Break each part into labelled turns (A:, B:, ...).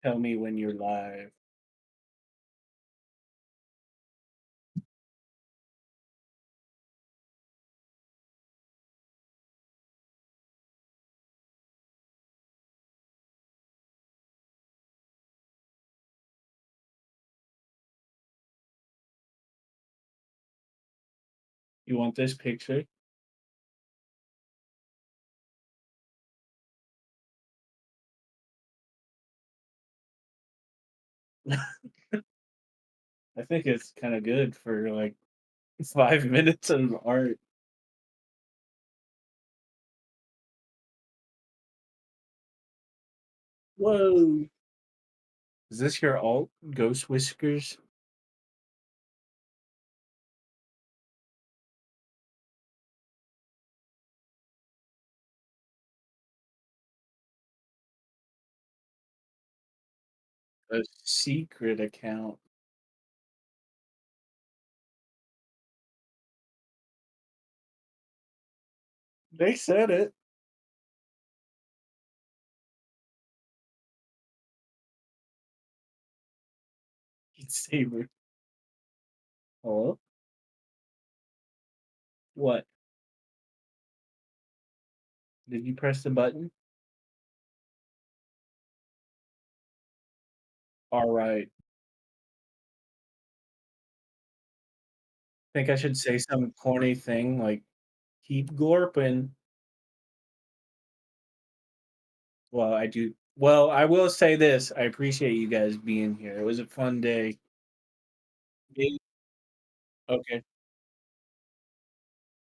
A: Tell me when you're live. You want this picture? I think it's kinda good for, like, 5 minutes of art. Whoa! Is this your alt? Ghost whiskers? A secret account. They said it. Beat Saber. Hello? What? Did you press the button? Alright. Think I should say some corny thing like, "Keep glorping." Well, I will say this, I appreciate you guys being here. It was a fun day. Big Okay,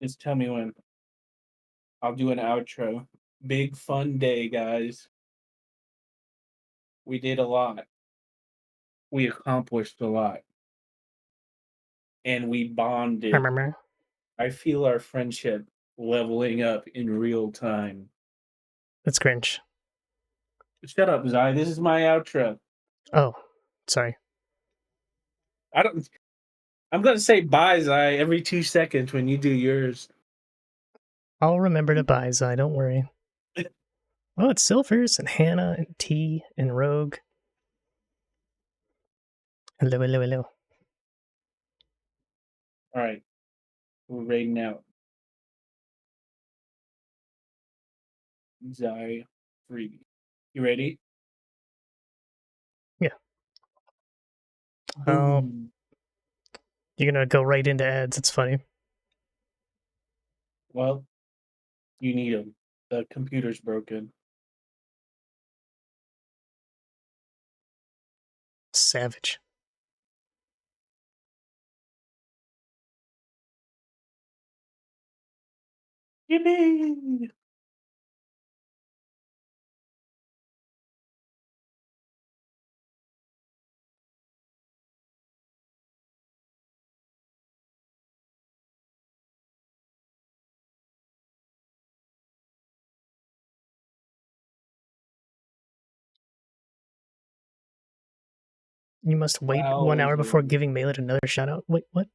A: just tell me when. I'll do an outro. Big fun day, guys. We did a lot. We accomplished a lot, and we bonded. I feel our friendship leveling up in real time.
B: That's cringe.
A: Shut up, Zai. This is my outro.
B: Oh, sorry.
A: I don't. I'm gonna say bye, Zai, every 2 seconds when you do yours.
B: I'll remember to buy Zai, don't worry. Oh, it's Silvers and Hannah and T and Rogue. Hello, hello, hello.
A: All right, we're raiding out. Zai, free. You ready?
B: Yeah. Oh,
A: Boom.
B: you're gonna go right into ads. It's funny.
A: Well, you need them. The computer's broken.
B: Savage.
A: Yippee!
B: You must wait 1 hour before
A: Wowzers.
B: giving Maled another shout out. Wait, what?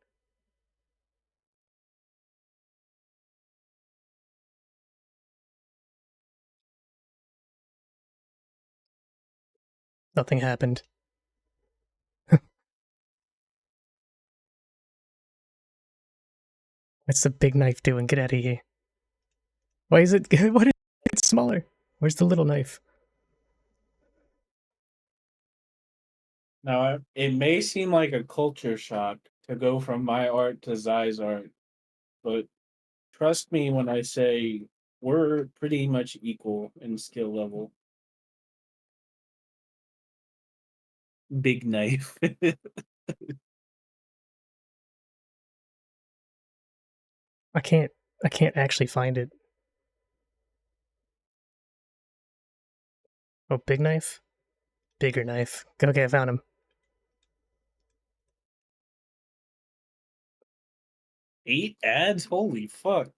B: Nothing happened. What's the big knife doing? Get out of here. Why is it? What is it smaller? Where's the little knife?
A: Now, it may seem like a culture shock to go from my art to Zai's art, but trust me when I say we're pretty much equal in skill level. Big knife.
B: I can't. I can't actually find it. Oh, big knife. Bigger knife. Okay, I found him.
A: 8 ads? Holy fuck.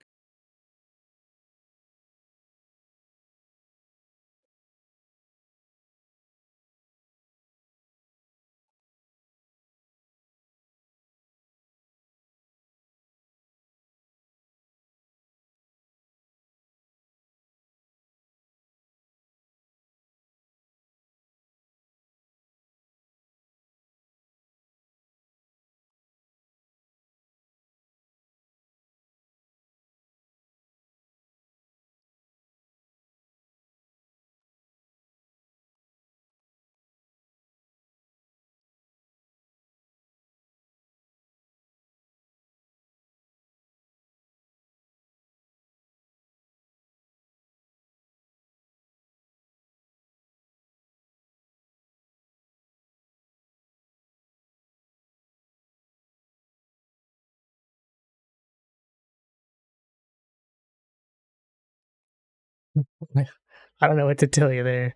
B: I don't know what to tell you there.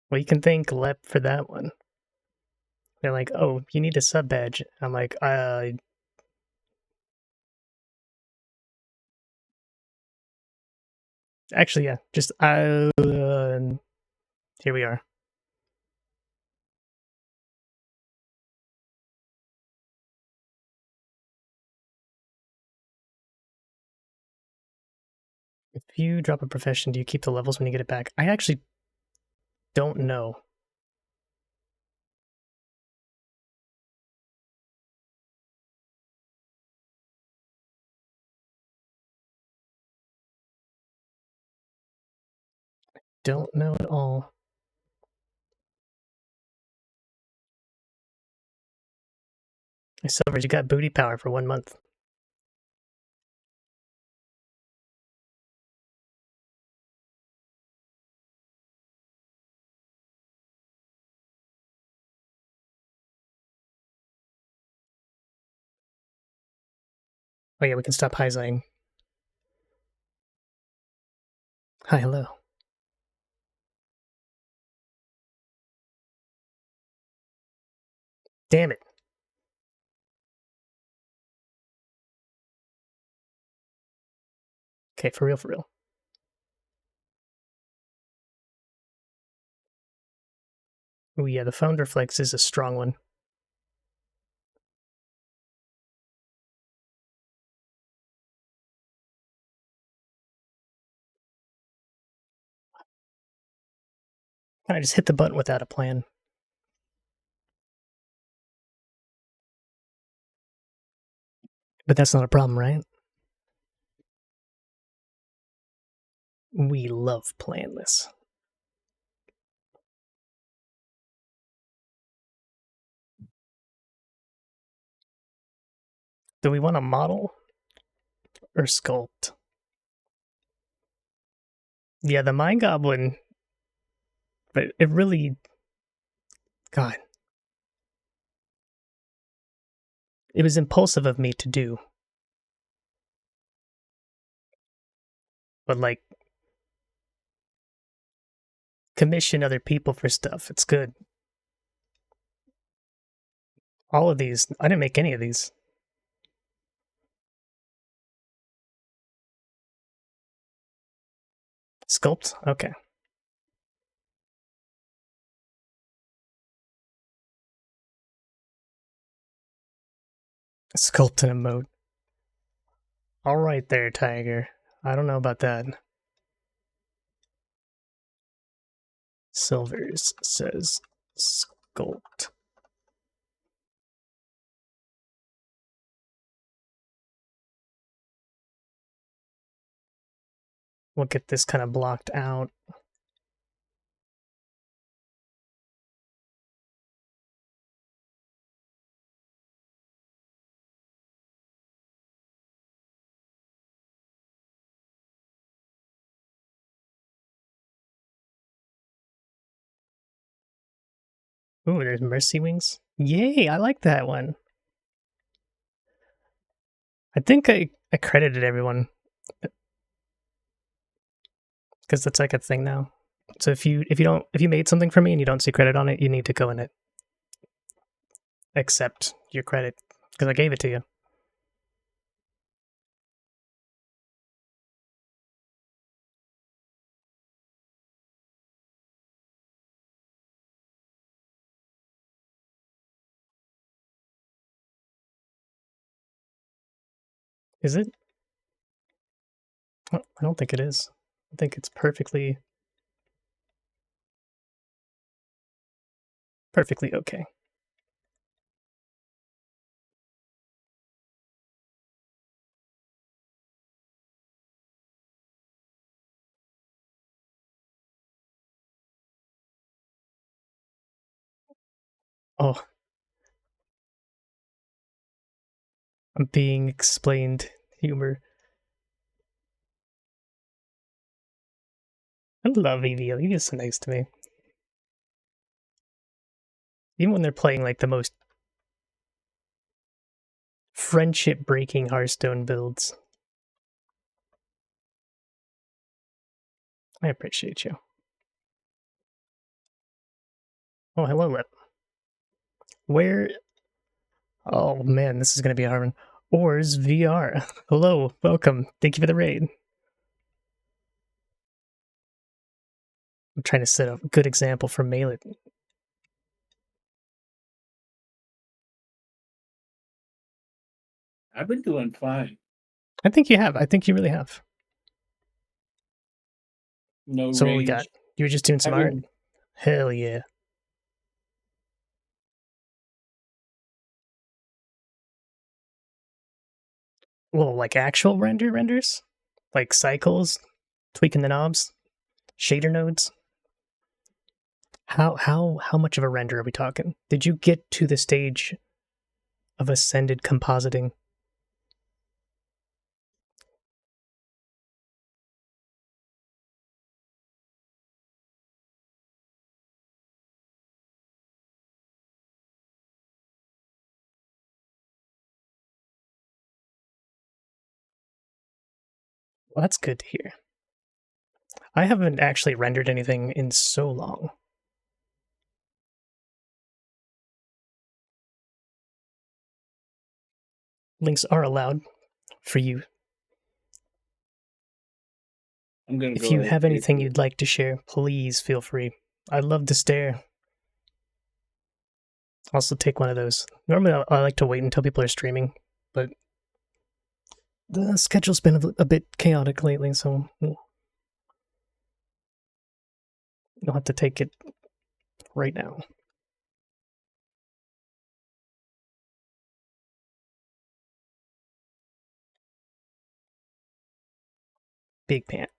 B: Well, you can thank LEP for that one. They're like, oh, you need a sub badge. I'm like, actually, yeah, just, here we are. If you drop a profession, do you keep the levels when you get it back? I actually don't know. Don't know at all. Silvers, you got booty power for 1 month. Oh yeah, we can stop high-zying. Hi, hello. Damn it. Okay, for real, for real. Oh yeah, the founder flex is a strong one. I just hit the button without a plan. But that's not a problem, right? We love planless. Do we want to model or sculpt? Yeah, the Mind Goblin, but it really, God, it was impulsive of me to do. But like, commission other people for stuff. It's good. All of these, I didn't make any of these. Sculpt? Okay. Sculpt and emote. All right there, Tiger. I don't know about that. Silvers says sculpt. We'll get this kind of blocked out. Ooh, there's Mercy Wings. Yay, I like that one. I think I credited everyone because that's like a thing now. So if you made something for me and you don't see credit on it, you need to go in it, accept your credit because I gave it to you. Is it? I don't think it is. I think it's perfectly okay. Oh, I'm being explained humor. I love Evie. Evie is so nice to me. Even when they're playing like the most friendship breaking Hearthstone builds. I appreciate you. Oh, hello, Lip. Where? Oh man, this is gonna be a hard one. Ors VR. Hello, welcome. Thank you for the raid. I'm trying to set a good example for Melee.
A: I've been doing fine.
B: I think you have. I think you really have.
A: No
B: So what we got?
A: rage.
B: You were just doing some art?
A: Having
B: Hell yeah. Well, like actual renders? Like cycles, tweaking the knobs, shader nodes? How much of a render are we talking? Did you get to the stage of ascended compositing? Well, that's good to hear. I haven't actually rendered anything in so long. Links are allowed for you.
A: I'm gonna
B: If
A: go
B: you
A: ahead
B: have
A: and pay
B: anything
A: for it.
B: you'd like to share, please feel free. I'd love to stare. Also, take one of those. Normally, I like to wait until people are streaming, but the schedule's been a bit chaotic lately, so you'll have to take it right now. Big pant.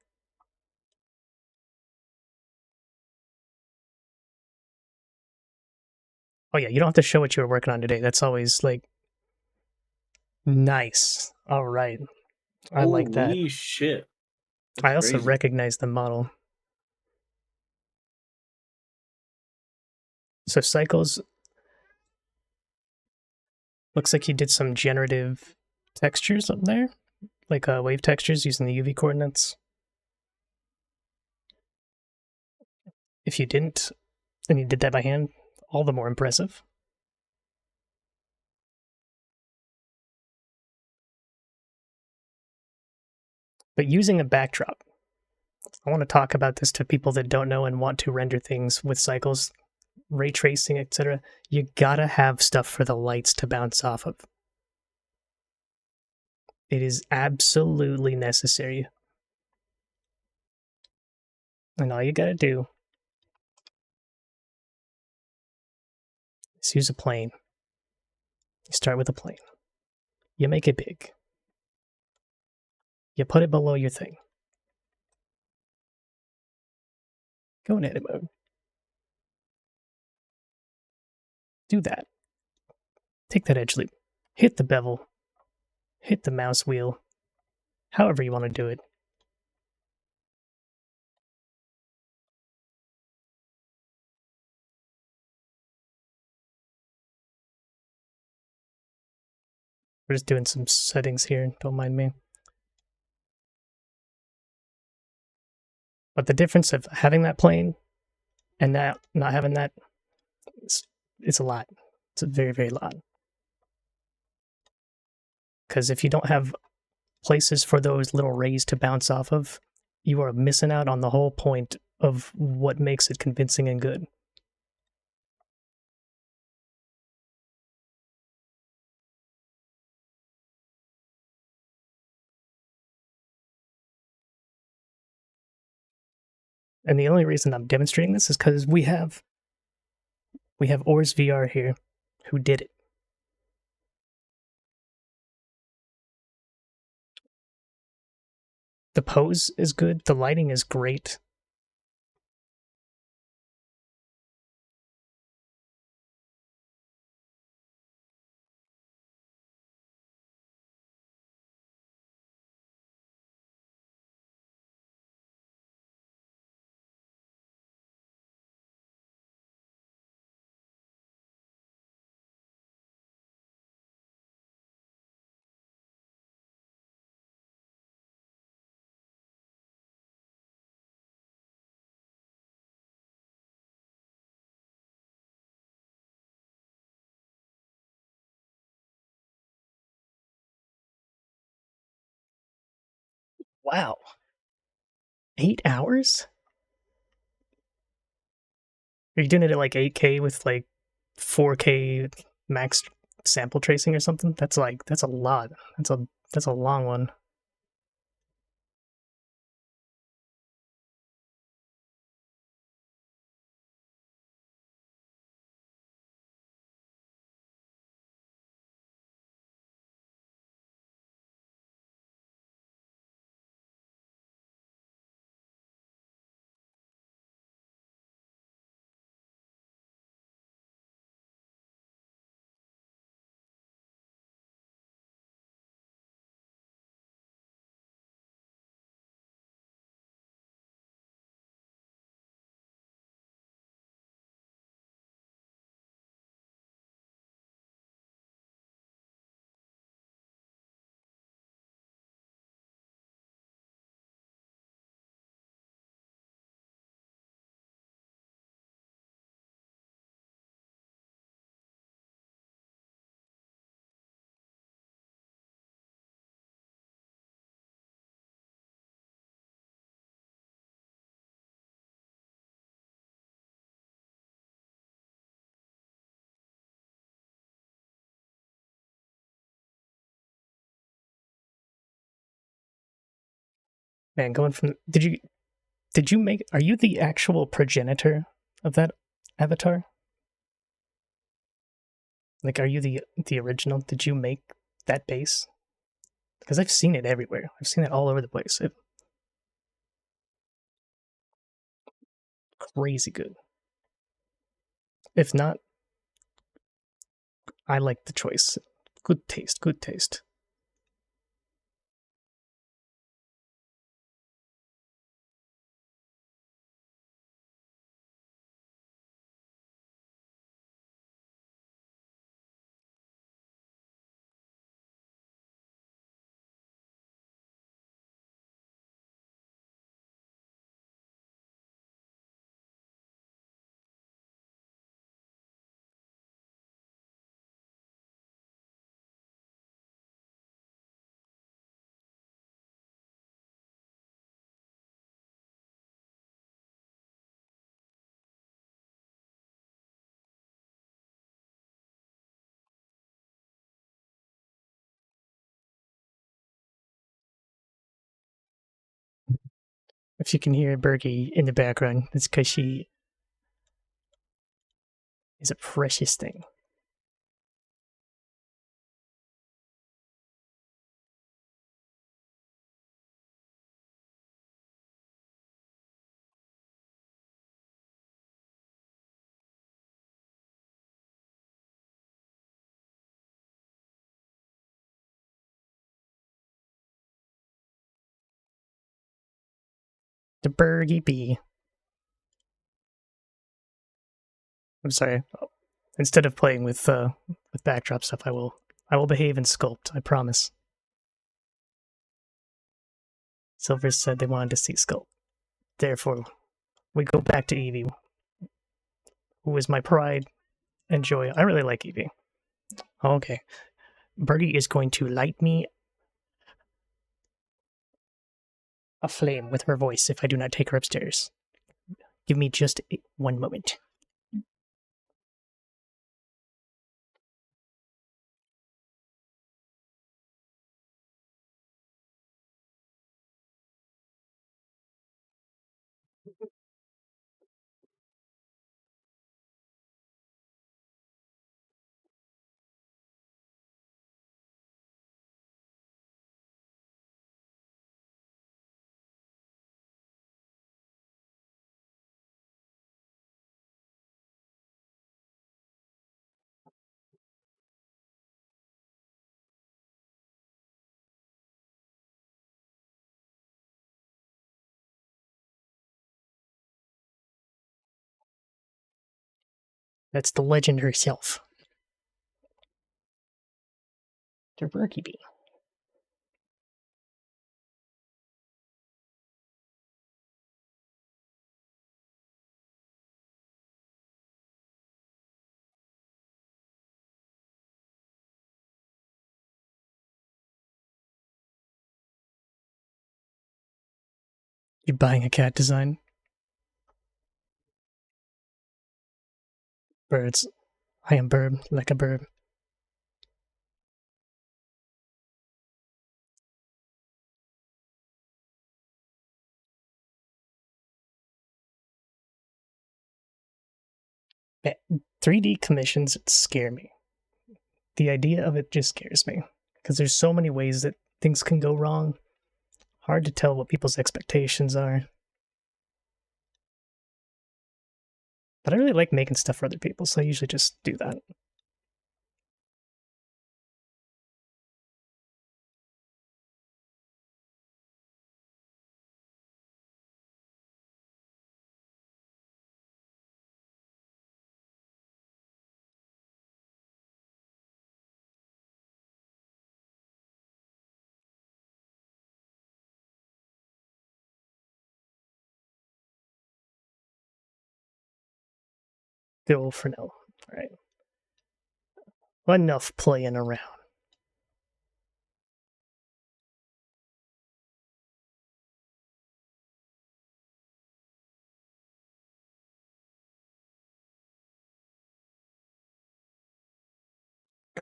B: Oh yeah, you don't have to show what you were working on today. That's always like nice. All right, I like that.
A: Holy shit. That's
B: I also
A: crazy.
B: recognize the model. So cycles looks like you did some generative textures up there, like wave textures using the UV coordinates. If you didn't, and you did that by hand, all the more impressive. But using a backdrop, I want to talk about this to people that don't know and want to render things with cycles, ray tracing, etc. You gotta have stuff for the lights to bounce off of. It is absolutely necessary. And all you gotta do is use a plane. You start with a plane. You make it big. You put it below your thing. Go in edit mode. Do that. Take that edge loop. Hit the bevel. Hit the mouse wheel. However you want to do it. We're just doing some settings here. Don't mind me. But the difference of having that plane and not having that, it's a lot. It's a very, very lot. Because if you don't have places for those little rays to bounce off of, you are missing out on the whole point of what makes it convincing and good. And the only reason I'm demonstrating this is because we have Ors VR here who did it. The pose is good, the lighting is great. Wow. 8 hours? Are you doing it at like 8K with like 4K max sample tracing or something? That's a lot. That's a long one. Man, going from did you make are you the actual progenitor of that avatar? Like are you the original? Did you make that base? Because I've seen it everywhere. I've seen it all over the place. Crazy good. If not, I like the choice. Good taste, good taste. If you can hear Bergie in the background, it's because she is a precious thing. The Bergie bee. I'm sorry. Instead of playing with backdrop stuff, I will behave and sculpt. I promise. Silver said they wanted to see sculpt. Therefore, we go back to Evie, who is my pride and joy. I really like Evie. Okay. Birdie is going to light me a flame with her voice if I do not take her upstairs. Give me just one moment. That's the legend herself. The Bergie bee. You buying a cat design? Birds. I am bird, like a bird. Man, 3D commissions scare me. The idea of it just scares me. Because there's so many ways that things can go wrong. Hard to tell what people's expectations are. But I really like making stuff for other people, so I usually just do that. Go for now. Alright. Enough playing around.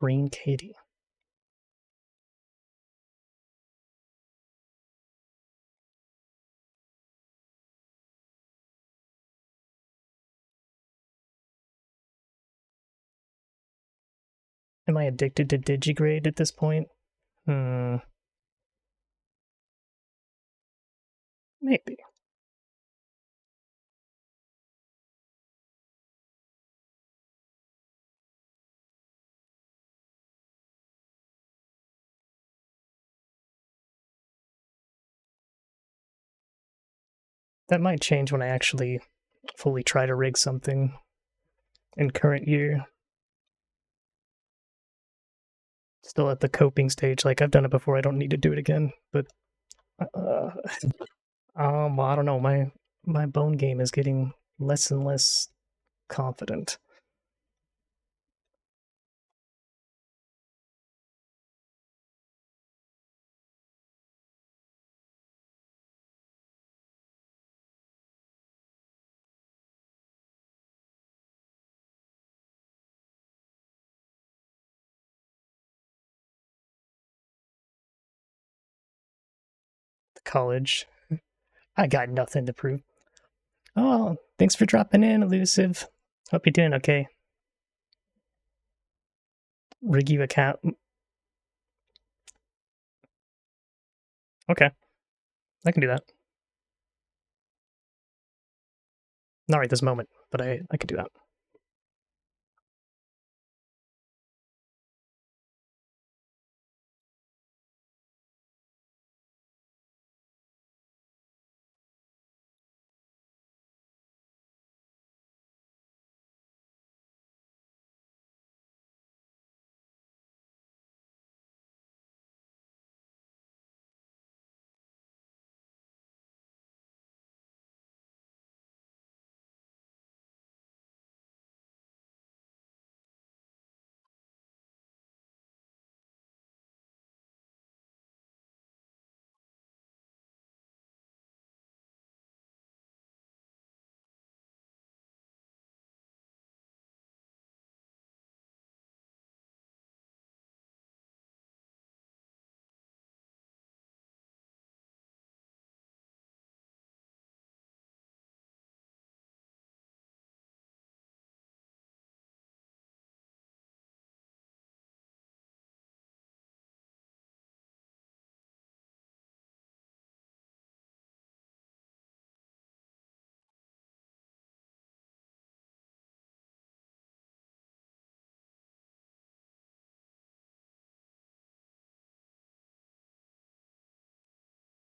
B: Green Katie. Am I addicted to digigrade at this point? Maybe. That might change when I actually fully try to rig something in current year. Still at the coping stage. Like, I've done it before. I don't need to do it again. But, well, I don't know. My bone game is getting less and less confident. College. I got nothing to prove. Oh, thanks for dropping in, Elusive. Hope you're doing okay. Rig you a cat. Okay, I can do that. Not right this moment, but I could do that.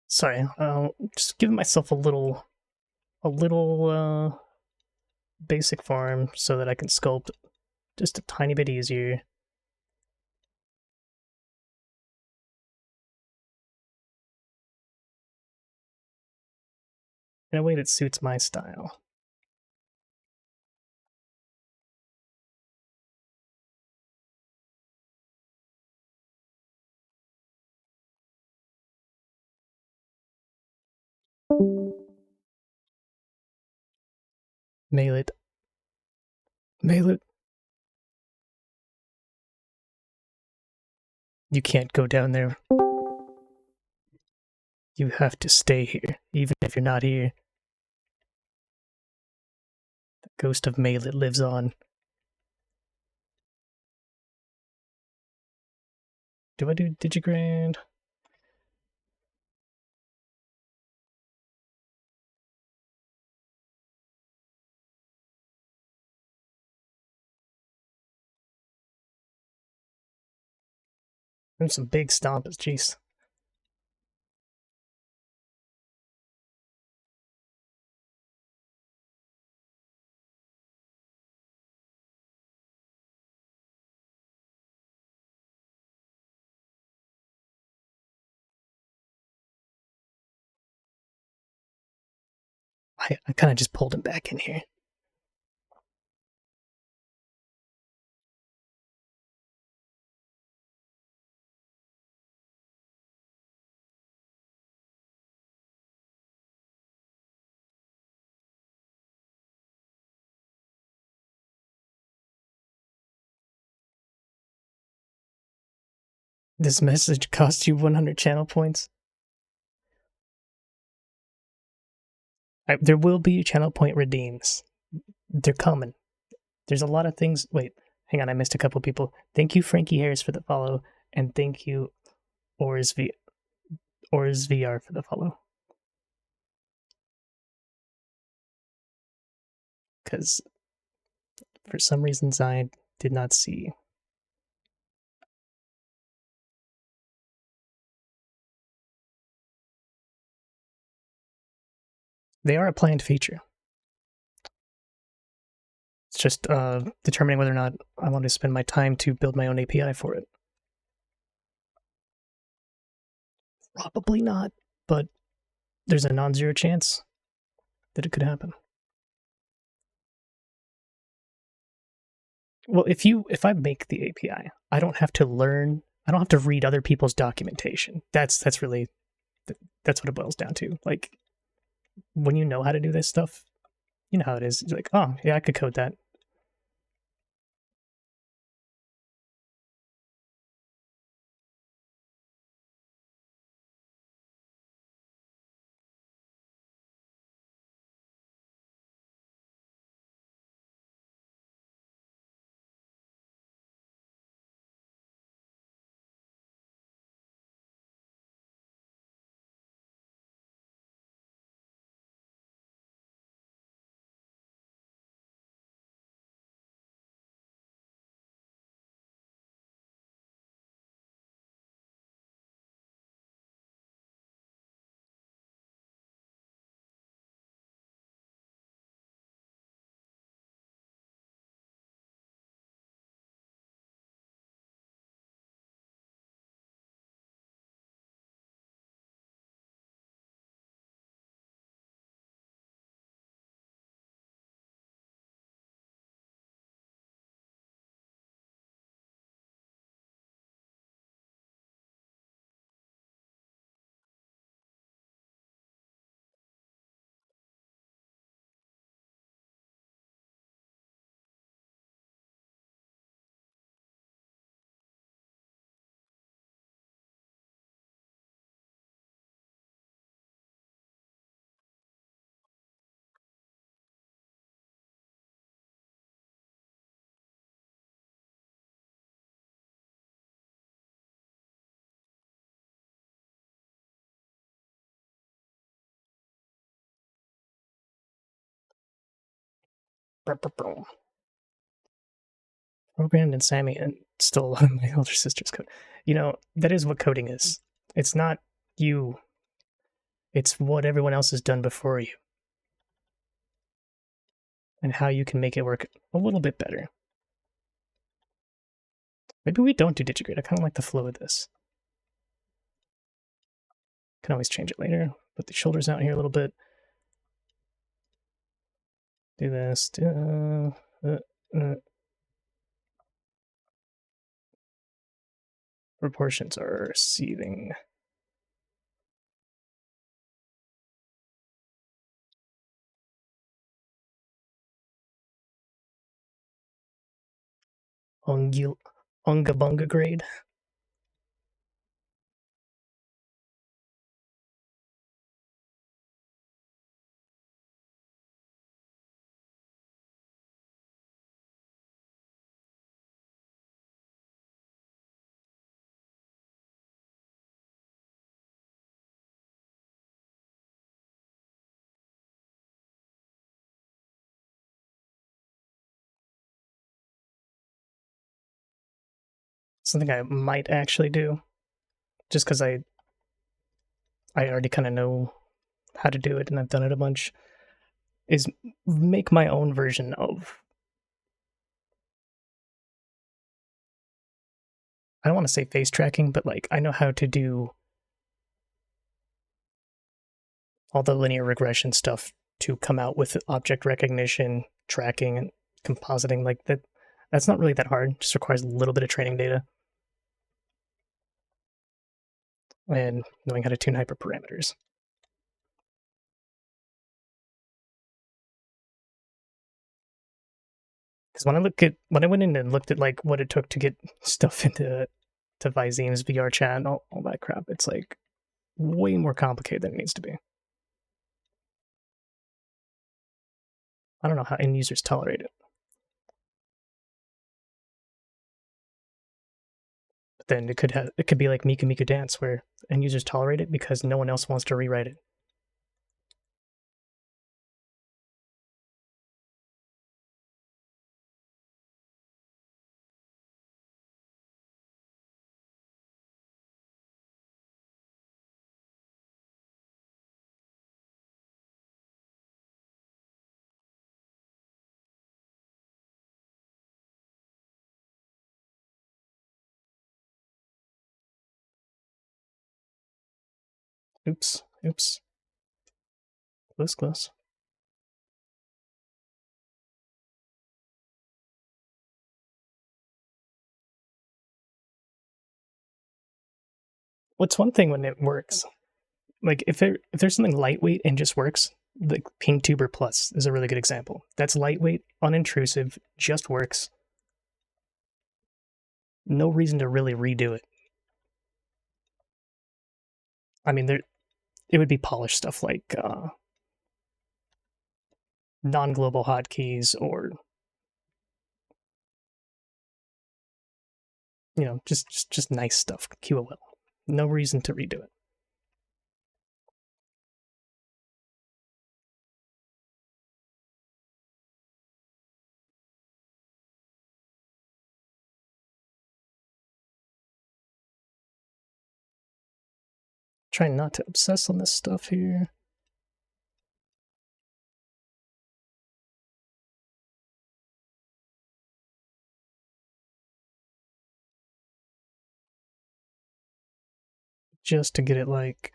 B: Sorry, just giving myself a little basic farm so that I can sculpt just a tiny bit easier. In a way that suits my style. Mail it. Mail it. You can't go down there. You have to stay here, even if you're not here. The ghost of Mail it lives on. Do I do Digigrand? There's some big stomps, jeez. I kind of just pulled him back in here. This message costs you 100 channel points. There will be channel point redeems. They're coming. There's a lot of things. Wait, hang on, I missed a couple people. Thank you, Frankie Harris, for the follow, and thank you, OrsVR for the follow. Because for some reasons I did not see. They are a planned feature. It's just determining whether or not I want to spend my time to build my own API for it. Probably not, but there's a non-zero chance that it could happen. Well, if I make the API, I don't have to learn. I don't have to read other people's documentation. That's really that's what it boils down to. Like when you know how to do this stuff, you know how it is. It's like, oh yeah, I could code that. Programmed in Sammy and stole my older sister's code. You know, that is what coding is. It's not you. It's what everyone else has done before you. And how you can make it work a little bit better. Maybe we don't do Digigrid. I kind of like the flow of this. Can always change it later. Put the shoulders out here a little bit. Do this. Proportions are seething. Unga bunga grade. Something I might actually do, just because I already kind of know how to do it and I've done it a bunch, is make my own version of, I don't want to say face tracking, but like I know how to do all the linear regression stuff to come out with object recognition, tracking, and compositing. Like that, that's not really that hard. It just requires a little bit of training data and knowing how to tune hyperparameters. Because when I went in and looked at like what it took to get stuff into Vizim's VR chat and all that crap, it's like way more complicated than it needs to be. I don't know how end users tolerate it. But then it could be like Miku Miku Dance where end users tolerate it because no one else wants to rewrite it. Oops. Close. What's one thing when it works? Like if there's something lightweight and just works, the Ping Tuber Plus is a really good example. That's lightweight, unintrusive, just works. No reason to really redo it. I mean, it would be polished stuff like non-global hotkeys or just nice stuff. QOL. No reason to redo it. Trying not to obsess on this stuff here. Just to get it like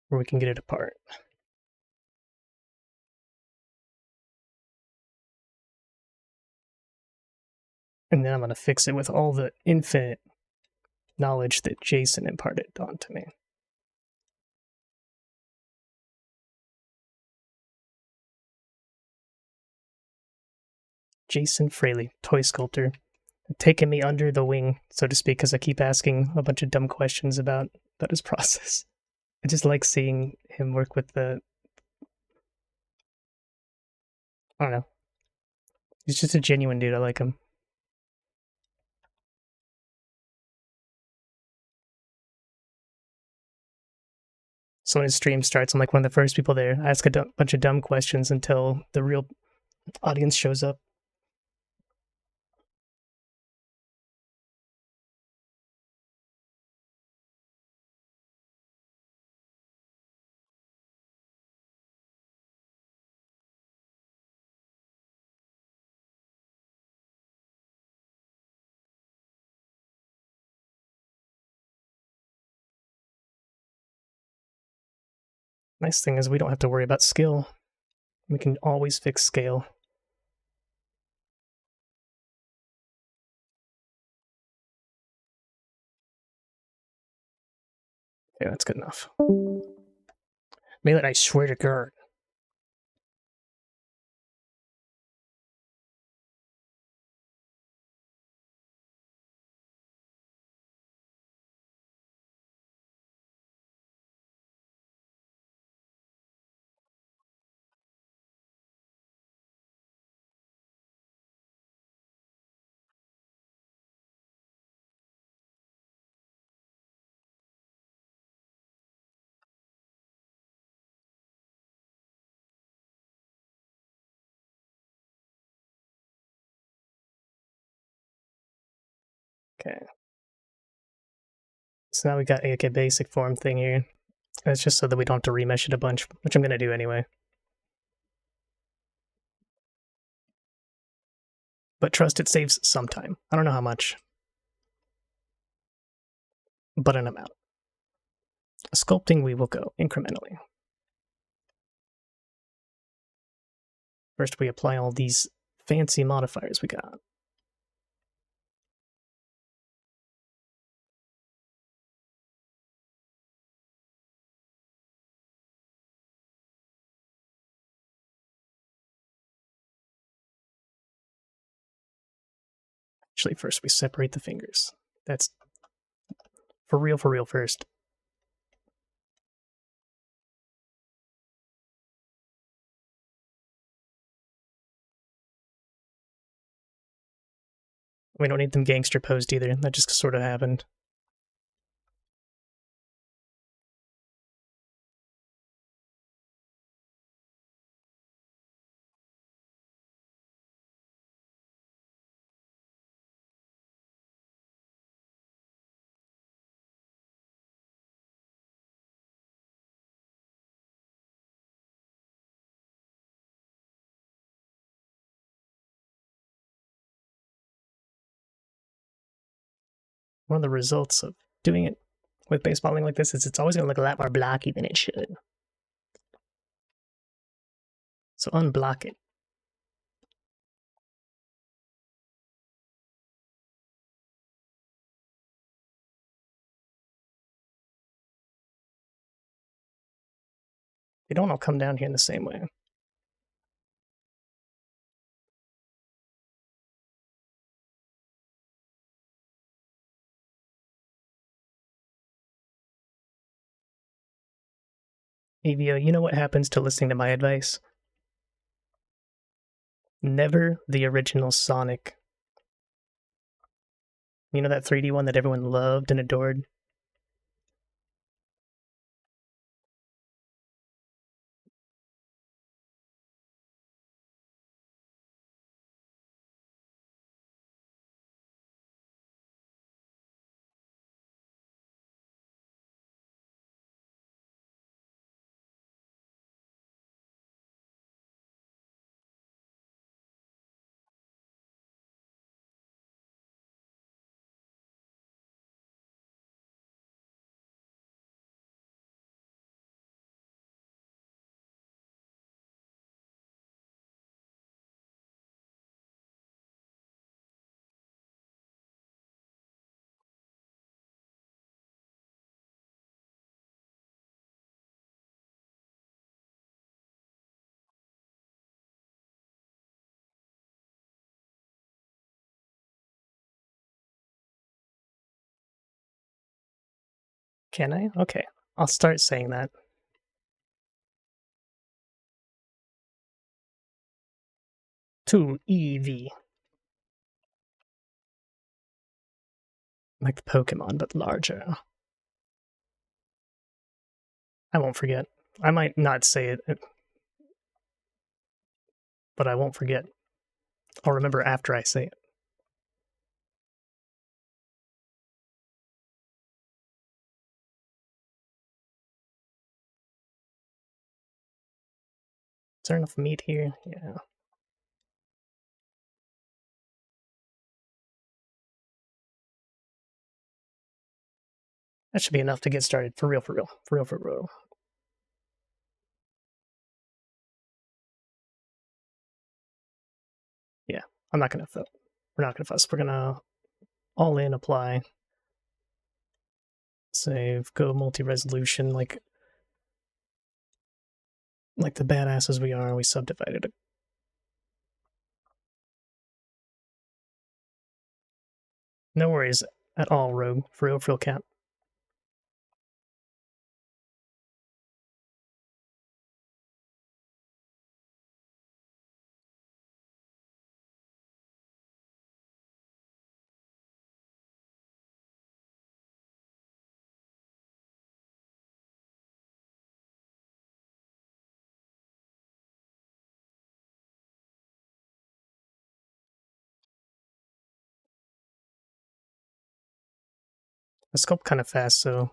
B: where we can get it apart. And then I'm going to fix it with all the infinite knowledge that Jason imparted onto me. Jason Fraley, toy sculptor, taking me under the wing, so to speak, because I keep asking a bunch of dumb questions about his process. I just like seeing him work with I don't know. He's just a genuine dude. I like him. So when his stream starts, I'm like one of the first people there. I ask a bunch of dumb questions until the real audience shows up. Nice thing is we don't have to worry about skill. We can always fix scale. Yeah, that's good enough. Melee, I swear to God. Okay. So now we got like a basic form thing here. And it's just so that we don't have to remesh it a bunch, which I'm going to do anyway. But trust it saves some time. I don't know how much, but an amount. Sculpting, we will go incrementally. First, we apply all these fancy modifiers we got. Actually, first we separate the fingers. That's for real first. We don't need them gangster posed either. That just sort of happened. One of the results of doing it with base modeling like this is it's always going to look a lot more blocky than it should. So unblock it. They don't all come down here in the same way. Evio, you know what happens to listening to my advice? Never the original Sonic. You know that 3D one that everyone loved and adored? Can I? Okay. I'll start saying that. To EV. Like the Pokemon, but larger. I won't forget. I might not say it, but I won't forget. I'll remember after I say it. Is there enough meat here? Yeah. That should be enough to get started. For real, for real. For real, for real. Yeah, I'm not gonna fuss. We're not gonna fuss. We're gonna all in apply. Save, go multi-resolution, like the badasses we are, we subdivided it. No worries at all, Rogue. For real, cat. I sculpt kind of fast, so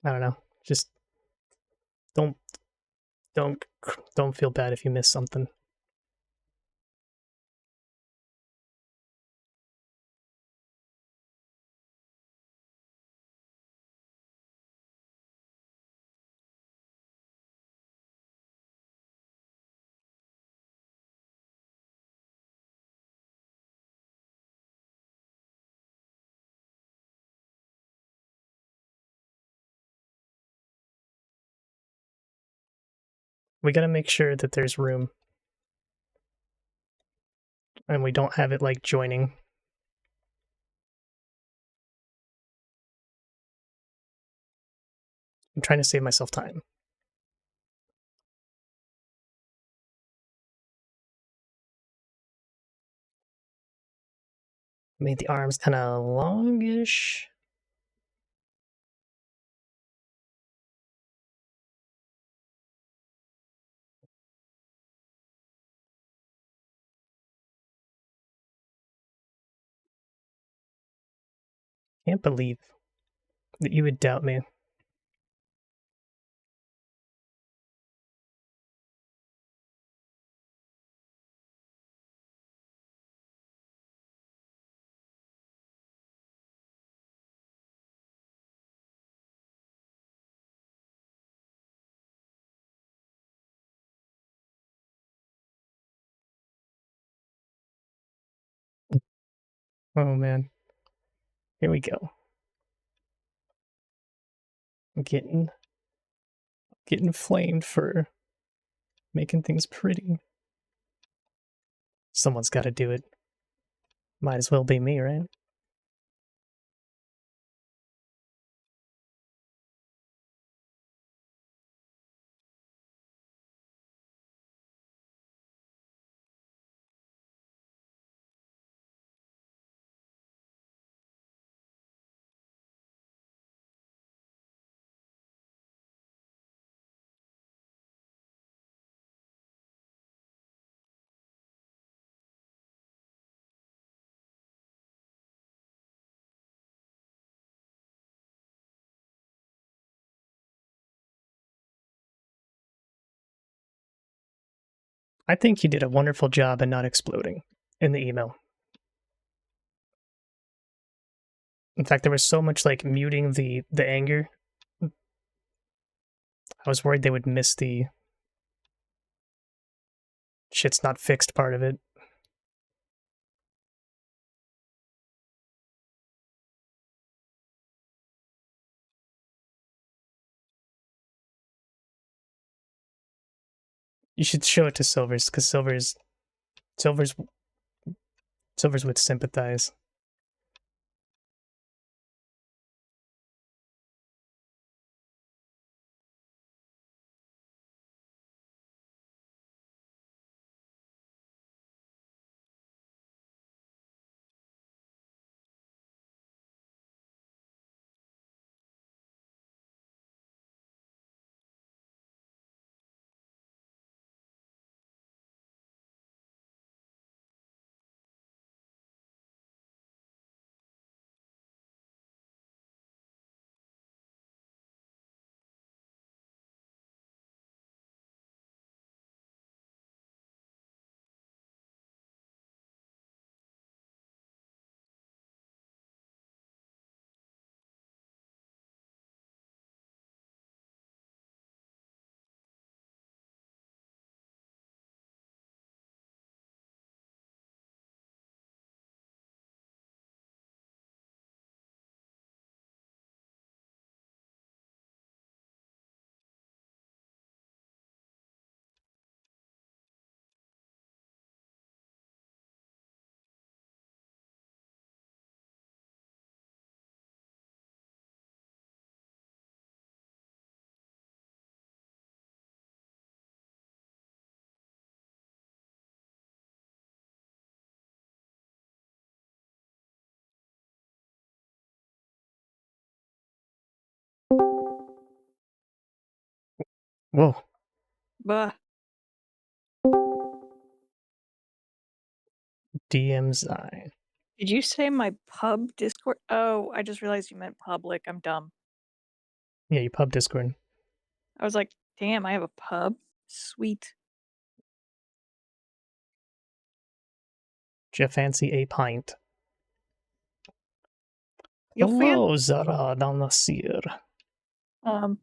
B: I don't know. Just don't don't don't feel bad if you miss something. We gotta make sure that there's room and we don't have it like joining. I'm trying to save myself time. Made the arms kind of longish. Can't believe that you would doubt me. Oh man. Here we go. I'm getting flamed for making things pretty. Someone's got to do it. Might as well be me, right? I think you did a wonderful job in not exploding in the email. In fact, there was so much like muting the anger. I was worried they would miss the shit's not fixed part of it. You should show it to Silvers because Silvers would sympathize. Whoa.
C: Bah.
B: DMZI.
C: Did you say my pub Discord? Oh, I just realized you meant public. I'm dumb.
B: Yeah, your pub Discord.
C: I was like, damn, I have a pub? Sweet.
B: Do you fancy a pint?
C: You'll fan
B: Hello, Zara Nasir.
C: um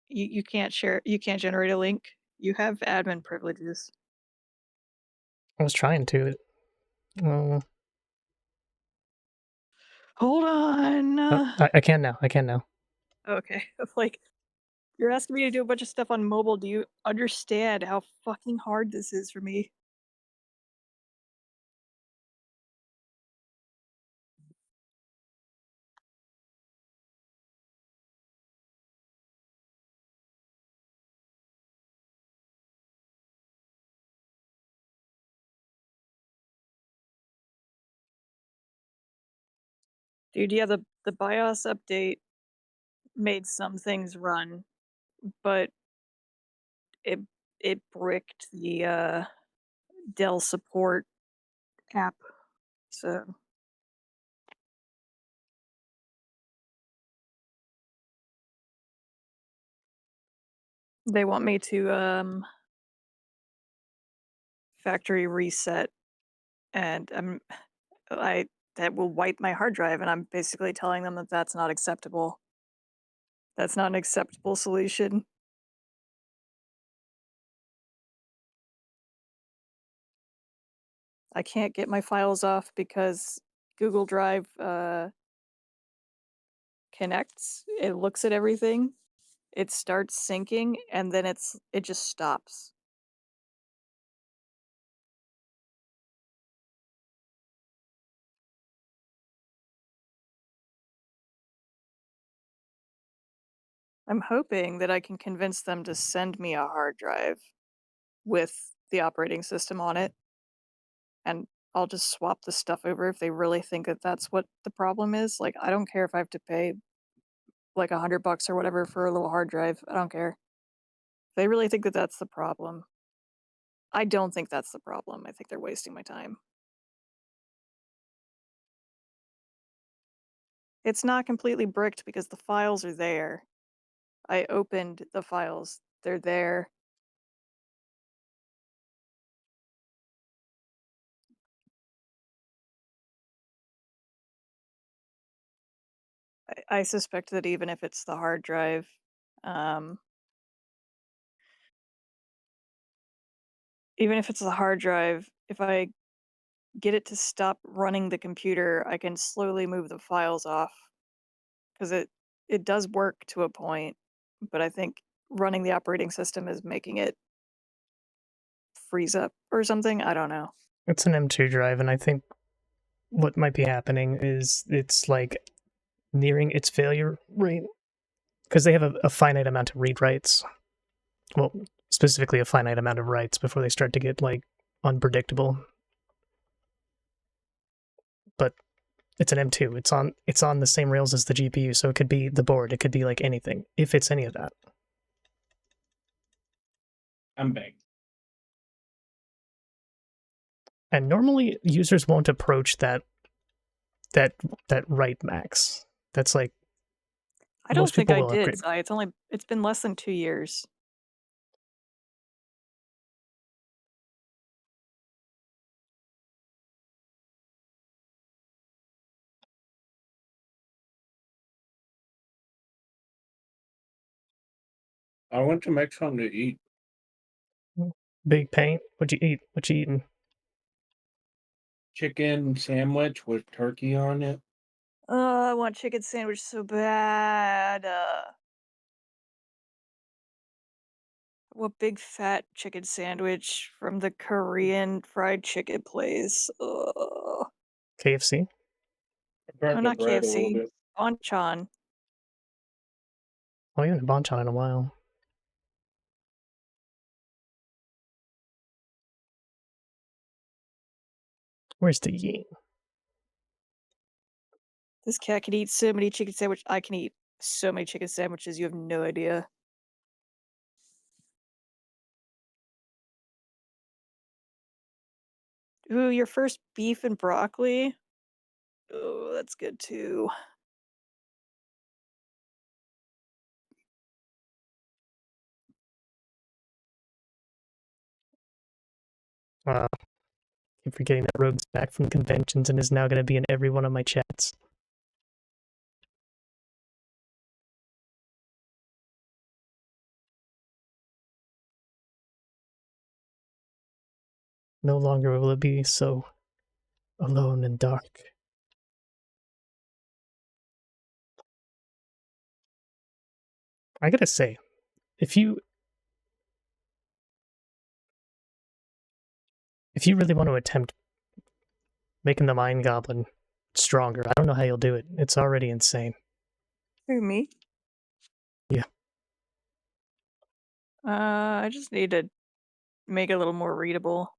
C: you can't share, you can't generate a link. You have admin privileges.
B: I was trying to. Oh,
C: Hold on.
B: I can now. I can now.
C: Okay. Like, you're asking me to do a bunch of stuff on mobile. Do you understand how fucking hard this is for me? Dude, yeah, the BIOS update made some things run, but it it bricked the Dell support app. So they want me to factory reset, and I that will wipe my hard drive, and I'm basically telling them that that's not acceptable. That's not an acceptable solution. I can't get my files off because Google Drive connects. It looks at everything. It starts syncing, and then it just stops. I'm hoping that I can convince them to send me a hard drive with the operating system on it, and I'll just swap the stuff over if they really think that that's what the problem is. Like, I don't care if I have to pay like $100 or whatever for a little hard drive. I don't care. If they really think that that's the problem. I don't think that's the problem. I think they're wasting my time. It's not completely bricked because the files are there. I opened the files. They're there. I suspect that even if it's the hard drive, um, even if it's the hard drive, if I get it to stop running the computer, I can slowly move the files off because it does work to a point, but I think running the operating system is making it freeze up or something. I don't know.
B: It's an M2 drive, and I think what might be happening is it's like nearing its failure rate because they have a finite amount of read writes. Well, specifically a finite amount of writes before they start to get like unpredictable. But it's an M2. It's on the same rails as the GPU, so it could be the board. It could be like anything if it's any of that.
A: I'm back.
B: And normally users won't approach that write max. That's like
C: I don't
B: most
C: think
B: people
C: I
B: will
C: did,
B: upgrade.
C: Zai. It's been less than 2 years.
A: I went to make something to eat.
B: Big paint. What you eat? What you eating?
A: Chicken sandwich with turkey on it.
C: I want chicken sandwich so bad. What big fat chicken sandwich from the Korean fried chicken place. Ugh.
B: KFC.
A: I
C: No,
A: burnt the
C: not
A: bread a little
C: KFC.
A: bit.
C: Bonchon.
B: Oh, you haven't had Bonchon in a while. Where's the yin?
C: This cat can eat so many chicken sandwiches. I can eat so many chicken sandwiches. You have no idea. Ooh, your first beef and broccoli. Oh, that's good too.
B: Uh, keep forgetting that Rogue's back from conventions and is now going to be in every one of my chats. No longer will it be so alone and dark. I gotta say, if you really want to attempt making the Mind Goblin stronger, I don't know how you'll do it. It's already insane.
C: Who, me?
B: Yeah.
C: I just need to make it a little more readable.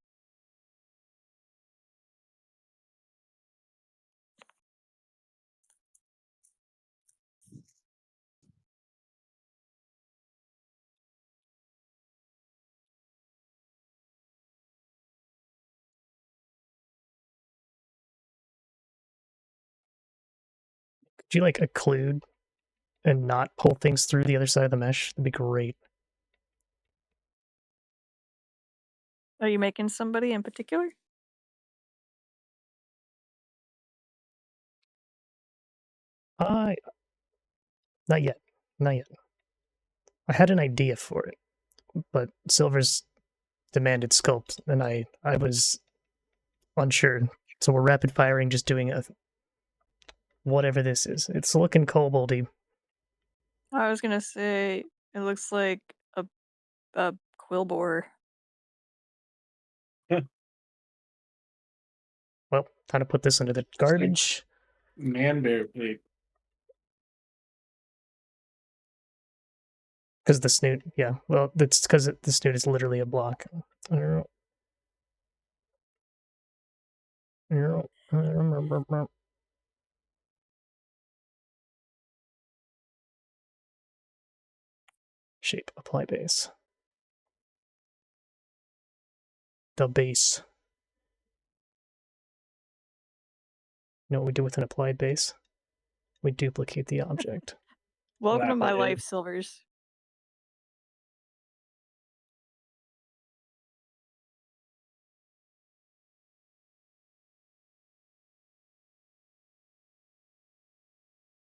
B: Could you like occlude and not pull things through the other side of the mesh? That'd be great.
C: Are you making somebody in particular?
B: Not yet. Not yet. I had an idea for it, but Silver's demanded sculpt, and I was unsure. So we're rapid firing, just doing a whatever this is. It's looking koboldy.
C: I was gonna say it looks like a quillbore.
B: Well, time to put this under the
A: It's like
B: garbage.
A: man bear pig.
B: Because the snoot, yeah. Well, that's because the snoot is literally a block. Shape, apply base. The base. You know what we do with an applied base? We duplicate the object.
C: Welcome to
A: Lap
C: my
A: it
C: life,
A: in.
C: Silvers.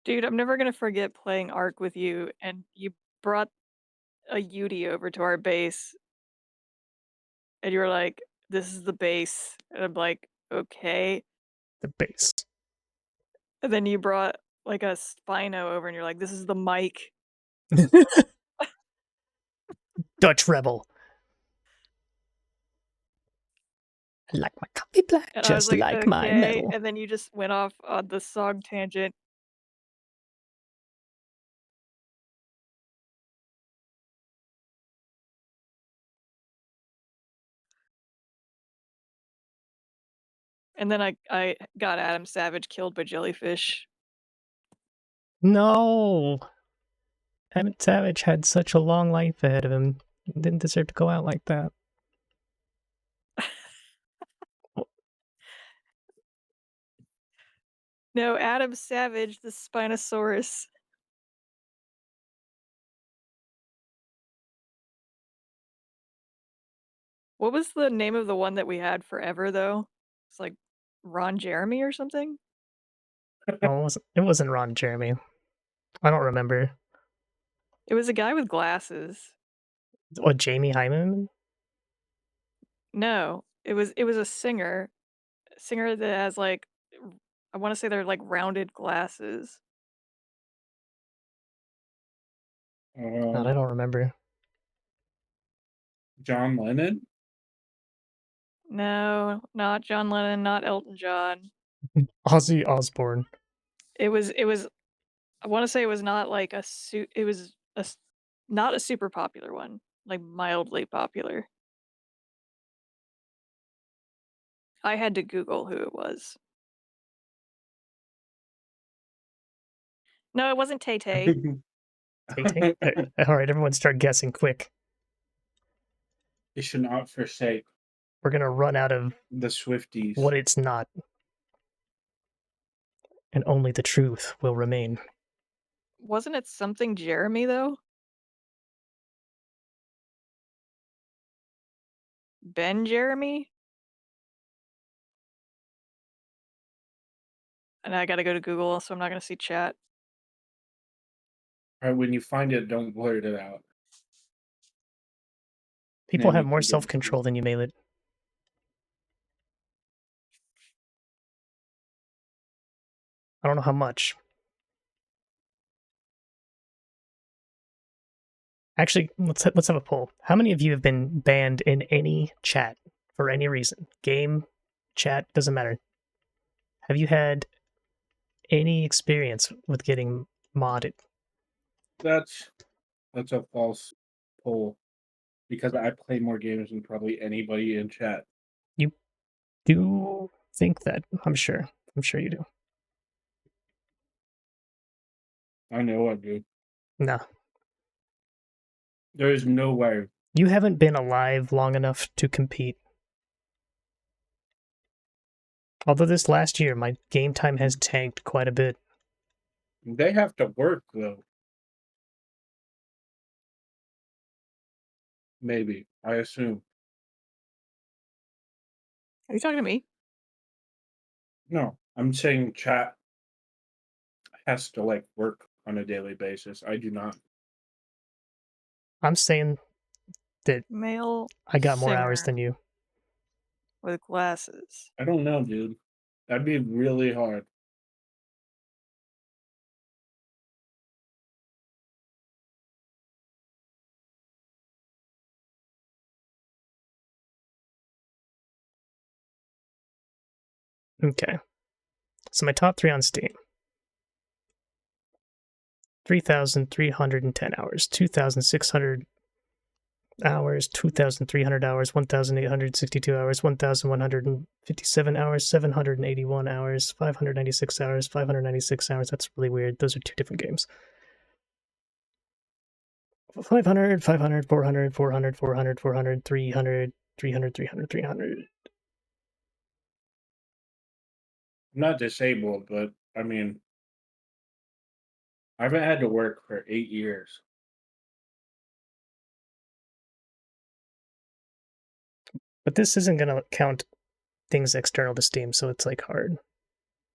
C: Dude, I'm never gonna forget playing Ark with you, and you brought a Yudi over to our base, and you were like, "This is the base," and I'm like, "Okay."
B: The base.
C: And then you brought like a Spino over, and you're like, "This is the mic."
B: Dutch rebel. I like my coffee black,
C: And I was
B: just
C: like,
B: like my
C: "Okay."
B: metal.
C: And then you just went off on the song tangent. And then I got Adam Savage killed by jellyfish.
B: No! Emmett Savage had such a long life ahead of him. He didn't deserve to go out like that.
C: No, Adam Savage, the Spinosaurus. What was the name of the one that we had forever, though? It's like Ron Jeremy or something?
B: Oh, it wasn't Ron Jeremy. I don't remember.
C: It was a guy with glasses.
B: What, Jamie Hyman?
C: No, it was a singer that has like I want to say they're like rounded glasses.
B: God,
A: Uh,
B: I don't remember.
A: John Lennon.
C: No, not John Lennon, not Elton John.
B: Ozzy Osbourne.
C: It was I want to say it was not like a suit. It was not a super popular one, like mildly popular. I had to Google who it was. No, it wasn't Tay Tay.
B: Tay-Tay? Alright, everyone start guessing quick.
A: They should not forsake
B: We're gonna run out of
A: The Swifties.
B: what it's not, and only the truth will remain.
C: Wasn't it something Jeremy, though? Ben Jeremy? And I gotta go to Google, so I'm not gonna see chat.
A: All right, when you find it, don't blurt it out.
B: People
A: Then
B: have
A: we
B: more
A: can get
B: self-control than you, Maled. I don't know how much. Actually, let's have a poll. How many of you have been banned in any chat for any reason? Game, chat, doesn't matter. Have you had any experience with getting modded?
A: That's a false poll because I play more games than probably anybody in chat.
B: You do think that? I'm sure. I'm sure you do.
A: I know I do.
B: No.
A: There is no way.
B: You haven't been alive long enough to compete. Although this last year, my game time has tanked quite a bit.
A: They have to work though. Maybe. I assume.
C: Are you talking to me?
A: No, I'm saying chat has to like work on a daily basis. I do not.
B: I'm saying that
C: Male
B: I got more hours
C: singer
B: than you.
C: with glasses.
A: I don't know, dude. That'd be really hard.
B: Okay. So my top 3 on Steam. 3,310 hours, 2,600 hours, 2,300 hours, 1,862 hours, 1,157 hours, 781 hours, 596 hours, 596 hours. That's really weird. Those are 2 different games. 500, 500, 400, 400, 400, 400, 300, 300, 300, 300.
A: I'm not disabled, but I mean, I haven't had to work for 8 years.
B: But this isn't going to count things external to Steam, so it's like hard.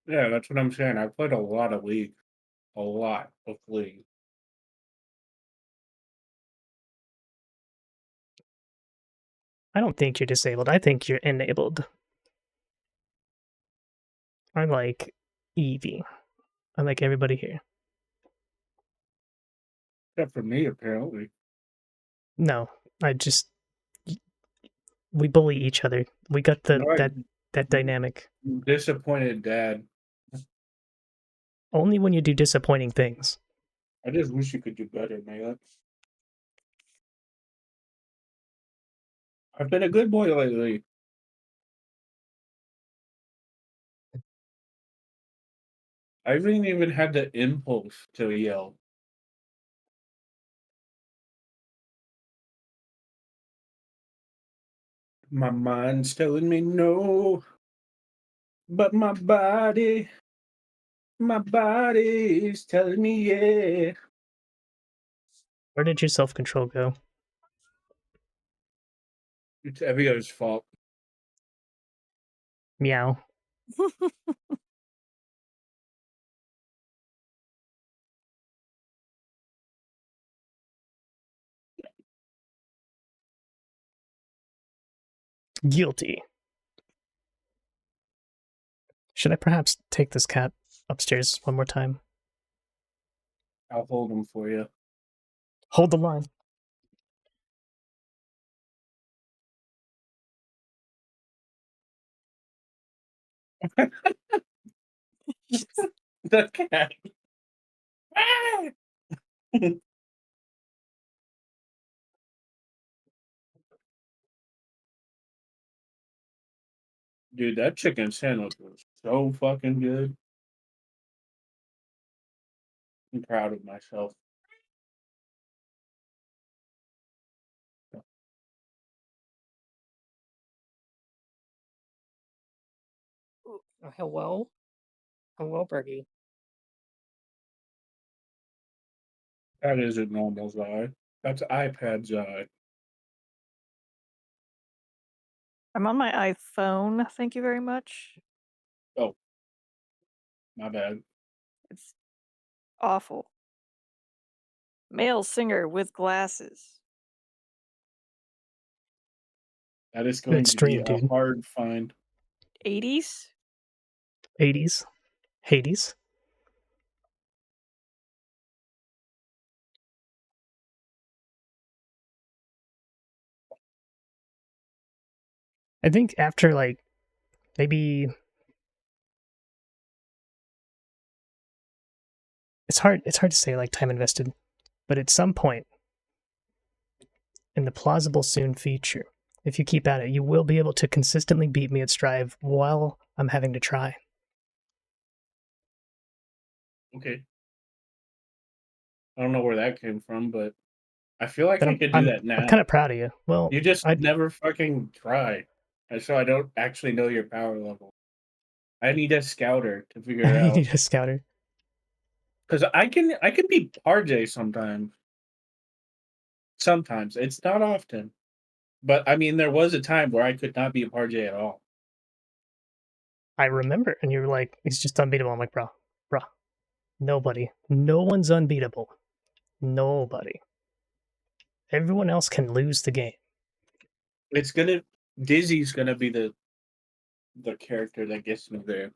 A: Yeah, that's what I'm saying. I played a lot of League. A lot of League.
B: I don't think you're disabled. I think you're enabled. I like Eevee. I like everybody here.
A: Except for me, apparently.
B: No, I just we bully each other. We got
A: No,
B: that dynamic.
A: disappointed dad.
B: Only when you do disappointing things.
A: I just wish you could do better, man. I've been a good boy lately. I haven't even had the impulse to yell. My mind's telling me no, but my body is telling me yeah.
B: Where did your self control go?
A: It's everyone's fault.
B: Meow. Guilty. Should I perhaps take this cat upstairs one more time?
A: I'll hold them for you.
B: Hold the line.
A: The cat. Dude, that chicken sandwich was so fucking good. I'm proud of myself.
B: Hello? Hello, Bergie.
A: That isn't normal's eye. That's iPad's eye.
C: I'm on my iPhone, thank you very much.
A: Oh, my bad.
C: It's awful. Male singer with glasses.
A: That is
B: Good
A: going to be
B: stream,
A: a
B: dude.
A: hard find.
C: 80s?
B: 80s. Hades. I think after like maybe it's hard to say like time invested, but at some point in the plausible soon feature, if you keep at it, you will be able to consistently beat me at Strive while I'm having to try.
A: Okay. I don't know where that came from, but I feel like
B: Then
A: I
B: I'm
A: could do
B: I'm
A: that
B: I'm kind
A: now.
B: of proud of you. Well,
A: You just
B: I
A: never fucking try. And so I don't actually know your power level. I need a scouter to figure
B: I
A: out.
B: need a scouter.
A: Because I can be RJ sometimes. Sometimes. It's not often. But I mean there was a time where I could not be a RJ at all.
B: I remember, and you were like, "He's just unbeatable." I'm like, bro, nobody, no one's unbeatable. Nobody. Everyone else can lose the game.
A: It's gonna Dizzy's gonna be the character that gets me there.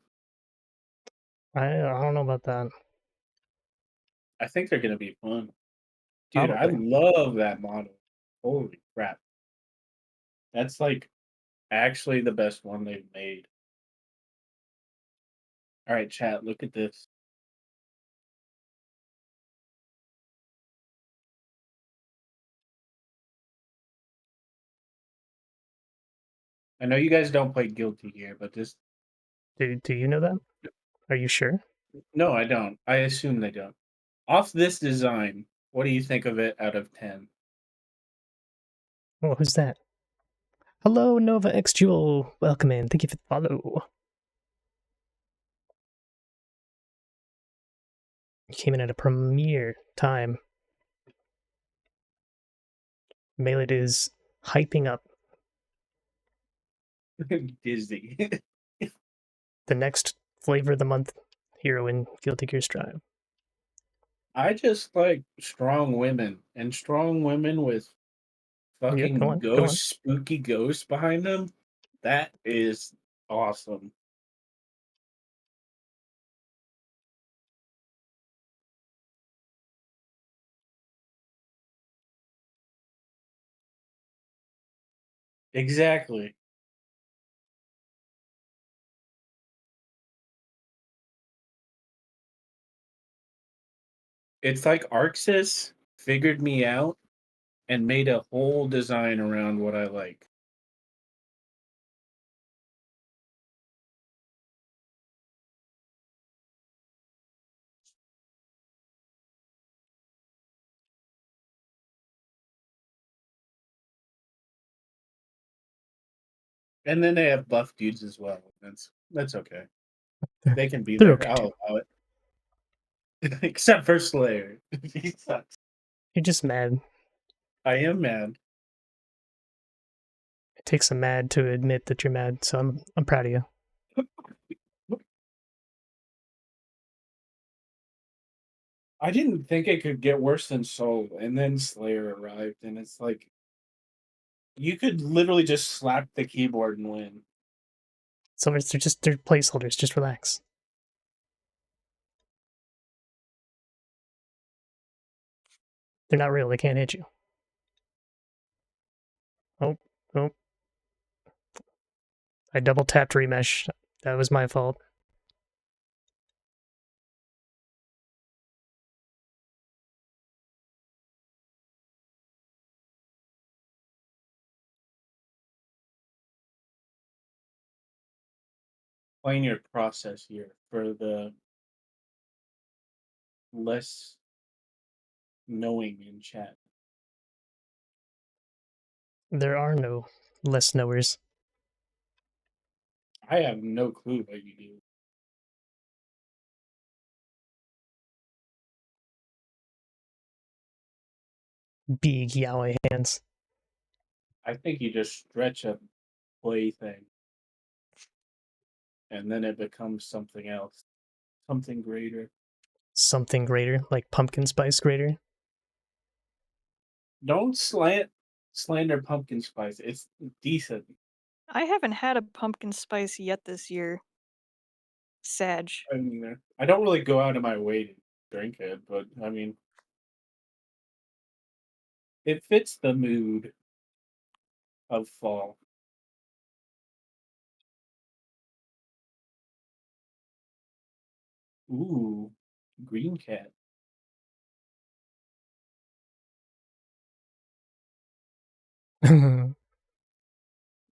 B: I don't know about that.
A: I think they're gonna be fun. Dude, I
B: Probably.
A: love that model. Holy crap. That's like actually the best one they've made. All right, chat, look at this. I know you guys don't play Guilty Gear, but just
B: Do you know that? Are you sure?
A: no, I don't. I assume they don't. Off this design, what do you think of it out of 10?
B: Oh, who's that? Hello, Nova X Jewel. Welcome in. Thank you for the follow. You came in at a premiere time. Mailed is hyping up
A: Disney.
B: the next flavor of the month hero in Guilty Gear Strive.
A: I just like strong women and strong women with
B: Yeah, go
A: fucking
B: on, go on.
A: spooky ghosts behind them. That is awesome. Exactly. It's like Arxis figured me out and made a whole design around what I like. And then they have buff dudes as well. That's okay.
B: They're,
A: They can be
B: they're
A: there.
B: okay too.
A: I'll allow it. Except for Slayer. He sucks.
B: You're just mad.
A: I am mad.
B: It takes a mad to admit that you're mad, so I'm proud of you.
A: I didn't think it could get worse than Soul, and then Slayer arrived, and it's like you could literally just slap the keyboard and win.
B: So they're placeholders. Just relax. They're not real. They can't hit you. Oh, oh. I double tapped remesh. That was my fault.
A: Explain your process here for the less knowing in chat.
B: There are no less knowers.
A: I have no clue what you do.
B: Big yaoi hands.
A: I think you just stretch a plaything and then it becomes something else, something greater.
B: Something greater, like pumpkin spice greater.
A: Don't slander pumpkin spice. It's decent.
C: I haven't had a pumpkin spice yet this year. Sag.
A: I mean, I don't really go out of my way to drink it, but I mean, it fits the mood of fall. Ooh, green cat.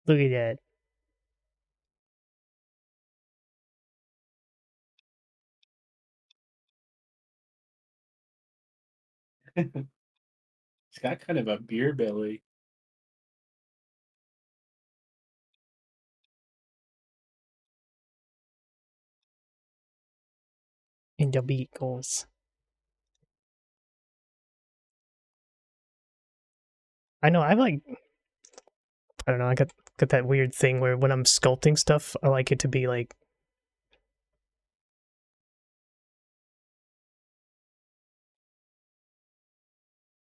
B: Look at that.
A: It's got kind of a beer belly.
B: And the beat goes. I know. I don't know. I got that weird thing where when I'm sculpting stuff, I like it to be like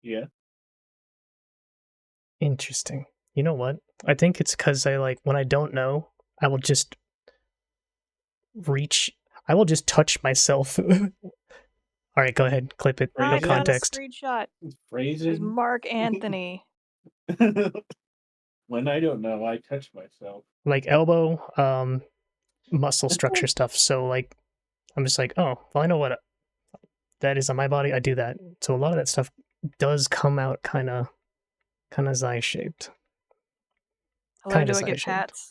A: Yeah.
B: interesting. You know what? I think it's because I like when I don't know, I will just reach. I will just touch myself. All right, go ahead, clip it. No
C: I found a
A: Phrasing.
B: context.
C: screenshot. It was
A: Phrasing.
C: Mark Anthony.
A: When I don't know, I touch myself.
B: Like elbow, muscle structure stuff. So like, I'm just like, oh, well, I know what that is on my body. I do that. So a lot of that stuff does come out kind of Xi shaped.
C: Hello,
B: Kind of
C: do I
B: Xi
C: get
B: shaped.
C: pats?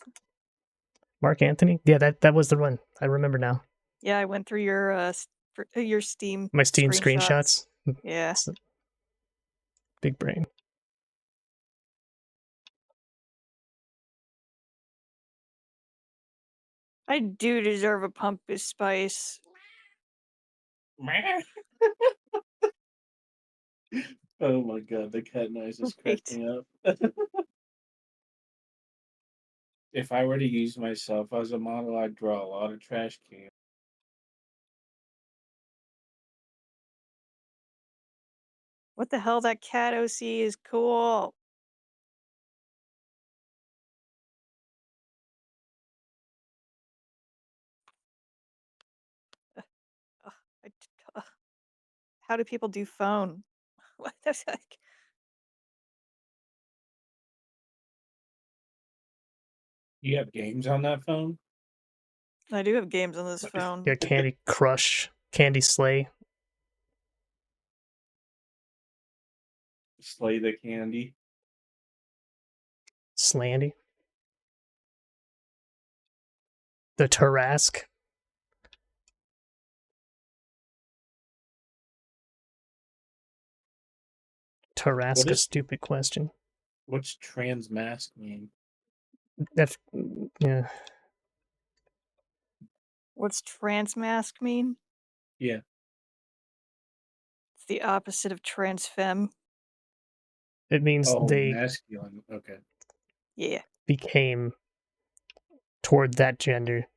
B: Mark Anthony. Yeah, that was the one. I remember now.
C: Yeah, I went through your Steam
B: My Steam
C: screenshots.
B: screenshots.
C: Yeah.
B: It's a big brain.
C: I do deserve a pumpkin spice.
A: Oh my god, the cat noise is
C: Right.
A: cracking up. If I were to use myself as a model, I'd draw a lot of trash cans.
C: What the hell? That cat OC is cool. Ugh, I t- ugh. How do people do phone? What the heck?
A: You have games on that phone?
C: I do have games on this phone.
B: Yeah, Candy Crush, Candy Slay,
A: Slay the candy.
B: Slandy, the Tarask.
A: What
B: Tarask, a
A: is
B: stupid question.
A: what's transmask mean?
B: That, yeah,
C: What's transmask mean?
A: Yeah.
C: It's the opposite of transfem.
B: it means
A: Oh,
B: they
A: masculine. Okay.
C: Yeah.
B: became toward that gender.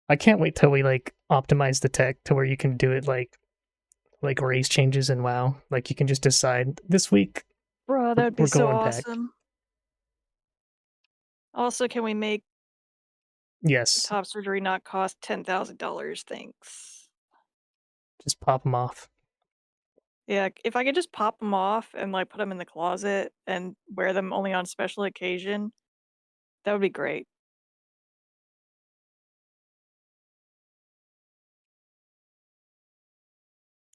B: I can't wait till we like optimize the tech to where you can do it like race changes in WoW. Like you can just decide this week
C: Bro, that would be
B: we're
C: so
B: going back.
C: awesome. Also, can we make
B: Yes,
C: top surgery not cost $10,000? Thanks.
B: just pop them off.
C: Yeah, if I could just pop them off and like put them in the closet and wear them only on special occasion, that would be great.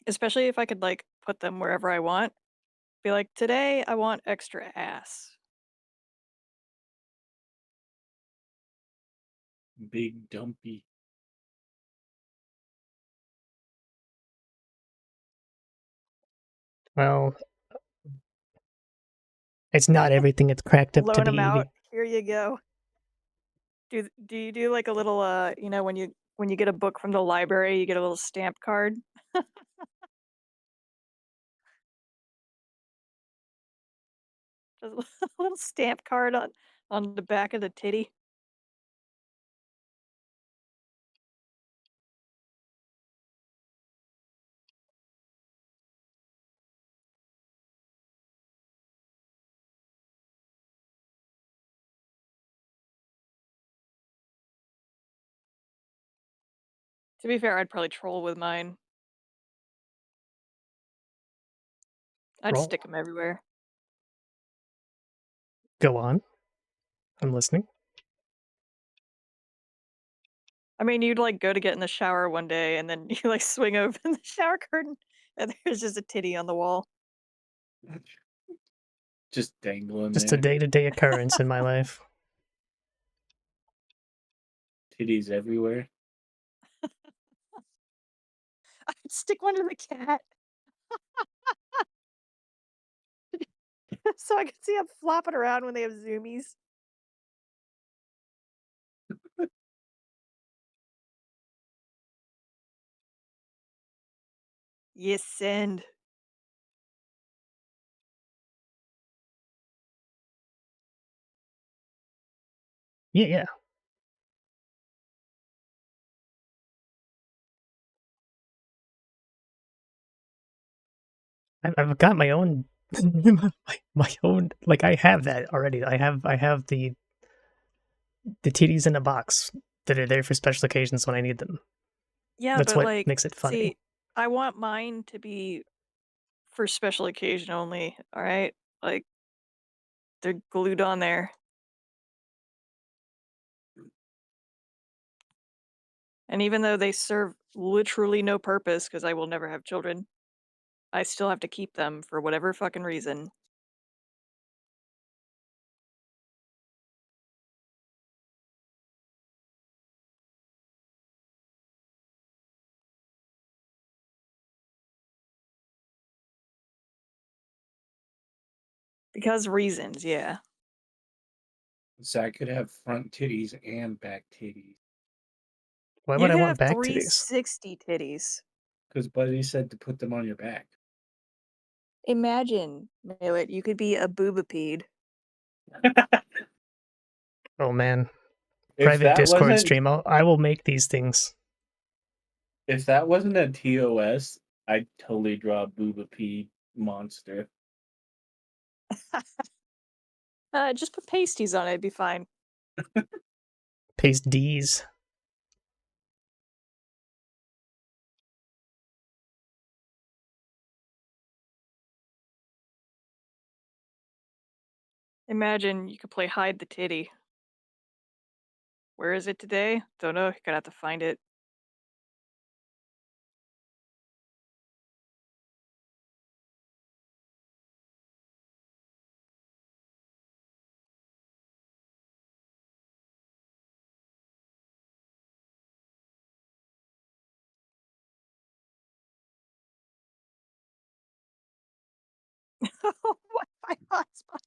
C: Especially if I could like put them wherever I want. Be like, today I want extra ass.
A: Big dumpy.
B: Well, It's not everything it's cracked up to
C: Loan them out.
B: be.
C: Here you go. Do you do like a little when you get a book from the library, you get a little stamp card? Just a little stamp card on the back of the titty. To be fair, I'd probably troll with mine. I'd
B: Roll.
C: stick them everywhere.
B: Go on. I'm listening.
C: I mean, you'd like go to get in the shower one day and then you like swing open the shower curtain and there's just a titty on the wall.
A: Just dangling
B: Just a
A: there,
B: day-to-day occurrence in my life.
A: titties everywhere.
C: I'd stick one to the cat so I could see them flopping around when they have zoomies. Yes, send.
B: Yeah, yeah. I've got my own, my own. Like I have that already. I have the titties in a box that are there for special occasions when I need them.
C: Yeah,
B: That's
C: but
B: what
C: like,
B: makes it funny.
C: see, I want mine to be for special occasion only, all right? Like, they're glued on there. And even though they serve literally no purpose because I will never have children, I still have to keep them for whatever fucking reason. Because reasons, yeah.
A: So I could have front titties and back titties.
B: Why
C: You
B: would I
C: could
B: want
C: have
B: back titties?
C: 360 titties.
A: Because Buddy said to put them on your back.
C: Imagine, Mallet, you could be a boobapede.
B: Oh man,
A: If
B: private
A: that
B: Discord
A: wasn't
B: stream. I will make these things.
A: if that wasn't a TOS, I'd totally draw a boobapede monster.
C: Just put pasties on it, it'd be fine.
B: Paste D's.
C: Imagine you could play hide the titty. Where is it today? Don't know. You're gonna have to find it. Wi-Fi hotspot.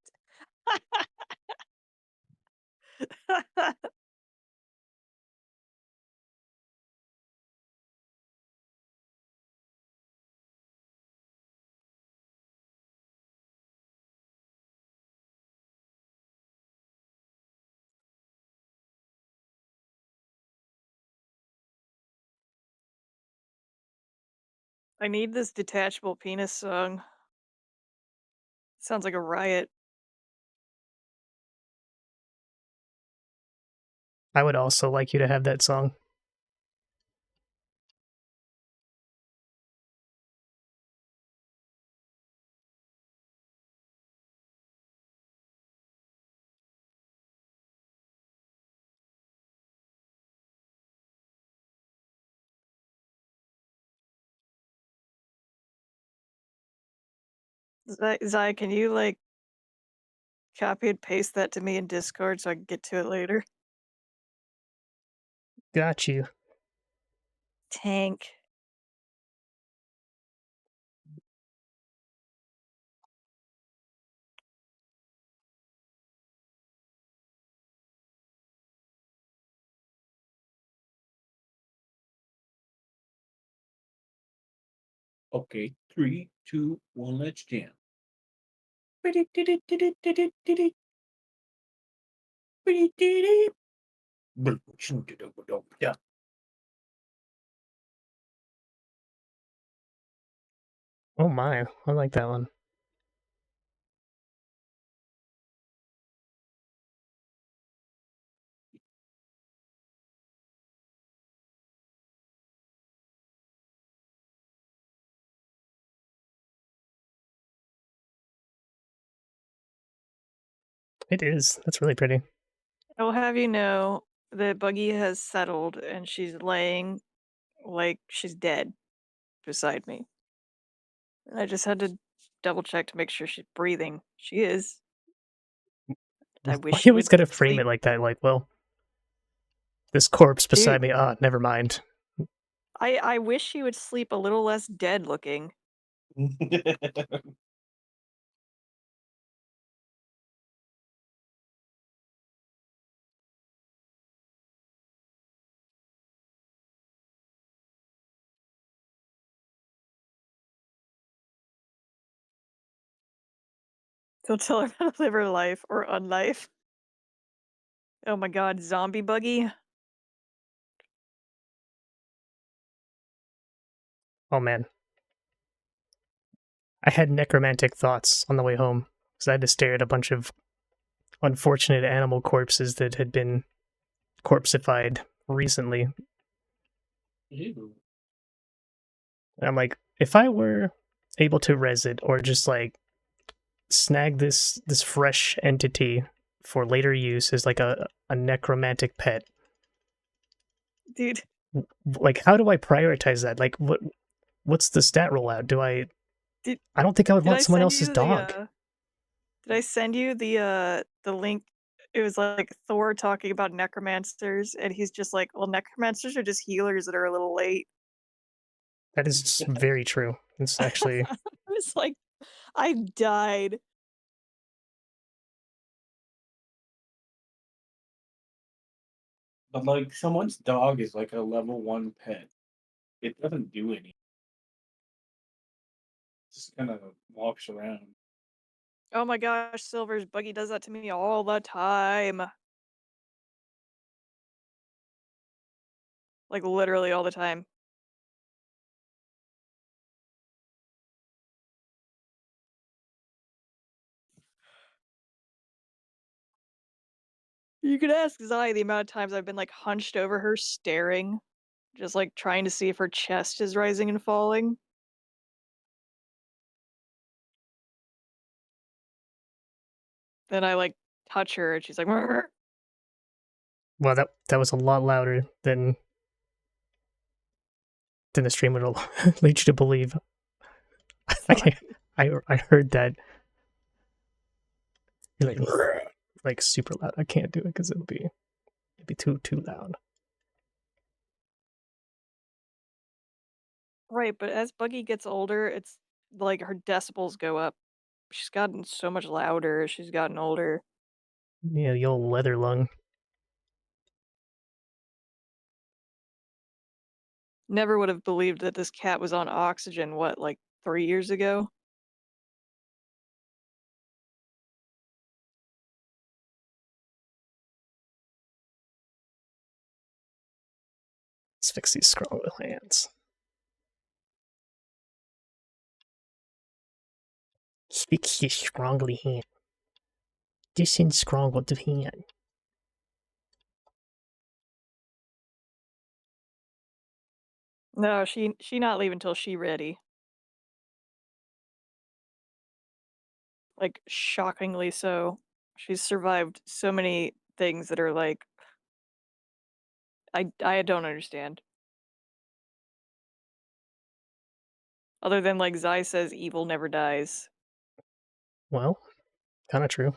C: I need this detachable penis song. Sounds like a riot.
B: I would also like you to have that song.
C: Zai, can you like copy and paste that to me in Discord so I can get to it later?
B: Got you.
C: Tank.
A: Okay, three, two, one, let's jam. Yeah,
B: Oh my, I like that one. It is. That's really pretty.
C: I will have you know that Buggy has settled and she's laying like she's dead beside me. And I just had to double check to make sure she's breathing. She is. I wish
B: Why you
C: she
B: always
C: would
B: gotta frame
C: sleep.
B: it like that? Like, well, this corpse
C: Dude,
B: beside me. Ah, never mind.
C: I wish she would sleep a little less dead looking. Don't tell her how to live her life or unlife. Oh my god, zombie Buggy?
B: Oh man, I had necromantic thoughts on the way home because I had to stare at a bunch of unfortunate animal corpses that had been corpsified recently.
A: Ew.
B: And I'm like, if I were able to res it or just like snag this fresh entity for later use as like a necromantic pet,
C: Dude,
B: like how do I prioritize that? Like what's the stat rollout? Do I
C: did
B: I don't think I would
C: did
B: want
C: I
B: someone
C: send
B: else's
C: you the,
B: dog.
C: did I send you the link? It was like Thor talking about necromancers, and he's just like, "Well, necromancers are just healers that are a little late."
B: That is very true. It's actually
C: I was like, I died.
A: But like someone's dog is like a level one pet. It doesn't do anything. Just kind of walks around.
C: Oh my gosh, Silver's Buggy does that to me all the time. Like, literally all the time. You could ask Zai the amount of times I've been, like, hunched over her staring, just, like, trying to see if her chest is rising and falling. Then I, like, touch her and she's like, "Rrr."
B: well that was a lot louder than the stream would lead you to believe. I can't,
C: Sorry.
B: I heard that you're like super loud. I can't do it because it'd be too loud.
C: Right, but as Buggy gets older, it's like her decibels go up. She's gotten so much louder as she's gotten older.
B: Yeah, the old leather lung.
C: Never would have believed that this cat was on oxygen, what, like 3 years ago?
B: Let's fix these strong little hands. Fix this strongly hand. This in strong with the hand.
C: No, she not leaving till she ready. Like, shockingly so. She's survived so many things that are like I don't understand. Other than, like, Zai says evil never dies.
B: Well, kind of true.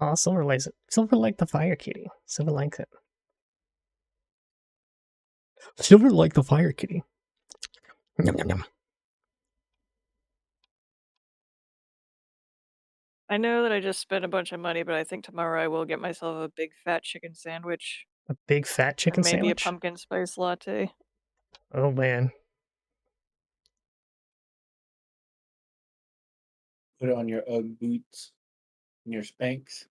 B: Oh, Silver likes it. Silver like the fire kitty. Silver likes it. Silver like the fire kitty. Yum, yum, yum.
C: I know that I just spent a bunch of money, but I think tomorrow I will get myself a big fat chicken sandwich
B: A big fat chicken
C: and maybe a
B: sandwich?
C: pumpkin spice latte.
B: Oh man.
A: Put on your UGG boots and your Spanx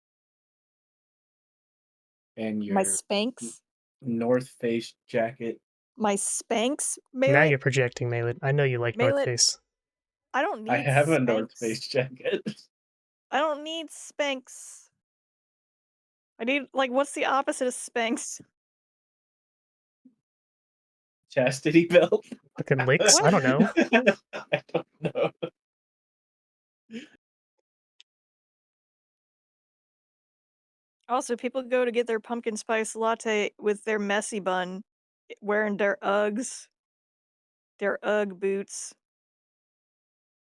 A: and
C: My
A: your
C: Spanx?
A: North Face jacket.
C: My Spanx?
B: Now
C: Maylet?
B: you're projecting, Malin. I know you like North
C: Maylet,
B: Face.
C: I don't
A: I
C: need
A: have a North
C: Spanx.
A: Face jacket.
C: I don't need Spanx. I need, like, what's the opposite of Spanx?
A: Chastity belt.
B: Fucking licks? I
C: What?
B: don't know.
A: I don't know.
C: Also, people go to get their pumpkin spice latte with their messy bun, wearing their Uggs, their Ugg boots,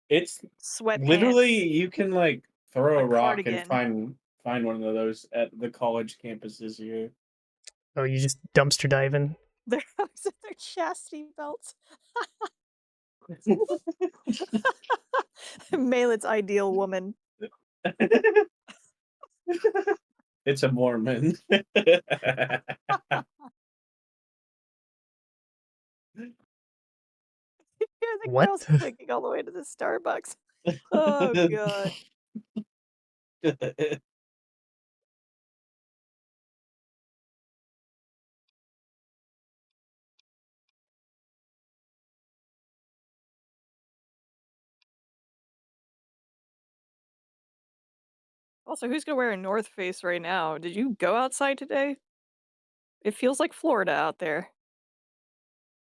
A: It's literally
C: sweatpants,
A: you can like throw
C: a
A: a rock and
C: cardigan.
A: find one of those at the college campuses here.
B: Oh, you just dumpster diving?
C: Their Uggs and their chastity belts. Malet's ideal woman.
A: It's a Mormon.
C: Hear the
B: What?
C: girls clicking all the way to the Starbucks. Oh god. Also, who's gonna wear a North Face right now? Did you go outside today? It feels like Florida out there.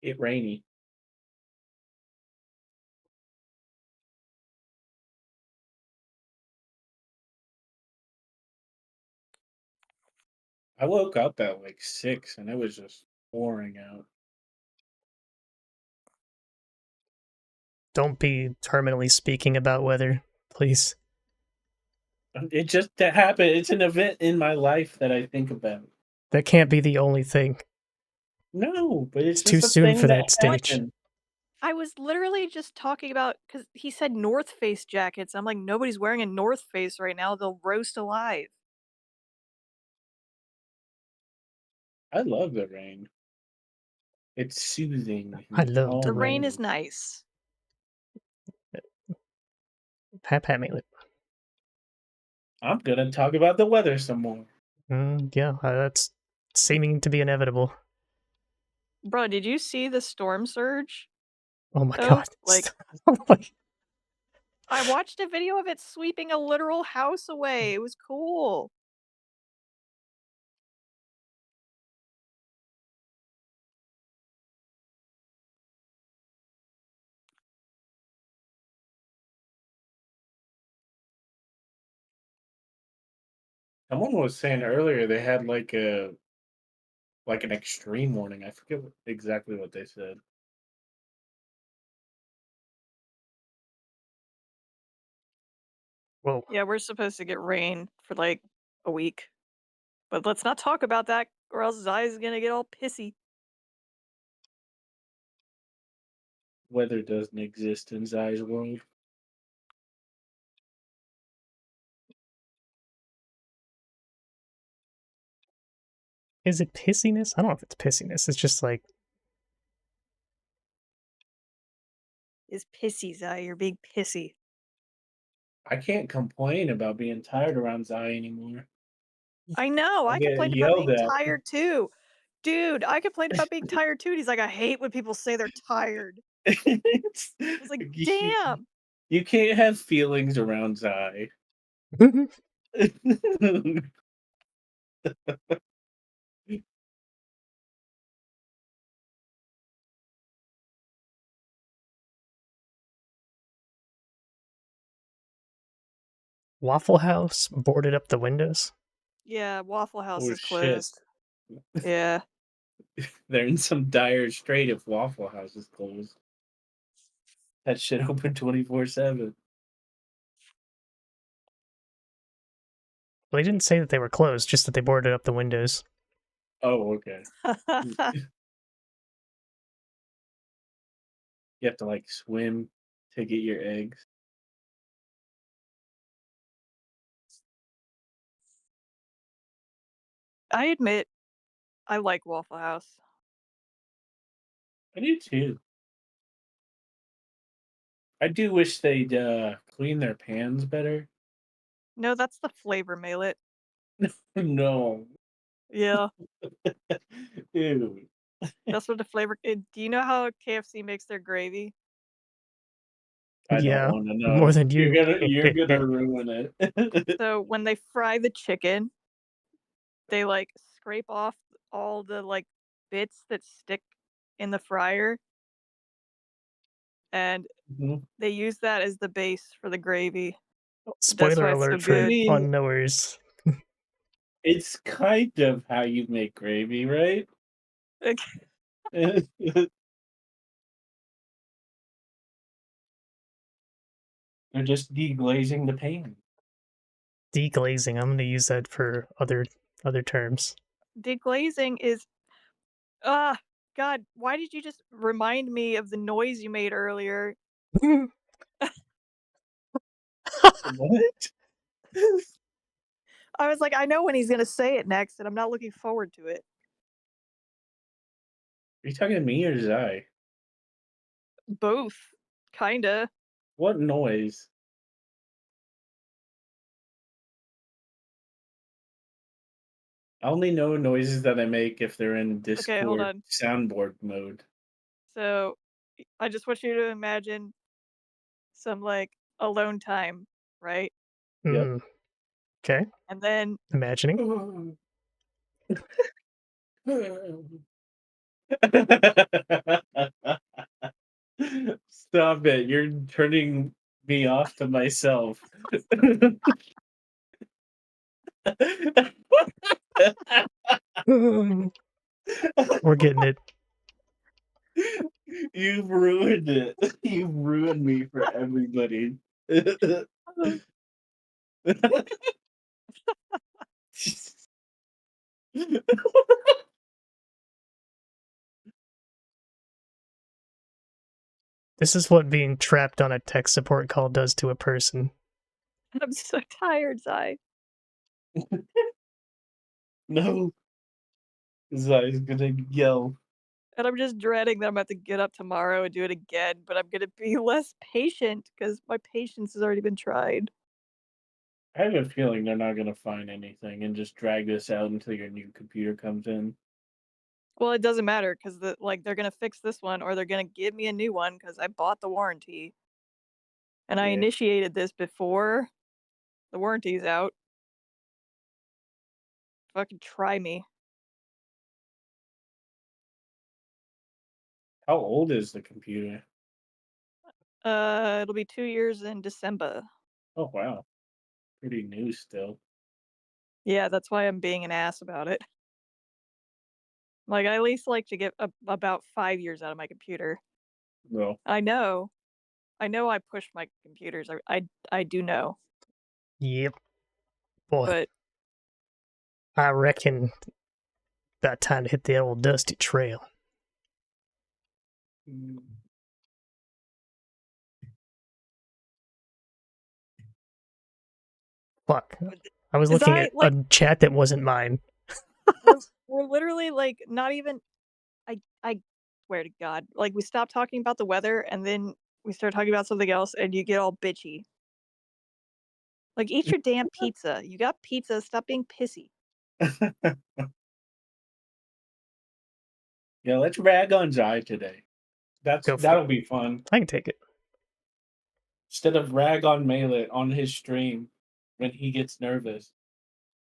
A: It rainy. I woke up at like 6 and it was just pouring out.
B: Don't be terminally speaking about weather, please.
A: It just that happened. It's an event in my life that I think about.
B: That can't be the only thing.
A: No, but
B: It's
A: it's
B: too
A: just a
B: soon
A: thing
B: for
A: that
B: that stage.
A: happened.
C: I was literally just talking about because he said North Face jackets. I'm like, nobody's wearing a North Face right now. They'll roast alive.
A: I love the rain. It's soothing
B: I
A: and
B: love the
C: The rain
B: rain.
C: is nice.
B: Pat Pat Malin.
A: I'm gonna talk about the weather some more.
B: Yeah, that's seeming to be inevitable.
C: Bro, did you see the storm surge?
B: Oh my
C: Though?
B: god.
C: Like,
B: Oh my-
C: I watched a video of it sweeping a literal house away. It was cool.
A: Someone was saying earlier they had like an extreme warning. I forget exactly what they said.
B: Whoa.
C: Yeah, we're supposed to get rain for like a week. But let's not talk about that, or else Zai's gonna get all pissy.
A: Weather doesn't exist in Zai's world.
B: Is it pissiness? I don't know if it's pissiness. It's just like,
C: Is pissy, Zai. You're being pissy.
A: I can't complain about being tired around Zai anymore.
C: I know.
A: I
C: I
A: get
C: complained about
A: yelled
C: being
A: at.
C: tired too. Dude, I complained about being tired too. And he's like, I hate when people say they're tired.
A: It's-
C: I was like,
A: you,
C: damn.
A: you can't have feelings around Zai.
B: Waffle House boarded up the windows.
C: Yeah, Waffle House
A: Oh
C: is
A: shit.
C: closed. Yeah.
A: They're in some dire strait if Waffle House is closed. That shit open 24/7.
B: Well, they didn't say that they were closed, just that they boarded up the windows.
A: Oh, okay. You have to like swim to get your eggs.
C: I admit I like Waffle House.
A: I do too. I do wish they'd clean their pans better.
C: No, that's the flavor mallet.
A: No.
C: Yeah,
A: Ew.
C: that's what the flavor do you know how KFC makes their gravy?
A: I don't
B: Yeah,
A: want to
B: more
A: know.
B: than you.
A: You're gonna ruin it.
C: So when they fry the chicken, they, like, scrape off all the, like, bits that stick in the fryer, and
A: Mhm.
C: they use that as the base for the gravy. That's
B: Spoiler
C: why it's so
B: alert
A: I
B: for
C: good.
A: mean,
B: unknowers.
A: it's kind of how you make gravy, right?
C: Like,
A: They're just deglazing the pan.
B: Deglazing. I'm gonna use that for other terms.
C: deglazing is ah, God, why did you just remind me of the noise you made earlier?
A: What?
C: I was like, "I know when he's gonna say it next, and I'm not looking forward to it."
A: Are you talking to me or Zai?
C: Both, kinda.
A: What noise? I only know noises that I make if they're in
C: Okay, hold
A: Discord
C: on.
A: soundboard mode.
C: So, I just want you to imagine some, like, alone time, right?
A: Yep.
B: Mm, okay,
C: And then
B: imagining.
A: Stop it. You're turning me off to myself.
B: We're getting it.
A: You've ruined it. You've ruined me for everybody.
B: This is what being trapped on a tech support call does to a person.
C: I'm so tired, Zai.
A: No, Zai's gonna yell.
C: And I'm just dreading that I'm about to get up tomorrow and do it again, but I'm gonna be less patient because my patience has already been tried.
A: I have a feeling they're not gonna find anything and just drag this out until your new computer comes in.
C: Well, it doesn't matter because they're gonna fix this one or they're gonna give me a new one because I bought the warranty and I
A: Yeah.
C: initiated this before the warranty's out. Fucking try me.
A: How old is the computer?
C: It'll be 2 years in December.
A: Oh wow, pretty new still.
C: Yeah, that's why I'm being an ass about it. Like, I at least like to get about 5 years out of my computer.
A: Well,
C: I know. I know I pushed my computers. I do know,
B: Yep. Boy,
C: but
B: I reckon about time to hit the old dusty trail.
A: mm,
B: Fuck. I was
C: is
B: looking
C: I
B: at a
C: like
B: chat that wasn't mine.
C: we're literally like not even I swear to God, like we stopped talking about the weather and then we start talking about something else and you get all bitchy. Like eat your damn pizza. You got pizza, stop being pissy.
A: yeah, let's rag on Zai today.
B: Go for it.
A: That'll be fun.
B: I can take it.
A: Instead of rag on Melee on his stream when he gets nervous.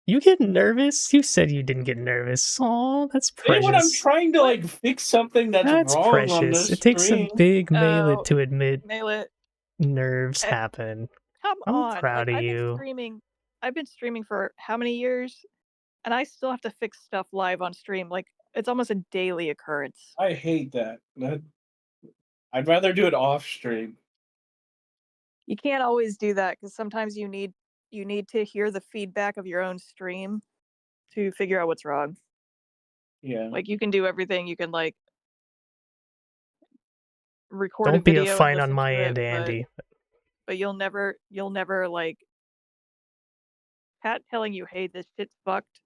B: You getting nervous? You said you didn't get nervous. Oh, that's
A: Hey, when I'm
B: precious.
A: trying to
C: What?
A: like fix something that's
B: That's
A: wrong on
B: precious.
A: this
B: It takes a
A: stream.
B: big mailet
C: Oh,
B: to admit
C: nail it.
B: nerves
C: Eh,
B: happen.
C: come
B: I'm
C: on. Like
B: proud of you.
C: I've been streaming for how many years? And I still have to fix stuff live on stream. Like it's almost a daily occurrence.
A: I hate that. I'd rather do it off stream.
C: You can't always do that because sometimes you need to hear the feedback of your own stream to figure out what's wrong.
A: Yeah.
C: Like, you can do everything, you can, like, record a
B: Don't be a
C: video and
B: fine on
C: listen
B: my
C: to it,
B: end,
C: but
B: Andy.
C: you'll never, like, Pat telling you, "Hey, this shit's fucked,"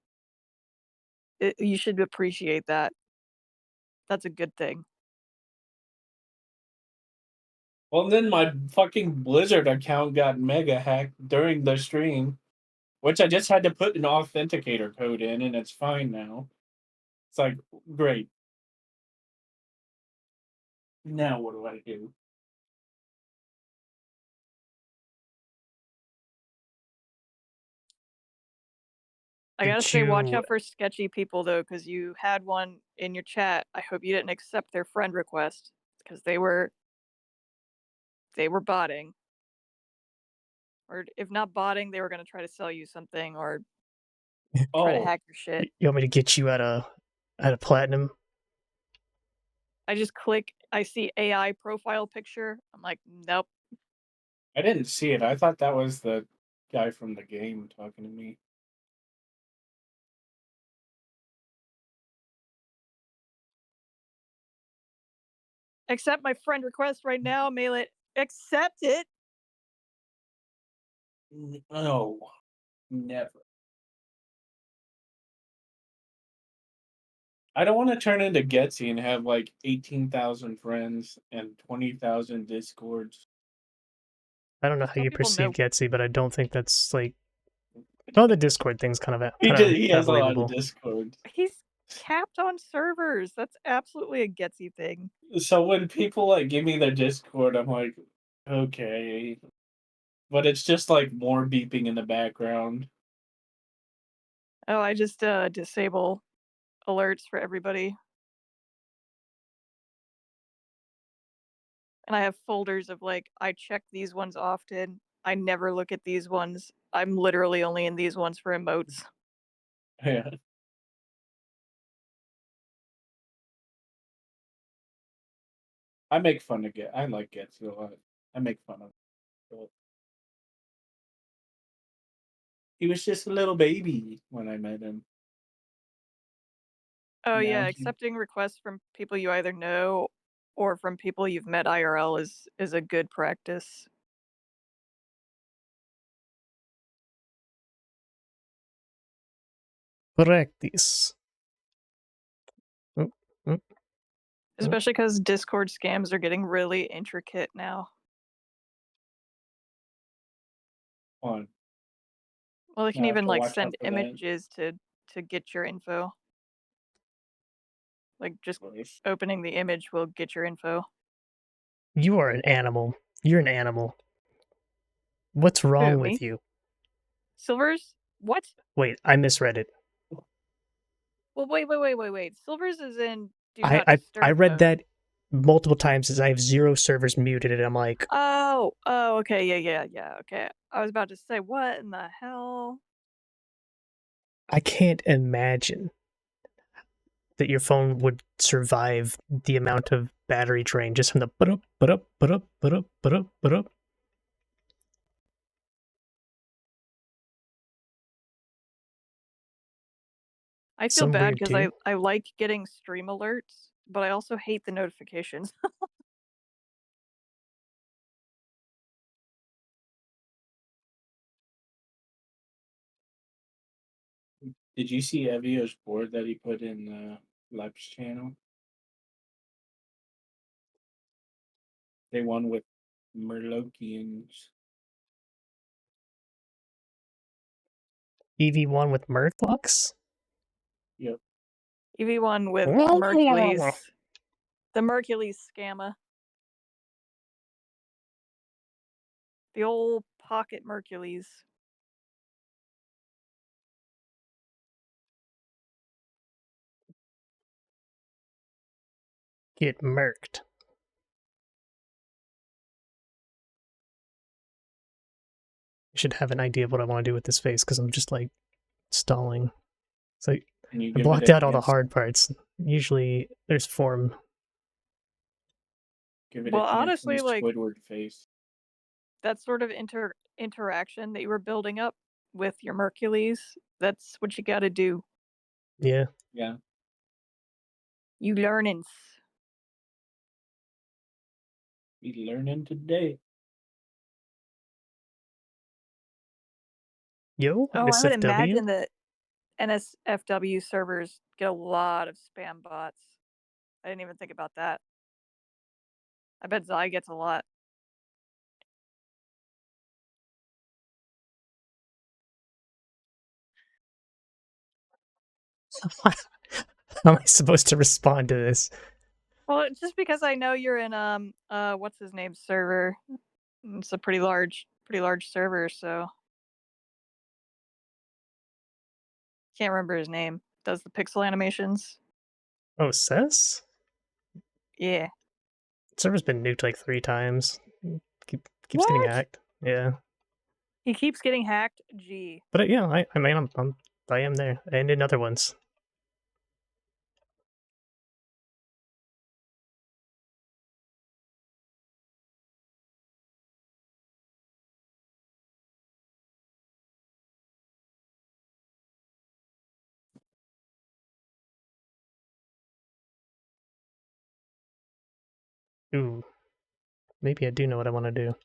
C: you should appreciate that. That's a good thing.
A: Well, then my fucking Blizzard account got mega hacked during the stream, which I just had to put an authenticator code in, and it's fine now. It's like, great. Now what do I do?
C: I gotta
B: Did
C: say, watch
B: you?
C: out for sketchy people, though, because you had one in your chat. I hope you didn't accept their friend request, because they were botting. Or if not botting, they were gonna try to sell you something or try to
A: Oh,
C: hack your shit.
B: You want me to get you at a platinum?
C: I just click, I see AI profile picture. I'm like, nope.
A: I didn't see it. I thought that was the guy from the game talking to me.
C: Accept my friend request right now, mail it. Accept it.
A: No, never. I don't want to turn into Getsy and have like 18,000 friends and 20,000 discords.
B: I don't know
C: Just
B: how
C: tell
B: you
C: people
B: perceive
C: no.
B: Getsy, but I don't think that's like. Oh, the Discord thing's kind of
A: He has a lot of
B: believable.
A: discords.
C: He's capped on servers. That's absolutely a Getsy thing.
A: So when people like give me their Discord, I'm like, okay, but it's just like more beeping in the background.
C: Oh, I just disable alerts for everybody. And I have folders of like, I check these ones often. I never look at these ones. I'm literally only in these ones for emotes.
A: Yeah, I make fun of I like Getsy a lot. I make fun of him. But he was just a little baby when I met him.
C: Oh
A: Now
C: yeah,
A: he,
C: accepting requests from people you either know or from people you've met IRL is a good practice.
B: Practice. Oh, oh, oh.
C: Especially because Discord scams are getting really intricate now.
A: on.
C: Well, they can
A: Now I have
C: even
A: to
C: like
A: watch out
C: send
A: for that.
C: images to get your info. Like just
A: Course.
C: opening the image will get your info.
B: You are an animal. You're an animal. What's
C: Who,
B: wrong
C: me?
B: with you?
C: Silvers? What?
B: Wait, I misread it.
C: Well, wait. Silvers is in do
B: I
C: not
B: I, I
C: disturb
B: read
C: mode.
B: that multiple times as I have 0 servers muted, and I'm like,
C: Oh, okay, yeah, okay. I was about to say, what in the hell?
B: I can't imagine that your phone would survive the amount of battery drain just from the but up.
C: I feel
B: Some
C: bad
B: weird
C: because
B: dude.
C: I like getting stream alerts, but I also hate the notifications.
A: Did you see Evio's board that he put in Lep's channel? They won with Murlokians.
B: EV1 with Murlocs?
A: Yep.
C: EV1 with Mercules. The Mercules scammer. The old pocket Mercules.
B: Get murked. I should have an idea of what I want to do with this face because I'm just like stalling. So
A: Can you
B: I
A: give it
B: blocked
A: an
B: out all the
A: instant?
B: hard parts. Usually there's form.
A: Give it
C: Well,
A: an Anthony
C: honestly, like
A: Squidward face.
C: that sort of interaction that you were building up with your Mercules. That's what you gotta do.
B: Yeah.
A: Yeah.
C: You learnin'.
A: We learning today.
B: Yo,
C: Oh, I would
B: SFW.
C: imagine that NSFW servers get a lot of spam bots. I didn't even think about that. I bet Zai gets a lot.
B: How am I supposed to respond to this?
C: Well, it's just because I know you're in what's his name server. It's a pretty large server, so can't remember his name. Does the pixel animations?
B: Oh, Cess?
C: Yeah.
B: Server's been nuked like 3 times. Keeps getting
C: What?
B: hacked. Yeah.
C: He keeps getting hacked. Gee.
B: But yeah, I mean, I am there, and in other ones. Ooh, maybe I do know what I want to do.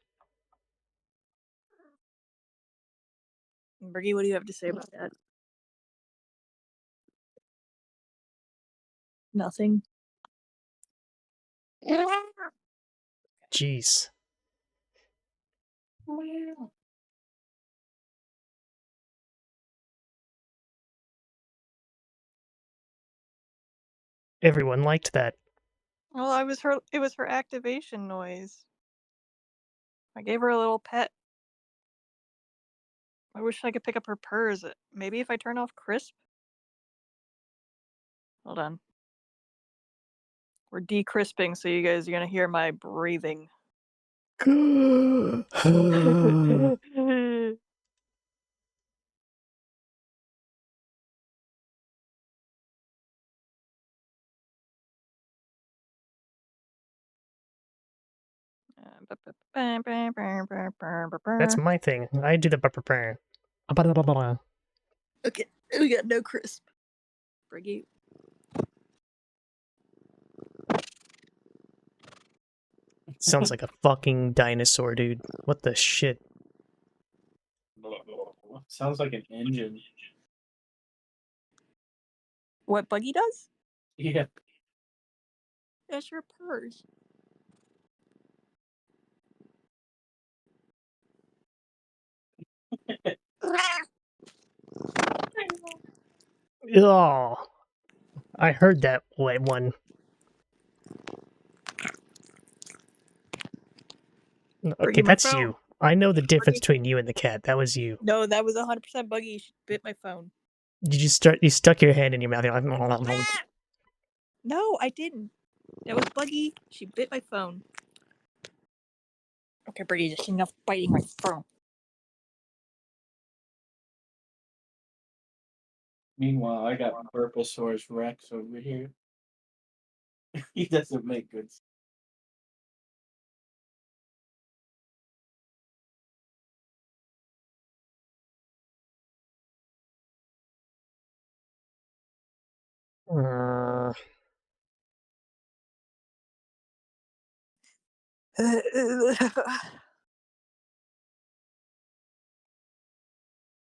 C: Bergie, what do you have to say about that? Nothing.
B: Jeez. Everyone liked that.
C: Well, it was her activation noise. I gave her a little pet. I wish I could pick up her purrs. Maybe if I turn off Crisp? Hold on. We're de-crisping, so you guys are gonna hear my breathing.
B: That's my thing. I do the burr.
C: Okay, we got no Crisp. Briggy.
B: Sounds like a fucking dinosaur, dude. What the shit?
A: Sounds like an engine.
C: What Buggy does?
A: Yeah.
C: That's your purrs.
B: Oh, I heard that one. Okay,
C: my
B: that's
C: phone.
B: you. I know the difference between you and the cat. That was you.
C: No, that was 100% Buggy. She bit my phone.
B: Did you start? You stuck your hand in your mouth. You're like,
C: No, I didn't. That was Buggy. She bit my phone. Okay, Brady, just enough biting my phone.
A: Meanwhile, I got Burposaurus Rex over here. He doesn't make good sense.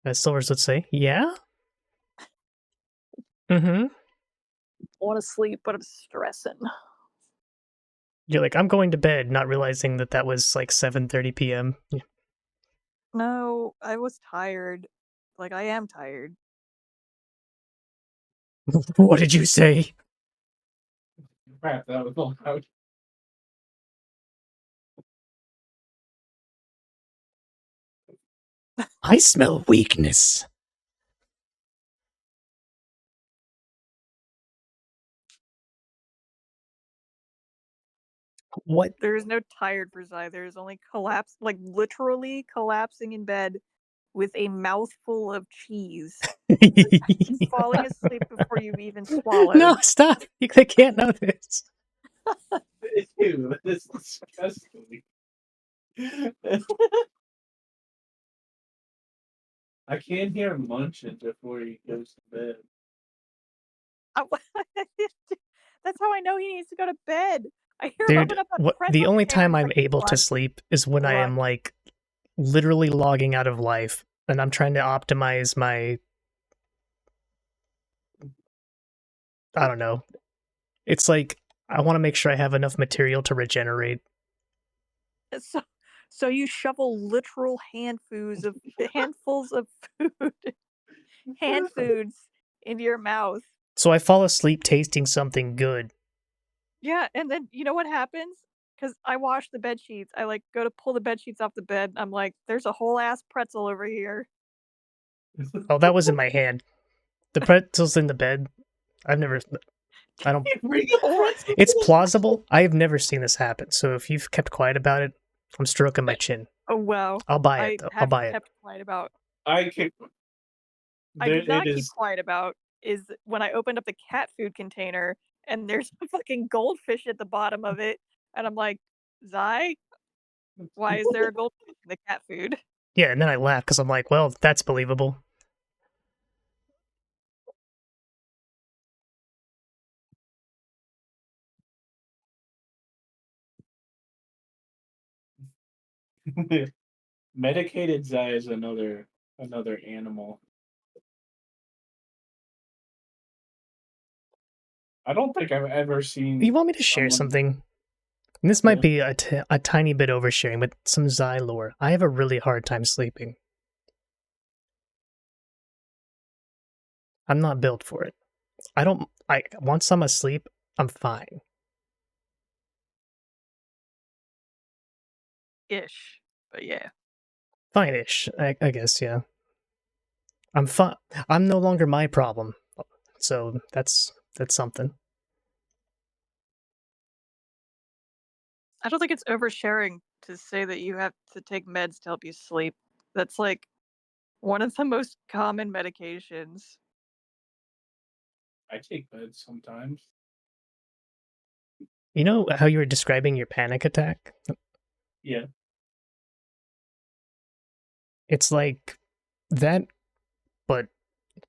B: as Silvers would say, yeah. Mm-hmm.
C: I want to sleep, but I'm stressing.
B: You're like, I'm going to bed, not realizing that that was like 7:30 p.m.
C: No, I was tired. Like, I am tired.
B: What did you say?
A: Crap, that was loud.
B: I smell weakness. What?
C: There is no tired for Zai. There is only collapse, like literally collapsing in bed with a mouthful of cheese. Falling asleep before you've even swallowed.
B: No, stop. They can't know this.
A: Ew, that is disgusting. I can't hear him munching before he goes to bed.
C: I That's how I know he needs to go to bed. I hear him
B: Dude,
C: open up a
B: what the
C: pretzel
B: only
C: container
B: time
C: and he's
B: I'm
C: like,
B: able to
C: "Lunch,
B: sleep is when I am
C: lunch."
B: like literally logging out of life and I'm trying to optimize my I don't know. It's like I want to make sure I have enough material to regenerate.
C: So so you shovel literal handfuls of food, hand foods into your mouth.
B: So I fall asleep tasting something good.
C: Yeah, and then you know what happens? Because I wash the bed sheets. I, like, go to pull the bed sheets off the bed, I'm like, "There's a whole ass pretzel over here."
B: Oh, that was in my hand. The pretzel's in the bed. I've never I don't
A: Bring a
C: Or
A: pretzel
B: It's
A: to the
B: plausible. I have never seen this happen. So if you've kept quiet about it, I'm stroking my chin.
C: oh, wow.
B: I'll buy it
C: I
B: though. I'll
C: have
B: buy it.
C: kept quiet about
A: I can.
C: I
A: There
C: did
A: it
C: not keep
A: is.
C: quiet about is when I opened up the cat food container and there's a fucking goldfish at the bottom of it, and I'm like, "Zai, why is there a goldfish in the cat food?"
B: Yeah, and then I laugh because I'm like, well, that's believable.
A: Medicated Zai is another animal. I don't think I've ever seen
B: You want me to share
A: someone.
B: something? And this might
A: Yeah.
B: be a tiny bit oversharing, but some Xylor. I have a really hard time sleeping. I'm not built for it. Once I'm asleep, I'm fine.
C: Ish. But yeah.
B: Fine-ish, I guess, yeah. I'm fine. I'm no longer my problem. So that's something.
C: I don't think it's oversharing to say that you have to take meds to help you sleep. That's like one of the most common medications.
A: I take meds sometimes.
B: You know how you were describing your panic attack?
A: Yeah.
B: It's like that, but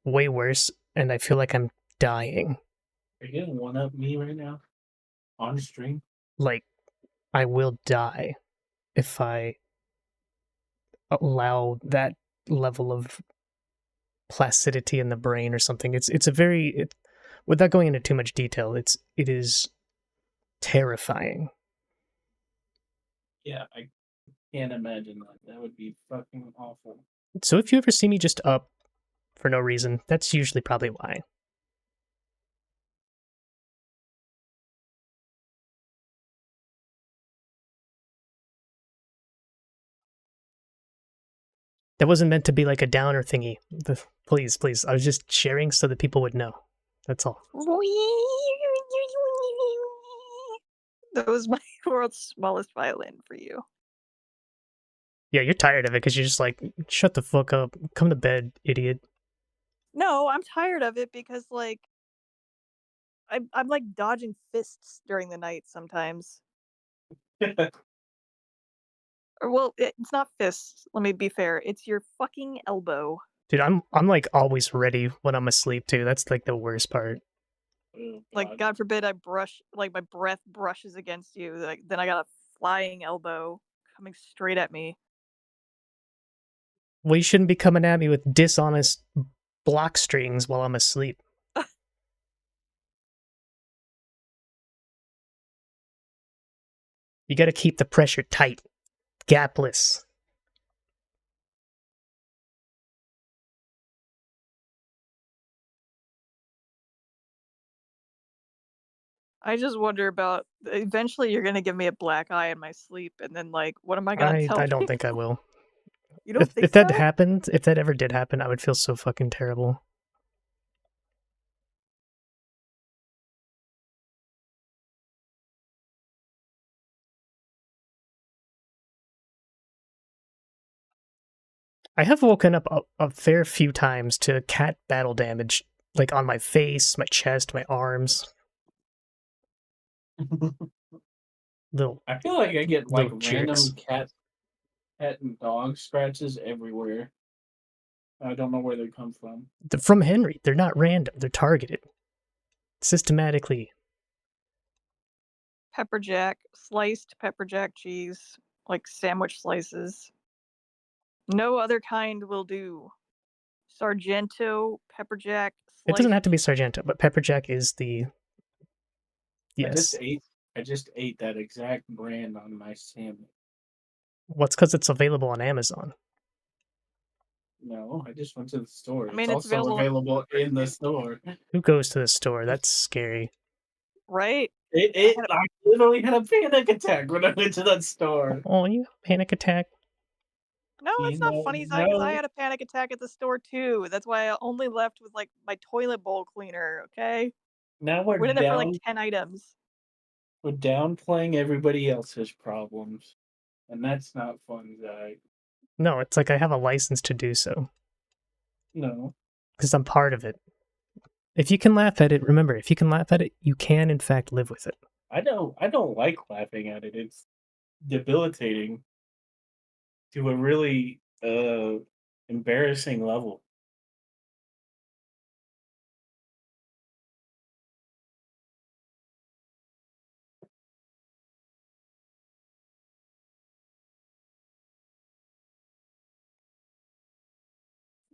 B: way worse, and I feel like I'm dying.
A: Are you gonna one up me right now on stream?
B: Like, I will die if I allow that level of placidity in the brain or something. It's a very without going into too much detail, it is terrifying.
A: Yeah, I can't imagine that. That would be fucking awful.
B: So if you ever see me just up for no reason, that's usually probably why. That wasn't meant to be like a downer thingy. Please, please. I was just sharing so that people would know. That's all.
C: That was my world's smallest violin for you.
B: Yeah, you're tired of it because you're just like, shut the fuck up. Come to bed, idiot.
C: No, I'm tired of it because like I'm like dodging fists during the night sometimes. Or well, it's not fists. Let me be fair. It's your fucking elbow.
B: Dude, I'm like always ready when I'm asleep too. That's like the worst part.
A: Oh,
C: Like
A: God.
C: God forbid I brush like my breath brushes against you. Like then I got a flying elbow coming straight at me.
B: Well, you shouldn't be coming at me with dishonest block strings while I'm asleep. You gotta keep the pressure tight, gapless.
C: I just wonder about eventually you're gonna give me a black eye in my sleep, and then like what am I gonna tell
B: I don't
C: people?
B: think I will.
C: You don't think
B: If that
C: so?
B: happened, if that ever did happen, I would feel so fucking terrible. I have woken up a fair few times to cat battle damage, like on my face, my chest, my arms. Little
A: I feel like I get like
B: little jerks.
A: random cat and dog scratches everywhere. I don't know where they come from.
B: They're from Henry. They're not random. They're targeted systematically.
C: Pepper jack, sliced pepper jack cheese, like sandwich slices. No other kind will do. Sargento pepper jack
B: It doesn't have
C: sliced.
B: to be Sargento, but pepper jack is the
A: I just
B: yes.
A: ate that exact brand on my sandwich.
B: What's because it's available on Amazon.
A: No, I just went to the store.
C: I
A: It's
C: mean, it's
A: also
C: available on
A: available
C: Walmart,
A: in the
C: too.
A: store.
B: Who goes to the store? That's scary.
C: Right?
A: I literally had a panic attack when I went to that store.
B: Oh, you have a panic attack?
C: No,
A: You
C: it's not
A: know,
C: funny, Si, 'cause I
A: no.
C: had a panic attack at the store too. That's why I only left with, like, my toilet bowl cleaner, okay?
A: Now
C: Went in there for, like, 10 items.
A: we're downplaying everybody else's problems, and that's not fun, Zach.
B: No, it's like I have a license to do so
A: No,
B: because I'm part of it. If you can laugh at it, remember, if you can laugh at it, you can in fact live with it.
A: I don't like laughing at it. It's debilitating to a really embarrassing level.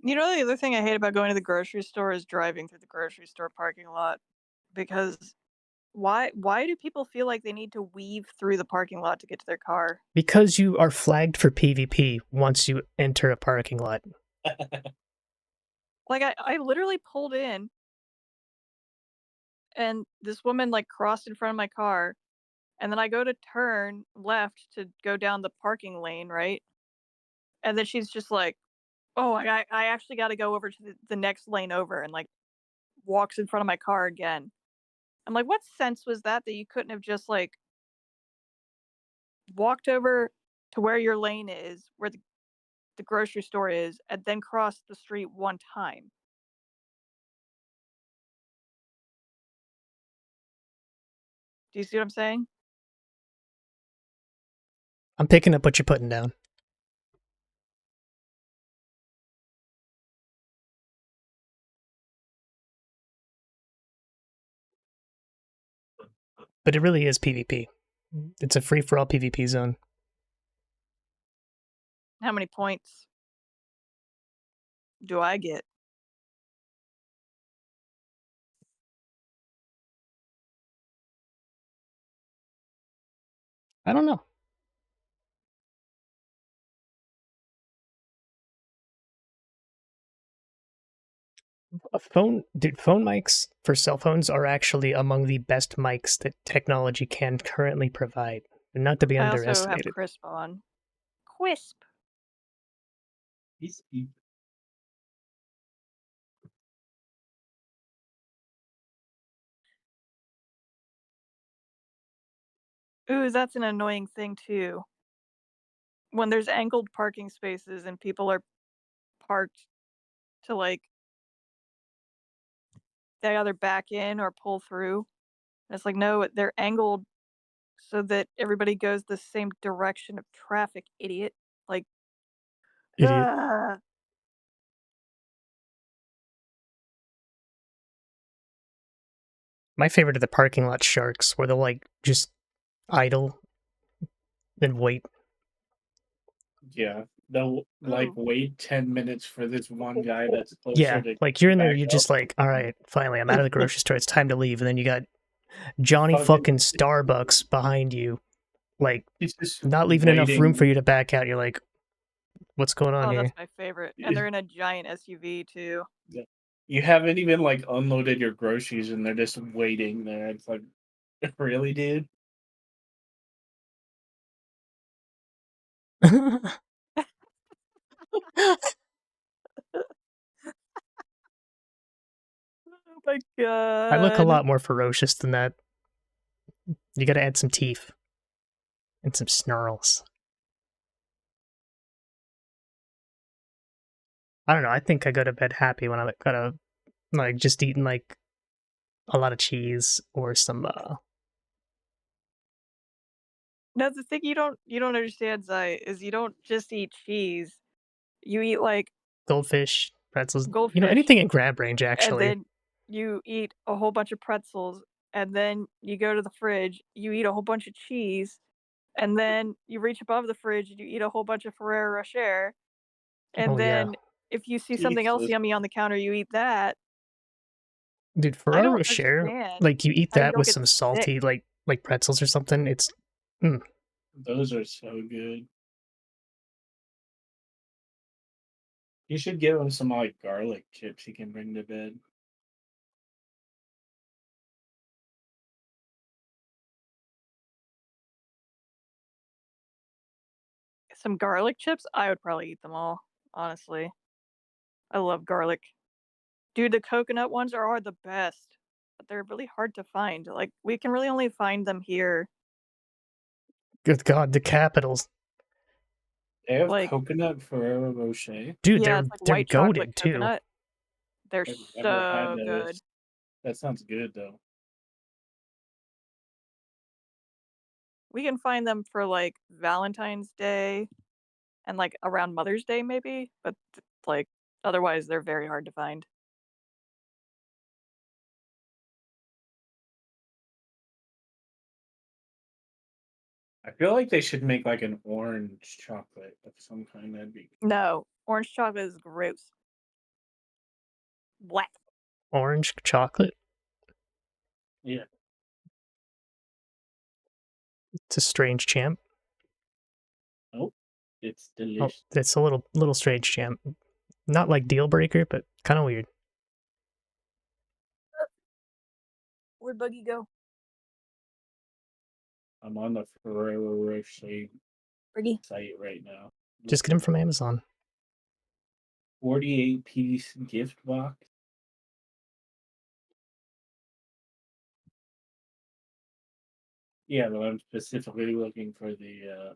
C: You know, the other thing I hate about going to the grocery store is driving through the grocery store parking lot, because why do people feel like they need to weave through the parking lot to get to their car?
B: Because you are flagged for PvP once you enter a parking lot.
C: Like, I literally pulled in, and this woman, like, crossed in front of my car, and then I go to turn left to go down the parking lane, right? And then she's just like, "Oh, I actually gotta go over to the next lane over," and, like, walks in front of my car again. I'm like, "What sense was that you couldn't have just, like, walked over to where your lane is, where the grocery store is, and then crossed the street one time?" Do you see what I'm saying?
B: I'm picking up what you're putting down. But it really is PvP. It's a free for all PvP zone.
C: How many points do I get?
B: I don't know. Phone mics for cell phones are actually among the best mics that technology can currently provide. They're not to be
C: I also have
B: underestimated.
C: Crisp on. Quisp.
A: He's
C: Ooh, that's an annoying thing too. When there's angled parking spaces and people are parked to, like, they either back in or pull through. And it's like, no, they're angled so that everybody goes the same direction of traffic, idiot. Like,
B: Idiot.
C: ugh.
B: My favorite are the parking lot sharks, where they'll like just idle and wait.
A: Yeah, they'll like
C: Ooh.
A: wait 10 minutes for this one guy that's closer
B: Yeah,
A: to
B: like you're in there,
A: back
B: you're
A: up.
B: just like, all right, finally, I'm out of the grocery store. It's time to leave. And then you got Johnny
A: Fucking-
B: fucking Starbucks behind you, like
A: He's just
B: not leaving enough room
A: waiting.
B: for you to back out. You're like, what's going on
C: Oh,
B: here?
C: that's my favorite. And they're in a giant SUV too.
A: Yeah. You haven't even like unloaded your groceries and they're just waiting there. It's like, really, dude?
C: Oh my
B: I look a
C: god.
B: lot more ferocious than that. You gotta add some teeth and some snarls. I don't know. I think I go to bed happy when I gotta like just eating like a lot of cheese or some
C: No, the thing you don't understand, Zai, is you don't just eat cheese. You eat like
B: goldfish. pretzels.
C: Goldfish.
B: Anything in grab range, actually.
C: And then you eat a whole bunch of pretzels, and then you go to the fridge, you eat a whole bunch of cheese, and then you reach above the fridge and you eat a whole bunch of Ferrero Rocher, and
B: Oh, yeah.
C: then if you see something else
A: Jesus.
C: yummy on the counter, you eat that.
B: Dude,
C: I
B: Ferrero
C: don't
B: Rocher,
C: understand
B: like, you eat
C: how you
B: that
C: don't
B: with
C: get
B: some
C: sick.
B: salty, like pretzels or something, it's...
A: Those are so good. You should give him some like garlic chips he can bring to bed.
C: Some garlic chips, I would probably eat them all, honestly. I love garlic. Dude, the coconut ones are the best, but they're really hard to find. Like, we can really only find them here.
B: Good God, the capitals.
A: They have
C: Like,
A: coconut Ferrero Rocher.
B: Dude,
C: yeah, it's like
B: they're
C: white chocolate
B: goated, too.
C: coconut. They're
A: I've never had
C: so good.
A: those. That sounds good though.
C: We can find them for, like, Valentine's Day and, like, around Mother's Day maybe, but, like, otherwise, they're very hard to find.
A: I feel like they should make like an orange chocolate of some kind. That'd be
C: No, orange chocolate is gross. Black.
B: Orange chocolate?
A: yeah.
B: It's a strange champ.
A: Oh, it's
B: Oh,
A: delicious.
B: it's a little strange champ. Not like deal breaker, but kind of weird.
C: Where'd Buggy go?
A: I'm on the Ferrero Rocher
C: Buggy.
A: site right now.
B: Just get them from Amazon.
A: 48-piece gift box. Yeah, but I'm specifically looking for the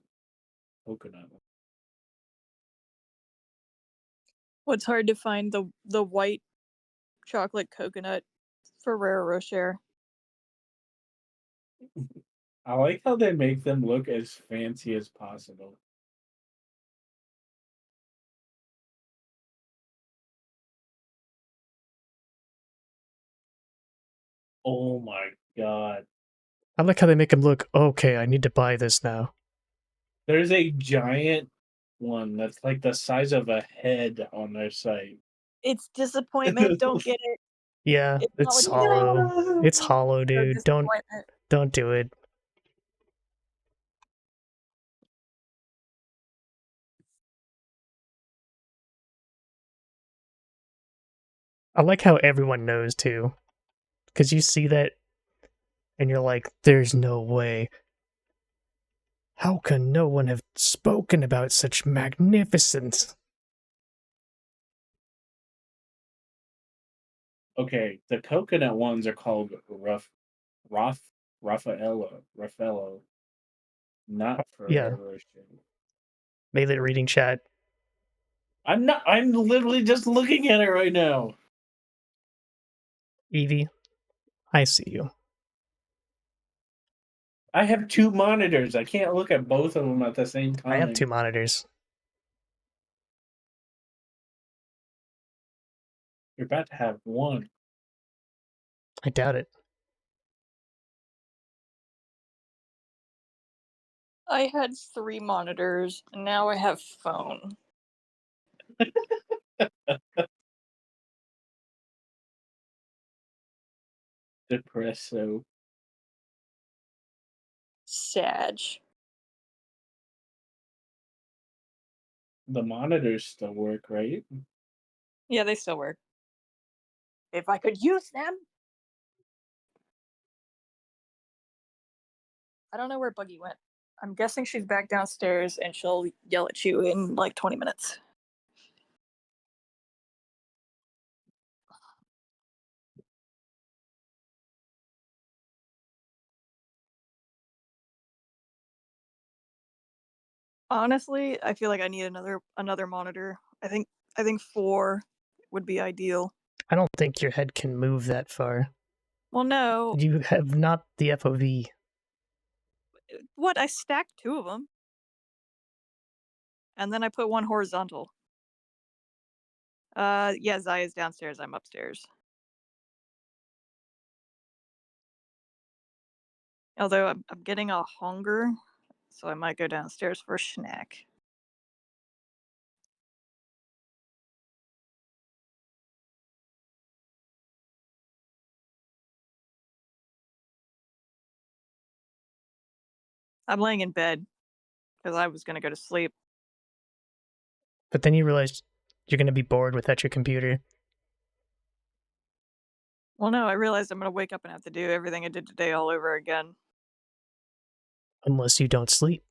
A: coconut one.
C: What's hard to find the white chocolate coconut Ferrero Rocher.
A: I like how they make them look as fancy as possible. Oh my god.
B: I like how they make them look, okay, I need to buy this now.
A: There's a giant one that's like the size of a head on their site.
C: It's disappointment, don't get it.
B: Yeah,
C: It's not
B: it's
C: what you think.
B: hollow. It's hollow,
C: No
B: dude.
C: disappointment.
B: Don't do it. I like how everyone knows too. Because you see that and you're like, there's no way. How can no one have spoken about such magnificence?
A: Okay, the coconut ones are called Raffaello, not
B: Yeah,
A: Ferrero Rocher.
B: made it reading chat.
A: I'm literally just looking at it right now.
B: Evie, I see you.
A: I have two monitors. I can't look at both of them at the same
B: I have 2
A: time.
B: monitors.
A: You're about to have one.
B: I doubt it.
C: I had 3 monitors, and now I have phone.
A: Depresso.
C: Sag.
A: The monitors still work, right?
C: Yeah, they still work. If I could use them. I don't know where Buggy went. I'm guessing she's back downstairs and she'll yell at you in like 20 minutes. Honestly, I feel like I need another monitor. I think 4 would be ideal.
B: I don't think your head can move that far.
C: Well, no.
B: You have not the FOV.
C: What? I stacked 2 of them. And then I put 1 horizontal. Yeah, Zaya's downstairs. I'm upstairs. Although I'm getting a hunger, so I might go downstairs for a snack. I'm laying in bed because I was gonna go to sleep.
B: But then you realize you're going to be bored without your computer.
C: Well, no, I realized I'm gonna wake up and have to do everything I did today all over again.
B: Unless you don't sleep.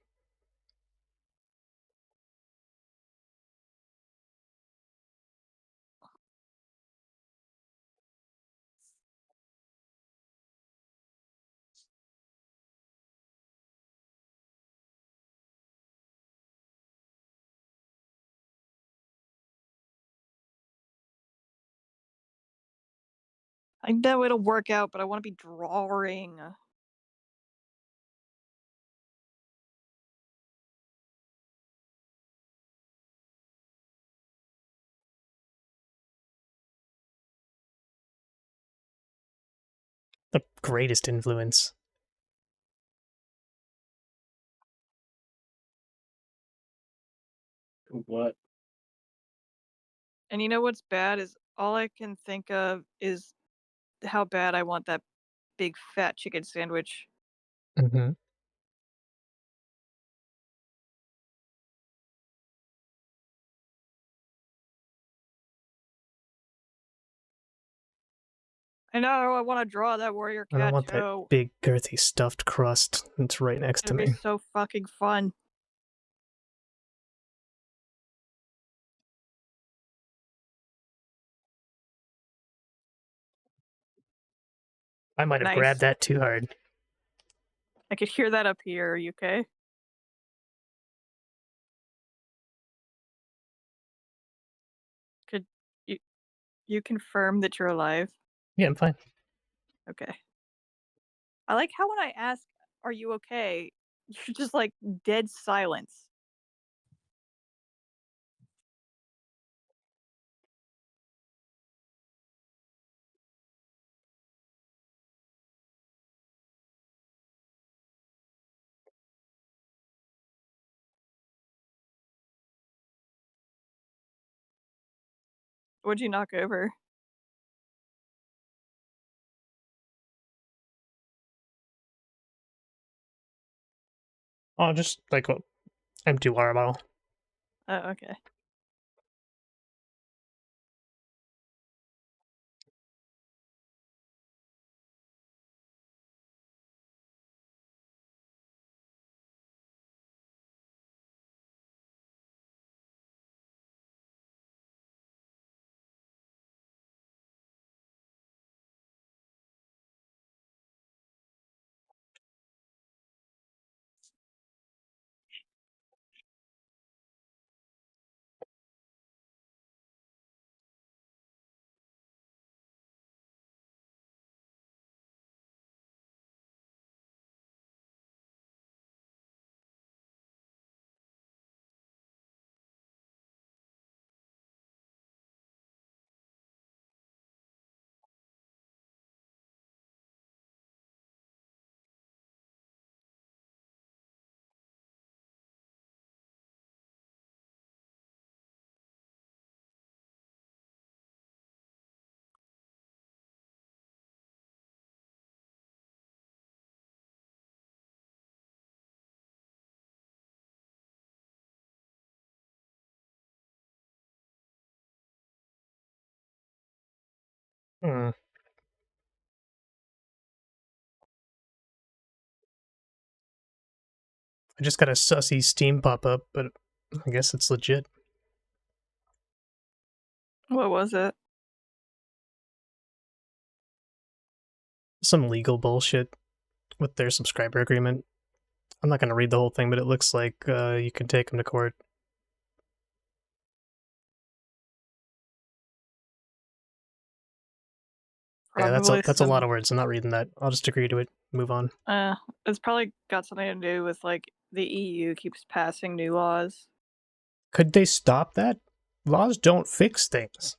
C: I know it'll work out, but I want to be drawing.
B: The greatest influence.
A: What?
C: And you know what's bad is all I can think of is how bad I want that big fat chicken sandwich.
B: Mm-hmm.
C: I know I want to draw that warrior
B: And I
C: cat
B: want that
C: too.
B: big, girthy, stuffed crust that's right next to
C: It'll be
B: me.
C: so fucking fun.
B: I might have grabbed
C: Nice.
B: that too hard.
C: I could hear that up here. Are you okay? Could you confirm that you're alive?
B: Yeah, I'm fine.
C: Okay. I like how when I ask, "Are you okay?" You're just like dead silence. What'd you knock over?
B: Oh, just like an empty water bottle.
C: Oh, okay.
B: Hmm. I just got a sussy Steam pop up, but I guess it's legit.
C: What was it?
B: Some legal bullshit with their subscriber agreement. I'm not going to read the whole thing, but it looks like you can take them to court. Yeah,
C: Probably
B: that's a lot
C: some.
B: of words. I'm not reading that. I'll just agree to it. Move on.
C: It's probably got something to do with like the EU keeps passing new laws.
B: Could they stop that? Laws don't fix things.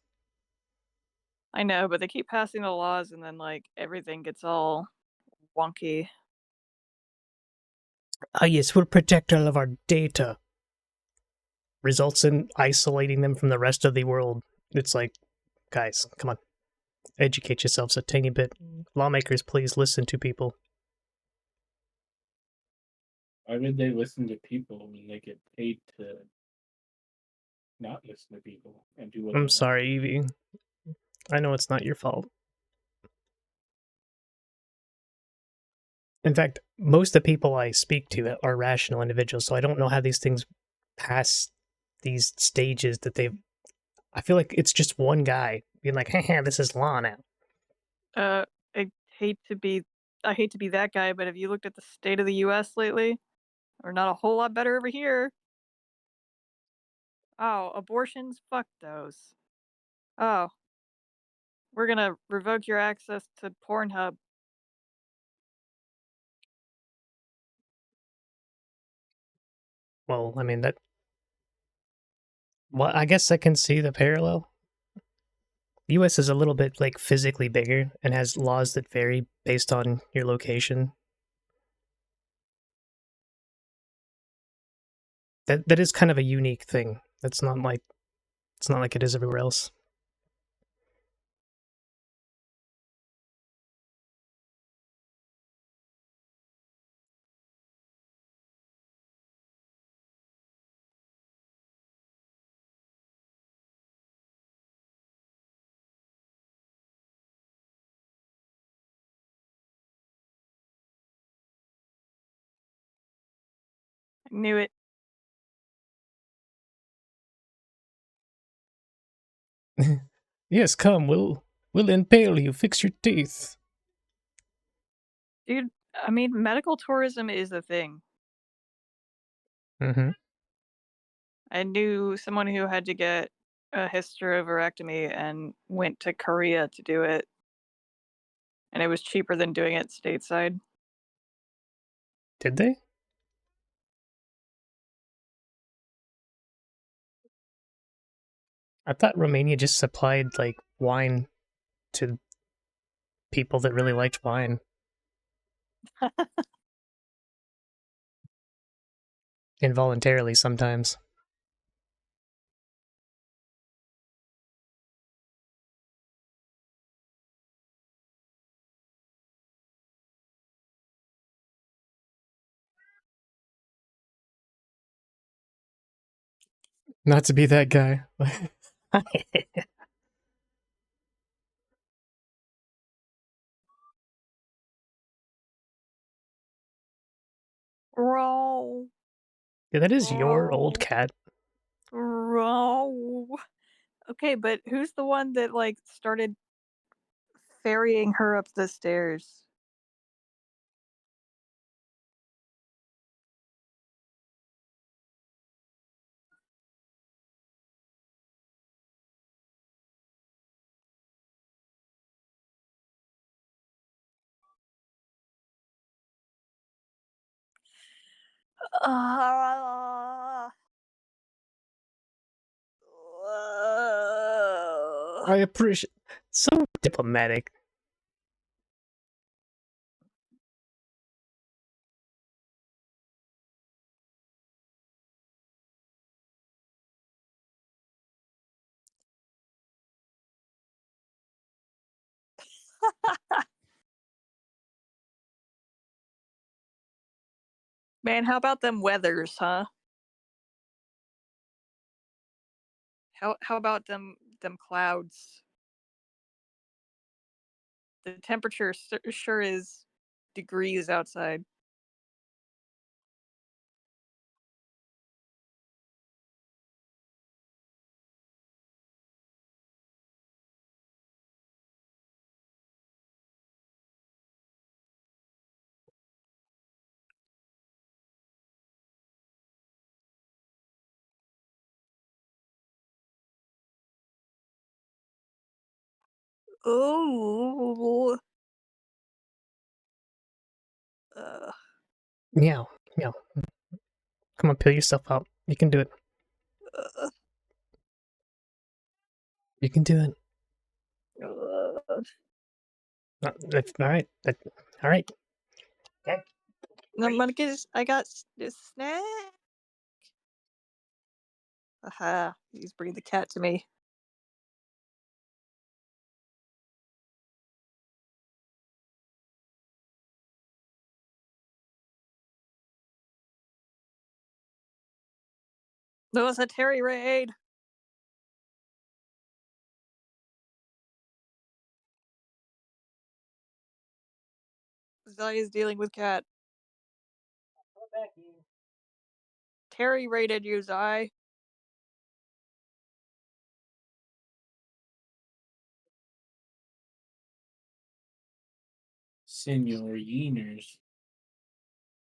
C: I know, but they keep passing the laws and then, like, everything gets all wonky.
B: Ah, yes, we'll protect all of our data. Results in isolating them from the rest of the world. It's like, guys, come on. Educate yourselves a tiny bit. Lawmakers, please listen to people.
A: Why would they listen to people when they get paid to not listen to people and do what they
B: I'm
A: want?
B: sorry, Evie. I know it's not your fault. In fact, most of the people I speak to are rational individuals, so I don't know how these things pass these stages that they've. I feel like it's just one guy being like, "Hey, this is law now."
C: I hate to be I hate to be that guy, but have you looked at the state of the US lately? We're not a whole lot better over here. Oh, abortions? Fuck those. Oh, we're gonna revoke your access to Pornhub.
B: Well, I mean that. Well, I guess I can see the parallel. U.S. is a little bit like physically bigger and has laws that vary based on your location. That is kind of a unique thing. It's not like it is everywhere else.
C: I knew it.
B: Yes, come, we'll impale you. Fix your teeth.
C: Dude, I mean, medical tourism is a thing.
B: Mm-hmm.
C: I knew someone who had to get a hysterovarectomy and went to Korea to do it, and it was cheaper than doing it stateside.
B: Did they? I thought Romania just supplied like wine to people that really liked wine. Involuntarily sometimes. Not to be that guy.
C: Row,
B: Yeah, that is your old
C: row,
B: cat.
C: row. Okay, but who's the one that like started ferrying her up the stairs? Uh,
B: I appreciate. So diplomatic.
C: Man, how about them weathers, huh? How about them clouds? The temperature sure is degrees outside. Oh. Uh,
B: Meow, meow. Come on, peel yourself out. You can do it.
C: uh,
B: You can do it.
C: Ugh.
B: That's all right. All right.
C: I'm gonna get. I got this snack. Aha! He's bringing the cat to me. There was a Terry raid. Zai is dealing with cat. Terry raided you, Zai.
A: Senor Yeaners.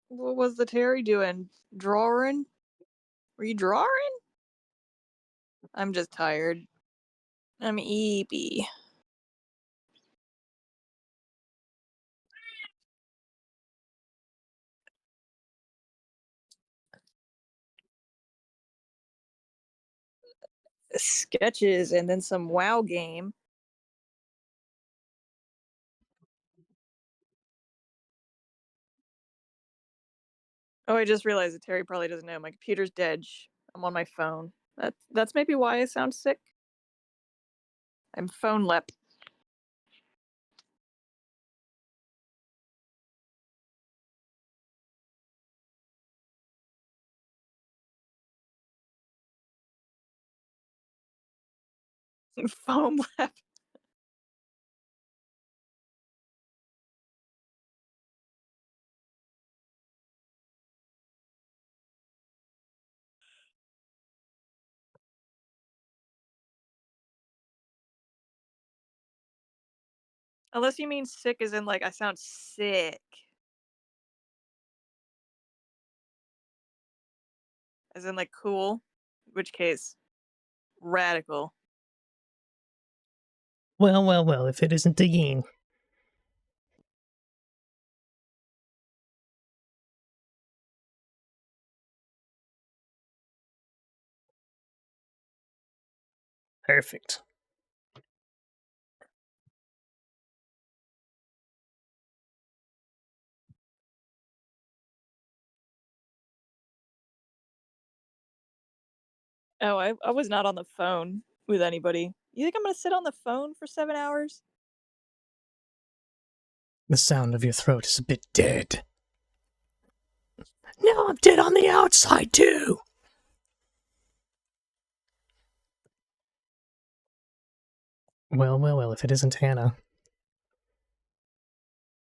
C: What was the Terry doing? Drawing? Were you drawing? I'm just tired. I'm eepy. Sketches and then some WoW game. Oh, I just realized that Terry probably doesn't know. My computer's dead. I'm on my phone. That's maybe why I sound sick. I'm phone lep. Phone lep. Unless you mean sick as in like I sound sick. As in like cool. In which case, radical.
B: Well, well, well. If it isn't a yin. Perfect.
C: Oh, I was not on the phone with anybody. You think I'm gonna sit on the phone for 7 hours?
B: The sound of your throat is a bit dead. Now I'm dead on the outside too. Well, well, well. If it isn't Hannah.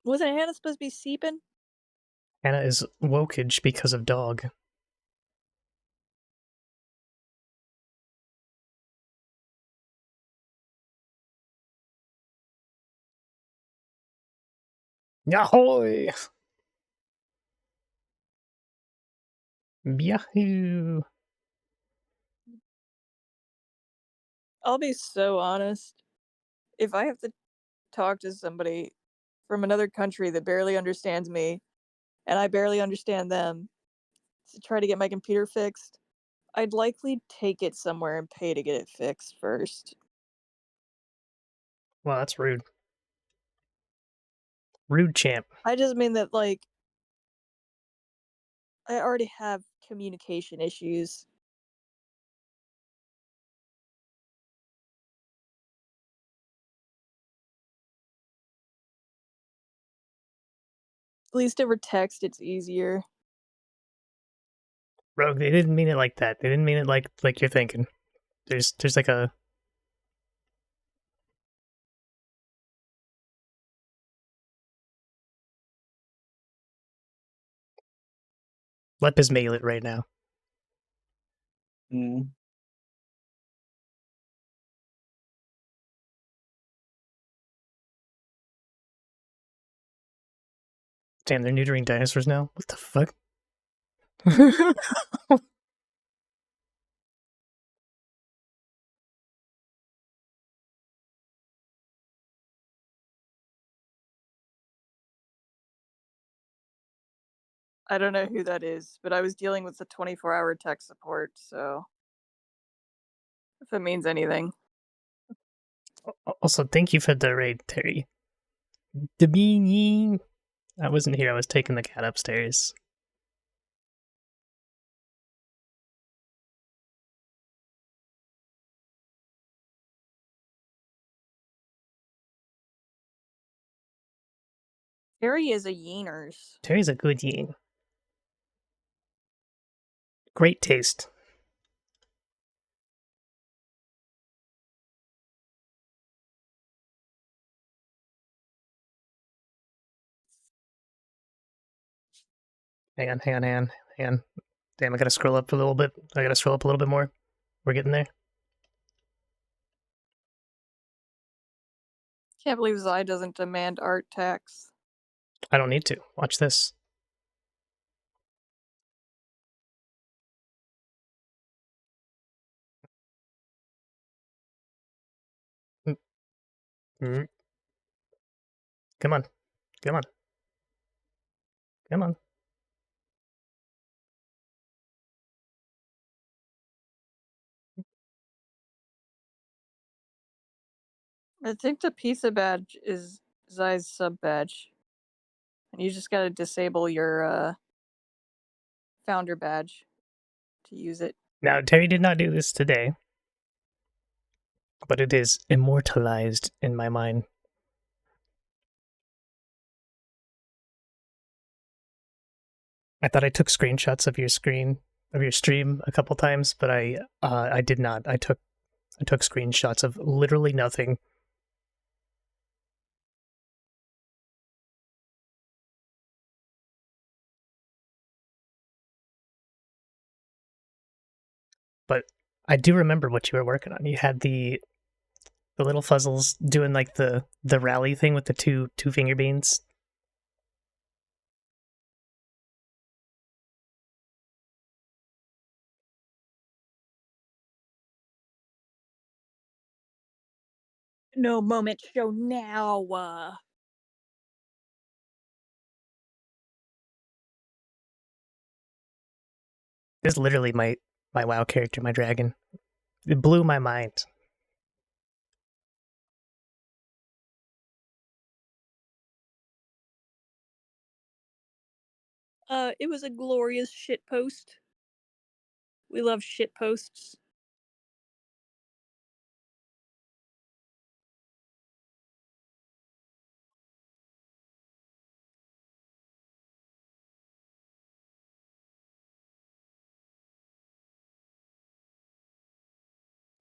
C: Wasn't Hannah supposed to be seeping?
B: Hannah is wokage because of dog. Yahoy! Yahoo!
C: I'll be so honest. If I have to talk to somebody from another country that barely understands me and I barely understand them to try to get my computer fixed, I'd likely take it somewhere and pay to get it fixed first.
B: Well, that's rude. Rude champ.
C: I just mean that, like, I already have communication issues. At least over text, it's easier.
B: Rogue, they didn't mean it like that. They didn't mean it like you're thinking. There's like a Lep is mail it right now.
A: Mm.
B: Damn, they're neutering dinosaurs now? What the fuck?
C: I don't know who that is, but I was dealing with the 24-hour tech support, so if it means anything.
B: Also, thank you for the raid, Terry. Dabini. I wasn't here. I was taking the cat upstairs.
C: Terry is a Yeaners.
B: Terry's a good yin. Great taste. Hang on. Damn, I gotta scroll up a little bit. I gotta scroll up a little bit more. We're getting there.
C: Can't believe Zai doesn't demand art tax.
B: I don't need to. Watch this. Mm. Come on. Come on. Come on.
C: I think the pizza badge is Zai's sub badge. And you just gotta disable your founder badge to use it.
B: Now, Terry did not do this today, but it is immortalized in my mind. I thought I took screenshots of your screen of your stream a couple times, but I did not. I took screenshots of literally nothing. But I do remember what you were working on. You had the little fuzzles doing like the rally thing with the two finger beans.
C: No moment show now.
B: This is literally my WoW character, my dragon. It blew my mind.
C: It was a glorious shit post. We love shit posts.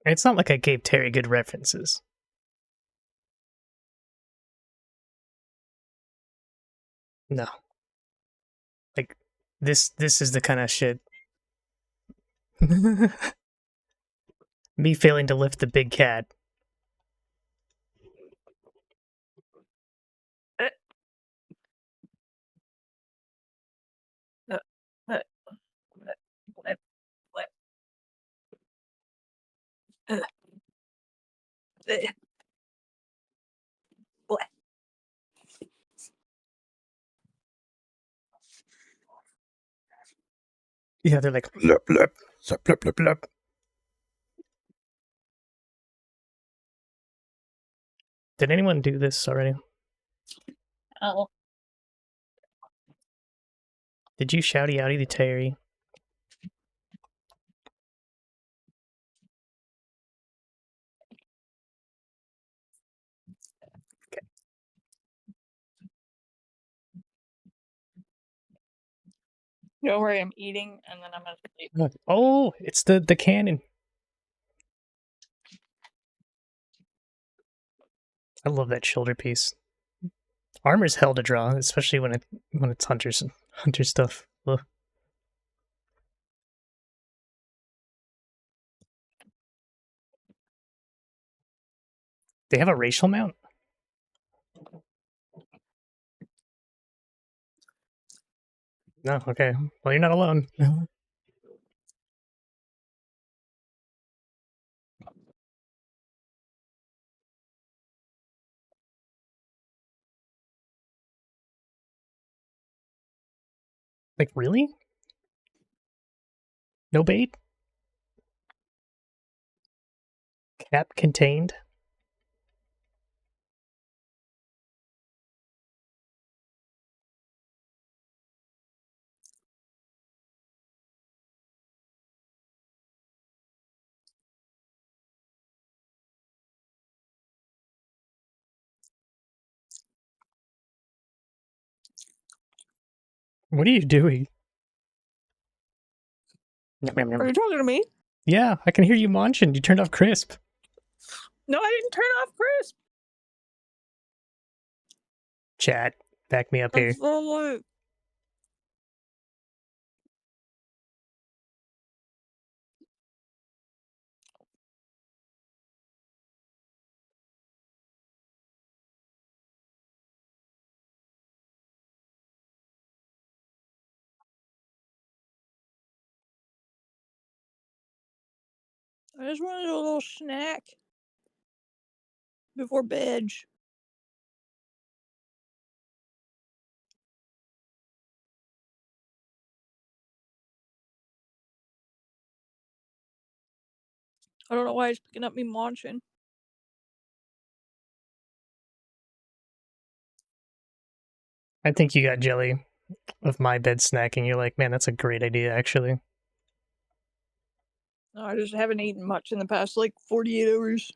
B: It's not like I gave Terry good references. No. Like this is the kind of shit. Me failing to lift the big cat. Yeah, they're like blub blub blub blub blub. Did anyone do this already?
C: Oh.
B: Did you shouty outy to Terry?
C: Don't worry, I'm eating and then I'm gonna sleep.
B: Oh, it's the cannon. I love that shoulder piece. Armor's hell to draw, especially when it's hunter stuff. Ugh. They have a racial mount? No, okay. Well, you're not alone. Like, really? No bait? Cap contained? What are you doing? Yum, yum,
C: Are
B: yum.
C: you talking to me?
B: Yeah, I can hear you munching. You turned off crisp.
C: No, I didn't turn off crisp.
B: Chat, back me up
C: I'm
B: here.
C: so late. I just wanted a little snack before bed. I don't know why it's picking up me munching.
B: I think you got jelly of my bed snacking. You're like, man, that's a great idea, actually.
C: No, I just haven't eaten much in the past, like, 48 hours.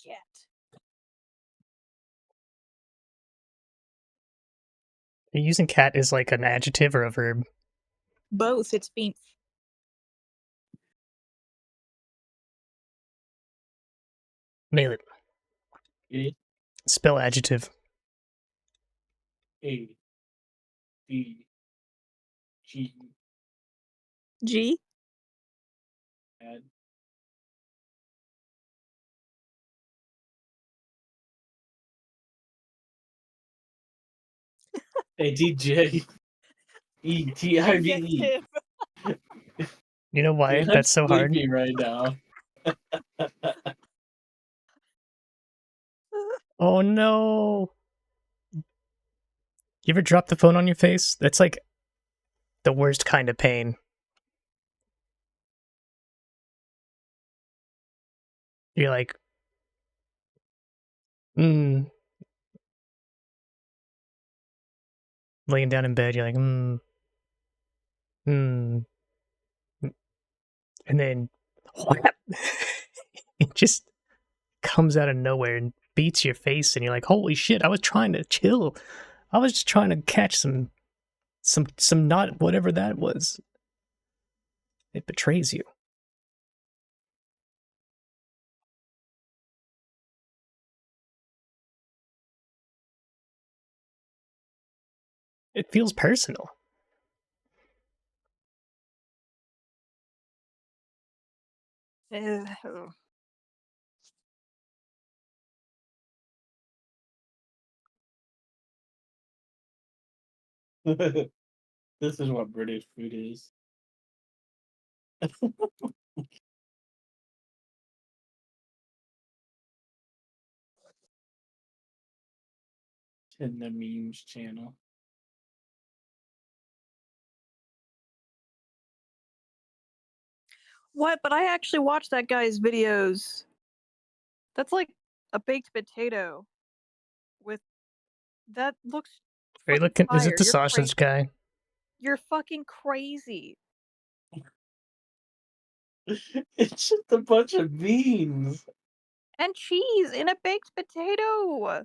C: Cat.
B: Are you using cat as like an adjective or a verb?
C: Both. It's being.
B: Nail it.
A: A
B: Spell adjective.
A: D G
C: G?
A: Ad. ADJ ETIVE.
C: Adjective.
B: You know why
A: Dude, I'm
B: that's so hard?
A: sleepy right now.
B: Oh no! You ever drop the phone on your face? That's like the worst kind of pain. You're like, laying down in bed, you're like, and then whap, it just comes out of nowhere and beats your face, and you're like, holy shit! I was trying to chill. I was just trying to catch some not whatever that was. It betrays you. It feels personal.
C: Ew.
A: This is what British food is. In the memes channel.
C: What? But I actually watched that guy's videos. That's like a baked potato with. That looks
B: Are you
C: fucking
B: looking? Is it
C: fire.
B: the sausage guy?
C: You're fucking crazy.
A: It's just a bunch of beans.
C: And cheese in a baked potato.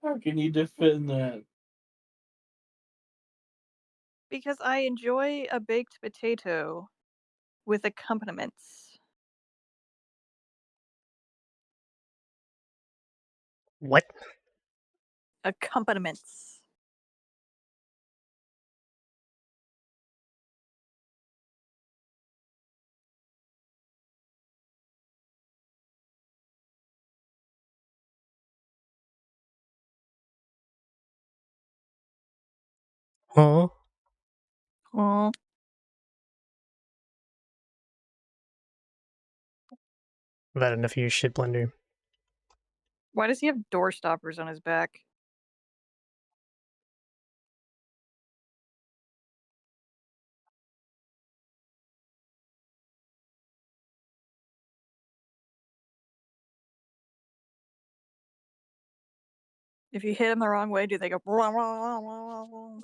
A: How can you defend that?
C: Because I enjoy a baked potato with accompaniments.
B: What?
C: Accompaniments.
B: Huh?
C: Oh.
B: I've had enough of your shit blender.
C: Why does he have door stoppers on his back? If you hit them the wrong way, do they go? Blah, blah, blah, blah, blah?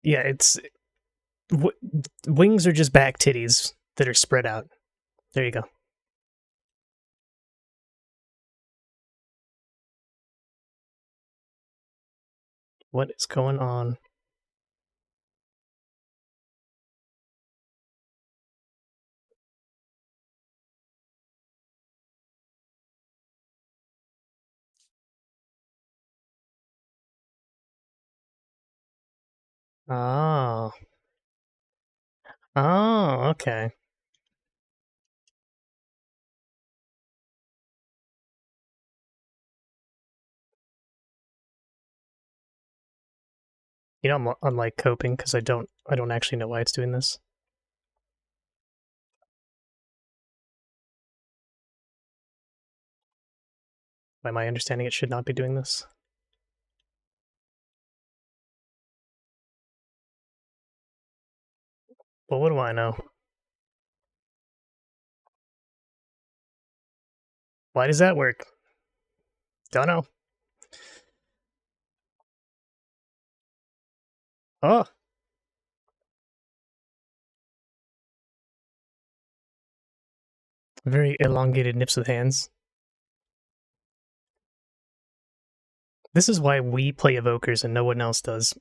B: Yeah, it's wings are just back titties that are spread out. There you go. What is going on? Oh. Oh, okay. You know, I'm like coping because I don't actually know why it's doing this. By my understanding, it should not be doing this. Well, what do I know? Why does that work? Don't know. Oh. Very elongated nips with hands. This is why we play evokers and no one else does.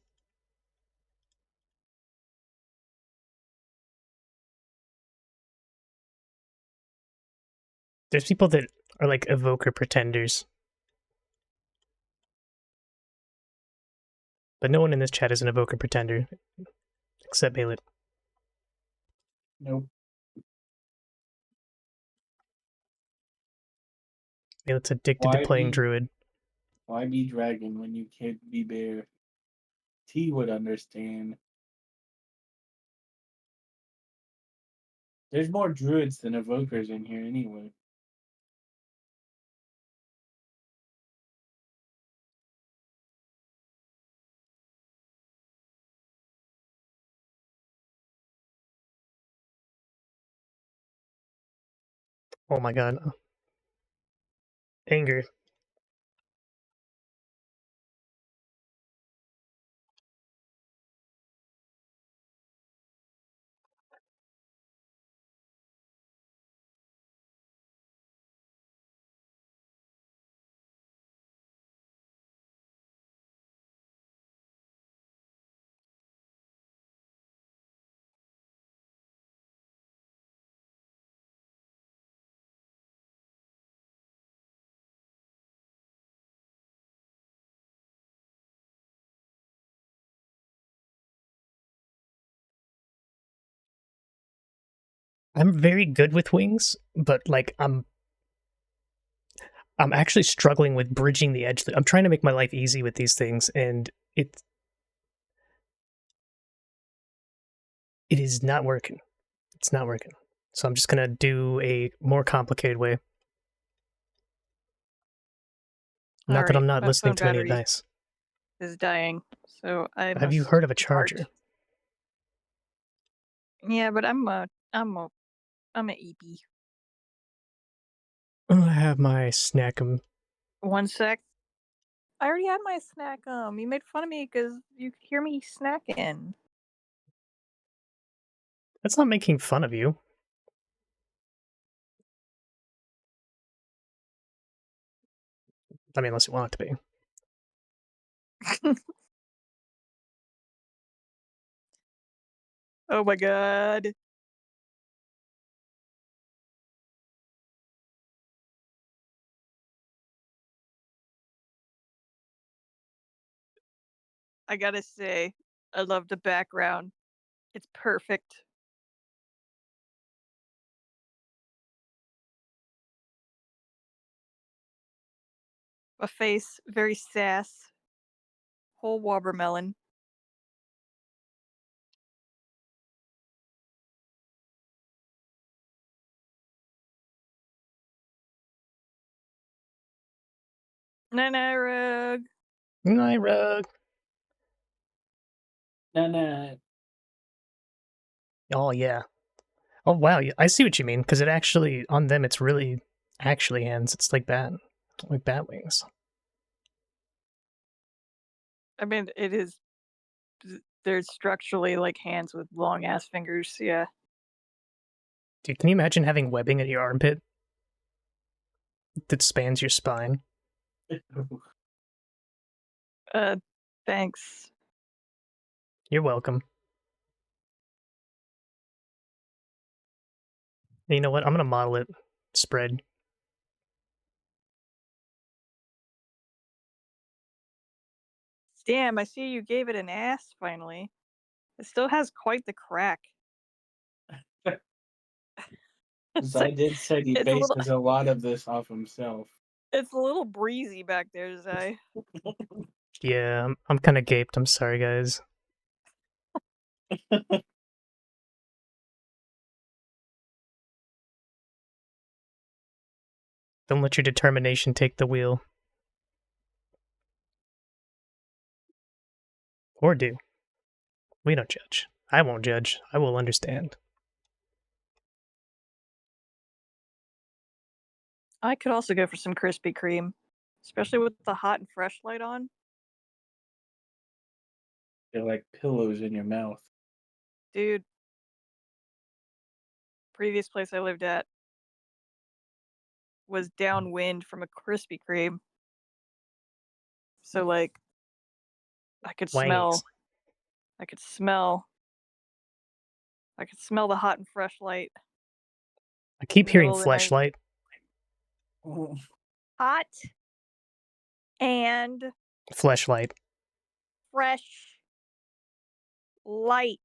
B: There's people that are like evoker pretenders. But no one in this chat is an evoker pretender. Except Bailey.
A: Nope.
B: Bailey's addicted to playing druid.
A: Why be dragon when you can't be bear? T would understand. There's more druids than evokers in here anyway.
B: Oh my god. Anger. I'm very good with wings, but like I'm actually struggling with bridging the edge. I'm trying to make my life easy with these things, and it is not working. It's not working. So I'm just gonna do a more complicated way. Not that I'm not listening to any advice.
C: Is dying, so I
B: Have you heard of a charger?
C: Yeah, but I'm an EP.
B: I have my snack'em.
C: 1 sec. I already had my snack. You made fun of me because you could hear me snacking.
B: That's not making fun of you. I mean, unless you want it to be.
C: Oh my god. I gotta say, I love the background. It's perfect. A face, very sass. Whole watermelon. Night rug.
B: Night rug.
A: Nah.
B: Oh yeah. Oh wow, I see what you mean. Because it actually on them, it's really actually hands. It's like bat wings.
C: I mean, it is. They're structurally like hands with long ass fingers. Yeah.
B: Dude, can you imagine having webbing at your armpit that spans your spine?
C: Uh, thanks.
B: You're welcome. And you know what? I'm gonna model it spread.
C: Damn, I see you gave it an ass finally. It still has quite the crack. It's
A: I
C: like
A: did say he
C: it's a little
A: bases a lot of this off himself.
C: it's a little breezy back there, Zai.
B: Yeah, I'm kind of gaped. I'm sorry, guys. Don't let your determination take the wheel. Or do. We don't judge. I won't judge. I will understand.
C: I could also go for some Krispy Kreme, especially with the hot and fresh light on.
A: They're like pillows in your mouth.
C: Dude, previous place I lived at was downwind from a Krispy Kreme. So like I could
B: Wangies.
C: smell I could smell I could smell the hot and fresh light
B: I
C: in
B: keep
C: the
B: hearing
C: middle of the night.
B: fleshlight.
C: Hot and
B: Fleshlight.
C: fresh light.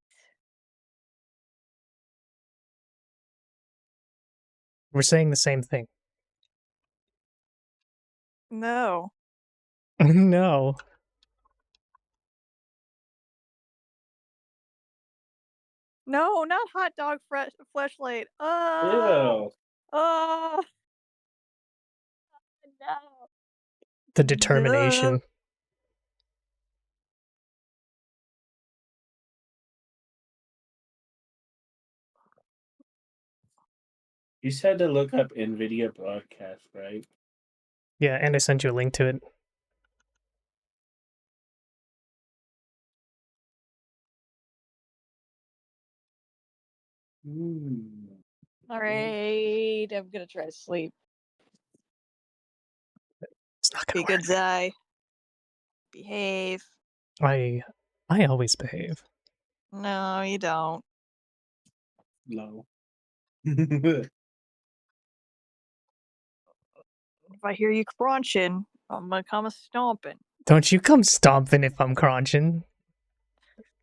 B: We're saying the same thing.
C: No.
B: No.
C: No, not hot dog fleshlight.
A: Ew.
C: Oh no.
B: The
C: No.
B: determination.
A: You said to look up NVIDIA broadcast, right?
B: Yeah, and I sent you a link to it.
C: All right, I'm gonna try to sleep.
B: It's not
C: Be
B: gonna
C: good,
B: work.
C: Zai. Behave.
B: I always behave.
C: No, you don't.
A: No.
C: If I hear you crunching, I'm gonna come a stomping.
B: Don't you come stomping if I'm crunching.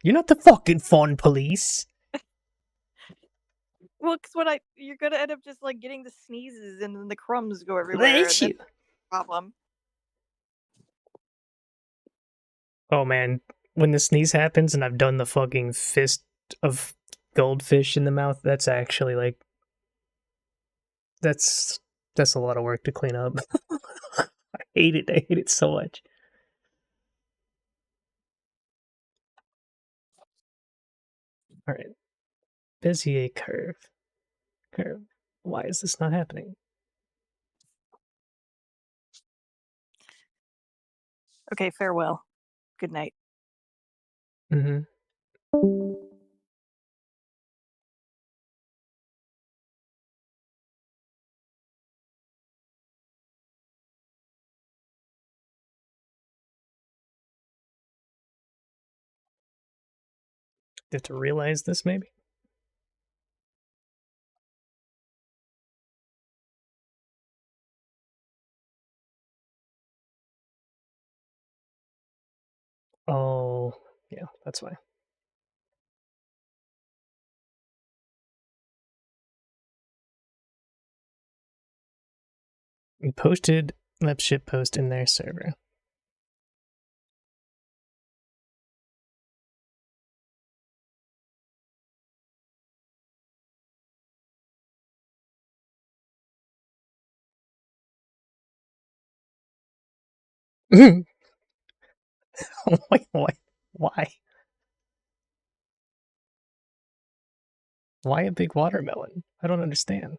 B: You're not the fucking fun police.
C: Well, because you're gonna end up just like getting the sneezes and then the crumbs go everywhere,
B: That's
C: and that's
B: you.
C: the problem.
B: Oh man, when the sneeze happens and I've done the fucking fist of goldfish in the mouth, that's actually like that's a lot of work to clean up. I hate it. I hate it so much. All right, Bezier curve. Curve. Why is this not happening?
C: Okay, farewell. Good night.
B: Mm-hmm. You have to realize this, maybe? Oh, yeah, that's why. We posted that shit post in their server. Wait, what? Why? Why a big watermelon? I don't understand.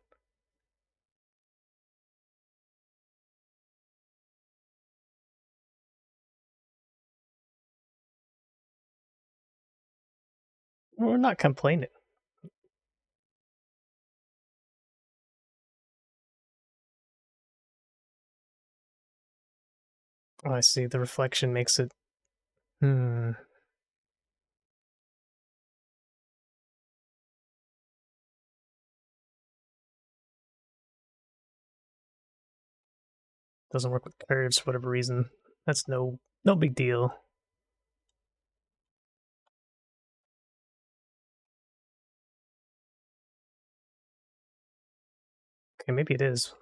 B: We're not complaining. Oh, I see. The reflection makes it... Doesn't work with curves for whatever reason. That's no big deal. Okay, maybe it is.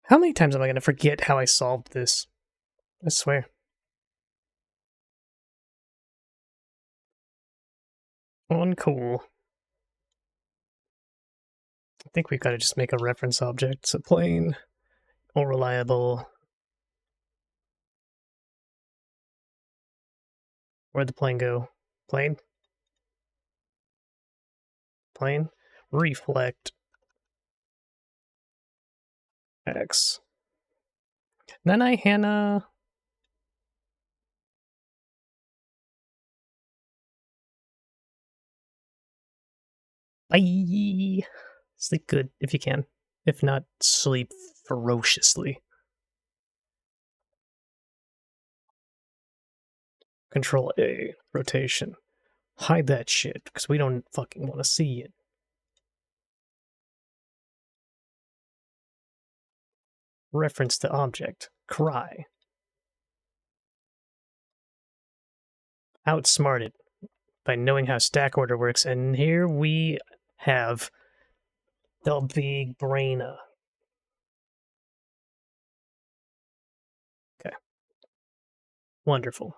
B: How many times am I going to forget how I solved this? I swear. Uncool. I think we've got to just make a reference object. So plain or reliable. Where'd the plane go? Plane? Plane? Reflect. X. Nanai Hannah. Bye. Sleep good if you can. If not, sleep ferociously. Control A. Rotation. Hide that shit, because we don't fucking want to see it. Reference to object. Cry. Outsmarted by knowing how stack order works, and here we have the big brainer. Okay. Wonderful.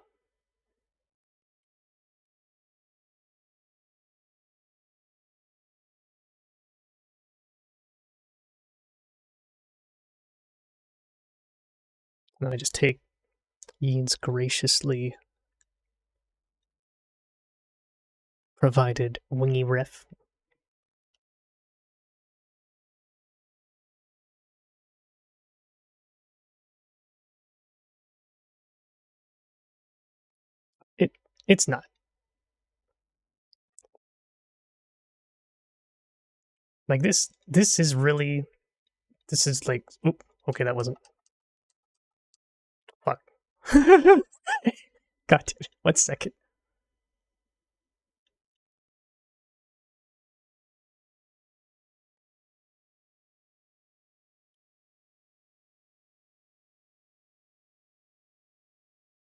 B: Now I just take Yeen's graciously provided wingy ref. It's not. Like this is really, this is like, oop, okay, that wasn't. Fuck. God damn it. 1 second.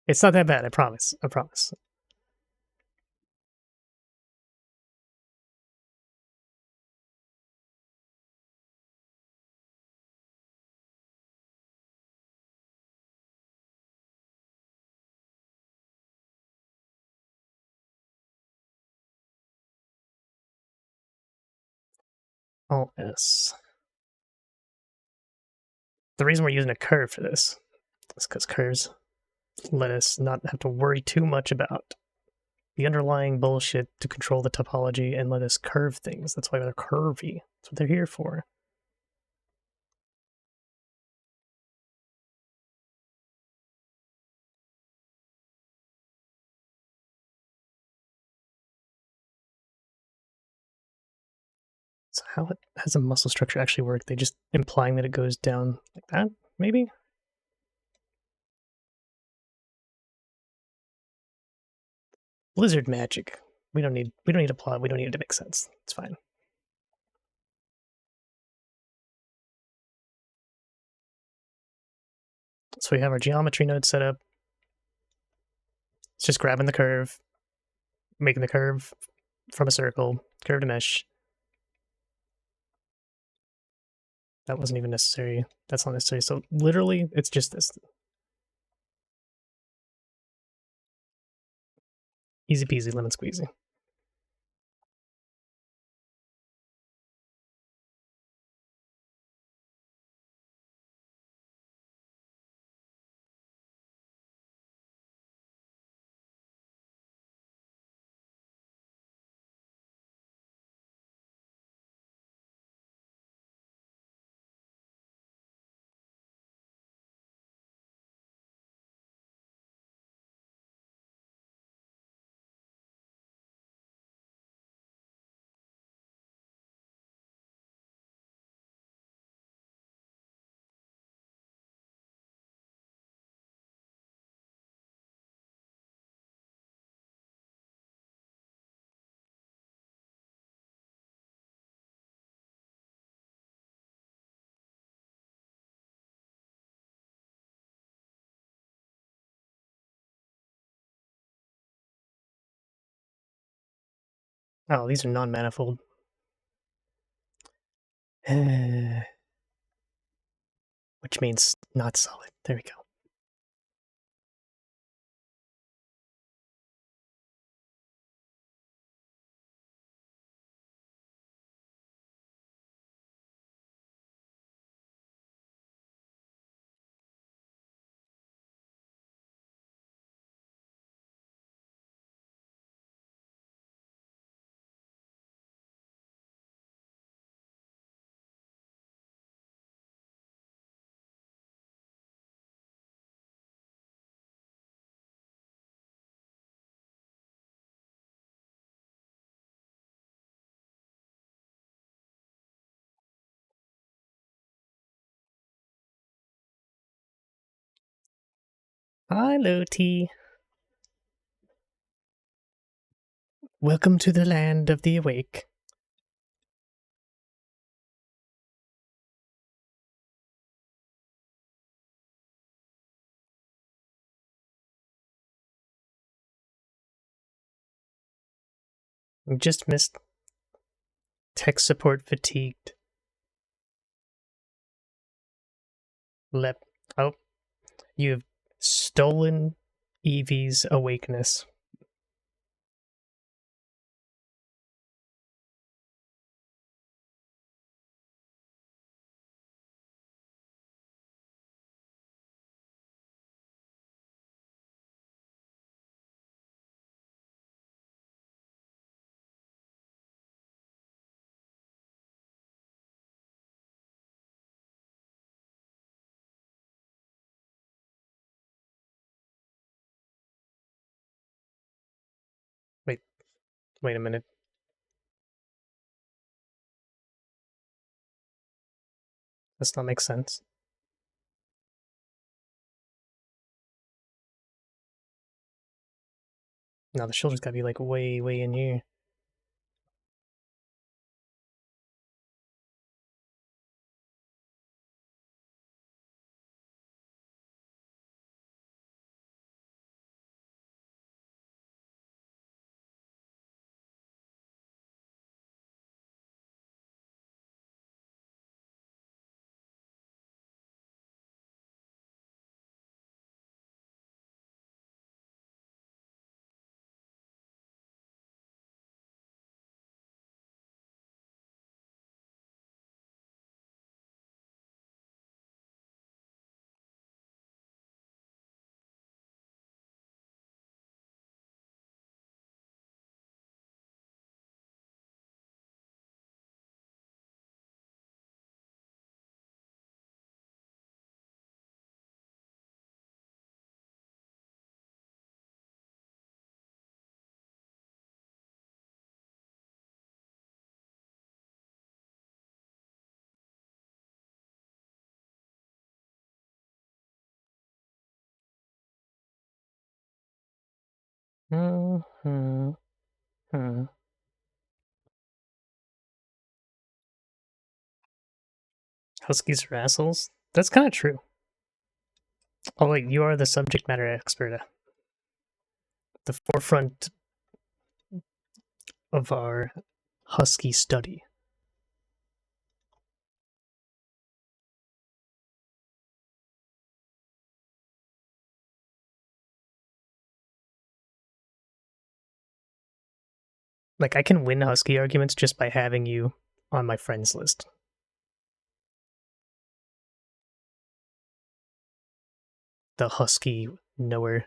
B: It's not that bad, I promise. I promise. Alt S. The reason we're using a curve for this is because curves let us not have to worry too much about the underlying bullshit to control the topology and let us curve things. That's why they're curvy. That's what they're here for. So how has a muscle structure actually work? They just implying that it goes down like that, maybe? Blizzard magic. We don't need a plot. We don't need it to make sense. It's fine. So we have our geometry node set up. It's just grabbing the curve, making the curve from a circle, curve to mesh. That wasn't even necessary. That's not necessary. So literally, it's just this. Easy peasy, lemon squeezy. Oh, these are non-manifold. Which means not solid. There we go. Hi, Loti. Welcome to the land of the awake. You just missed tech support fatigued. Oh, you've stolen Evie's awakeness. Wait a minute. Does not make sense. No, the shoulder's gotta be like way in here. Huskies are assholes? That's kind of true. Oh, wait, you are the subject matter expert. The forefront of our husky study. Like, I can win Husky arguments just by having you on my friends list. The Husky knower.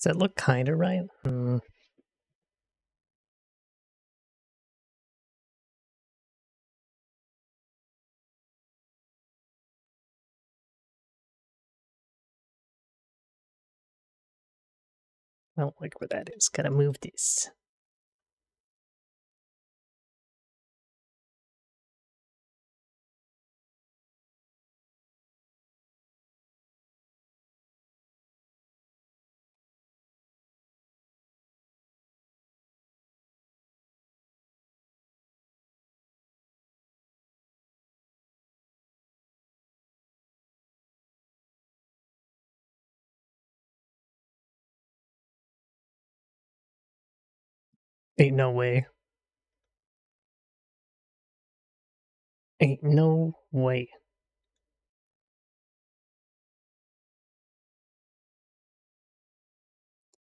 B: Does that look kind of right? I don't like where that is. Gotta move this. Ain't no way. Ain't no way.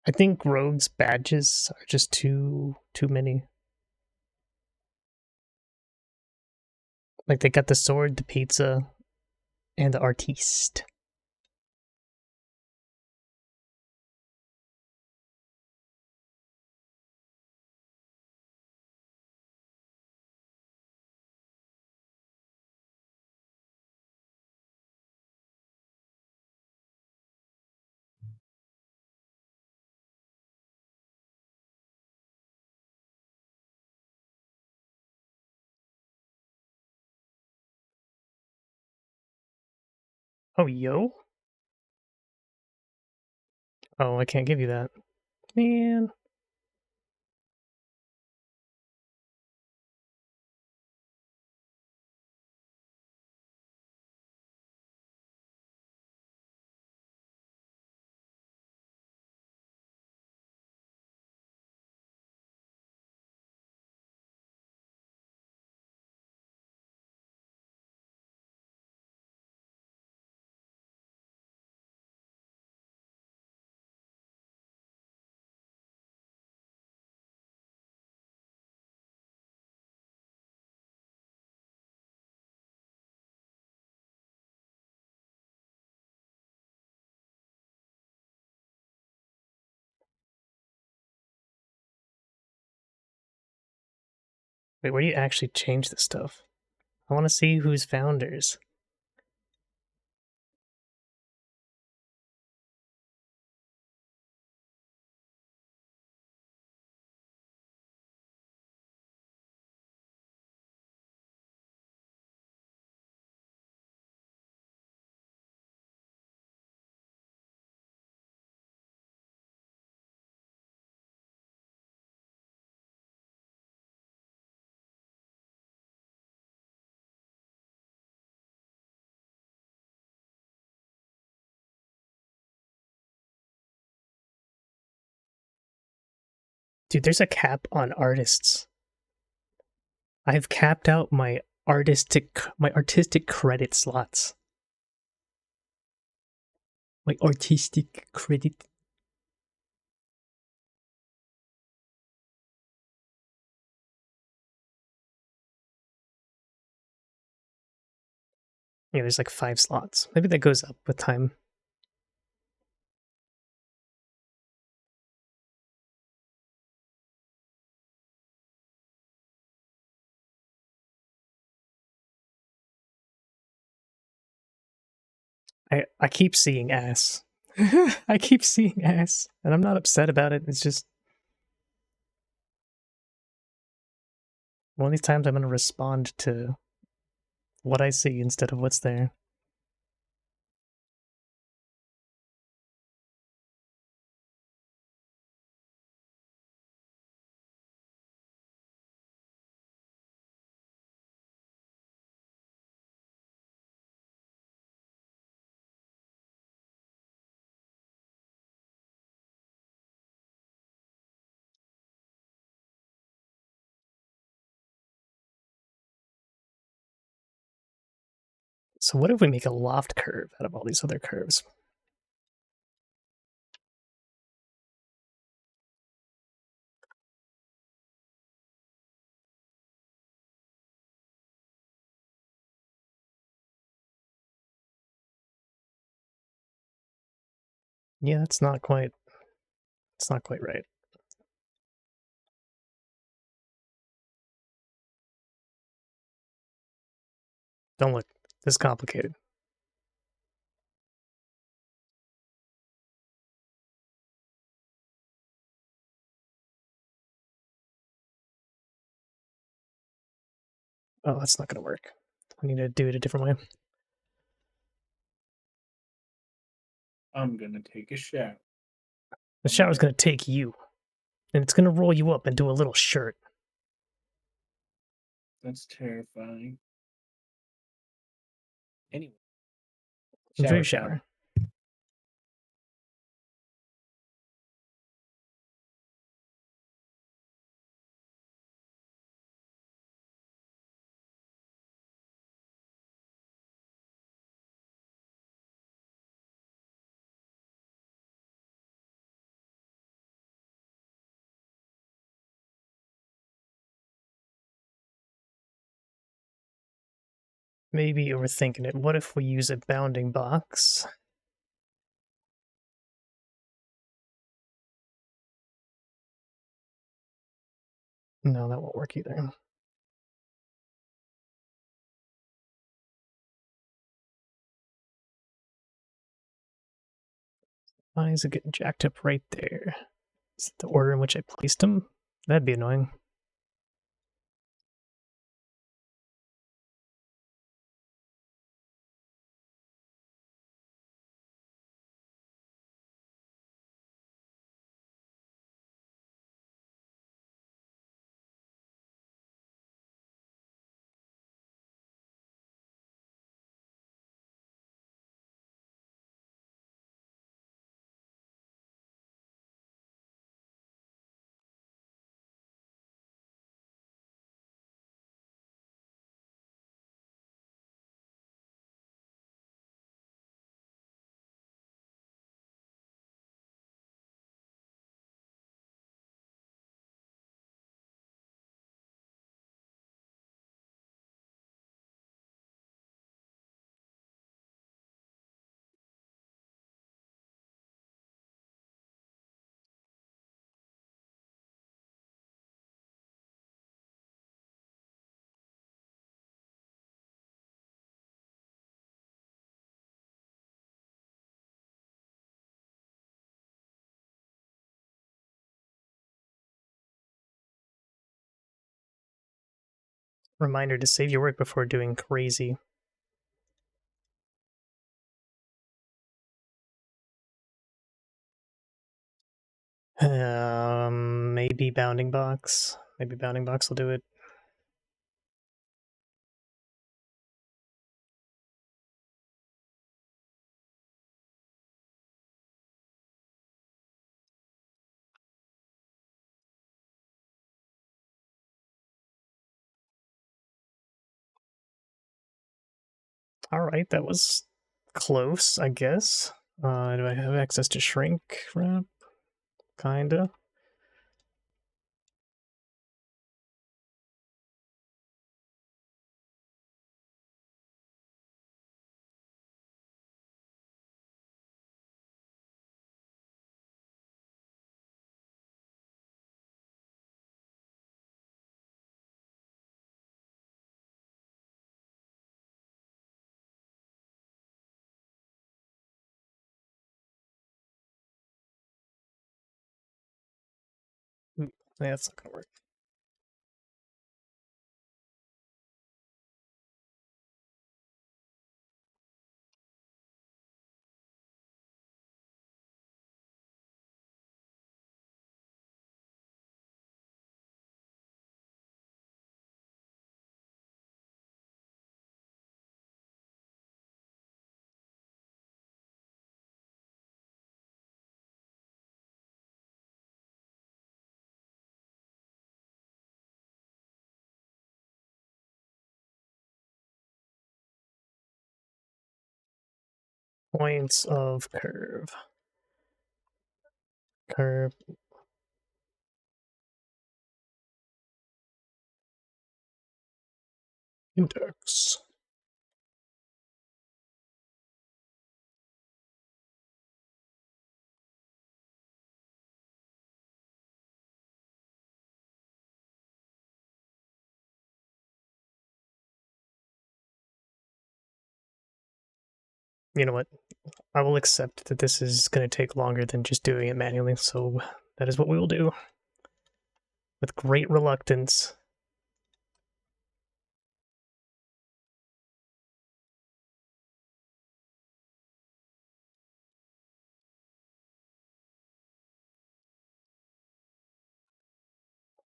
B: I think Rogue's badges are just too many. Like, they got the sword, the pizza, and the artiste. Oh, yo? Oh, I can't give you that. Man. Wait, where do you actually change this stuff? I want to see who's founders. Dude, there's a cap on artists. I've capped out my artistic credit slots. My artistic credit. Yeah, there's like 5 slots. Maybe that goes up with time. I keep seeing ass. I keep seeing ass, and I'm not upset about it. It's just one of these times I'm going to respond to what I see instead of what's there. So what if we make a loft curve out of all these other curves? Yeah, it's not quite right. Don't look this complicated. Oh, that's not going to work. I need to do it a different way.
A: I'm gonna take a shower.
B: The shower's going to take you, and it's going to roll you up into a little shirt.
A: That's terrifying. Anyway.
B: Enjoy your
A: time.
B: shower. Maybe overthinking it. What if we use a bounding box? No, that won't work either. Why is it getting jacked up right there? Is it the order in which I placed them? That'd be annoying. Reminder to save your work before doing crazy. Maybe bounding box. Maybe bounding box will do it. Alright, that was close, I guess. Do I have access to shrink wrap? Kinda. Yeah, that's not gonna work. Points of curve. Curve. Index. You know what? I will accept that this is going to take longer than just doing it manually, so that is what we will do. With great reluctance.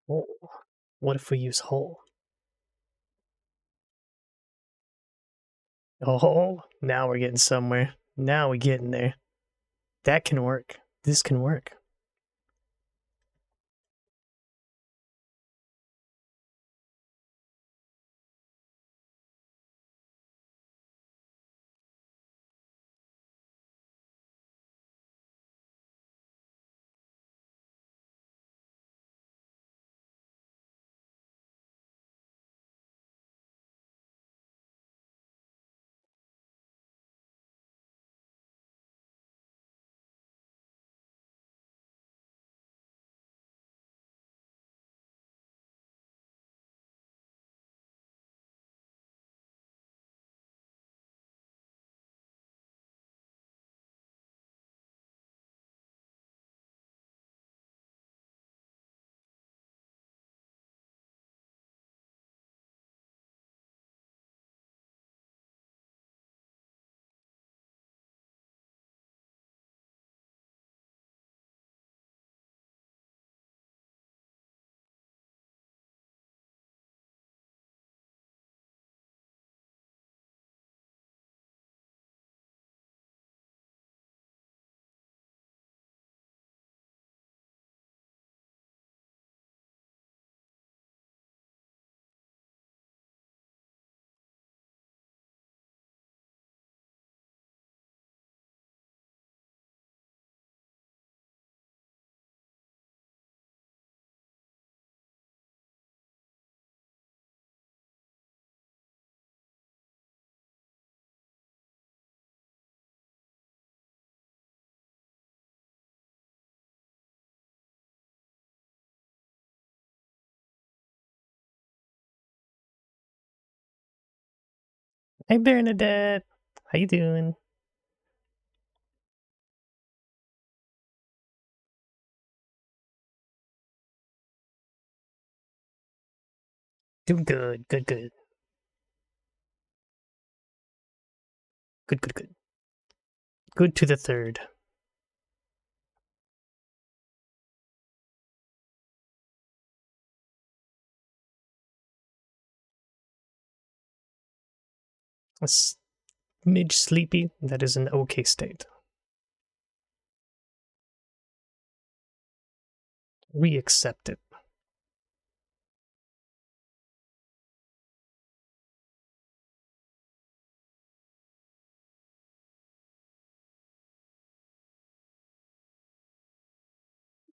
B: Oh, what if we use whole? Oh, now we're getting somewhere. Now we're getting there. That can work. This can work. Hey Bernadette, how you doing? Doing good, good, good. Good, good, good. Good to the third. A smidge sleepy, that is an okay state. We accept it.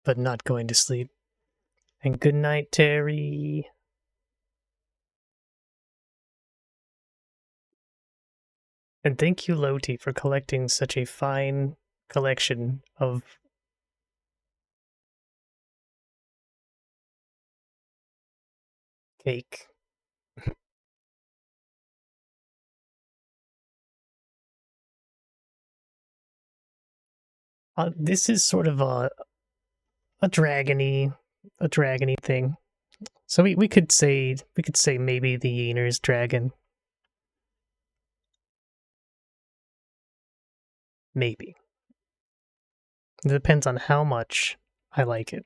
B: but not going to sleep. And good night, Terry. And thank you, Loti, for collecting such a fine collection of cake. This is sort of a dragony thing. So we could say maybe the Yener's dragon. Maybe. It depends on how much I like it.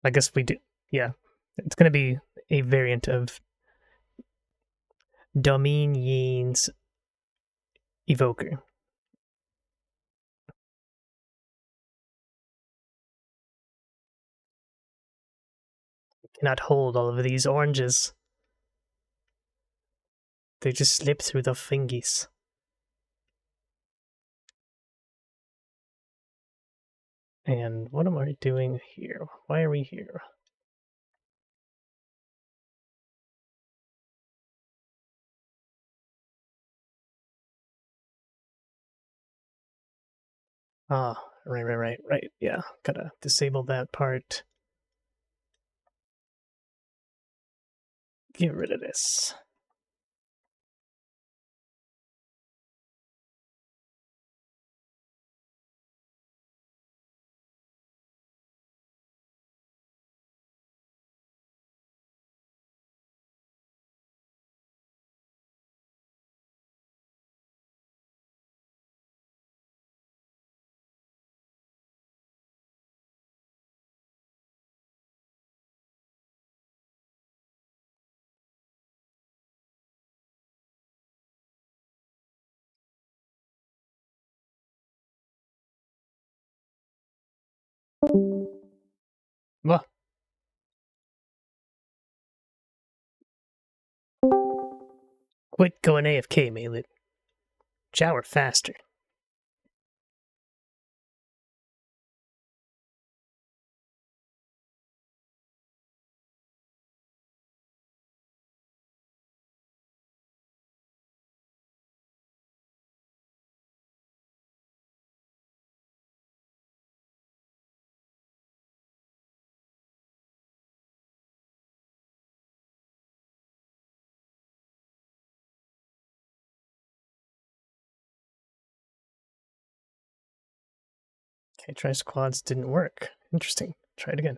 B: I guess we do. Yeah. It's going to be a variant of Domin Yin's Evoker. Cannot hold all of these oranges. They just slip through the fingies. And what am I doing here? Why are we here? Ah, right. Yeah, gotta disable that part. Get rid of this. Well, quit going AFK, Maylin. Shower faster. Okay, try squads didn't work. Interesting. Try it again.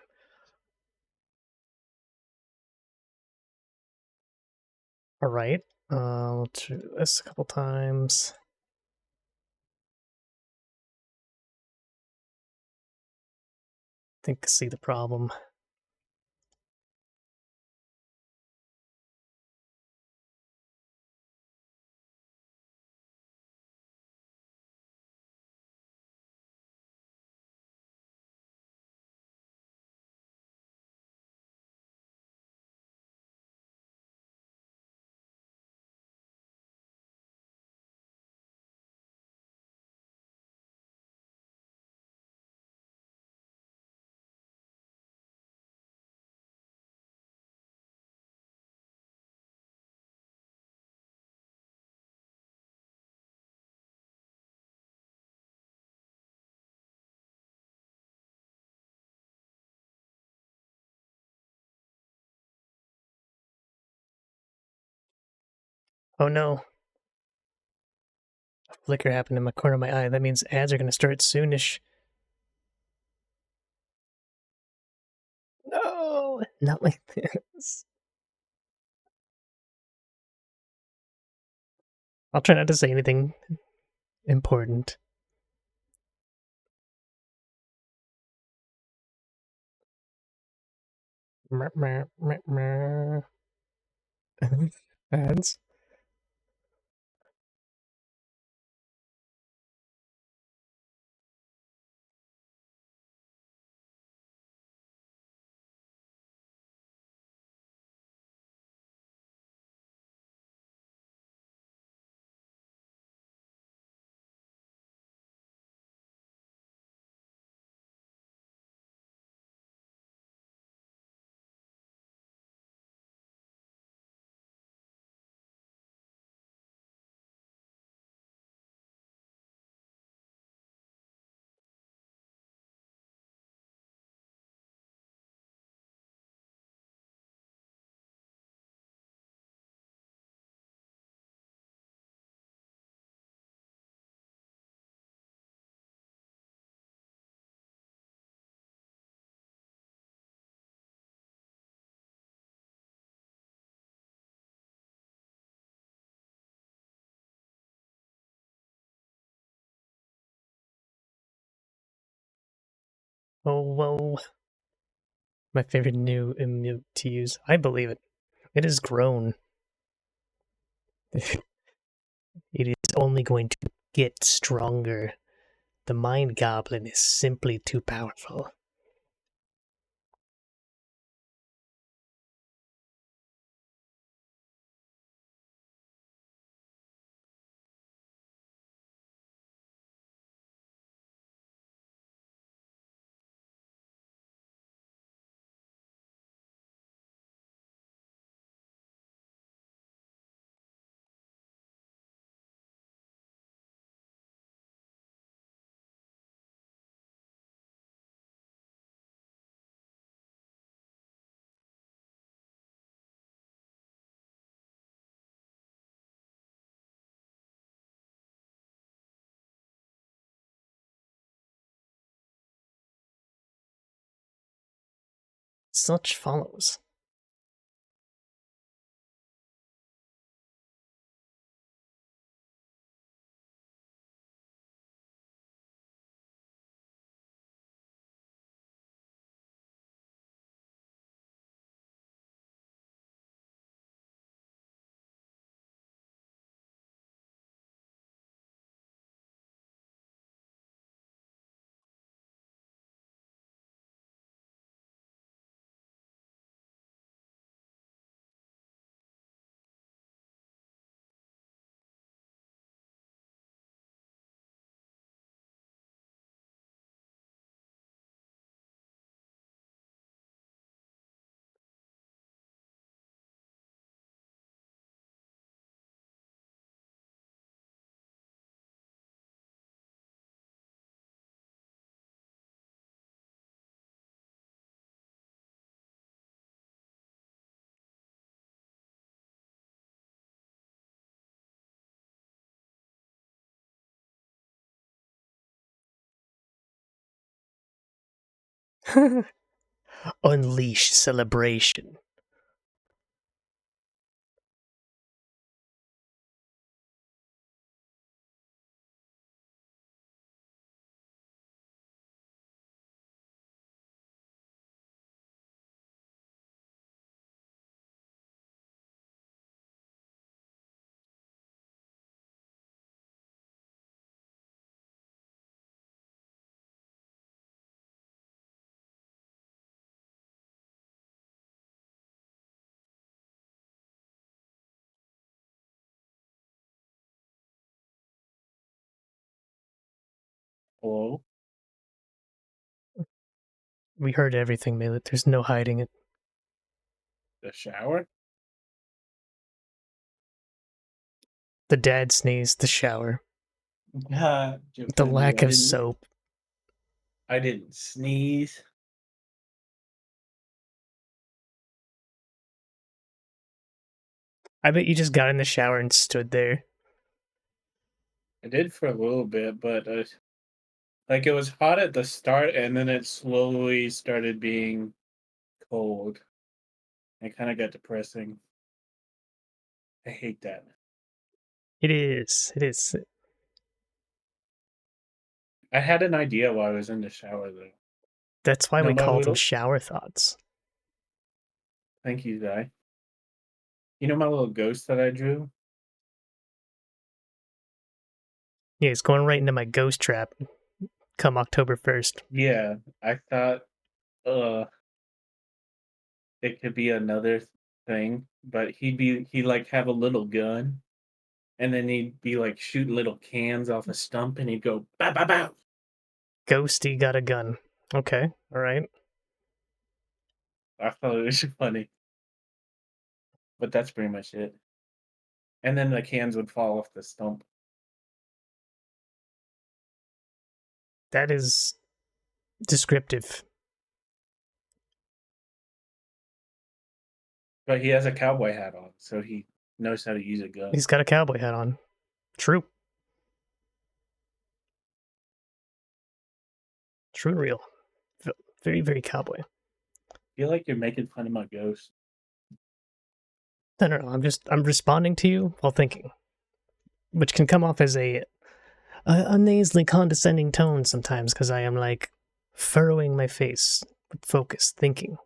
B: Alright. We'll do this a couple times. I think I see the problem. Oh no. A flicker happened in my corner of my eye. That means ads are gonna start soonish. No! Not like this. I'll try not to say anything important. Ads? Oh, whoa. My favorite new emote to use. I believe it. It has grown. It is only going to get stronger. The Mind Goblin is simply too powerful. Such follows. Unleash celebration.
A: Hello?
B: We heard everything, Melit. There's no hiding it.
A: The shower?
B: The dad sneeze, the shower,
A: Just
B: the
A: playing with you.
B: lack of soap.
A: I didn't sneeze.
B: I bet you just got in the shower and stood there.
A: I did for a little bit, but like it was hot at the start and then it slowly started being cold. It kind of got depressing. I hate that.
B: It is. It is.
A: I had an idea while I was in the shower though.
B: That's why
A: You know
B: we
A: my
B: call them
A: little
B: shower thoughts.
A: thank you, guy. You know my little ghost that I drew?
B: Yeah, it's going right into my ghost trap come October 1st.
A: Yeah, I thought it could be another thing, but he'd like have a little gun and then he'd be like shooting little cans off a stump and he'd go bow bow bow.
B: Ghosty got a gun. Okay, alright.
A: I thought it was funny. But that's pretty much it. And then the cans would fall off the stump.
B: That is descriptive.
A: But he has a cowboy hat on, so he knows how to use a gun.
B: He's got a cowboy hat on. True. True and real. Very, very cowboy.
A: I feel like you're making fun of my ghost.
B: No. I'm responding to you while thinking. Which can come off as a nasally condescending tone sometimes, because I am like, furrowing my face with focus, thinking.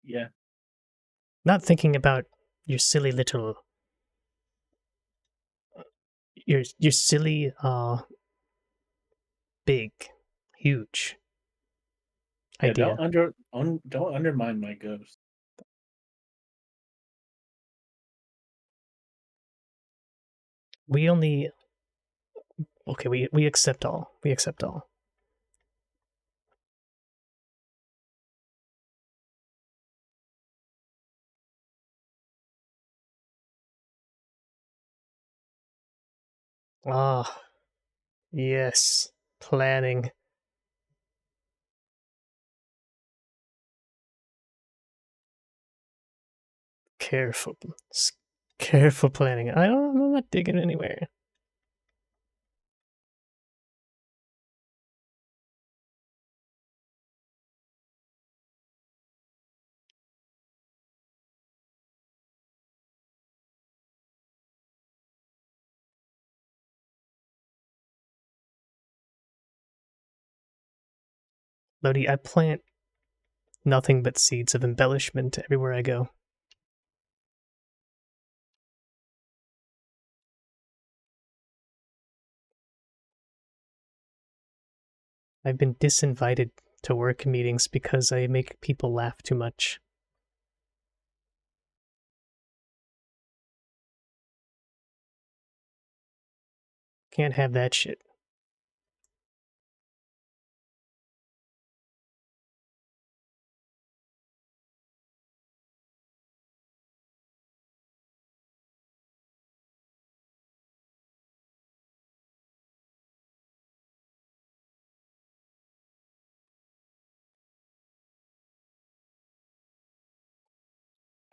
A: Yeah.
B: Not thinking about your silly little, your silly, big, huge
A: Yeah,
B: idea.
A: don't undermine my ghost.
B: We only, okay, we accept all. We accept all. Ah, yes, planning. Careful, careful planning. I'm not digging anywhere. Lodi, I plant nothing but seeds of embellishment everywhere I go. I've been disinvited to work meetings because I make people laugh too much. Can't have that shit.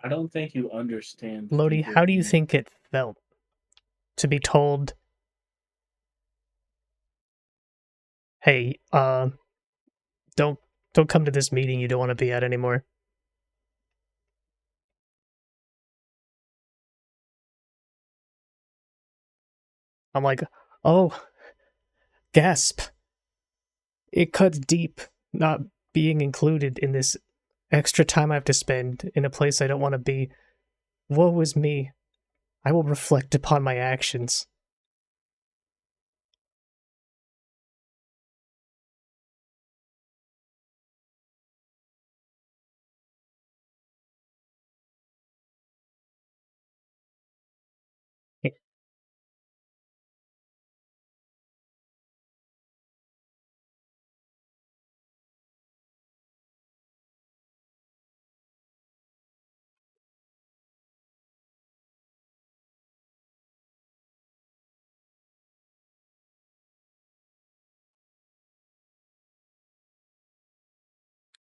A: I don't think you understand the
B: Lodi,
A: people
B: how do you
A: in me.
B: think it felt to be told, "Hey, don't come to this meeting you don't want to be at anymore"? I'm like, "Oh, gasp. It cuts deep not being included in this extra time I have to spend in a place I don't want to be. Woe is me. I will reflect upon my actions."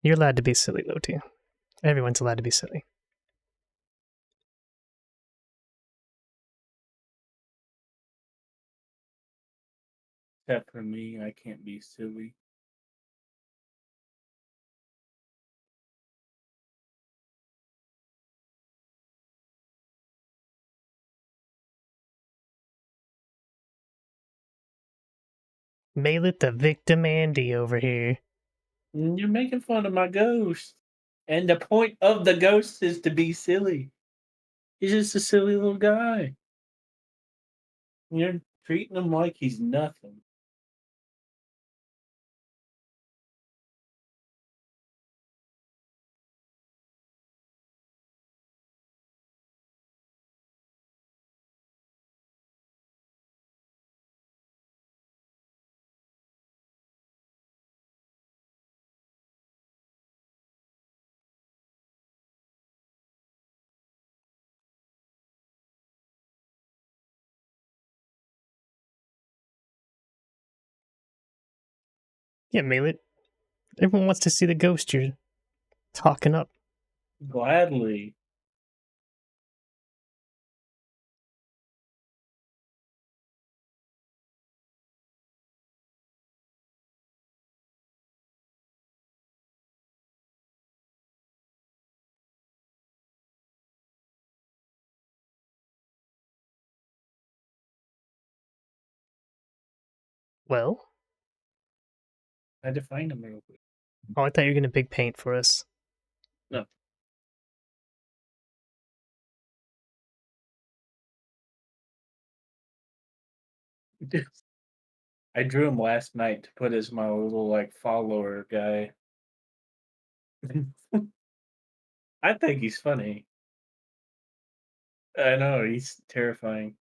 B: You're allowed to be silly, Loti. Everyone's allowed to be silly.
A: Except for me, I can't be silly.
B: Mail it the victim Andy over here.
A: You're making fun of my ghost. And the point of the ghost is to be silly. He's just a silly little guy. You're treating him like he's nothing.
B: Yeah, mail it. Everyone wants to see the ghost you're talking up.
A: Gladly.
B: Well,
A: I had to find him real quick.
B: Oh, I thought you were gonna big paint for us.
A: No. I drew him last night to put as my little like follower guy. I think he's funny. I know he's terrifying.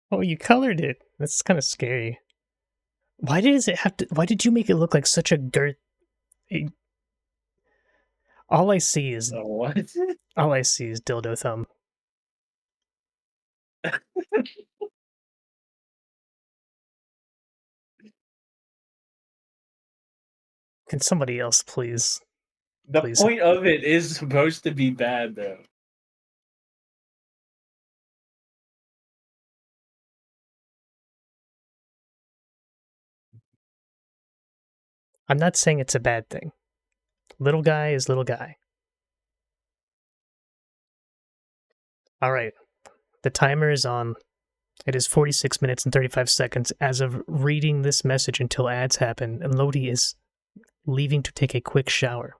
B: Oh, you colored it. That's kind of scary. Why does it have to? Why did you make it look like such a girth? All I see is
A: What?
B: dildo thumb. Can somebody else please?
A: The
B: Please.
A: point of it is supposed to be bad, though.
B: I'm not saying it's a bad thing. Little guy is little guy. All right. The timer is on. It is 46 minutes and 35 seconds as of reading this message until ads happen, and Lodi is leaving to take a quick shower.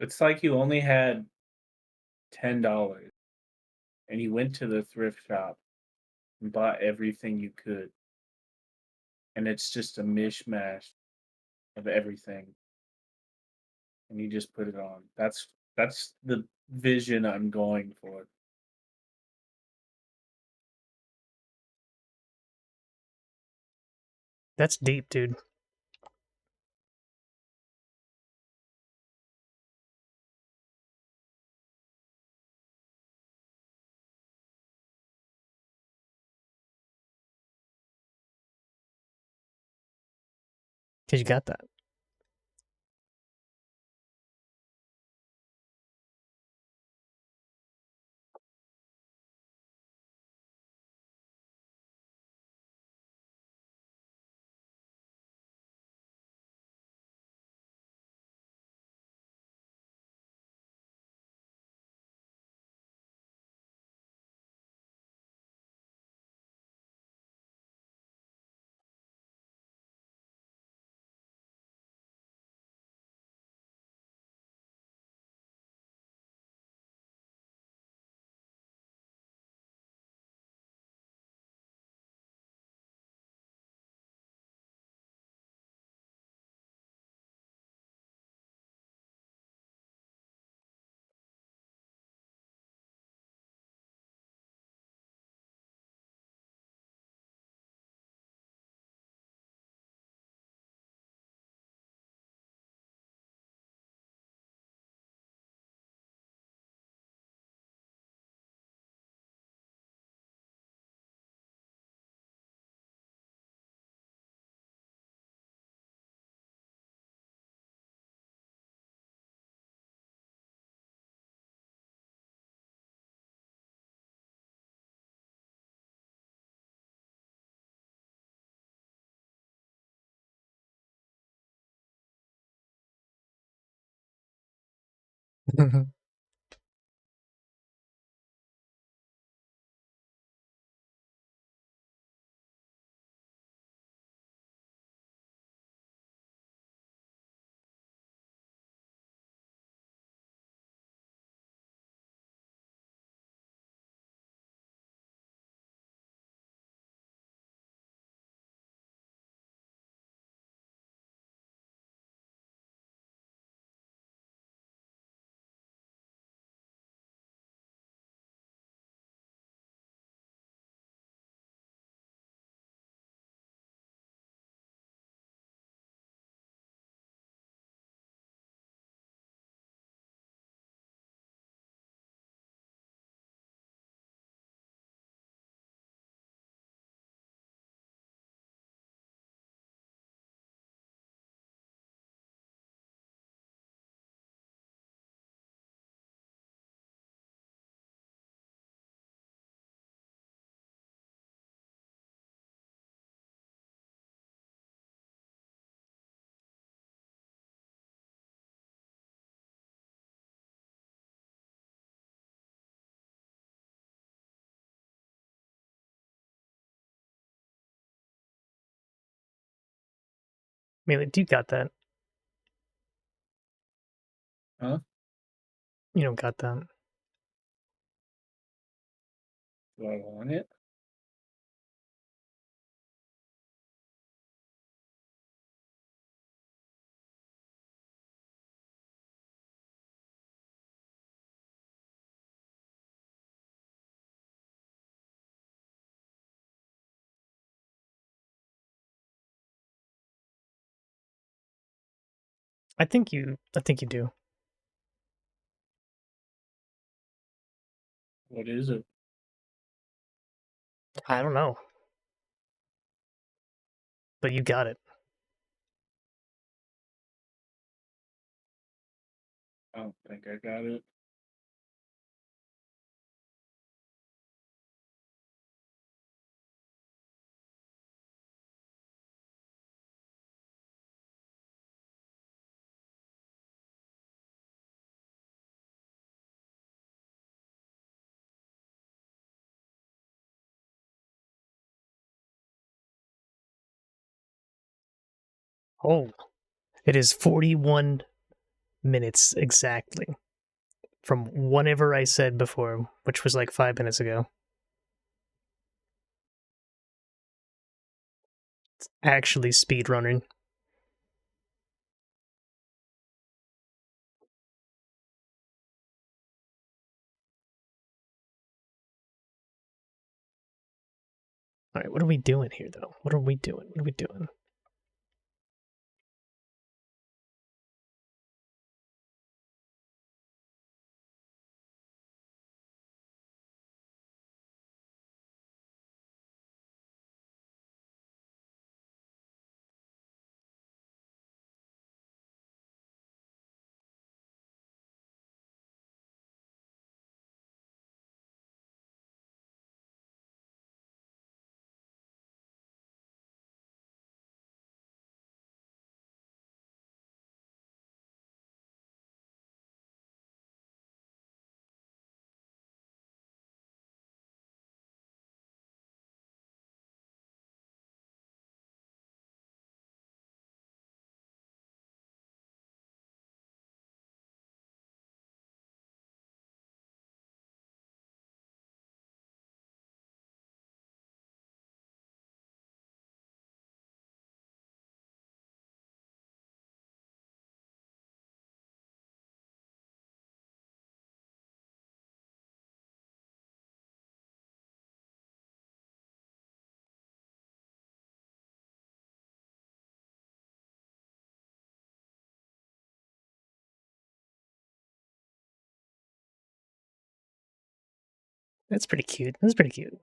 A: It's like you only had $10 and you went to the thrift shop and bought everything you could. And it's just a mishmash of everything. And you just put it on. That's the vision I'm going for.
B: That's deep, dude. Because you got that. Melee, you got that.
A: Huh?
B: You don't got that.
A: Do I want it?
B: I think you do.
A: What is it?
B: I don't know. But you got it.
A: I don't think I got it.
B: Oh, it is 41 minutes exactly from whatever I said before, which was like 5 minutes ago. It's actually speedrunning. All right, what are we doing here, though? What are we doing? What are we doing? That's pretty cute. That's pretty cute.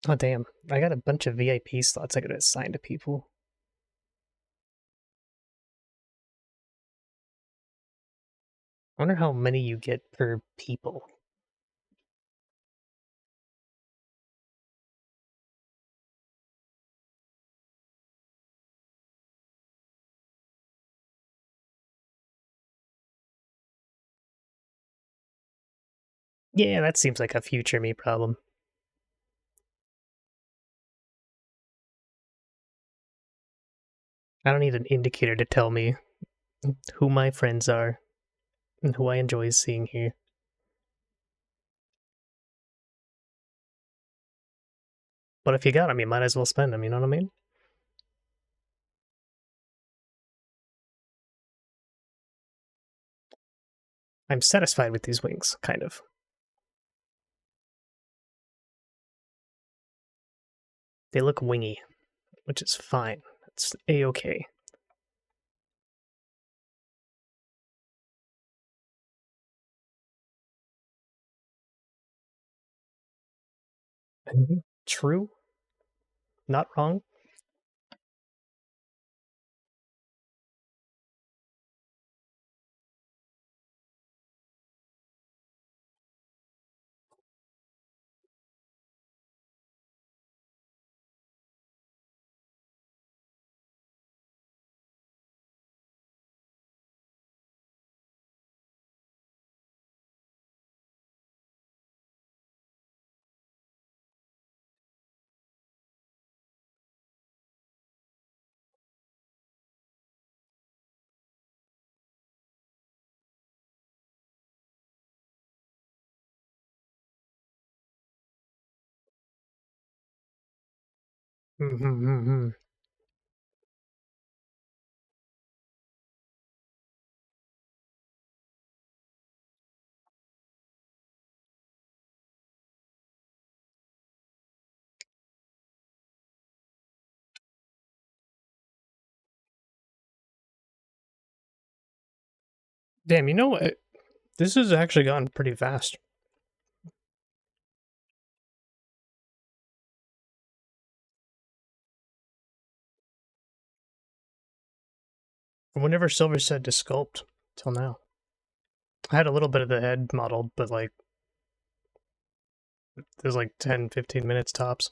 B: Oh, damn. I got a bunch of VIP slots I could assign to people. I wonder how many you get per people. Yeah, that seems like a future me problem. I don't need an indicator to tell me who my friends are and who I enjoy seeing here. But if you got them, you might as well spend them, you know what I mean? I'm satisfied with these wings, kind of. They look wingy. which is fine. It's a-okay. True. Not wrong. Mm-hmm. Damn, you know what? This has actually gotten pretty fast. From whenever Silver said to sculpt till now. I had a little bit of the head modeled, but like there's like 10-15 minutes tops.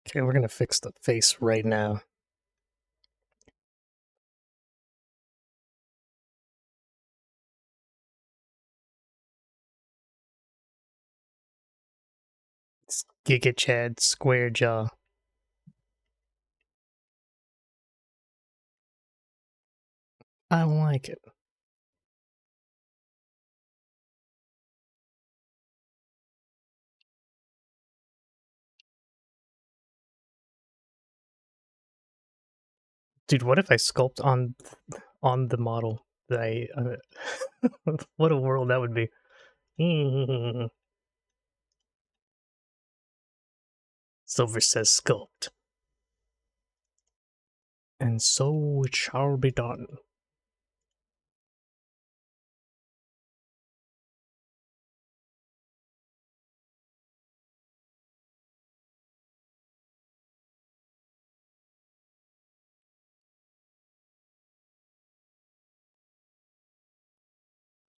B: Okay, we're gonna fix the face right now. It's Giga Chad square jaw. I don't like it. Dude, what if I sculpt on the model that I what a world that would be. Silver says sculpt. And so it shall be done.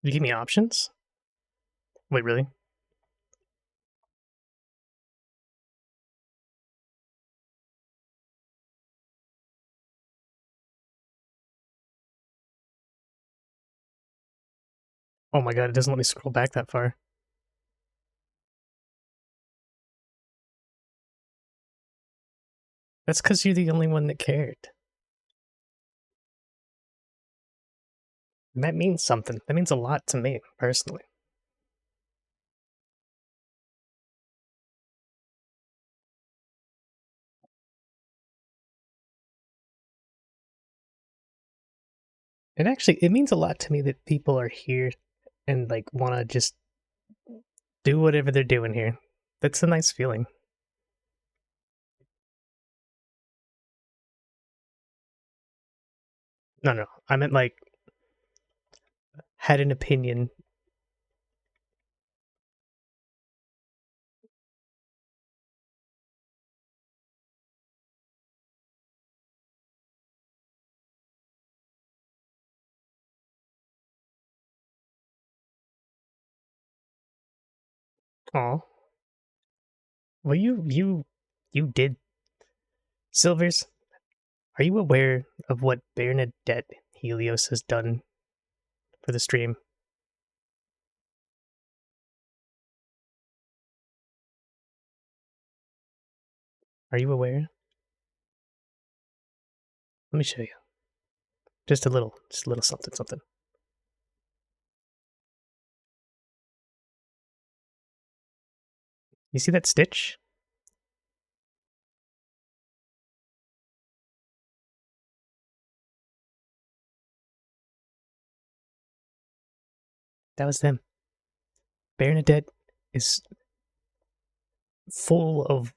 B: You give me options? Wait, really? Oh my god, it doesn't let me scroll back that far. That's because you're the only one that cared. And that means something. That means a lot to me, personally. It means a lot to me that people are here and like want to just do whatever they're doing here. That's a nice feeling. No. I meant like had an opinion. Aw. Well, you did. Silvers, are you aware of what Bernadette Helios has done for the stream? Are you aware? Let me show you. Just a little something, something. You see that stitch? That was them. Bernadette is full of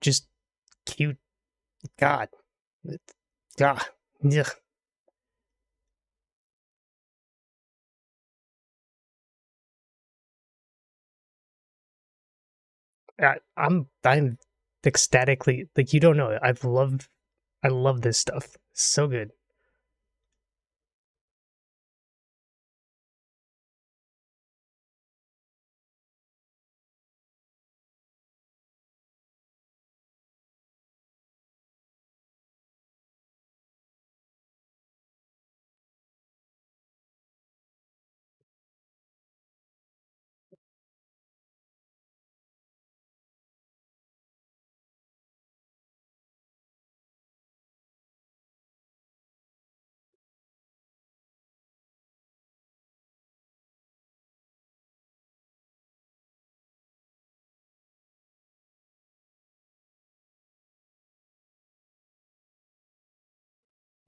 B: just cute. God. God. Ugh. I'm ecstatically, like, you don't know it. I love this stuff. So good.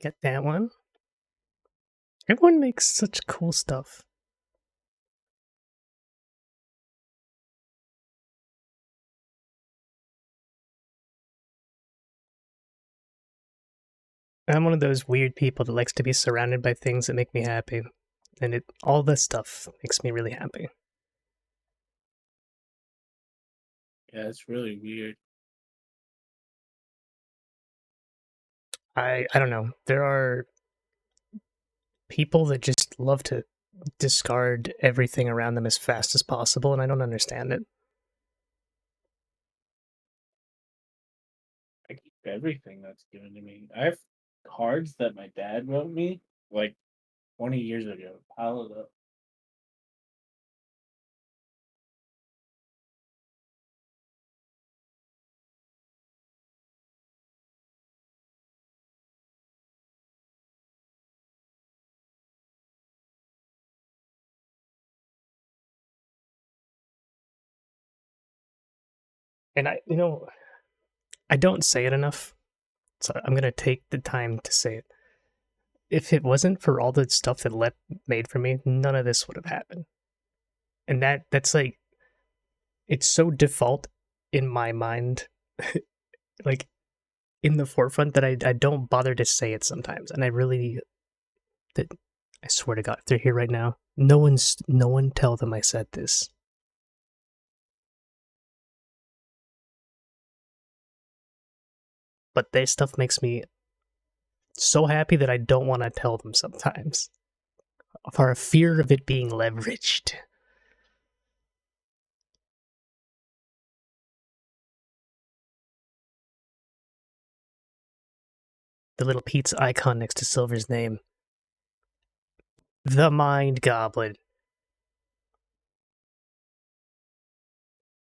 B: Get that one. Everyone makes such cool stuff. I'm one of those weird people that likes to be surrounded by things that make me happy. And all this stuff makes me really happy.
A: Yeah, it's really weird.
B: I don't know. There are people that just love to discard everything around them as fast as possible, and I don't understand it.
A: I keep everything that's given to me. I have cards that my dad wrote me like 20 years ago. Pile it up.
B: And I don't say it enough, so I'm gonna take the time to say it. If it wasn't for all the stuff that Lep made for me, none of this would have happened. And that's like, it's so default in my mind, like in the forefront, that I don't bother to say it sometimes. And that I swear to God, if they're here right now, no one tell them I said this. But their stuff makes me so happy that I don't want to tell them sometimes, for a fear of it being leveraged. The little pizza icon next to Silver's name. The Mind Goblin.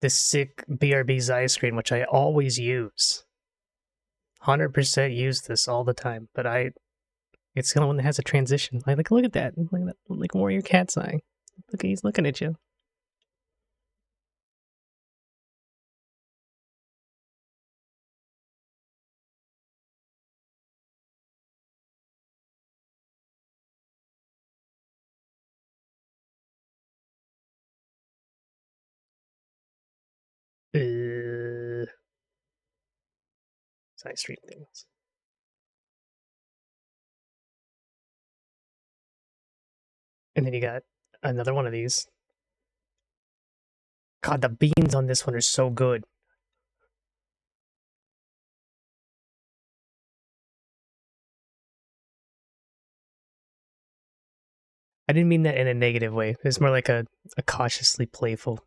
B: The sick BRB's ice cream, which I always use. 100% use this all the time, but it's the one that has a transition. Like, look at that. Look at that. Like Warrior Cat's eye. Look, he's looking at you. Side street things. And then you got another one of these. God, the beans on this one are so good. I didn't mean that in a negative way. It's more like a cautiously playful.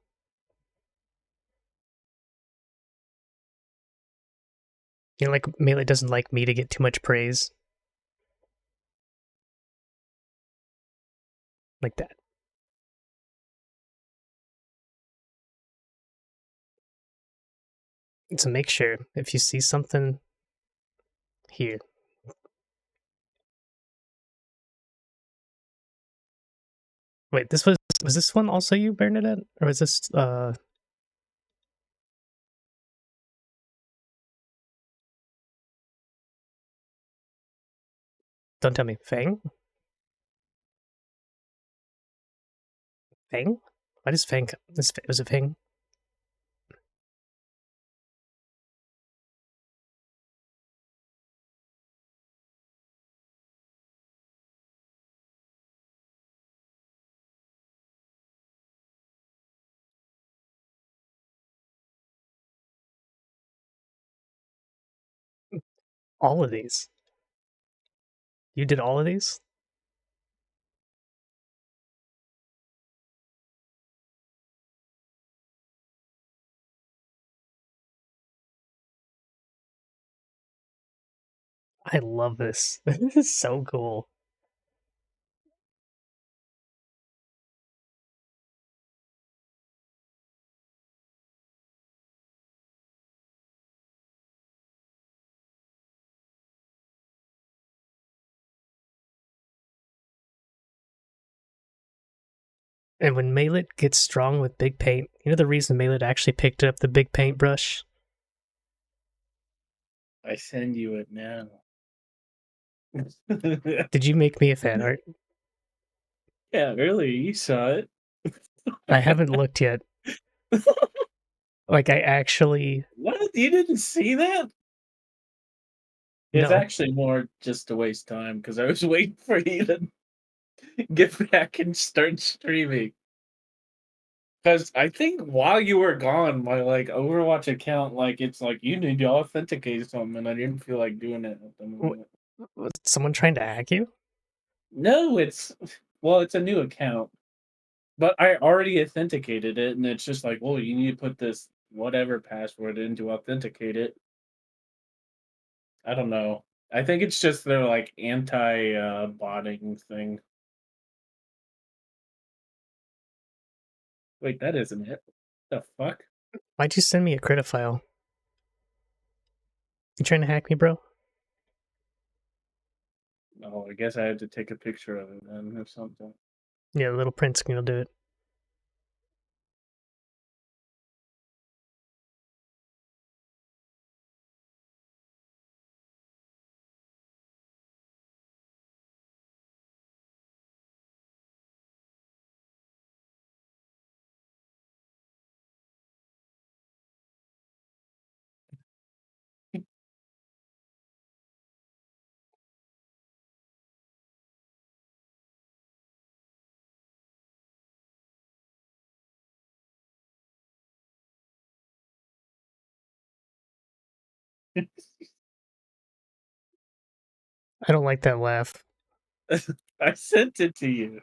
B: You know, like Melee doesn't like me to get too much praise. Like that. So make sure if you see something here. Wait, was this one also you, Bernadette? Or was this don't tell me. Fang? Fang? Why does Fang was it Fang? All of these. You did all of these? I love this. This is so cool. And when Malet gets strong with big paint, you know the reason Malet actually picked up the big paintbrush?
A: I send you it now.
B: Did you make me a fan art?
A: Yeah, earlier you saw it.
B: I haven't looked yet. Like I actually
A: What? You didn't see that? It's
B: no.
A: actually more just to waste time because I was waiting for you to get back and start streaming. Because I think while you were gone, my like Overwatch account, like it's like you need to authenticate something, and I didn't feel like doing it at the moment.
B: Was someone trying to hack you?
A: No, it's a new account, but I already authenticated it, and it's just like, well, you need to put this whatever password in to authenticate it. I don't know. I think it's just their like anti botting thing. Wait, that isn't it. The fuck?
B: Why'd you send me a credit file? You trying to hack me, bro?
A: Oh, I guess I had to take a picture of it then or something.
B: Yeah, the little print screen will do it. I don't like that laugh.
A: I sent it to you.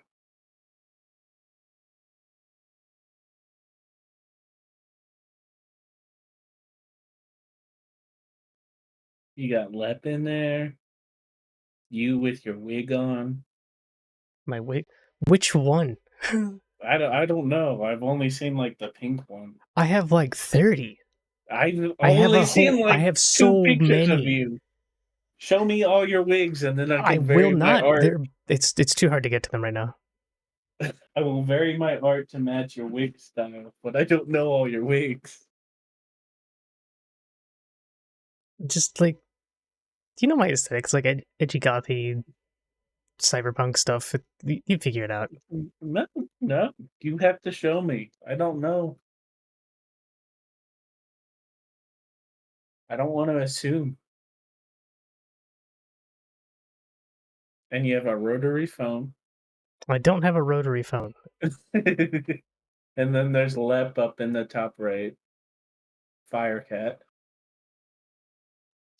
A: You got Lep in there. You with your wig on.
B: My wig. Which one?
A: I don't know. I've only seen like the pink one.
B: I have like 30.
A: I've
B: I have
A: only
B: a whole.
A: seen
B: I
A: like
B: have
A: two
B: so
A: pictures of
B: many.
A: you. Show me all your wigs, and then I
B: I
A: can
B: will
A: vary my
B: not.
A: art.
B: It's too hard to get to them right now.
A: I will vary my art to match your wig style, but I don't know all your wigs.
B: Just like, you know my aesthetics, like edgy gothy, cyberpunk stuff. You figure it out.
A: No, no, you have to show me. I don't know. I don't want to assume. And you have a rotary phone.
B: I don't have a rotary phone.
A: And then there's Lep up in the top right. Firecat.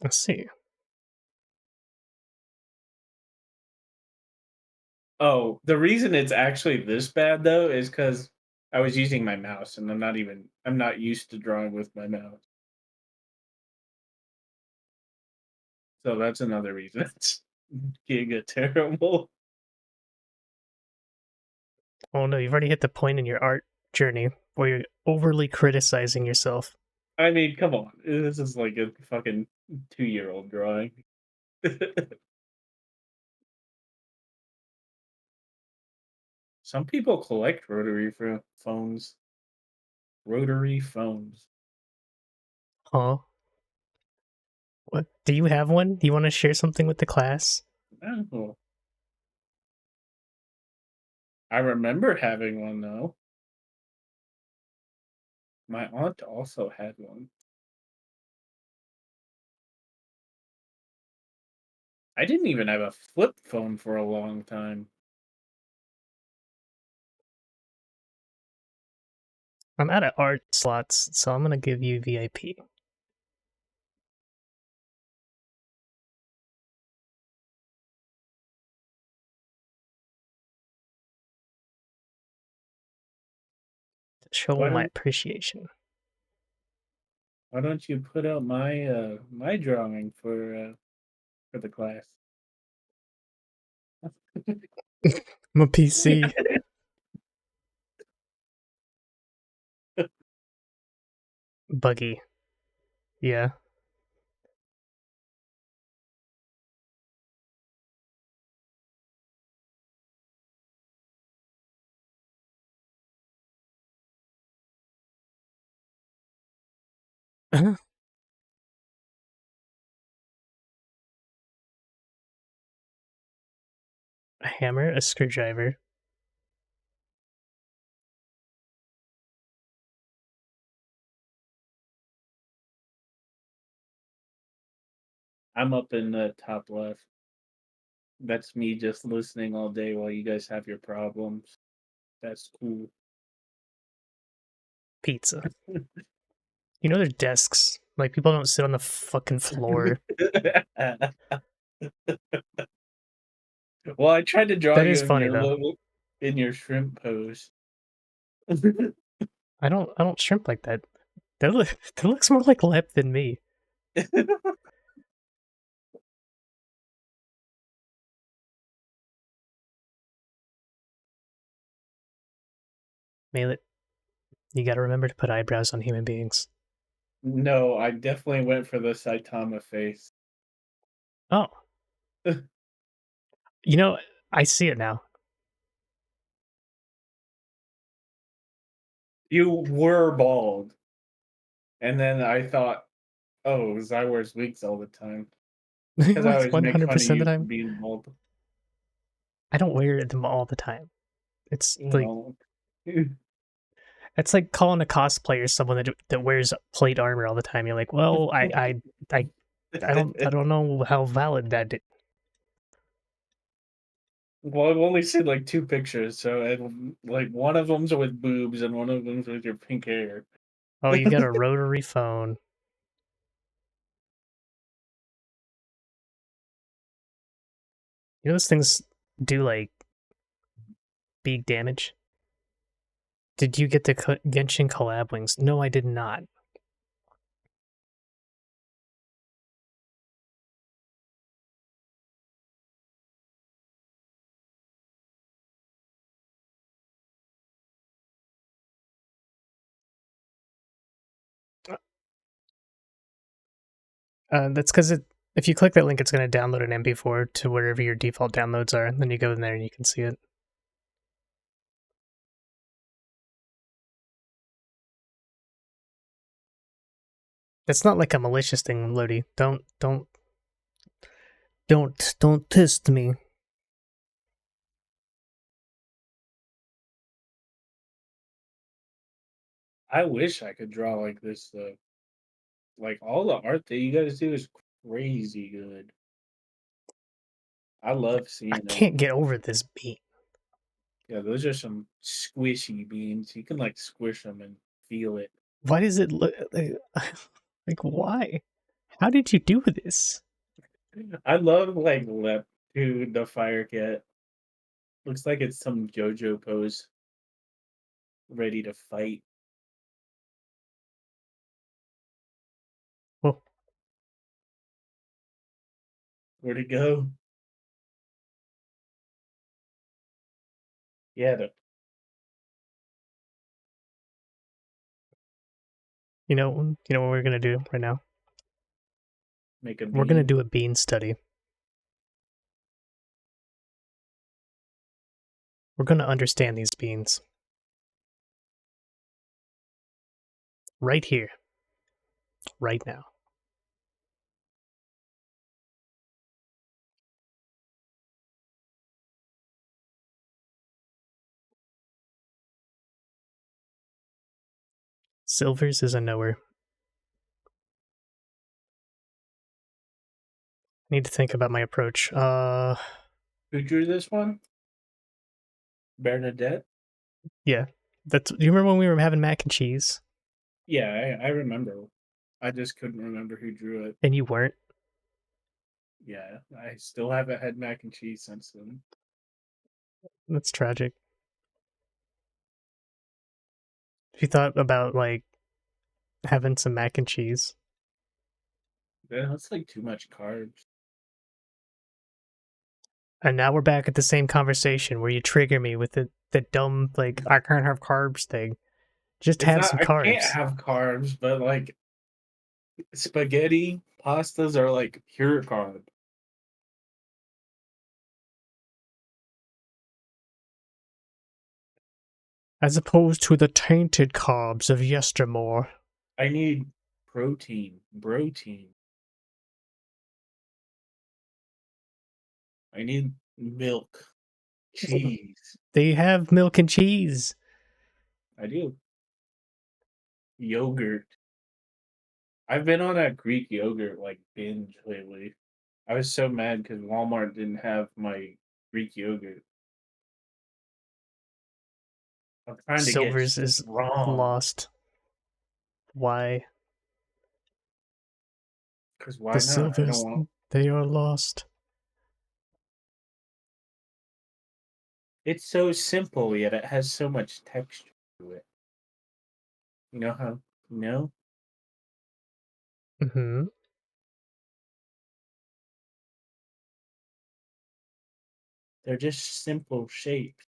B: Let's see.
A: Oh, the reason it's actually this bad though is because I was using my mouse, and I'm not used to drawing with my mouse. So that's another reason it's giga terrible.
B: Oh no, you've already hit the point in your art journey where you're overly criticizing yourself.
A: I mean, come on. This is like a fucking 2-year-old drawing. Some people collect phones. Rotary phones.
B: Huh? What? Do you have one? Do you want to share something with the class?
A: Oh, I remember having one though. My aunt also had one. I didn't even have a flip phone for a long time.
B: I'm out of art slots, so I'm gonna give you VIP. To show
A: Why
B: my
A: don't
B: appreciation.
A: why don't you put out my drawing for the class?
B: I'm a PC. Buggy. Yeah. A hammer, a screwdriver.
A: I'm up in the top left. That's me just listening all day while you guys have your problems. That's cool.
B: Pizza. You know, there's desks. Like, people don't sit on the fucking floor.
A: Well, I tried to draw
B: That
A: you
B: is funny, though.
A: in your shrimp pose.
B: I don't shrimp like that. That looks more like Lep than me. Mail it. You gotta remember to put eyebrows on human beings.
A: No, I definitely went for the Saitama face.
B: Oh. You know, I see it now.
A: You were bald. And then I thought, oh, Zai wears wigs all the time. Because I always make fun of
B: 100% of the
A: you for
B: time.
A: being bald.
B: I don't wear them all the time. It's like
A: No.
B: it's like calling a cosplayer someone that wears plate armor all the time. You're like, well, I I don't know how valid that.
A: Well, I've only seen like 2 pictures, so like one of them's with boobs and one of them's with your pink hair.
B: Oh, you got a rotary phone. You know those things do like big damage. Did you get the Genshin collab wings? No, I did not. That's because if you click that link, it's going to download an MP4 to wherever your default downloads are. And then you go in there and you can see it. It's not like a malicious thing, Lodi. Don't test me.
A: I wish I could draw like this though. Like all the art that you guys do is crazy good. I love
B: I
A: seeing it.
B: can't get over this beat.
A: Yeah, those are some squishy beans. You can like squish them and feel it.
B: Why does it look like why? How did you do this?
A: I love like Lep to the Fire Cat. Looks like it's some JoJo pose, ready to fight.
B: Well,
A: Where'd it go? Yeah,
B: you know what we're gonna do right now?
A: make a
B: We're gonna
A: bean.
B: do a bean study. We're gonna understand these beans. Right here. Right now. Silvers is a knower. I need to think about my approach.
A: Who drew this one? Bernadette?
B: Yeah. Do you remember when we were having mac and cheese?
A: Yeah, I remember. I just couldn't remember who drew it.
B: And you weren't?
A: Yeah, I still haven't had mac and cheese since then.
B: That's tragic. If you thought about, like, having some mac and cheese.
A: That's like too much carbs.
B: And now we're back at the same conversation where you trigger me with the dumb, like, I can't have carbs thing. Just
A: It's
B: have
A: not,
B: some
A: I can't
B: carbs.
A: have carbs, but like spaghetti, pastas are like pure carb.
B: As opposed to the tainted carbs of yestermore.
A: I need protein. I need milk, cheese.
B: They have milk and cheese.
A: I do. Yogurt. I've been on a Greek yogurt like binge lately. I was so mad because Walmart didn't have my Greek yogurt. I'm trying to get
B: Silvers is
A: strong.
B: lost. Why?
A: Because
B: The
A: why not? I don't
B: silvers,
A: want.
B: they are lost.
A: It's so simple, yet it has so much texture to it. You know how? You know?
B: Mm-hmm.
A: They're just simple shapes.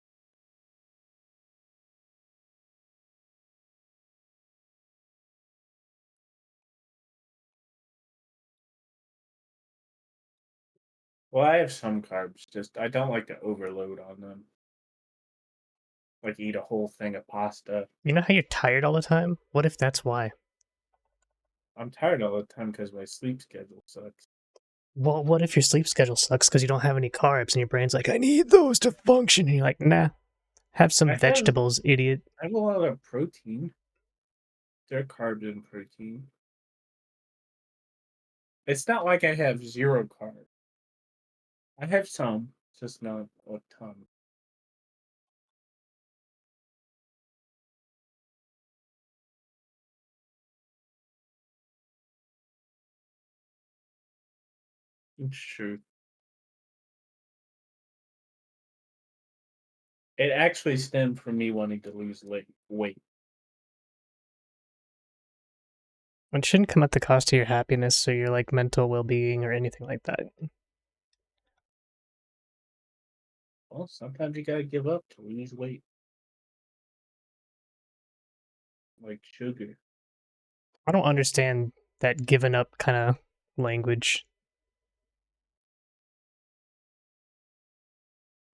A: Well, I have some carbs, just I don't like to overload on them. Like eat a whole thing of pasta.
B: You know how you're tired all the time? What if that's why?
A: I'm tired all the time because my sleep schedule sucks.
B: Well, what if your sleep schedule sucks because you don't have any carbs and your brain's like, I need those to function? And you're like, nah, have some
A: I have
B: vegetables, idiot.
A: I have a lot of protein. There are carbs in protein. It's not like I have zero carbs. I have some, just not a ton. It's true. It actually stemmed from me wanting to lose weight.
B: It shouldn't come at the cost of your happiness or your like mental well-being or anything like that.
A: Well, sometimes you gotta give up to lose weight, like sugar.
B: I don't understand that given up kind of language.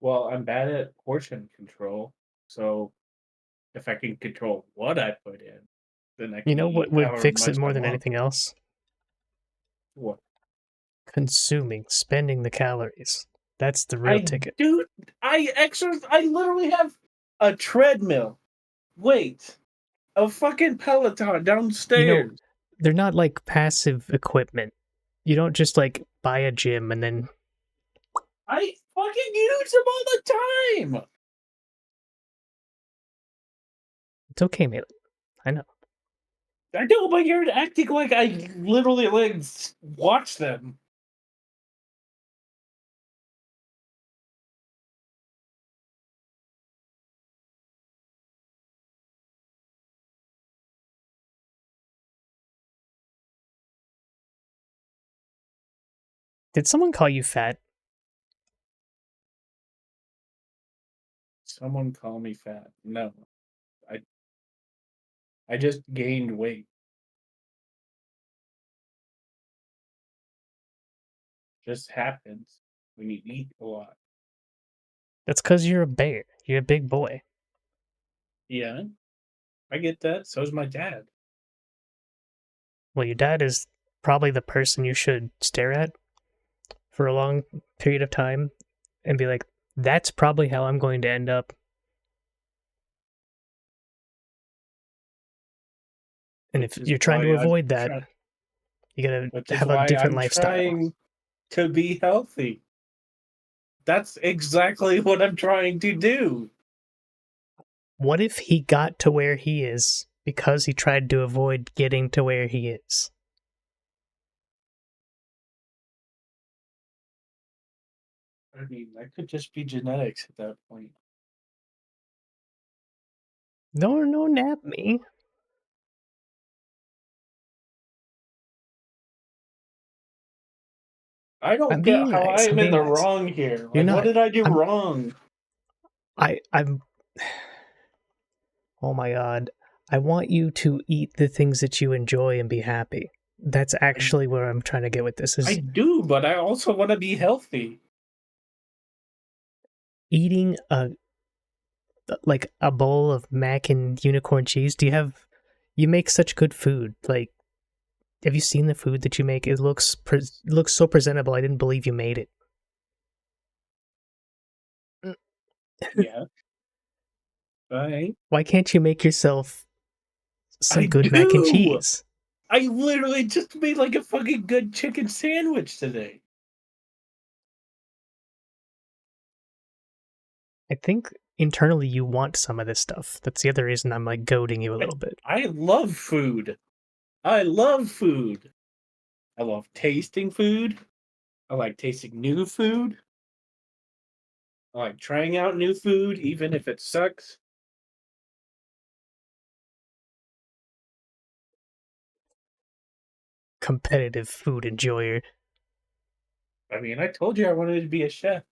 A: Well, I'm bad at portion control, so if I can control what I put in, then I
B: You
A: can
B: know what
A: eat
B: would
A: however
B: fix it
A: much I
B: more than
A: want.
B: anything else?
A: What?
B: Consuming, spending the calories. That's the real
A: I
B: ticket.
A: do. I exercise. I literally have a treadmill. Wait, a fucking Peloton
B: You know,
A: downstairs.
B: they're not like passive equipment. You don't just like buy a gym and then
A: I fucking use them all the time.
B: it's okay, Malin. I know.
A: I know, but you're acting like I literally like watch them.
B: Did someone call you fat?
A: Someone call me fat. No, I I just gained weight. Just happens when you eat a lot.
B: That's because you're a bear. You're a big boy.
A: Yeah, I get that. So's my dad.
B: Well, your dad is probably the person you should stare at for a long period of time and be like, that's probably how I'm going to end up. And if
A: Which is
B: you're trying
A: why
B: to
A: I'm
B: avoid that,
A: trying.
B: you gotta
A: Which is
B: have a
A: why
B: different
A: I'm
B: lifestyle.
A: trying to be healthy. That's exactly what I'm trying to do.
B: What if he got to where he is because he tried to avoid getting to where he is?
A: I mean, that could just be genetics at that point.
B: No, nap me.
A: I don't
B: I'm
A: get
B: being
A: how I
B: nice. I'm
A: am in
B: being
A: the
B: nice.
A: wrong here.
B: You're
A: Like, what
B: not.
A: did I do
B: I'm.
A: wrong?
B: I'm. Oh my god. I want you to eat the things that you enjoy and be happy. That's
A: I,
B: actually where I'm trying to get with this
A: I
B: is
A: do, but I also want to be healthy.
B: eating a bowl of mac and unicorn cheese. You make such good food. Like, have you seen the food that you make? It looks so presentable. I didn't believe you made it.
A: Yeah, I
B: Why can't you make yourself some
A: I
B: good mac and
A: do.
B: cheese?
A: I literally just made like a fucking good chicken sandwich today.
B: I think internally you want some of this stuff. That's the other reason I'm like goading you a little bit.
A: I love food. I love food. I love tasting food. I like tasting new food. I like trying out new food, even if it sucks.
B: Competitive food enjoyer.
A: I mean, I told you I wanted to be a chef.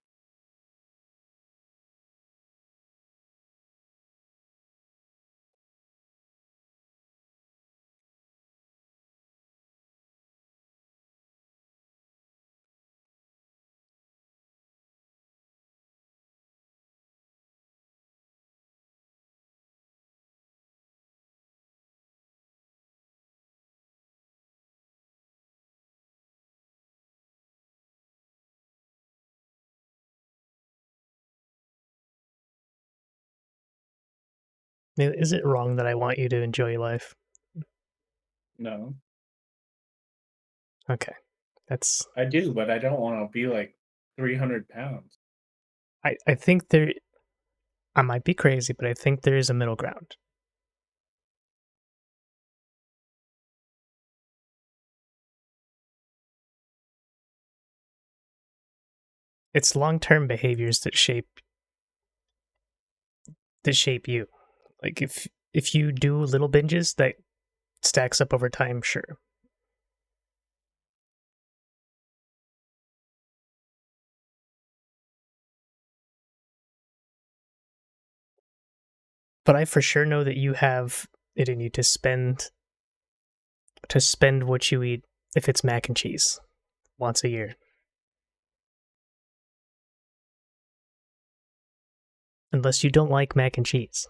B: Is it wrong that I want you to enjoy life?
A: No,
B: Okay. That's
A: I do, but I don't want to be like 300 pounds.
B: I think I might be crazy, but I think there is a middle ground. It's long-term behaviors that shape you. Like if you do little binges that stacks up over time, sure. But I for sure know that you have it in you to spend what you eat if it's mac and cheese once a year. Unless you don't like mac and cheese,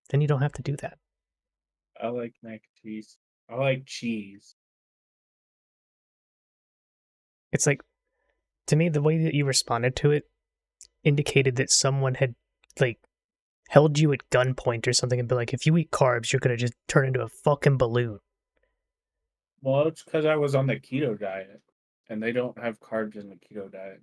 B: then you don't have to do that.
A: I like mac and cheese. I like cheese.
B: It's like to me the way that you responded to it indicated that someone had like held you at gunpoint or something and be like, if you eat carbs, you're gonna just turn into a fucking balloon.
A: Well, it's because I was on the keto diet, and they don't have carbs in the keto diet.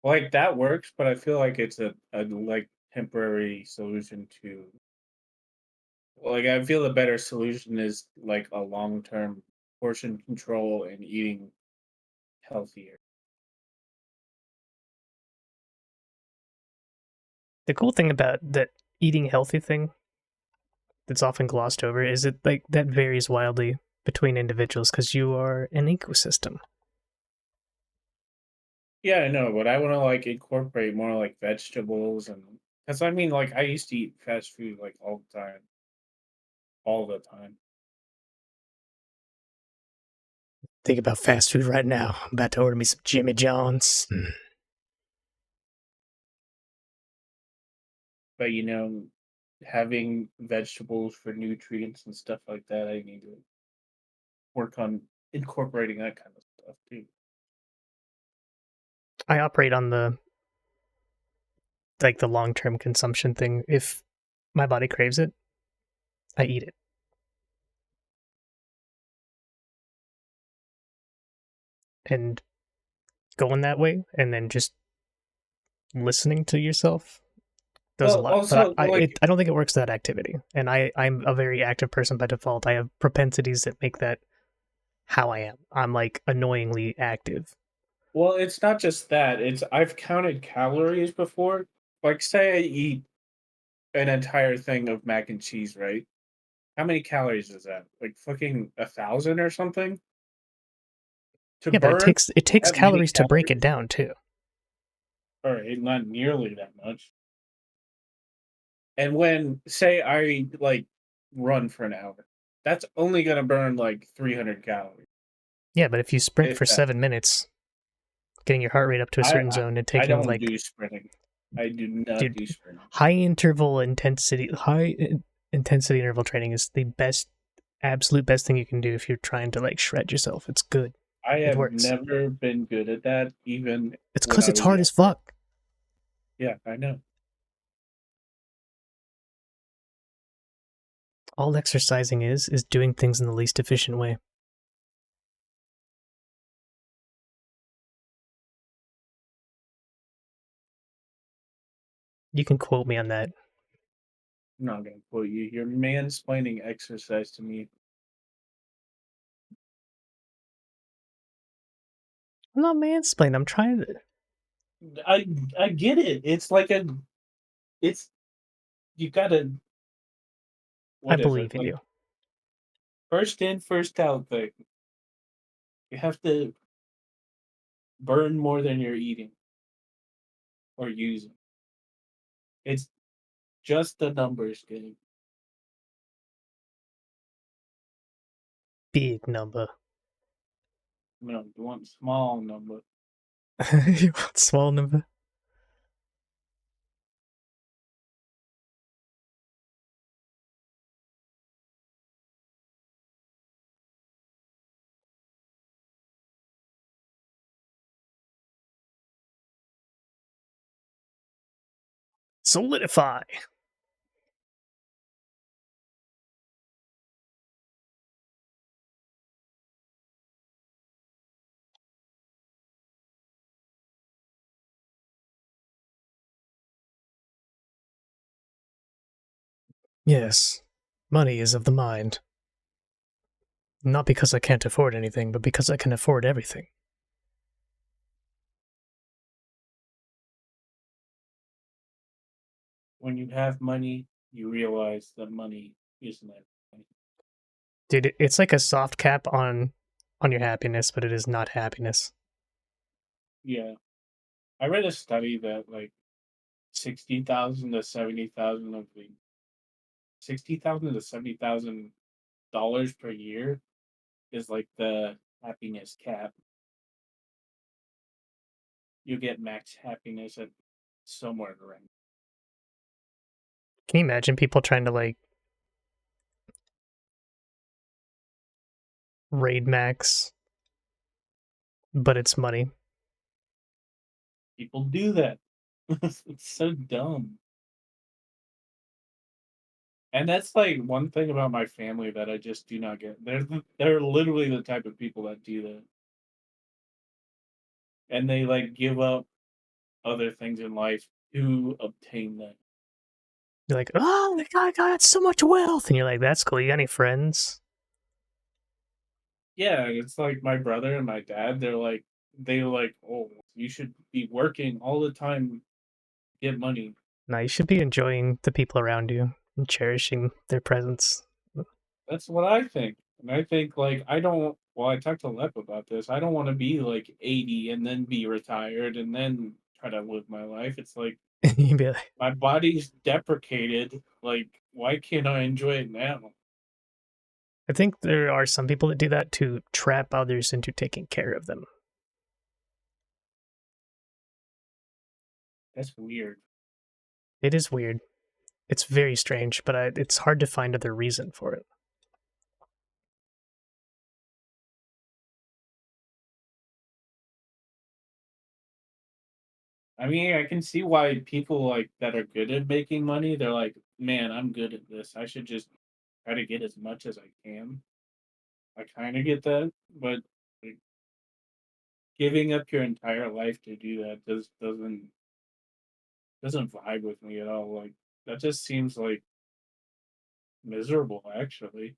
A: Like that works, but I feel like it's a like temporary solution to. Like I feel the better solution is like a long term portion control and eating healthier.
B: The cool thing about that eating healthy thing that's often glossed over is that varies wildly between individuals because you are an ecosystem.
A: Yeah, I know, but I want to like incorporate more like vegetables and because I mean, like I used to eat fast food like all the time.
B: Think about fast food right now. I'm about to order me some Jimmy John's.
A: But having vegetables for nutrients and stuff like that, I need to work on incorporating that kind of stuff too.
B: I operate on the long term consumption thing. If my body craves it, I eat it. And going that way and then just listening to yourself does a
A: Well,
B: lot. But
A: also like
B: I don't think it works that activity. And I'm a very active person by default. I have propensities that make that how I am. I'm like annoyingly active.
A: well, it's not just that. It's I've counted calories before. Like say I eat an entire thing of mac and cheese, right? How many calories is that? Like fucking 1,000 or something? To
B: Yeah, but
A: burn
B: it takes
A: that many
B: calories to break it
A: calories?
B: down too.
A: Alright, not nearly that much. And when say I like run for an hour, that's only gonna burn like 300 calories.
B: Yeah, but if you sprint
A: If
B: for
A: that.
B: 7 minutes, getting your heart rate up to a
A: I
B: certain
A: I,
B: zone and
A: I
B: taking
A: don't
B: like,
A: do sprinting. I do not
B: dude,
A: do sprinting.
B: high intensity interval training is the best, absolute best thing you can do if you're trying to like shred yourself. It's good.
A: I
B: It
A: have
B: works.
A: never been good at that, even
B: It's
A: when
B: because
A: I
B: it's
A: was
B: hard as
A: younger.
B: fuck.
A: Yeah, I know.
B: All exercising is doing things in the least efficient way. You can quote me on that.
A: I'm not gonna quote you. You're mansplaining exercise to me.
B: I'm not mansplaining. I'm trying to.
A: I get it. It's you gotta
B: I
A: what is it?
B: believe in
A: Like
B: you.
A: first in, first out thing. You have to burn more than you're eating or using. It's just a numbers game.
B: Big number.
A: No, you want small number.
B: You want small number? Solidify. Yes, money is of the mind. Not because I can't afford anything, but because I can afford everything.
A: When you have money, you realize that money isn't everything.
B: Dude, it's like a soft cap on your happiness, but it is not happiness.
A: Yeah. I read a study that like 60,000 to 70,000 of the 60,000 to $70,000 per year is like the happiness cap. You get max happiness at somewhere around.
B: Can you imagine people trying to like raid max, but it's money?
A: People do that. It's so dumb. And that's like one thing about my family that I just do not get. They're literally the type of people that do that. And they like give up other things in life to obtain that.
B: You're like, oh, the guy got so much wealth, and you're like, that's cool. You got any friends?
A: Yeah, it's like my brother and my dad, they're like, "Oh, you should be working all the time, get money."
B: No, you should be enjoying the people around you and cherishing their presence.
A: That's what I think. And I think like I don't well, I talked to Lep about this. I don't want to be like 80 and then be retired and then try to live my life. It's like
B: You'd be like,
A: my body's deprecated. Like, why can't I enjoy it now?
B: I think there are some people that do that to trap others into taking care of them.
A: That's weird.
B: It is weird. It's very strange, but it's hard to find other reason for it.
A: I mean, I can see why people like that are good at making money, they're like, man, I'm good at this. I should just try to get as much as I can. I kind of get that, but like, giving up your entire life to do that doesn't vibe with me at all. Like that just seems like miserable, actually.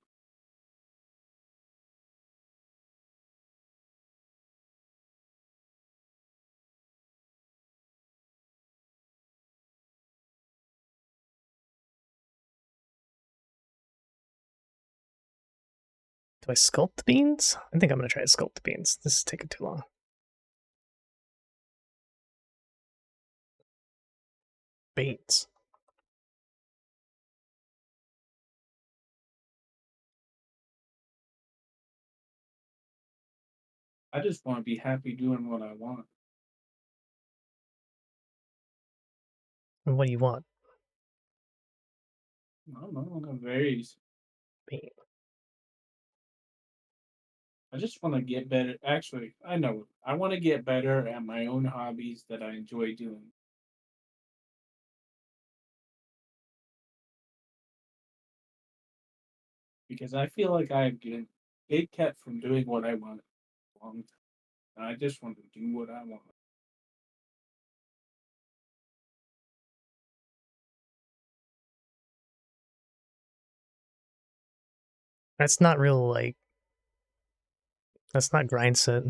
B: Do I sculpt the beans? I think I'm going to try to sculpt the beans. This is taking too long. Beans.
A: I just want to be happy doing what I want.
B: And what do you want?
A: I don't know. It varies.
B: Bean.
A: I just want to get better. Actually, I know. I want to get better at my own hobbies that I enjoy doing. Because I feel like I've been kept from doing what I want for a long time. And I just want to do what I want.
B: That's not real, like, that's not grind set.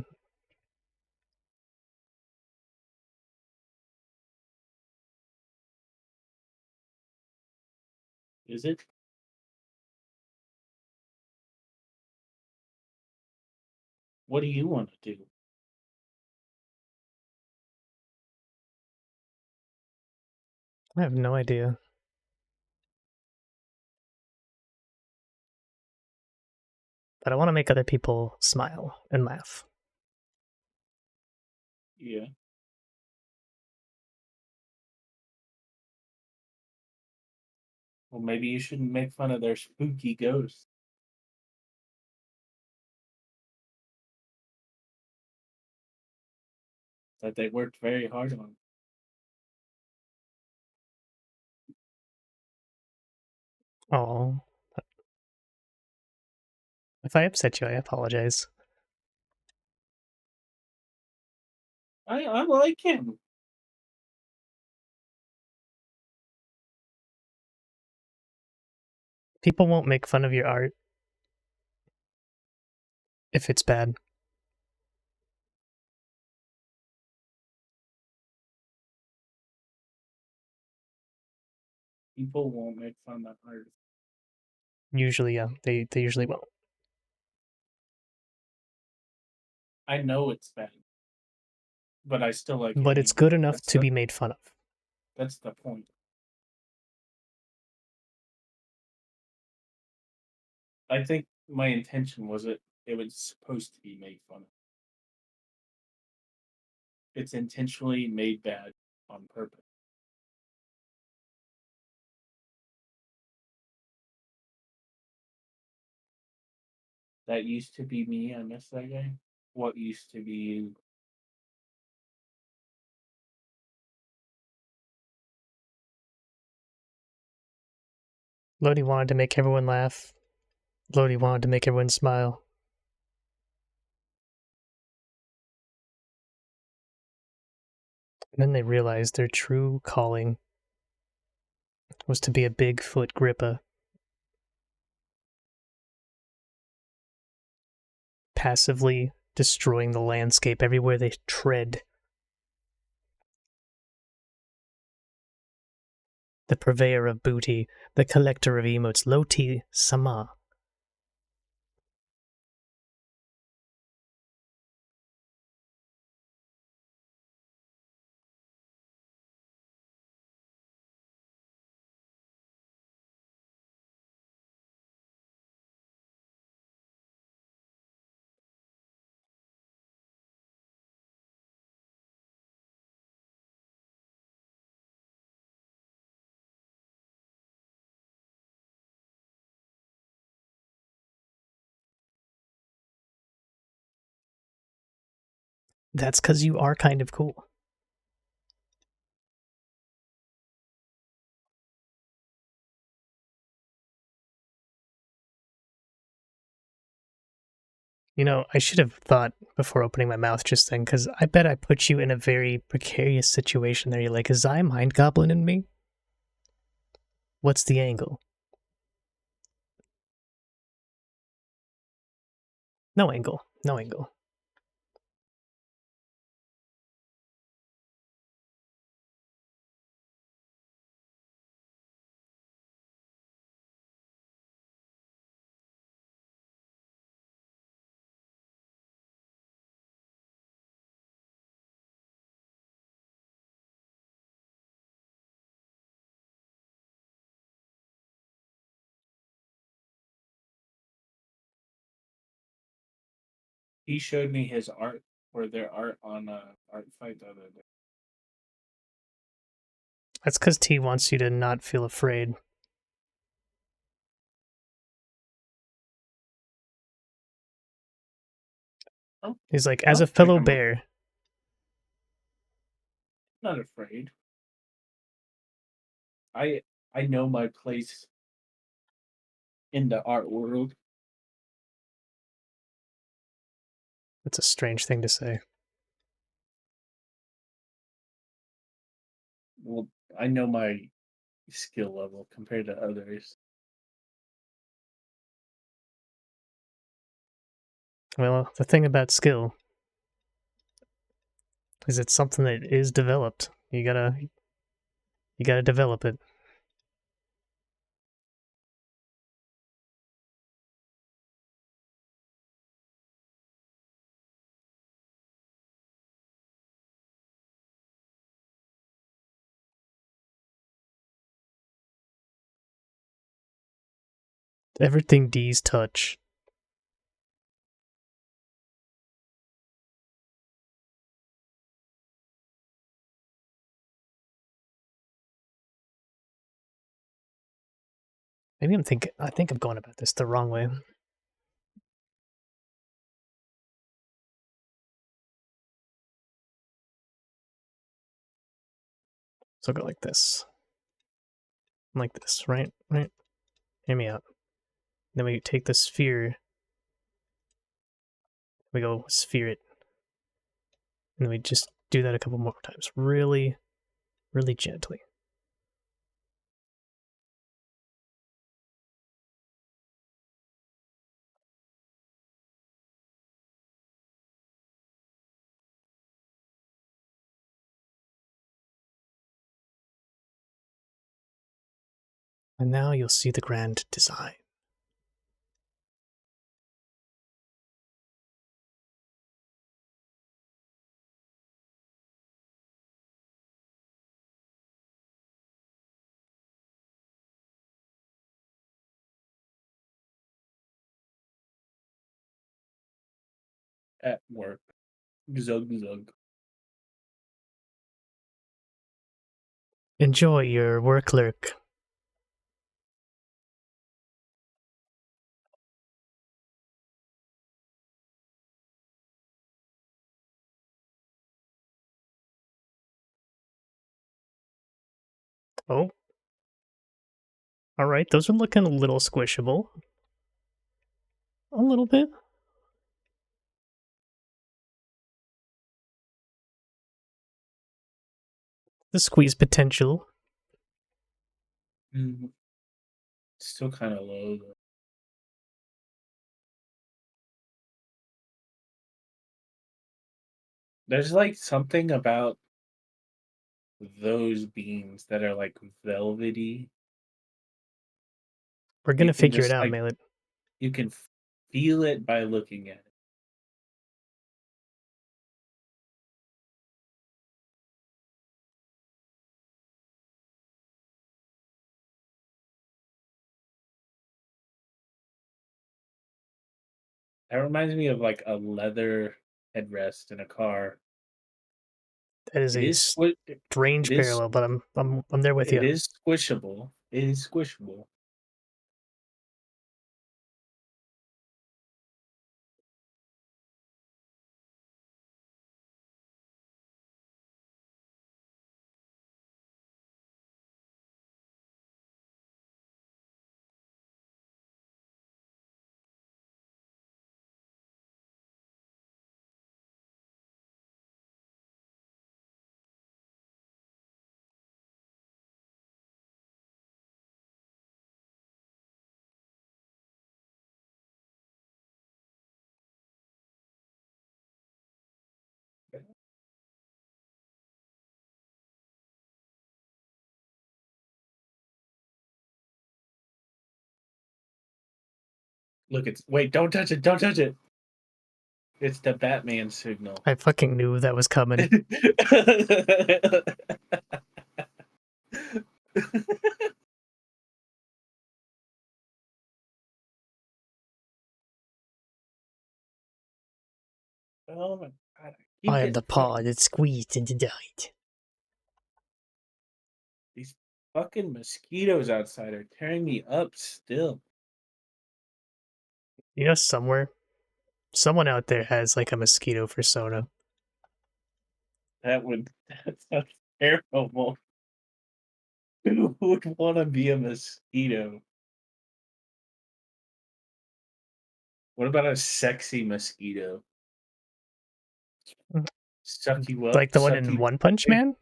A: Is it? What do you want to do?
B: I have no idea. But I want to make other people smile and laugh.
A: Yeah. Well, maybe you shouldn't make fun of their spooky ghosts that they worked very hard on.
B: Oh, if I upset you, I apologize.
A: I like him.
B: People won't make fun of your art if it's bad.
A: People won't make fun of art.
B: Usually, yeah, they usually won't.
A: I know it's bad, but I still like it
B: But it's
A: anyway.
B: good enough to be made fun of.
A: That's the point. I think my intention was it was supposed to be made fun of. It's intentionally made bad on purpose. That used to be me. I miss that guy. What used to be you?
B: Lodi wanted to make everyone laugh. Lodi wanted to make everyone smile. And then they realized their true calling was to be a Bigfoot grippa. Passively destroying the landscape everywhere they tread. the purveyor of booty, the collector of emotes, Loti Sama. That's because you are kind of cool. You know, I should have thought before opening my mouth just then, because I bet I put you in a very precarious situation there. You're like, is I mind goblin in me? What's the angle? No angle. No angle.
A: He showed me his art or their art on Art Fight the other day.
B: That's because T wants you to not feel afraid.
A: Oh,
B: He's like,
A: I
B: as a
A: don't think
B: fellow
A: I'm
B: bear,
A: not afraid. I know my place in the art world.
B: that's a strange thing to say.
A: Well, I know my skill level compared to others.
B: Well, the thing about skill is it's something that is developed. You gotta develop it. Everything D's touch. Maybe I think I'm going about this the wrong way. So I'll go like this. Like this, right? Right? Hear me out. Then we take the sphere. We go sphere it. And then we just do that a couple more times. Really, really gently. And now you'll see the grand design.
A: At work. Zug zug.
B: Enjoy your work lurk. Oh. Alright, those are looking a little squishable. A little bit. The squeeze potential.
A: Still kind of low though. There's like something about those beams that are like velvety.
B: We're
A: You
B: gonna
A: can
B: figure it
A: just
B: out,
A: like
B: Mallet.
A: you can feel it by looking at it. That reminds me of like a leather headrest in a car.
B: That is
A: It
B: a
A: is it
B: strange
A: is
B: parallel, but I'm there with
A: it
B: you.
A: is squishable. It is squishable. Look, wait, don't touch it, don't touch it. It's the Batman signal.
B: I fucking knew that was coming.
A: Oh my god, keep
B: I am
A: getting
B: the paw that squeezed and died.
A: these fucking mosquitoes outside are tearing me up still.
B: You know, someone out there has like a mosquito persona.
A: That sounds terrible. Who would want to be a mosquito? What about a sexy mosquito?
B: Mm.
A: Suck you up,
B: Like the one
A: suck
B: in
A: you.
B: One Punch Man?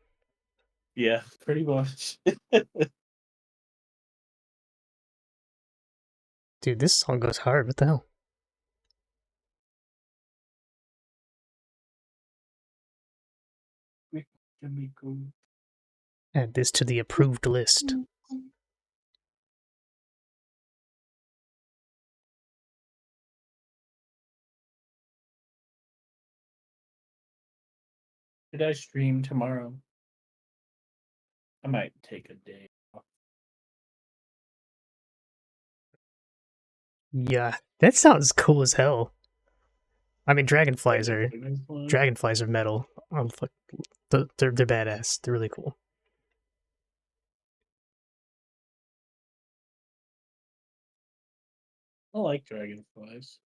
A: Yeah, pretty much.
B: Dude, this song goes hard. What the hell? Add this to the approved list.
A: Should I stream tomorrow? I might take a day off.
B: Yeah, that sounds cool as hell. I mean, dragonflies are metal. They're badass. They're really cool.
A: I like dragonflies.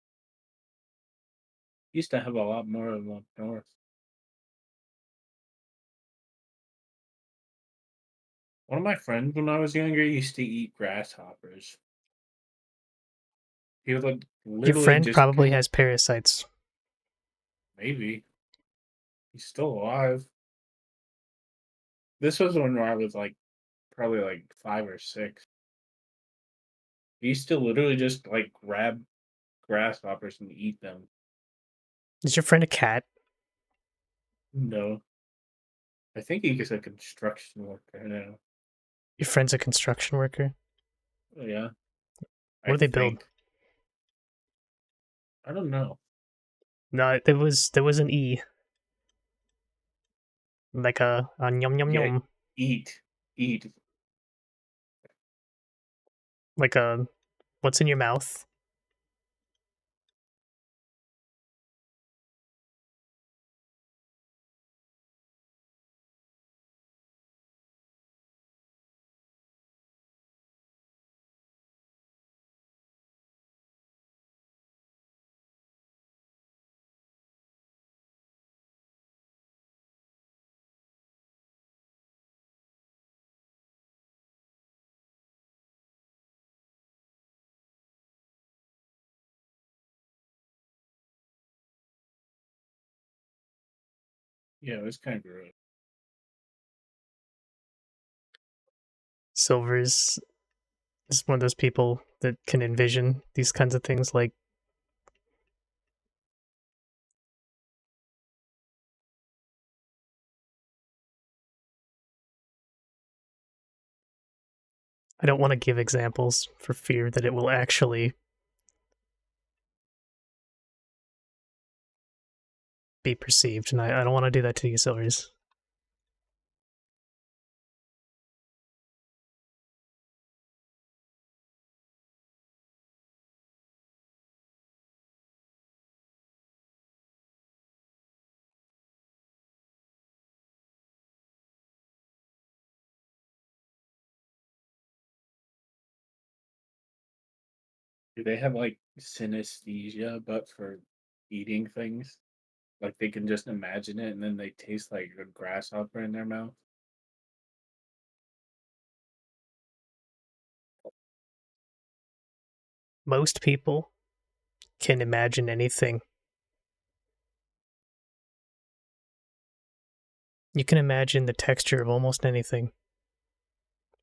A: Used to have a lot more of them up north. One of my friends when I was younger used to eat grasshoppers. He would like
B: Your
A: literally
B: friend
A: just
B: probably has parasites.
A: maybe he's still alive. This was when I was like probably like 5 or 6. He used to literally just like grab grasshoppers and eat them.
B: Is your friend a cat?
A: No, I think he's a construction worker now.
B: Your friend's a construction worker?
A: Oh, yeah,
B: What
A: I
B: do they build?
A: think. I don't know.
B: No, there was an E. Like a yum yum
A: Yeah,
B: yum.
A: eat.
B: Like a what's in your mouth?
A: Yeah, it was kind of gross.
B: Silver's is one of those people that can envision these kinds of things. Like, I don't want to give examples for fear that it will actually be perceived, and I don't want to do that to you, Silvers.
A: Do they have like synesthesia, but for eating things? Like they can just imagine it, and then they taste like a grasshopper in their mouth.
B: Most people can imagine anything. You can imagine the texture of almost anything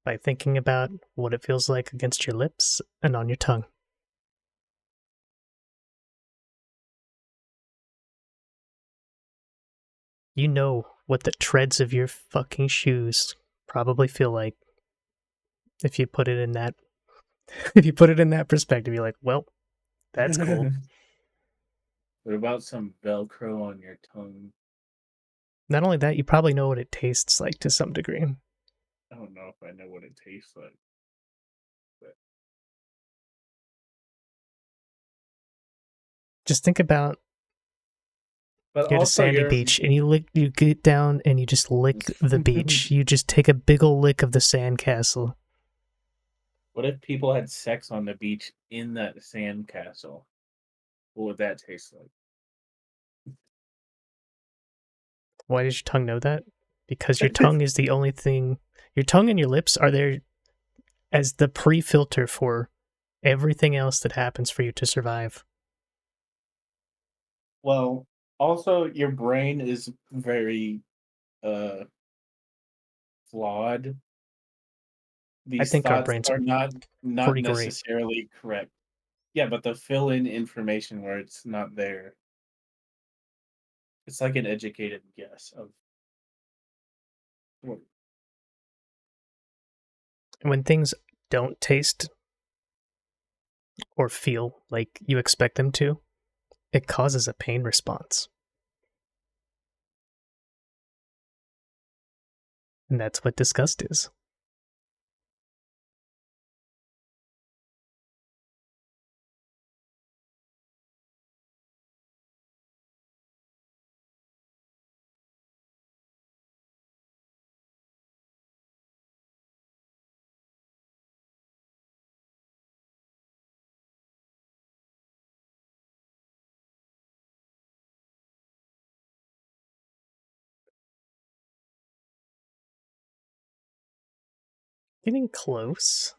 B: by thinking about what it feels like against your lips and on your tongue. You know what the treads of your fucking shoes probably feel like if you put it in that if you put it in that perspective. You're like, well, that's cool.
A: What about some Velcro on your tongue?
B: Not only that, you probably know what it tastes like to some degree.
A: I don't know if I know what it tastes like. But
B: Just think about you're at a
A: also,
B: sandy
A: you're
B: beach and you get down and you just lick the beach. You just take a big ol' lick of the sandcastle.
A: What if people had sex on the beach in that sandcastle? What would that taste like?
B: Why does your tongue know that? Because your tongue is the only thing. Your tongue and your lips are there as the pre-filter for everything else that happens for you to survive.
A: Well, also your brain is very uh flawed.
B: I
A: These
B: think our
A: thoughts
B: brains
A: are
B: are
A: not
B: pretty great.
A: necessarily correct. Yeah, but they'll fill in information where it's not there. It's like an educated guess of what.
B: And when things don't taste or feel like you expect them to, it causes a pain response. And that's what disgust is. Getting close.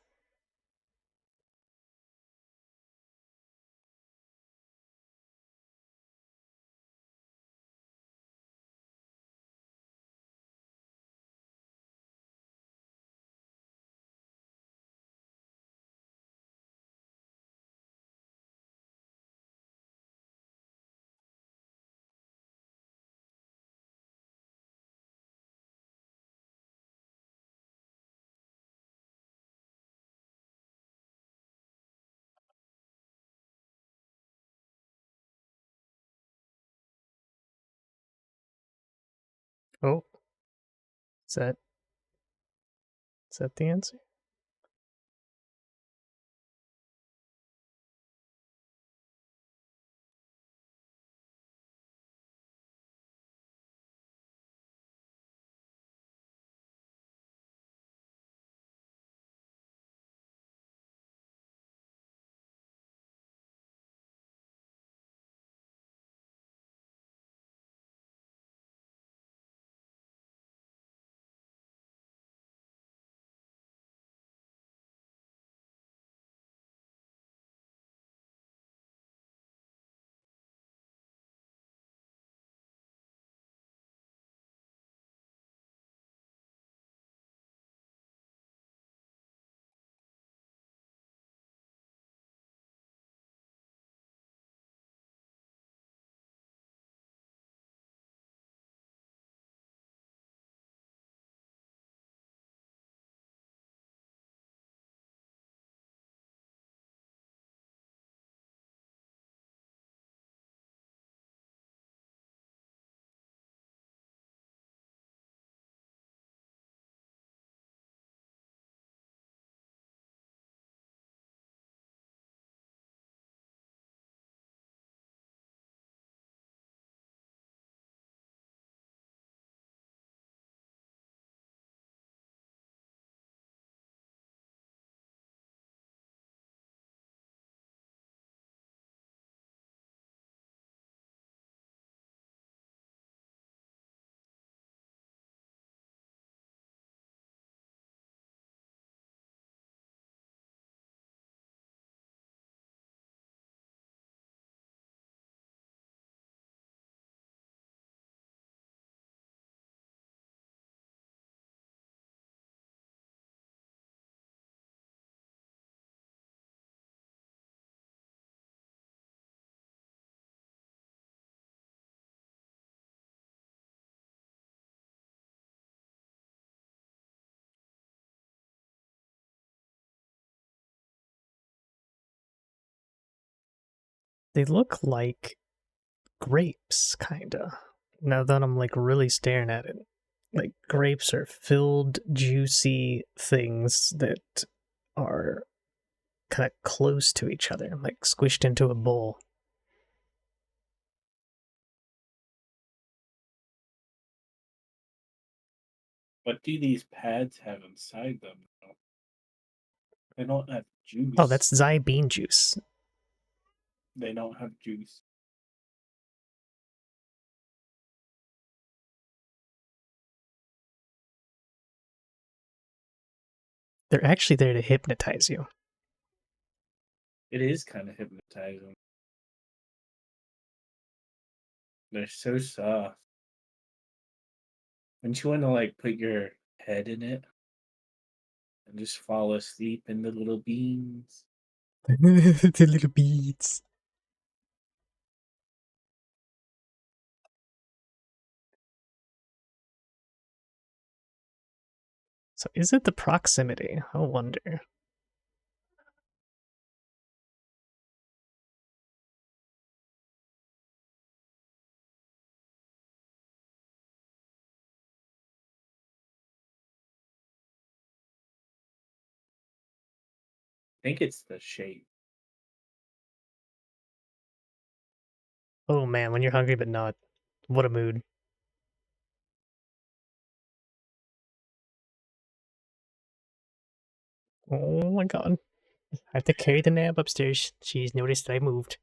B: Oh, is that the answer? They look like grapes, kinda. Now that I'm like really staring at it. Like grapes are filled, juicy things that are kind of close to each other, like squished into a bowl.
A: What do these pads have inside them? They don't have juice.
B: Oh, that's Zai bean juice.
A: They don't have juice.
B: They're actually there to hypnotize you.
A: It is kind of hypnotizing. They're so soft. Wouldn't you want to like put your head in it and just fall asleep in the little beans?
B: The little beads. So is it the proximity? I wonder.
A: I think it's the shape.
B: Oh man, when you're hungry but not. What a mood. Oh my god. I have to carry the nab upstairs. She's noticed that I moved.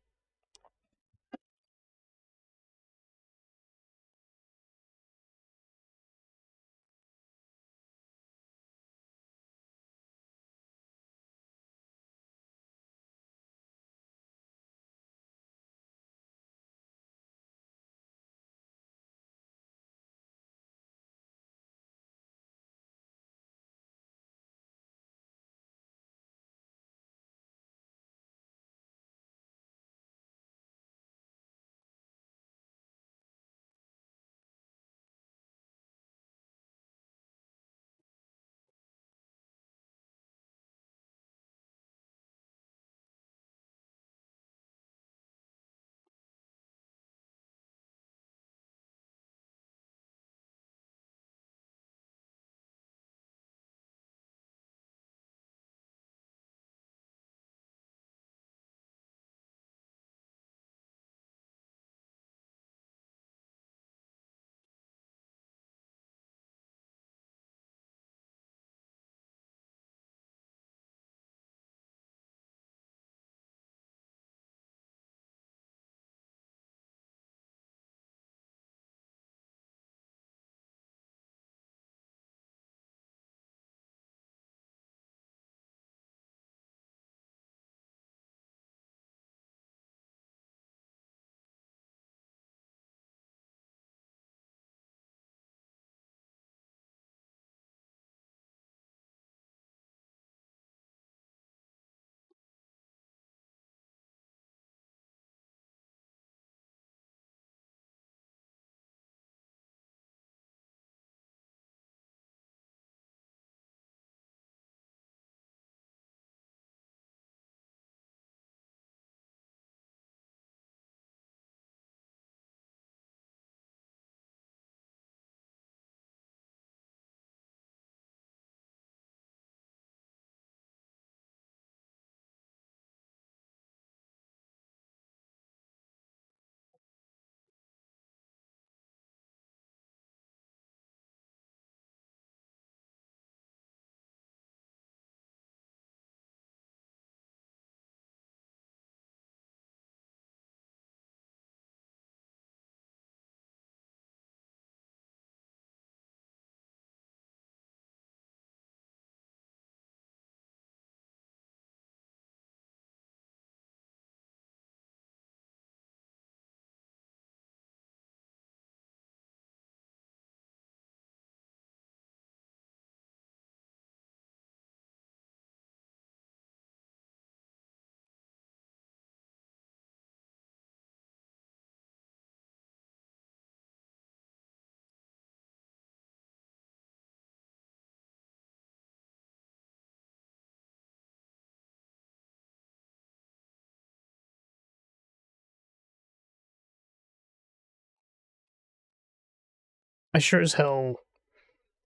B: I sure as hell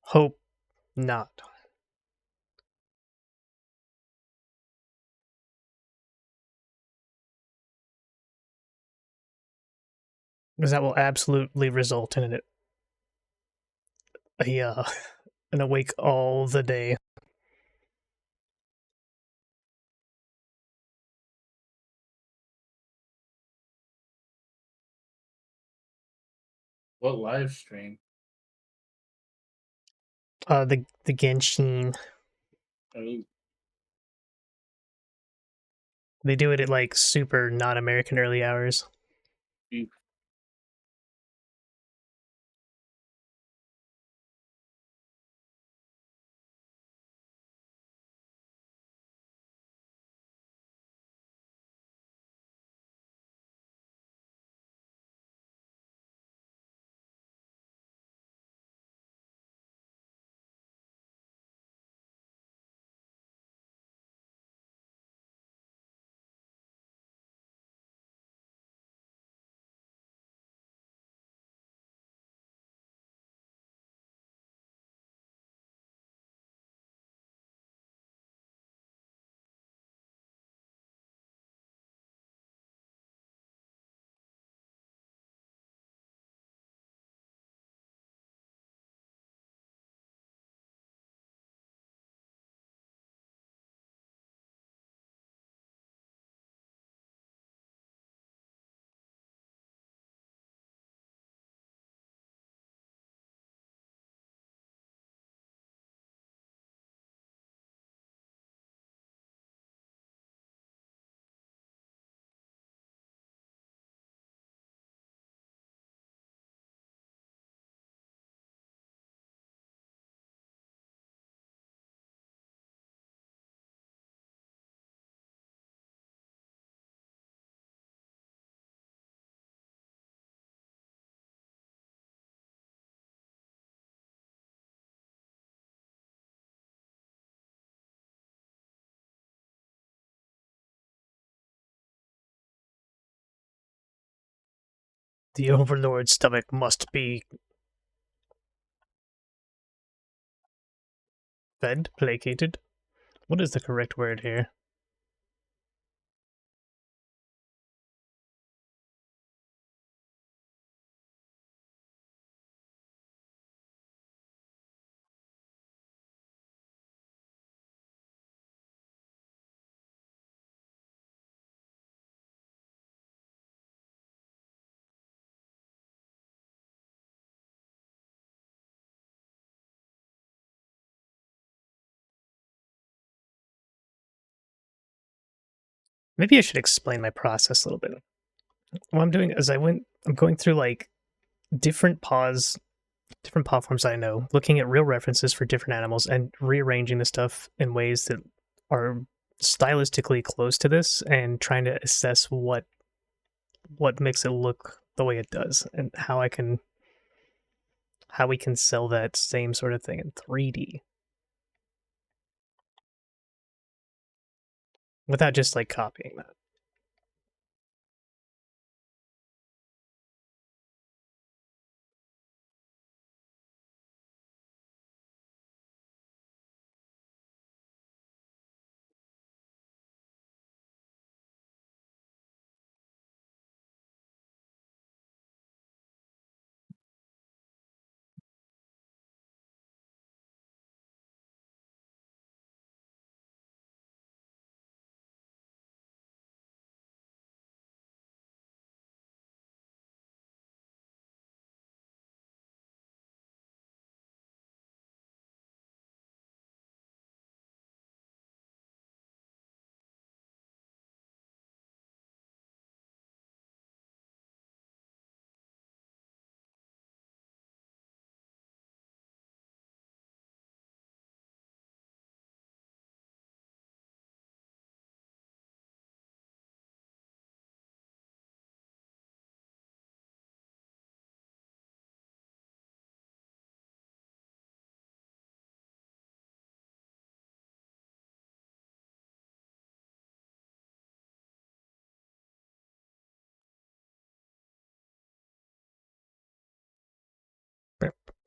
B: hope not. Because that will absolutely result in an awake all the day.
A: What live stream?
B: The Genshin.
A: Oh,
B: They do it at like super not American early hours.
A: you-
B: The Overlord's stomach must be fed, placated. What is the correct word here? Maybe I should explain my process a little bit. What I'm doing is I'm going through like different paw forms I know, looking at real references for different animals and rearranging the stuff in ways that are stylistically close to this and trying to assess what makes it look the way it does and how we can sell that same sort of thing in 3D without just like copying that.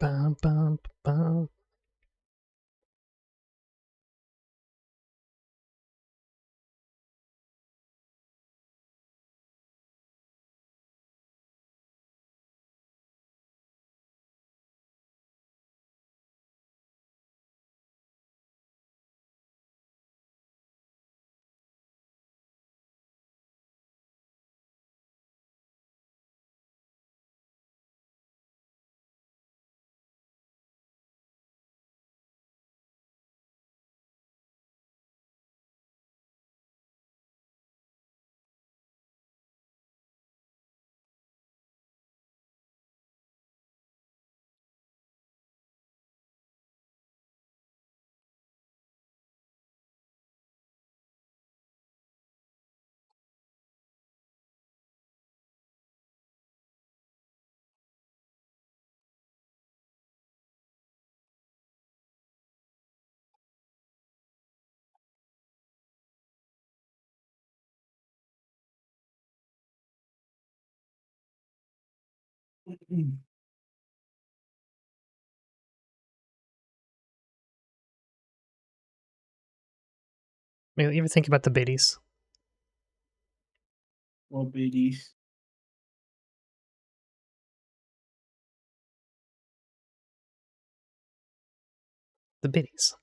B: Bum, bum, bum. You ever think about the biddies?
A: Well, biddies.
B: The biddies.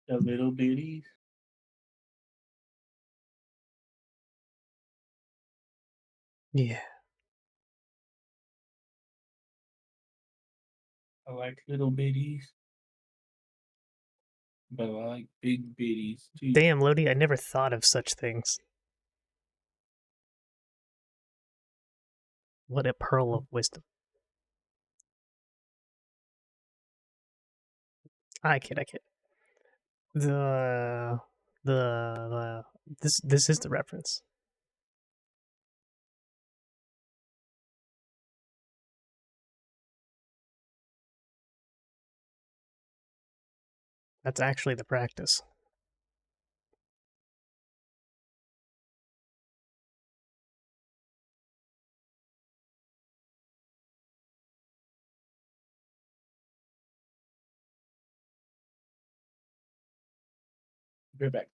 A: The little biddies.
B: Yeah.
A: I like little biddies. But I like big biddies too.
B: Damn, Lodi, I never thought of such things. What a pearl of wisdom. I kid. This is the reference. That's actually the practice.
A: Be right back.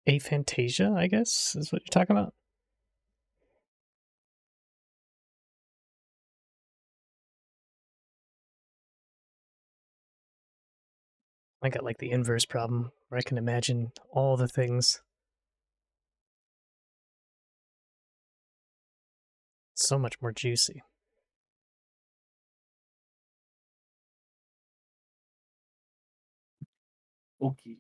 B: Aphantasia, I guess, is what you're talking about? I got like the inverse problem where I can imagine all the things. So much more juicy.
A: Okay.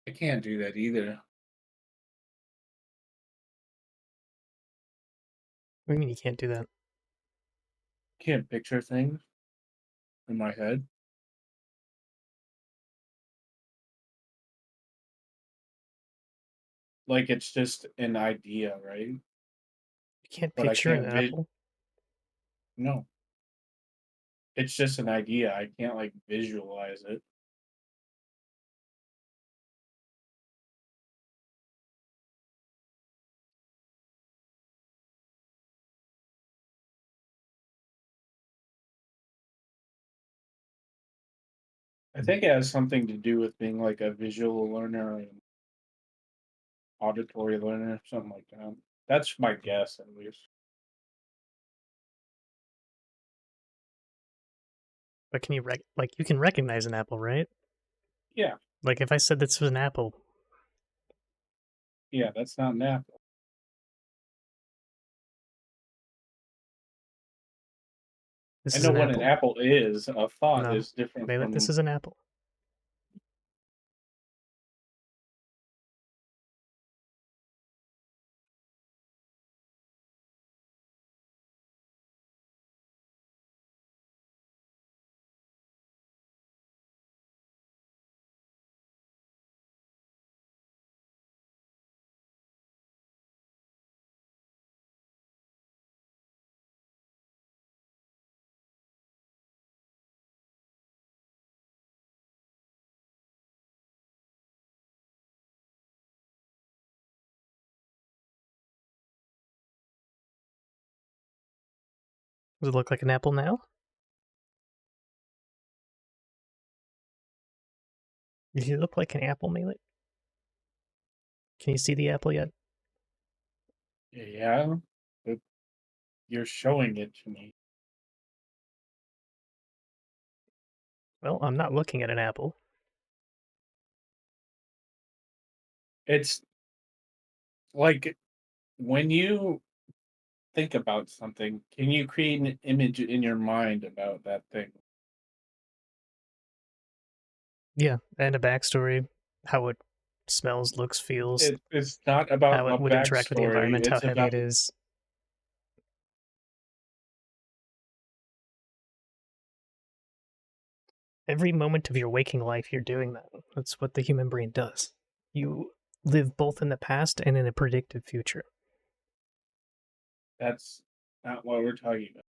A: I can't do that either.
B: do you mean you can't do that?
A: Can't picture things in my head. Like it's just an idea, right?
B: You can't
A: But I
B: picture an
A: can't
B: apple?
A: no. It's just an idea. I can't like visualize it. I think it has something to do with being like a visual learner and auditory learner, something like that. That's my guess, at least.
B: But can you you can recognize an apple, right?
A: Yeah,
B: Like if I said this was an apple,
A: yeah, that's not an apple.
B: this
A: I
B: is
A: know
B: an
A: what an
B: apple.
A: apple is. A thought
B: No,
A: is different
B: Layla, this
A: from.
B: is an apple. Does it look like an apple now? Does it look like an apple, Melee? Can you see the apple yet?
A: Yeah, but you're showing it to me.
B: Well, I'm not looking at an apple.
A: It's like when you think about something, can you create an image in your mind about that thing?
B: Yeah, and a backstory, how it smells, looks, feels,
A: It's not about
B: how
A: a
B: it would interact with the
A: backstory.
B: environment, how
A: It's
B: heavy
A: about
B: it is. Every moment of your waking life, you're doing that. That's what the human brain does. You live both in the past and in a predictive future.
A: that's not what we're talking about.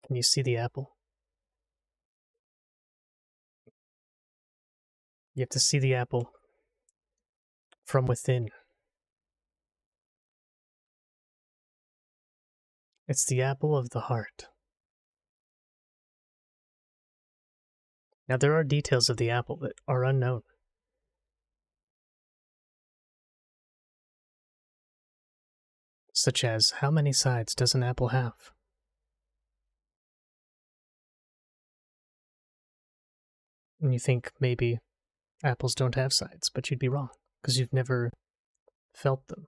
B: Can you see the apple? You have to see the apple from within. It's the apple of the heart. Now, there are details of the apple that are unknown, such as how many sides does an apple have? And you think maybe apples don't have sides, but you'd be wrong, because you've never felt them.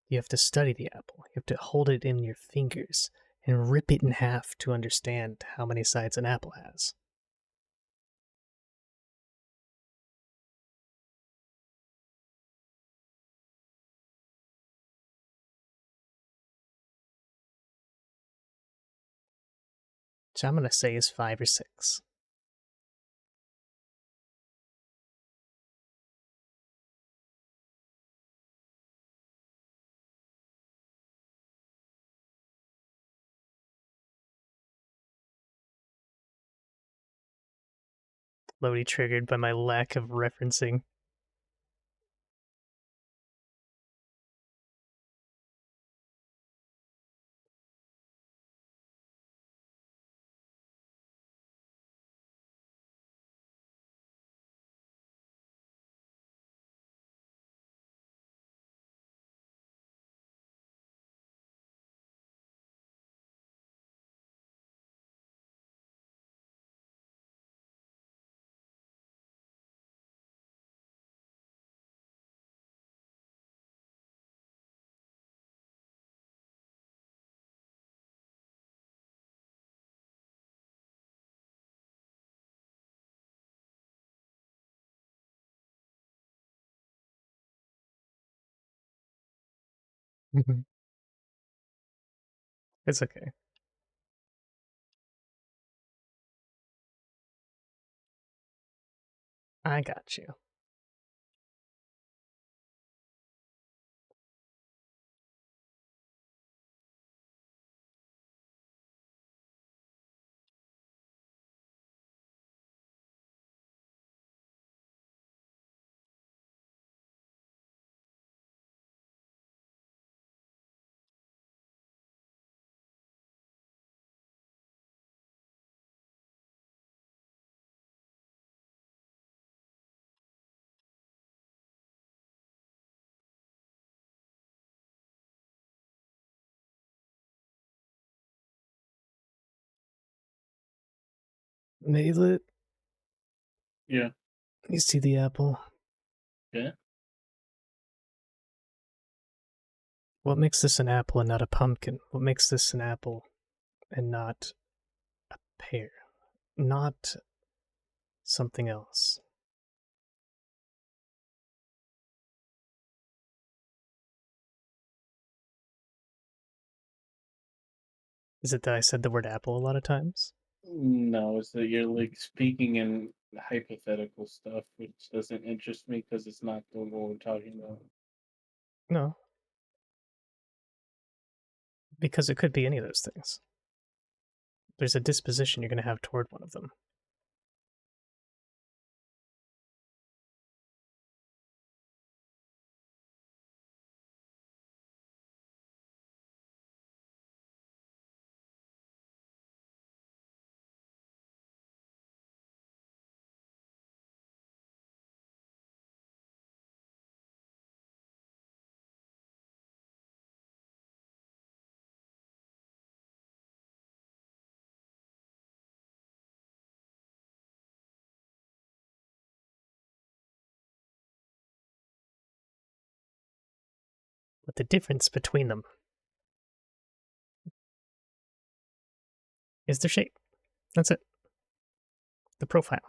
B: You have to study the apple. You have to hold it in your fingers and rip it in half to understand how many sides an apple has. Which I'm going to say is 5 or 6. Lodi triggered by my lack of referencing. It's okay. I got you. Nail it.
A: Yeah.
B: You see the apple?
A: Yeah.
B: What makes this an apple and not a pumpkin? What makes this an apple and not a pear? Not something else? Is it that I said the word apple a lot of times?
A: No, it's that you're like speaking in hypothetical stuff, which doesn't interest me because it's not what we're talking about.
B: No. Because it could be any of those things. There's a disposition you're going to have toward one of them. But the difference between them is their shape. That's it. The profile.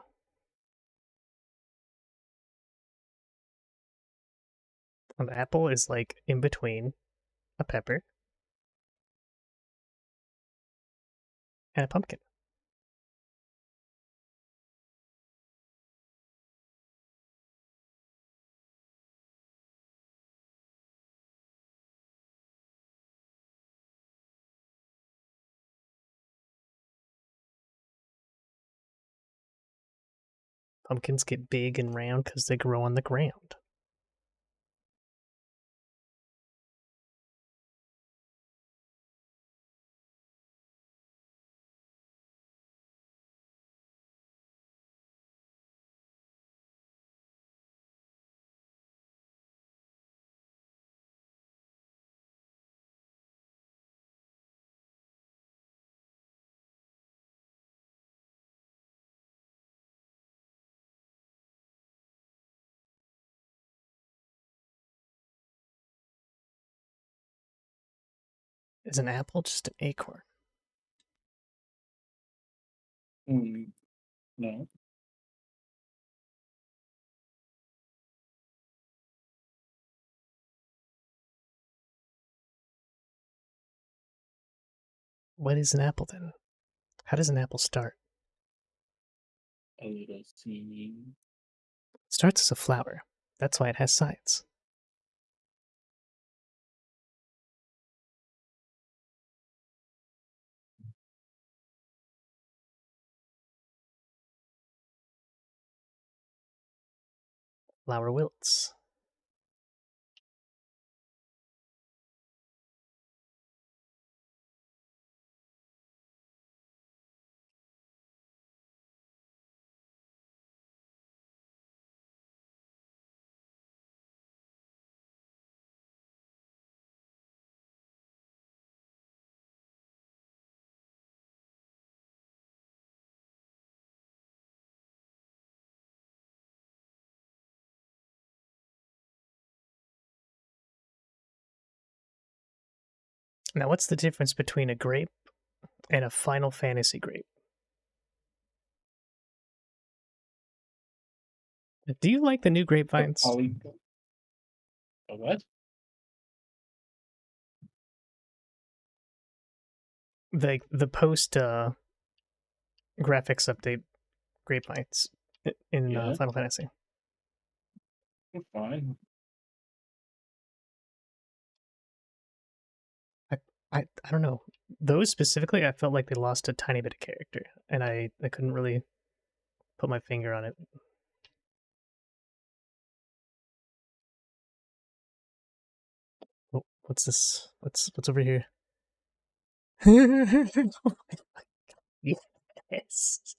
B: An apple is like in between a pepper and a pumpkin. Pumpkins get big and round because they grow on the ground. Is an apple just an acorn?
A: No.
B: What is an apple then? How does an apple start?
A: A little seed.
B: It starts as a flower. That's why it has sides. Flower wilts. Now, what's the difference between a grape and a Final Fantasy grape? Do you like the new grapevines?
A: A what?
B: the post graphics update grapevines in
A: Yeah.
B: Final Fantasy.
A: Fine.
B: I don't know. Those specifically, I felt like they lost a tiny bit of character, and I couldn't really put my finger on it. Oh, what's this? What's over here? Oh my God. Yes.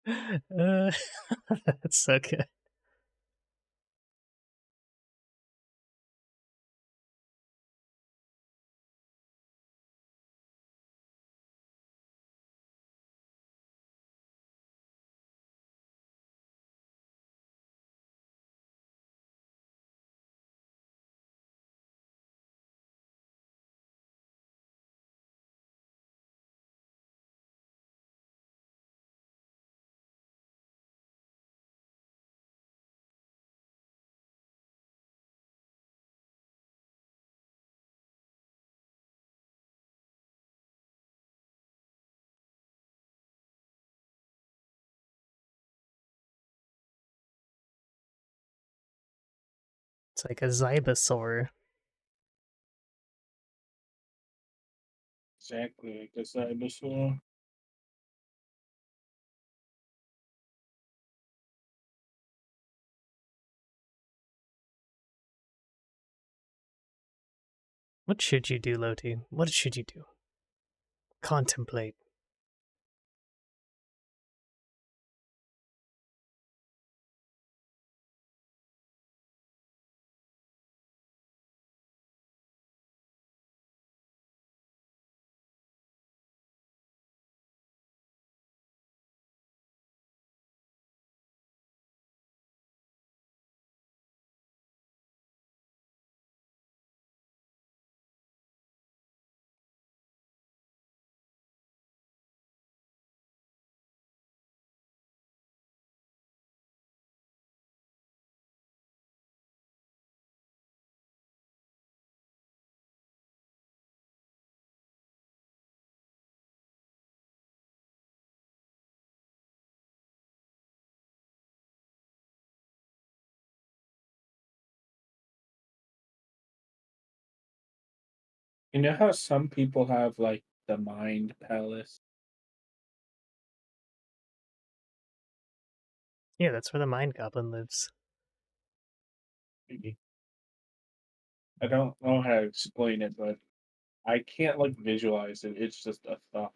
B: That's so good. It's like a Zybosaur.
A: Exactly. I guess I before.
B: What should you do, Loti? What should you do? Contemplate.
A: You know how some people have like the mind palace?
B: Yeah, that's where the Mind Goblin lives.
A: I don't know how to explain it, but I can't like visualize it. It's just a thought.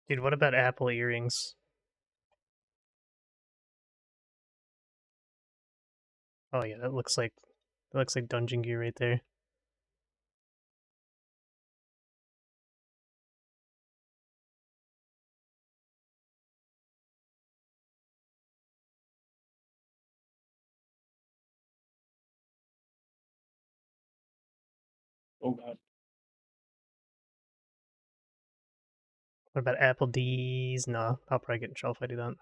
B: Dude, what about apple earrings? Oh yeah, that looks like dungeon gear right there.
A: Oh god.
B: What about apple D's? No, I'll probably get in trouble if I do that.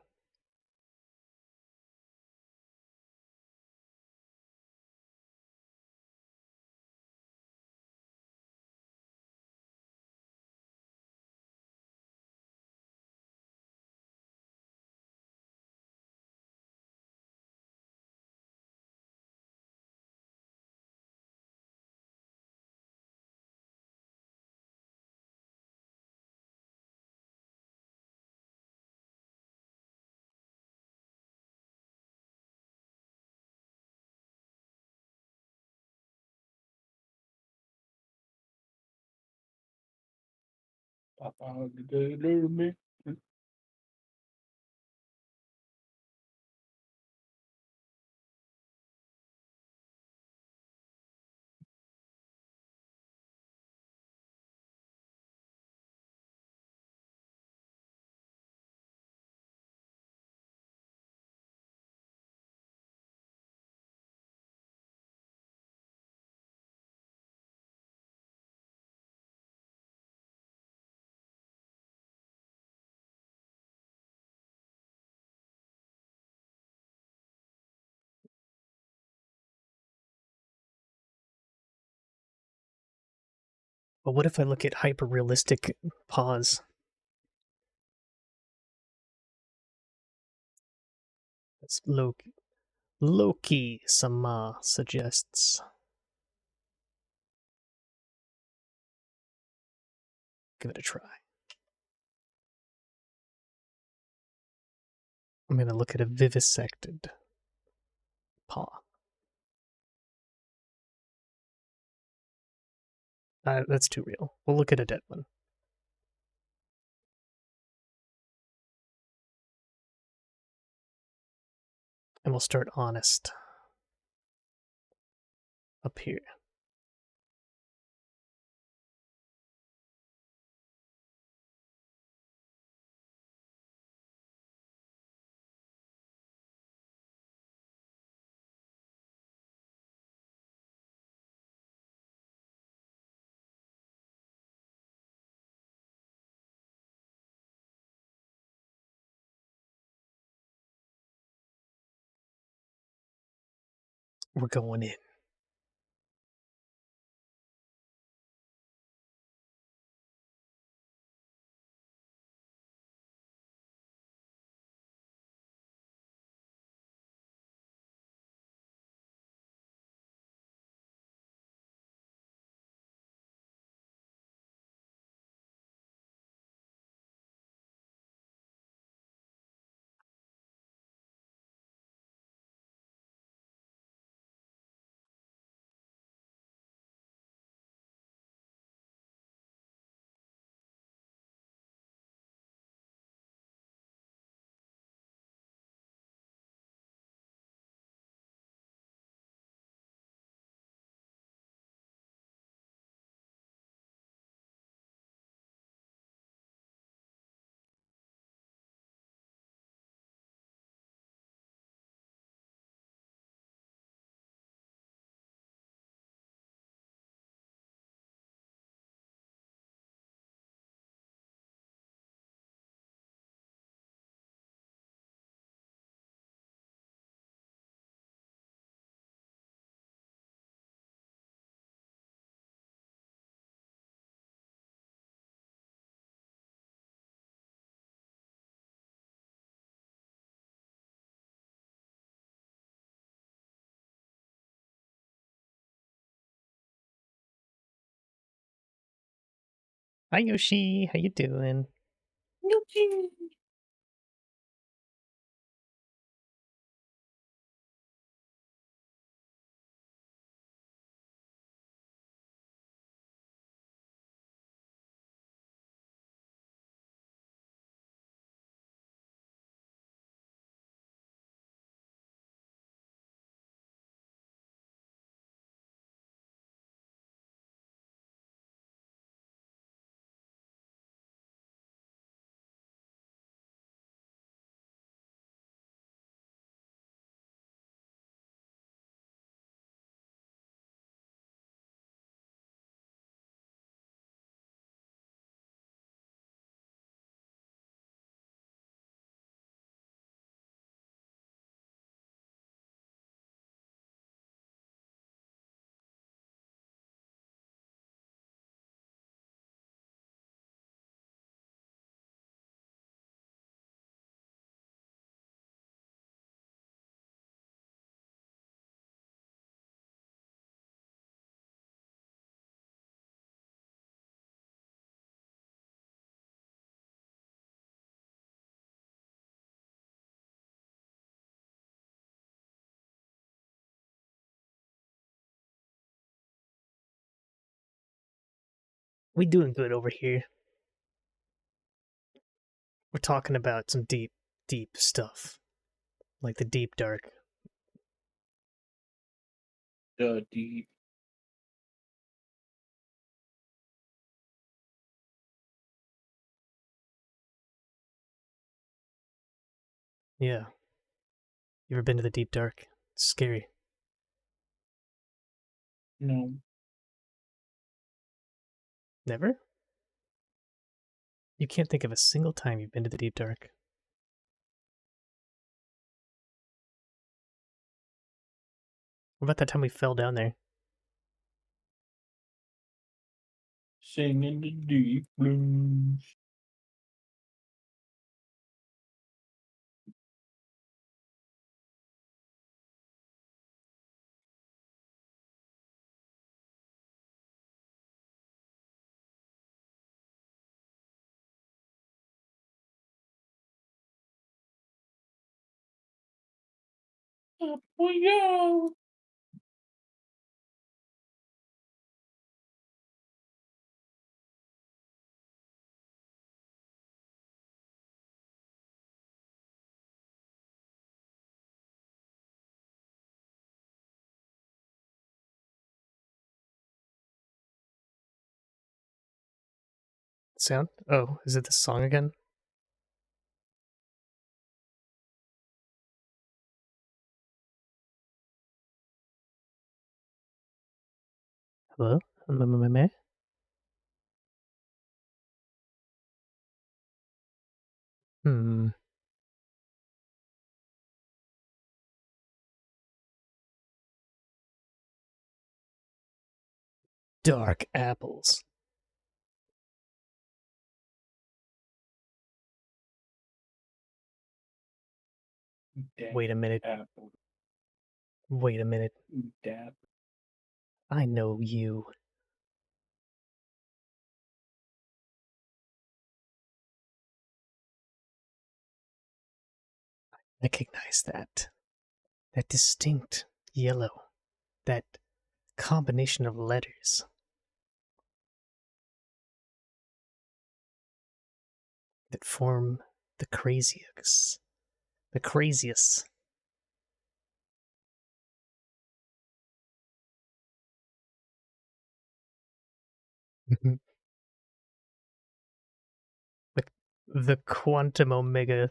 B: But what if I look at hyper-realistic pause? That's Loki. Loki-sama suggests. Give it a try. I'm going to look at a vivisected paw. That's too real. We'll look at a dead one. And we'll start honest up here. We're going in. Hi Yoshi, how you doing?
A: Yoshi.
B: We doing good over here. We're talking about some deep, deep stuff. Like the deep dark.
A: The deep.
B: Yeah. You ever been to the deep dark? It's scary.
A: No.
B: Never? You can't think of a single time you've been to the deep dark. What about that time we fell down there?
A: Singing the deep blues. Up we go.
B: Sound? Oh, is it the song again? Hello? Meh? Hmm. Dark apples. Wait a minute.
A: Apple.
B: Wait a minute.
A: Dap.
B: I know you. Recognize that. That distinct yellow. That combination of letters. That form the craziest. The craziest. The quantum omega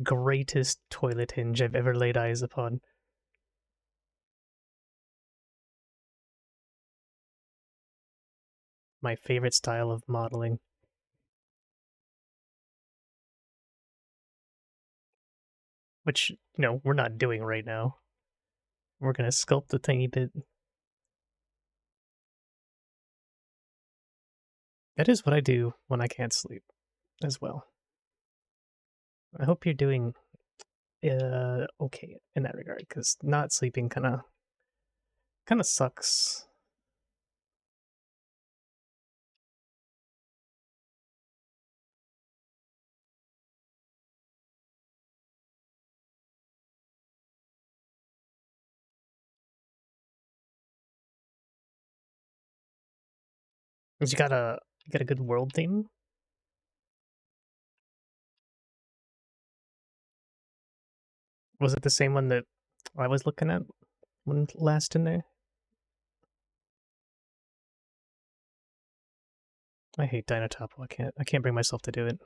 B: greatest toilet hinge I've ever laid eyes upon. My favorite style of modeling. Which, we're not doing right now. We're gonna sculpt a tiny bit. That is what I do when I can't sleep, as well. I hope you're doing okay in that regard, because not sleeping kind of sucks. You got a good world theme. Was it the same one that I was looking at when last in there? I hate Dinotopo. I can't bring myself to do it.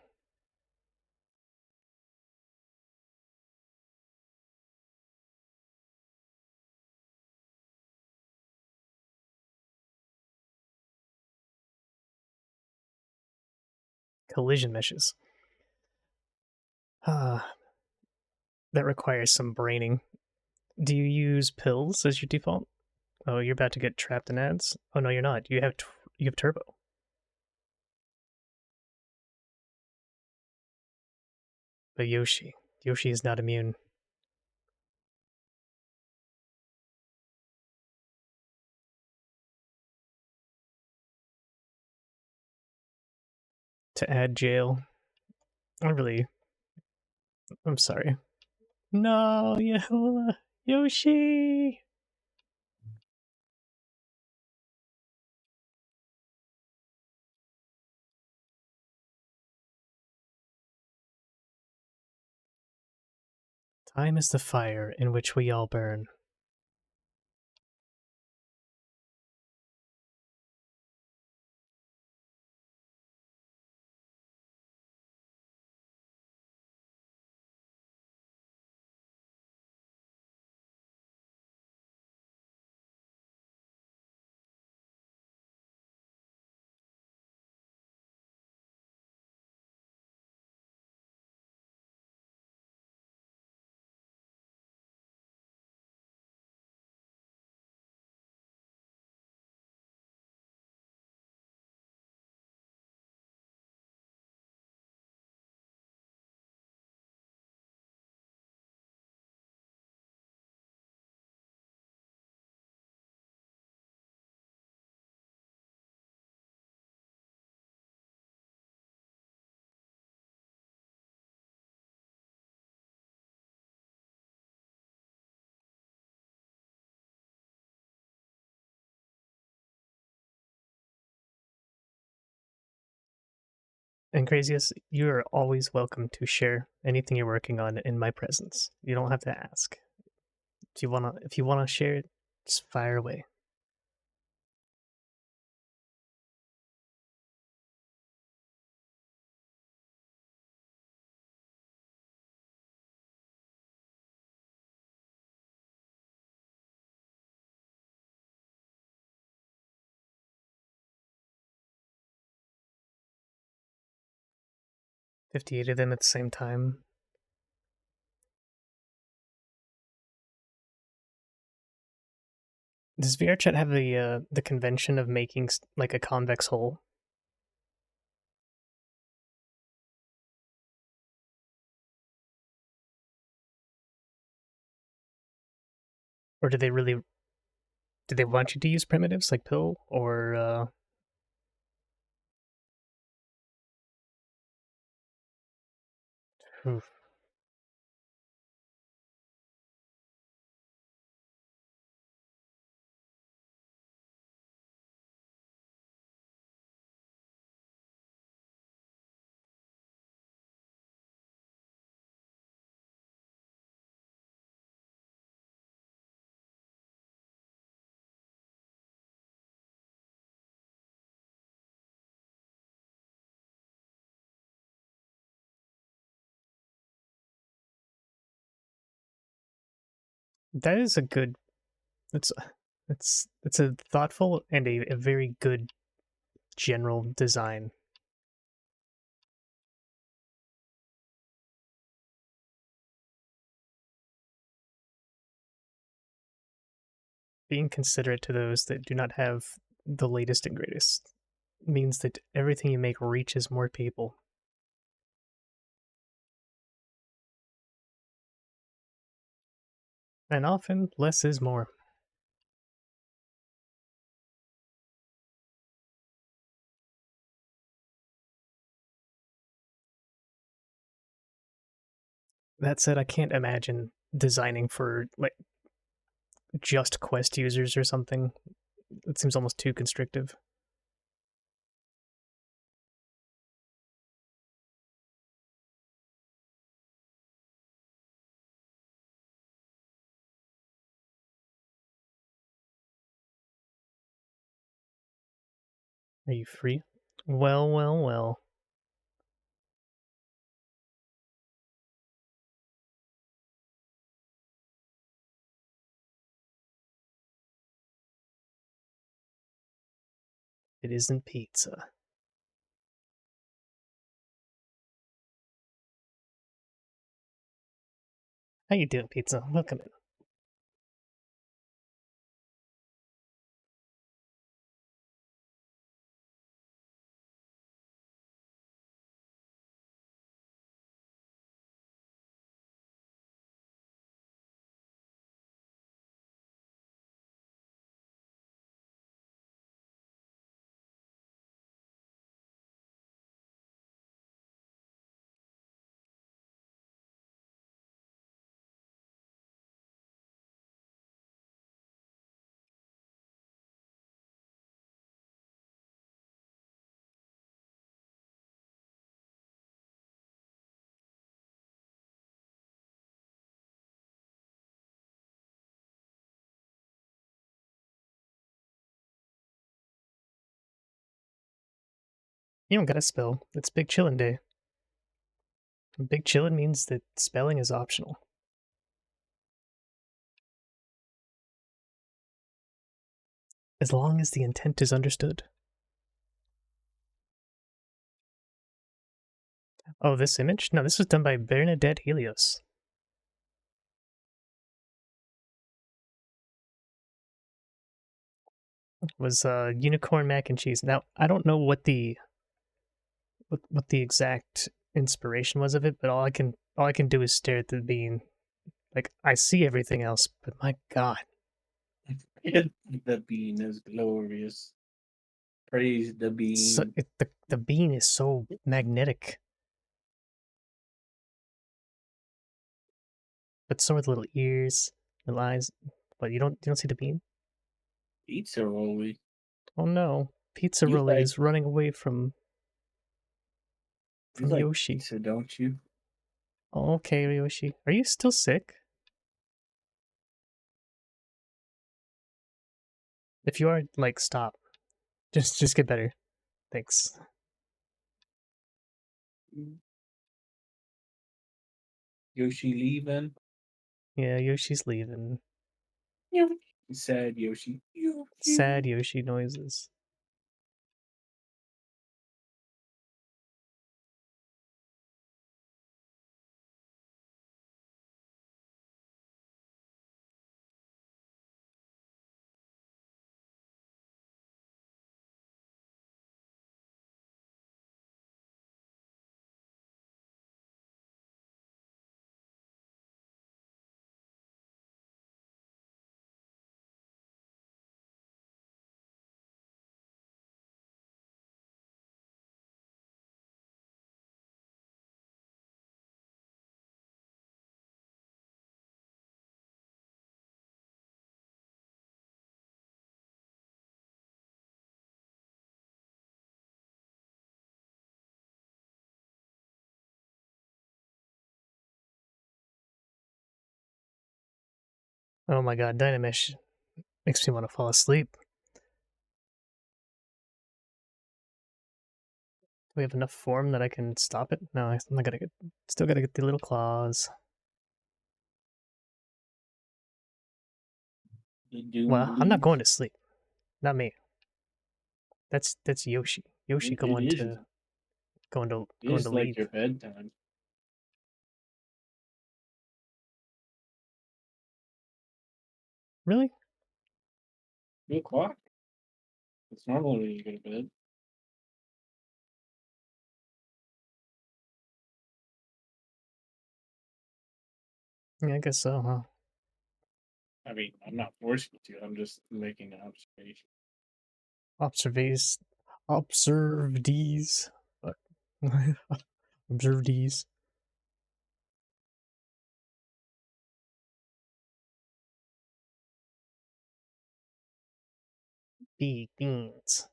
B: Collision meshes. Ah, that requires some braining. Do you use pills as your default? Oh, you're about to get trapped in ads. Oh no, you're not. You have turbo. But Yoshi is not immune to ad jail. I'm sorry. No, Yoshi. Time is the fire in which we all burn. And Craziest, you are always welcome to share anything you're working on in my presence. You don't have to ask. If you wanna share it, just fire away. $58 of them at the same time. Does VRChat have the convention of making like a convex hole? Or do they want you to use primitives like pill or oof. That is a good it's it's a thoughtful and a very good general design. Being considerate to those that do not have the latest and greatest means that everything you make reaches more people. And often, less is more. That said, I can't imagine designing for like just Quest users or something. It seems almost too constrictive. Are you free? Well, well, well. It isn't pizza. How you doing, pizza? Welcome in. You don't gotta spell. It's Big Chillin' Day. Big Chillin' means that spelling is optional. As long as the intent is understood. Oh, this image? No, this was done by Bernadette Helios. It was unicorn mac and cheese. Now, I don't know what the exact inspiration was of it, but all I can do is stare at the bean. Like, I see everything else, but my god.
A: The bean is glorious. Praise the bean.
B: The bean is so magnetic. But so are the little ears, little eyes. But you don't see the bean?
A: Pizza rolly.
B: Oh no. Pizza
A: You
B: Rolly
A: like-
B: is running away from
A: You like
B: Yoshi.
A: pizza, don't you?
B: Oh, okay, Yoshi. Are you still sick? If you are, like, stop. Just get better. Thanks.
A: Yoshi leaving.
B: Yeah, Yoshi's leaving.
A: Sad Yoshi.
B: Sad Yoshi noises. Oh my god, Dynamesh makes me want to fall asleep. Do we have enough form that I can stop it? No, I'm not gonna get. Still gotta get the little claws. Well, I'm not going to sleep. Not me. That's Yoshi. Yoshi going to
A: It's like
B: leave.
A: your bedtime.
B: Really?
A: 3 o'clock. It's normal when you go to bed.
B: Yeah, I guess so, huh?
A: I mean, I'm not forcing you to. I'm just making an observation.
B: Observedes. What? Observedes. Beans.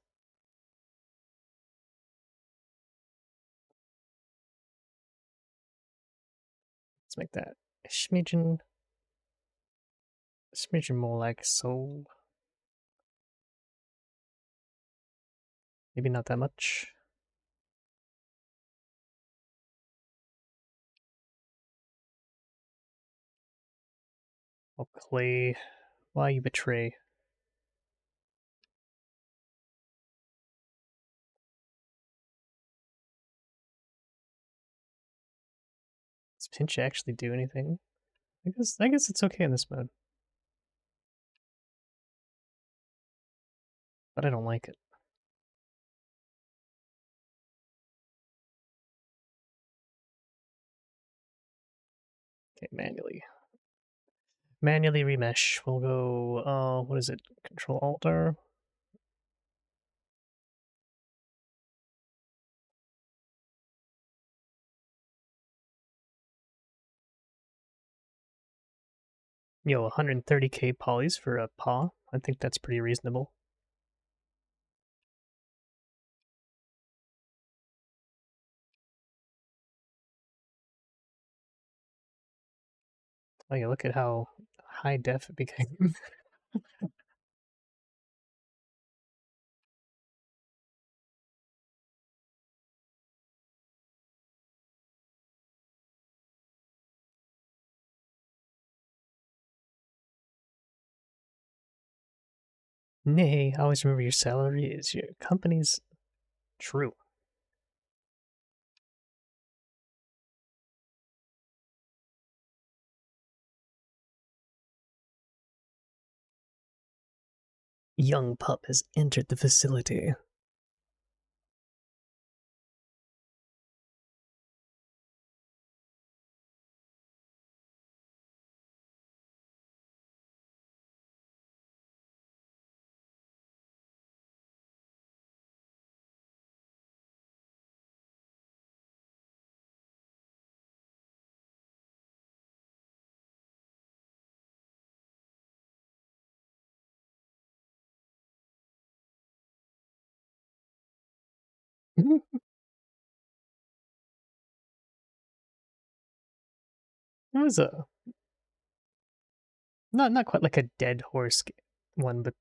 B: Let's make that a smidgen more like so. Maybe not that much. Oh, clay. Why you betray? Does pinch actually do anything? I guess it's okay in this mode. But I don't like it. Okay, manually. Manually remesh. We'll go, what is it? Control Alt R. Yo, 130k polys for a paw. I think that's pretty reasonable. Oh yeah, look at how high def it became. Nay, always remember your salary is your company's true. Young pup has entered the facility. It was a not quite like a dead horse one, but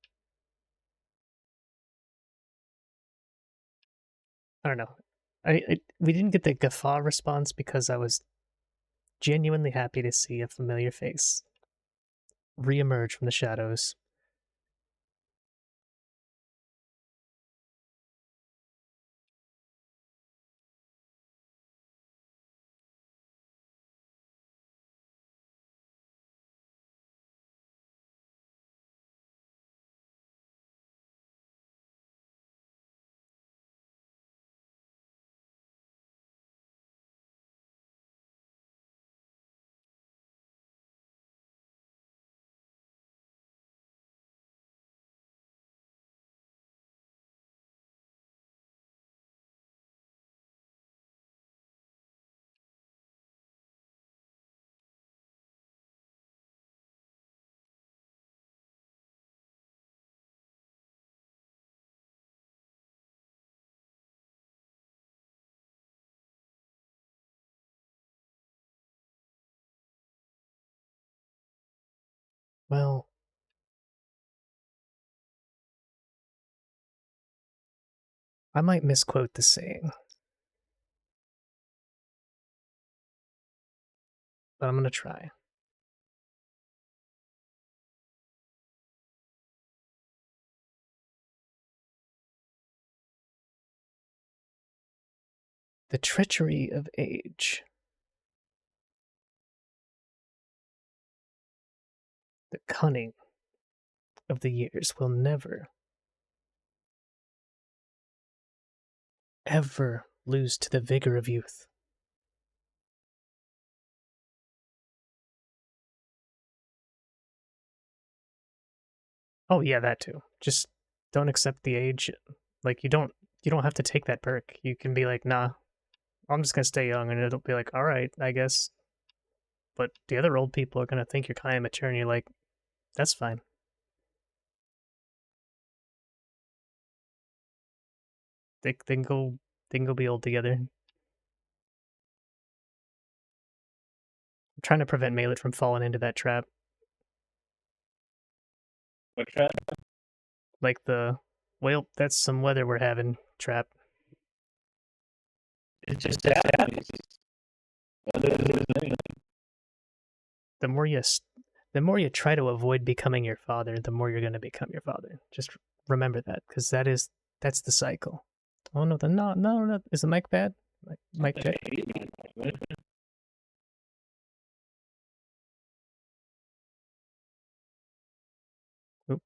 B: I don't know. We didn't get the guffaw response because I was genuinely happy to see a familiar face reemerge from the shadows. Well, I might misquote the saying, but I'm gonna try. The treachery of age. The cunning of the years will never, ever lose to the vigor of youth. Oh yeah, that too. Just don't accept the age. Like you don't have to take that perk. You can be like, nah, I'm just gonna stay young, and it'll be like, all right, I guess. But the other old people are gonna think you're kind of mature, and you're like, that's fine. They can go be old together. I'm trying to prevent Malet from falling into that trap.
A: What trap?
B: Like the, well, that's some weather we're having trap.
A: It's just happens. Other than
B: The more you try to avoid becoming your father, the more you're going to become your father. Just remember that, because that's the cycle. Oh no, no. Is the mic bad? Mic check. Oop.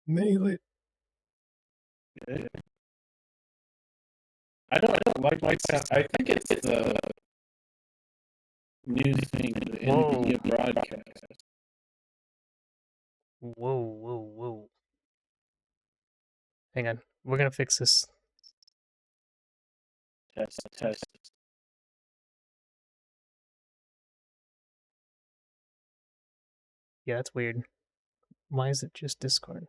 B: Mail.
A: I don't like sound. I think it's the new thing, the
B: Whoa.
A: NVIDIA broadcast.
B: Whoa. Hang on. We're gonna fix this.
A: Test.
B: Yeah, that's weird. Why is it just Discord?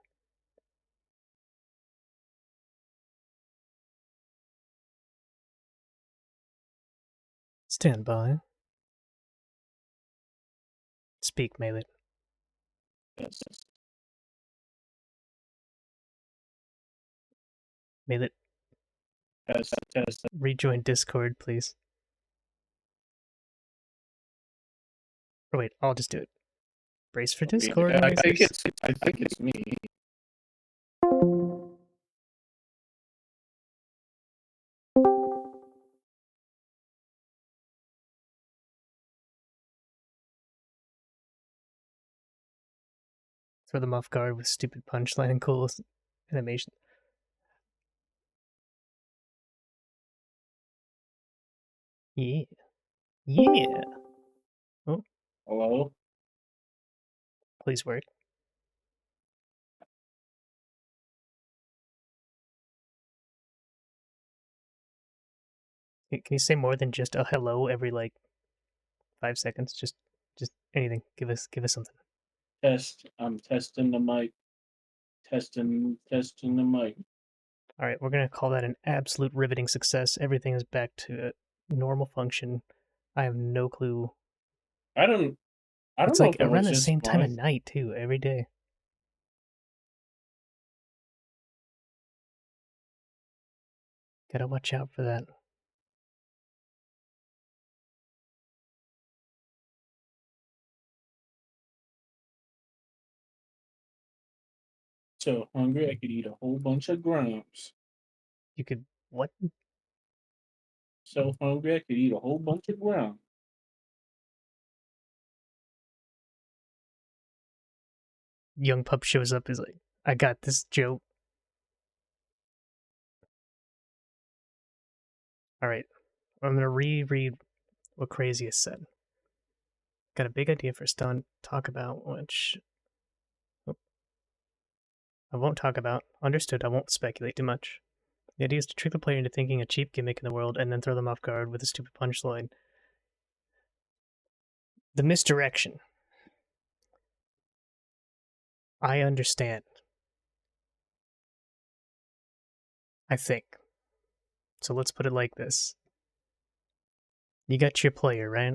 B: Stand by. Speak, Malet.
A: Yes.
B: Malet,
A: Test.
B: rejoin Discord, please. Oh wait, I'll just do it. Brace for
A: I mean,
B: Discord
A: I think
B: noises.
A: it's me.
B: Throw them off guard with stupid punchline and cool animation. Yeah. Yeah. Oh,
A: Hello?
B: please work. Can you say more than just a hello every like 5 seconds? Just anything. Give us something.
A: Test. I'm testing the mic. Testing the mic.
B: All right, we're gonna call that an absolute riveting success. Everything is back to normal function. I have no clue.
A: I don't
B: It's
A: know
B: like
A: if it
B: around
A: was
B: the
A: just
B: same time of
A: my
B: night too, every day. Gotta watch out for that.
A: so hungry I could eat a whole bunch of grams.
B: You could what?
A: So hungry I could eat a whole bunch of grams.
B: Young pup shows up. Is like, I got this joke. All right, I'm gonna reread what Crazy has said. Got a big idea for stunt. Talk about which. Oh, I won't talk about. Understood. I won't speculate too much. The idea is to trick the player into thinking a cheap gimmick in the world and then throw them off guard with a stupid punchline. The misdirection. I understand. I think. So let's put it like this. You got your player, right?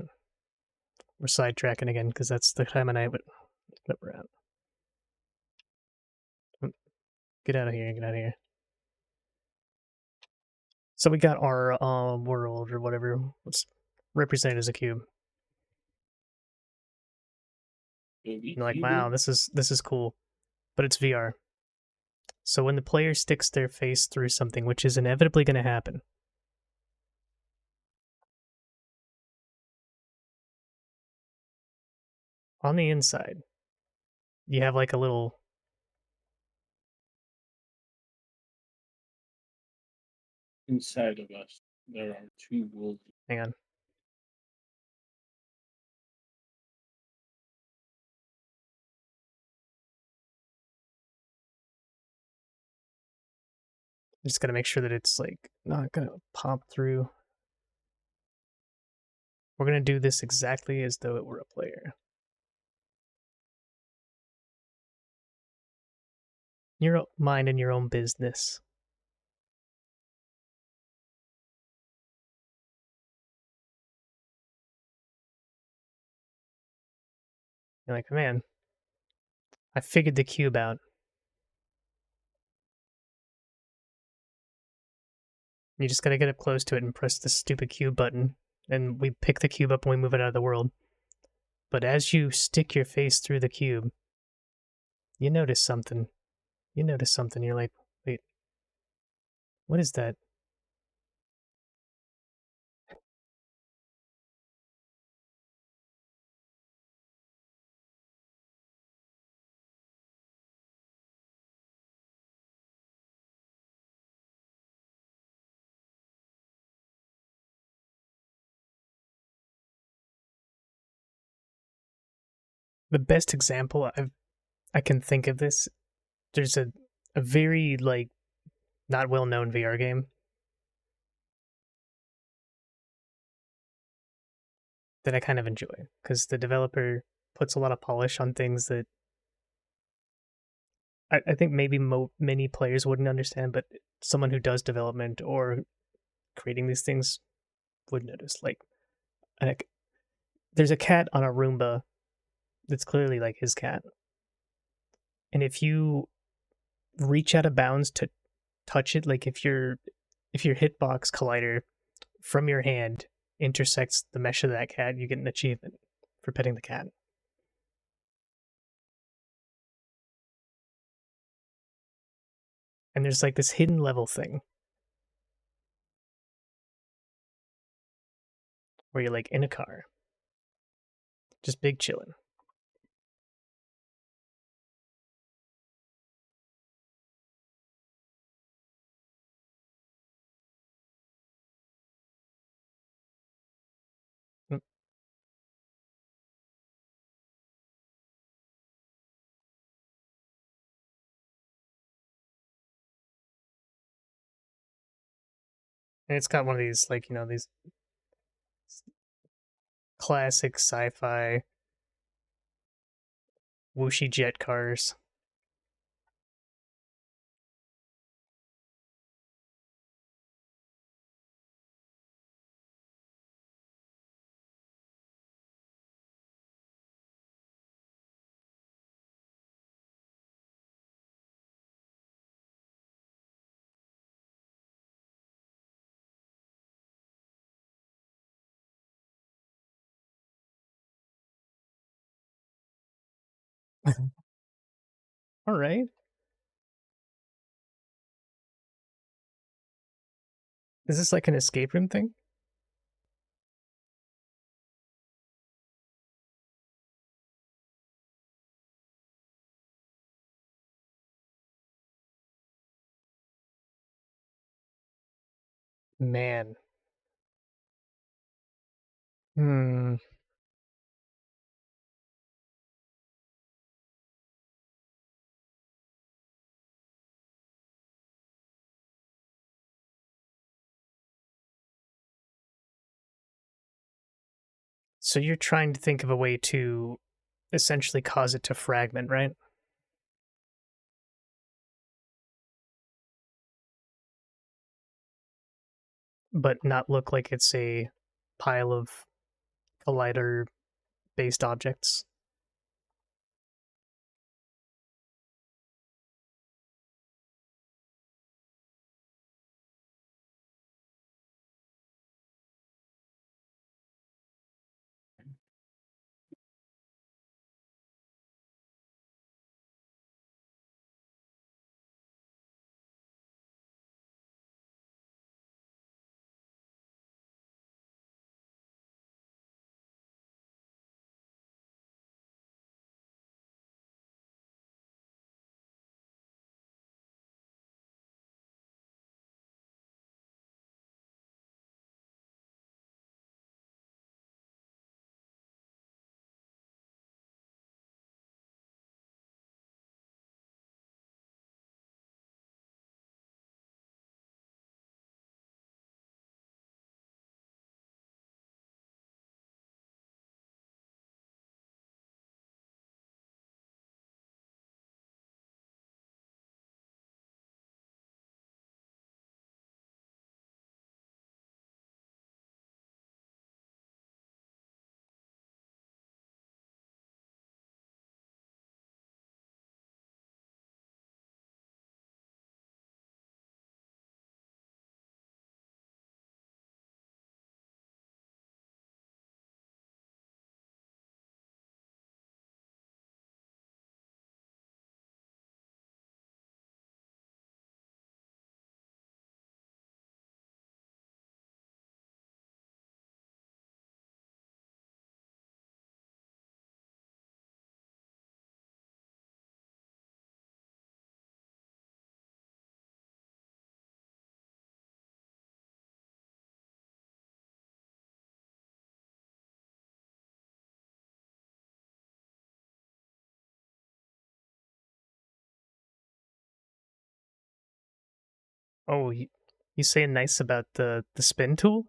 B: We're sidetracking again because that's the time of night that we're at. Get out of here, get out of here. So we got our world or whatever. Let's represent it as a cube. You're like, wow, this is cool. But it's VR. So when the player sticks their face through something, which is inevitably going to happen, on the inside, you have like a little.
A: Inside of us, there are two wolves.
B: Hang on. Just gotta make sure that it's like not gonna pop through. We're gonna do this exactly as though it were a player. Your mind and your own business. You're like, man, I figured the cube out. You just gotta get up close to it and press the stupid cube button, and we pick the cube up and we move it out of the world. But as you stick your face through the cube, you notice something. You're like, wait, what is that? The best example I can think of this, there's a very like not well known VR game that I kind of enjoy because the developer puts a lot of polish on things that I think maybe many players wouldn't understand, but someone who does development or creating these things would notice. Like, there's a cat on a Roomba that's clearly like his cat, and if you reach out of bounds to touch it, like if your hitbox collider from your hand intersects the mesh of that cat, you get an achievement for petting the cat. And there's like this hidden level thing where you're like in a car, just big chillin'. Mm. And it's got one of these, like, you know, these classic sci-fi whooshy jet cars. All right. Is this like an escape room thing? Man. Hmm. So you're trying to think of a way to essentially cause it to fragment, right? But not look like it's a pile of collider based objects. Oh, you saying nice about the spin tool?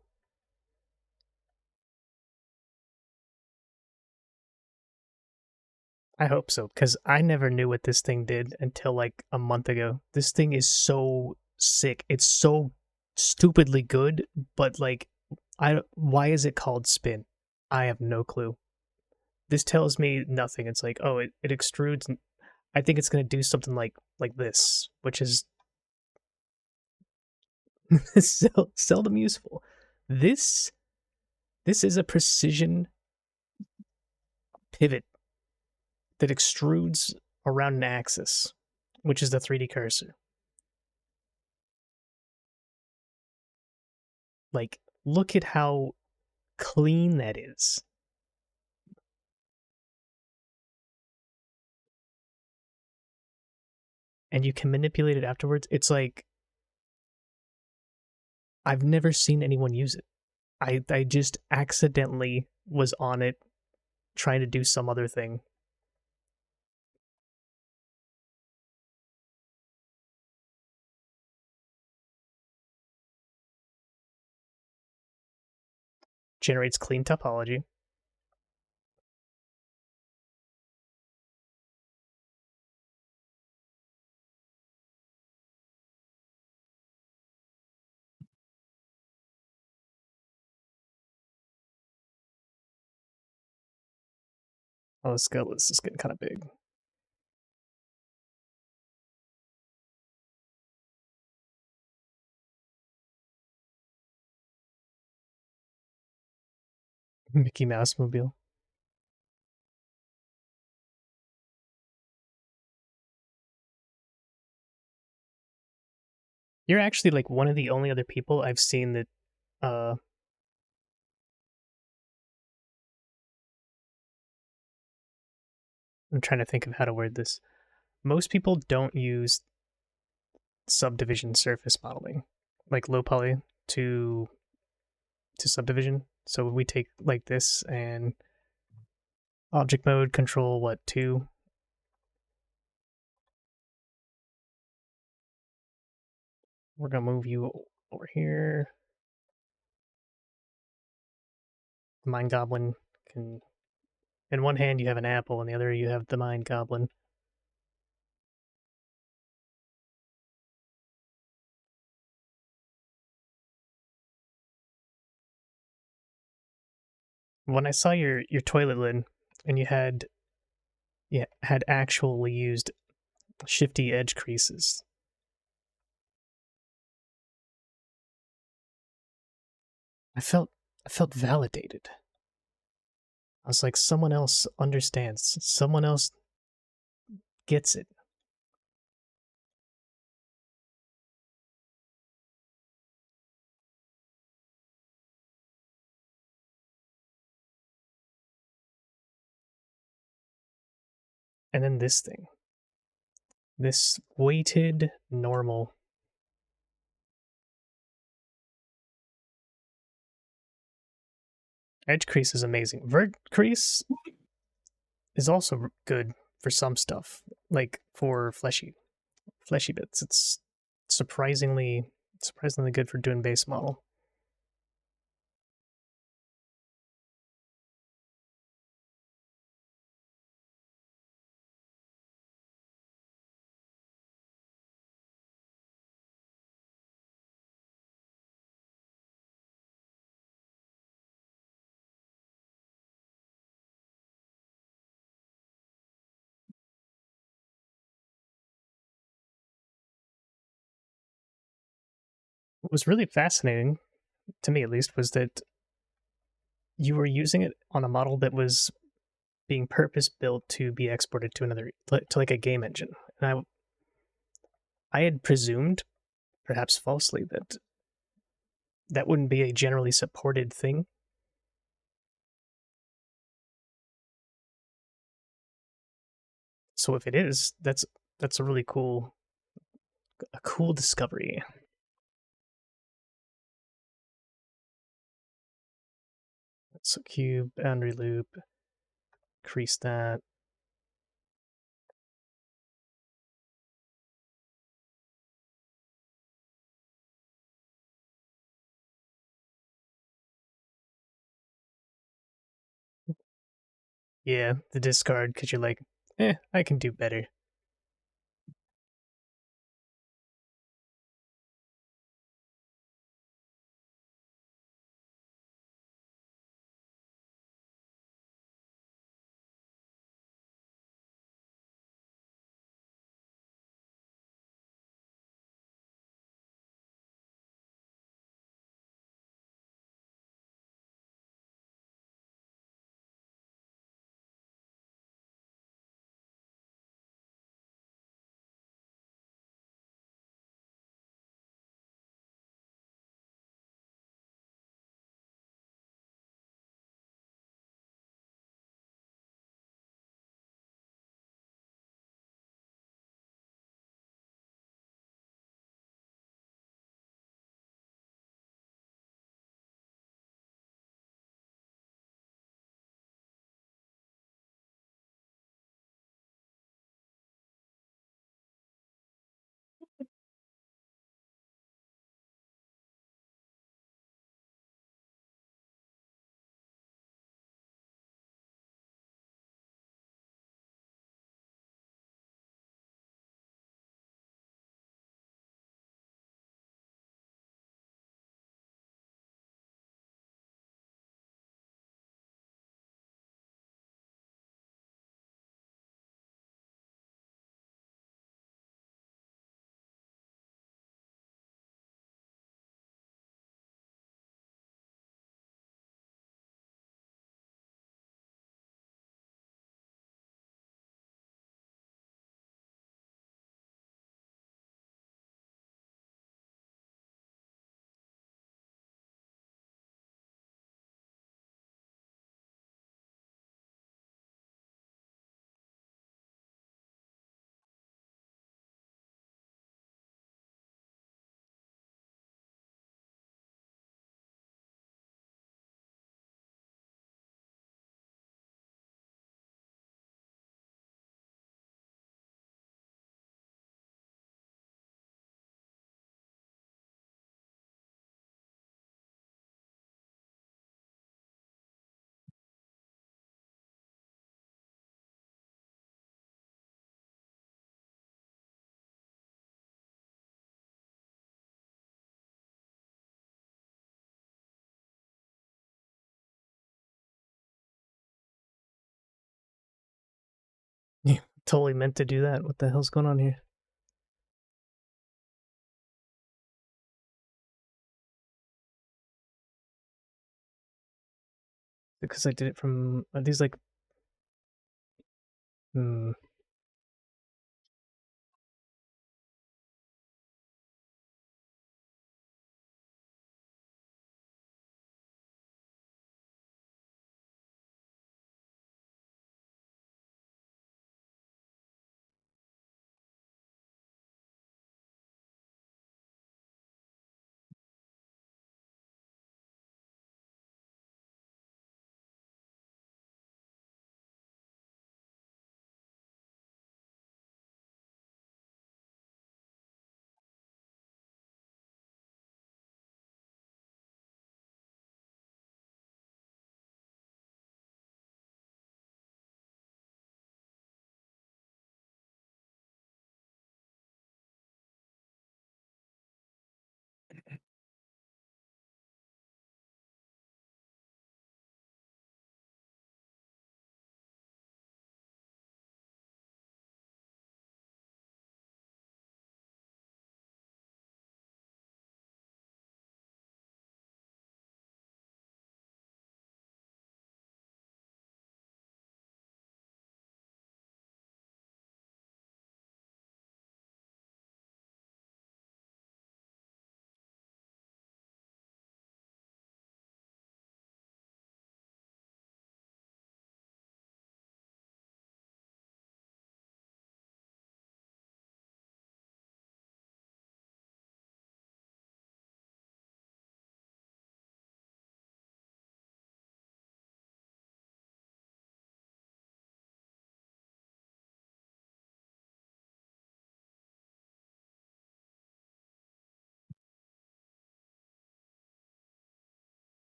B: I hope so, because I never knew what this thing did until like a month ago. This thing is so sick. It's so stupidly good, but like, why is it called spin? I have no clue. This tells me nothing. It's like, oh, it extrudes. And I think it's gonna do something like this, which is seldom useful. This is a precision pivot that extrudes around an axis, which is the 3D cursor. Like, look at how clean that is. And you can manipulate it afterwards. It's like, I've never seen anyone use it. I just accidentally was on it trying to do some other thing. Generates clean topology. Oh, the scale list is getting kind of big. Mickey Mouse Mobile. You're actually like one of the only other people I've seen that I'm trying to think of how to word this. Most people don't use subdivision surface modeling, like low poly to subdivision. So we take like this and object mode control what 2. We're gonna move you over here. The Mind Goblin can. In one hand you have an apple, in the other you have the Mind Goblin. When I saw your toilet lid, and you had actually used shifty edge creases, I felt validated. I was like, someone else understands. Someone else gets it. And then this thing. This weighted normal. Edge crease is amazing. Vert crease is also good for some stuff, like for fleshy bits. It's surprisingly good for doing base model. What was really fascinating, to me at least, was that you were using it on a model that was being purpose built to be exported to another, to like a game engine. And I had presumed, perhaps falsely, that that wouldn't be a generally supported thing. So if it is, that's a really cool discovery. So cube, boundary loop, crease that. Yeah, the discard, because you're like, I can do better. totally meant to do that. What the hell's going on here? Because I did it from... Are these like...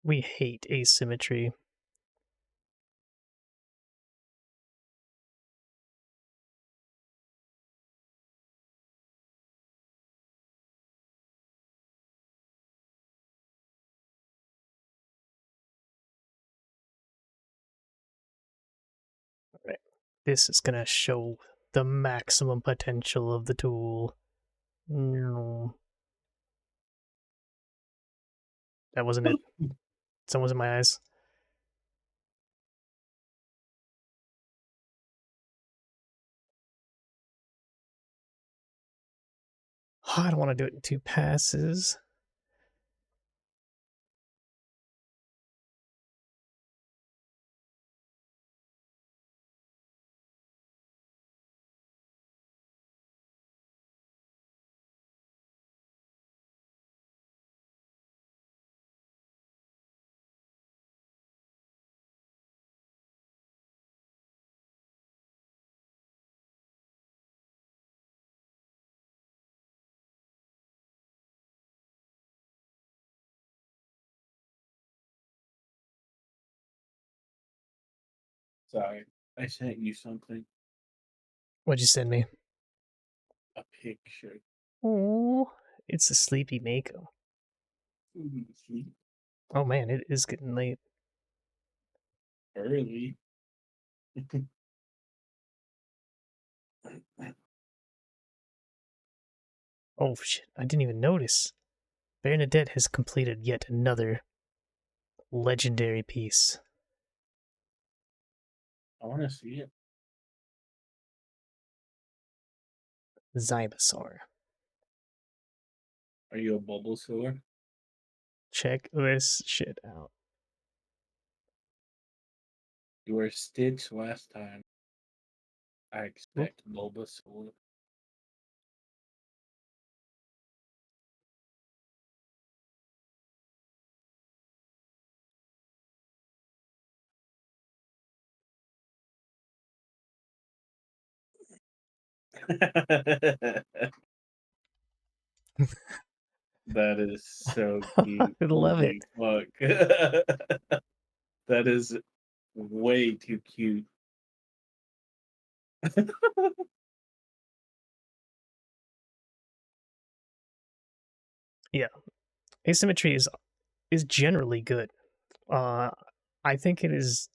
B: We hate asymmetry. Right. This is gonna show the maximum potential of the tool. No. That wasn't it. Someone's in my eyes. Oh, I don't want to do it in 2 passes.
A: Sorry, I sent you something.
B: What'd you send me?
A: A picture.
B: Oh, it's a sleepy Mako.
A: Sleep
B: Oh man, it is getting late.
A: early.
B: Oh shit, I didn't even notice. Bernadette has completed yet another legendary piece.
A: I want to see it.
B: Zybosaur.
A: Are you a Bulbasaur?
B: Check this shit out.
A: You were Stitch last time. I
B: Oop.
A: expect Bulbasaur. That is so cute.
B: I love it.
A: Holy fuck. That is way too cute.
B: Yeah, asymmetry is generally good. I think it is.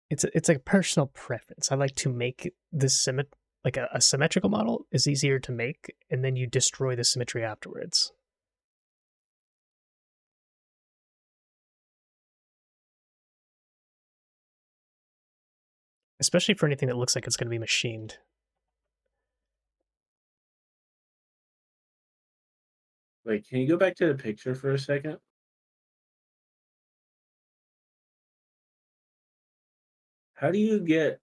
B: It's like a personal preference. I like to make this like a symmetrical model is easier to make, and then you destroy the symmetry afterwards. Especially for anything that looks like it's going to be machined.
A: Wait, can you go back to the picture for a second? How do you get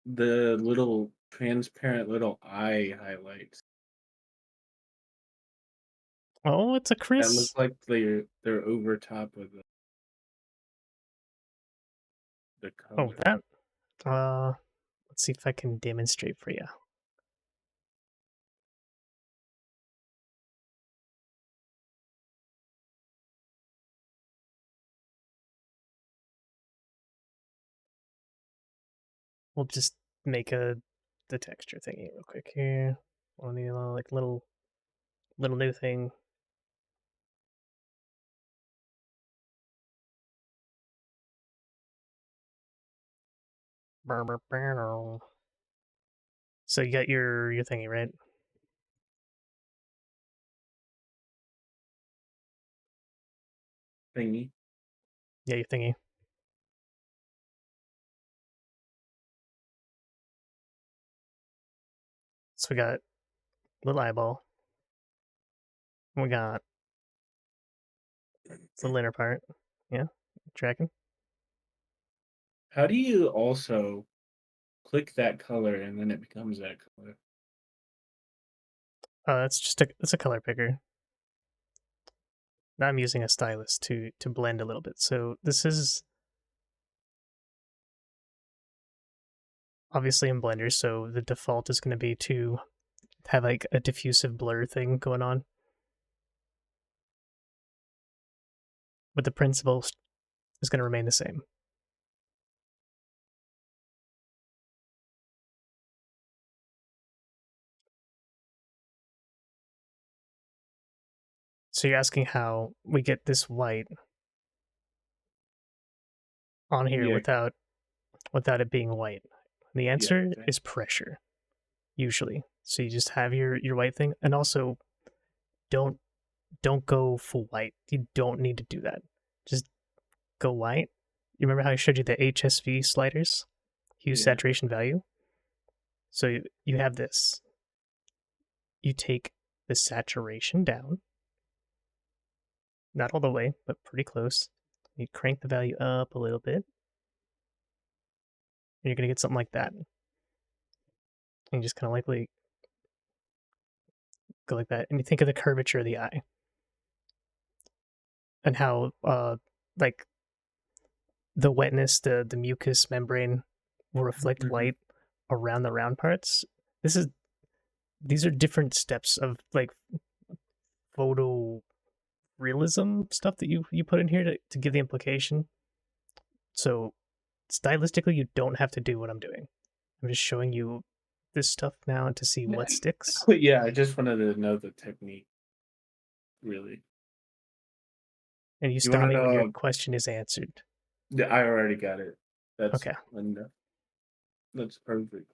A: the little transparent little eye highlights
B: Oh, it's a
A: that look
B: Chris.
A: like they're over top of the
B: Oh,
A: color?
B: that. Let's see if I can demonstrate for you. We'll just make the texture thingy real quick here. On the like little new thing. So you got your thingy, right?
A: Thingy.
B: Yeah, your thingy. So we got little eyeball. We got the inner part. Yeah, tracking.
A: How do you also click that color and then it becomes that color?
B: That's just it's a color picker. Now I'm using a stylus to blend a little bit. So this is obviously in Blender, so the default is going to be to have like a diffusive blur thing going on. But the principle is going to remain the same. So you're asking how we get this white on here
A: Yeah,
B: without it being white. And the
A: yeah,
B: answer
A: okay.
B: is pressure, usually. So you just have your white thing, and also don't go full white. You don't need to do that. Just go white. You remember how I showed you the HSV sliders? Hue,
A: Yeah.
B: saturation, value. So you have this. You take the saturation down, not all the way, but pretty close. You crank the value up a little bit, and you're gonna get something like that. And you just kind of like go like that, and you think of the curvature of the eye and how like the wetness, the mucous membrane will reflect
A: Mhm.
B: light around the round parts. These are different steps of like photorealism stuff that you put in here to give the implication. So stylistically, you don't have to do what I'm doing. I'm just showing you this stuff now to see what sticks.
A: Yeah, I just wanted to know the technique, really.
B: And you
A: You
B: stop
A: want to
B: me when your
A: know?
B: question is answered.
A: Yeah, I already got it. That's
B: Okay.
A: enough. That's perfect.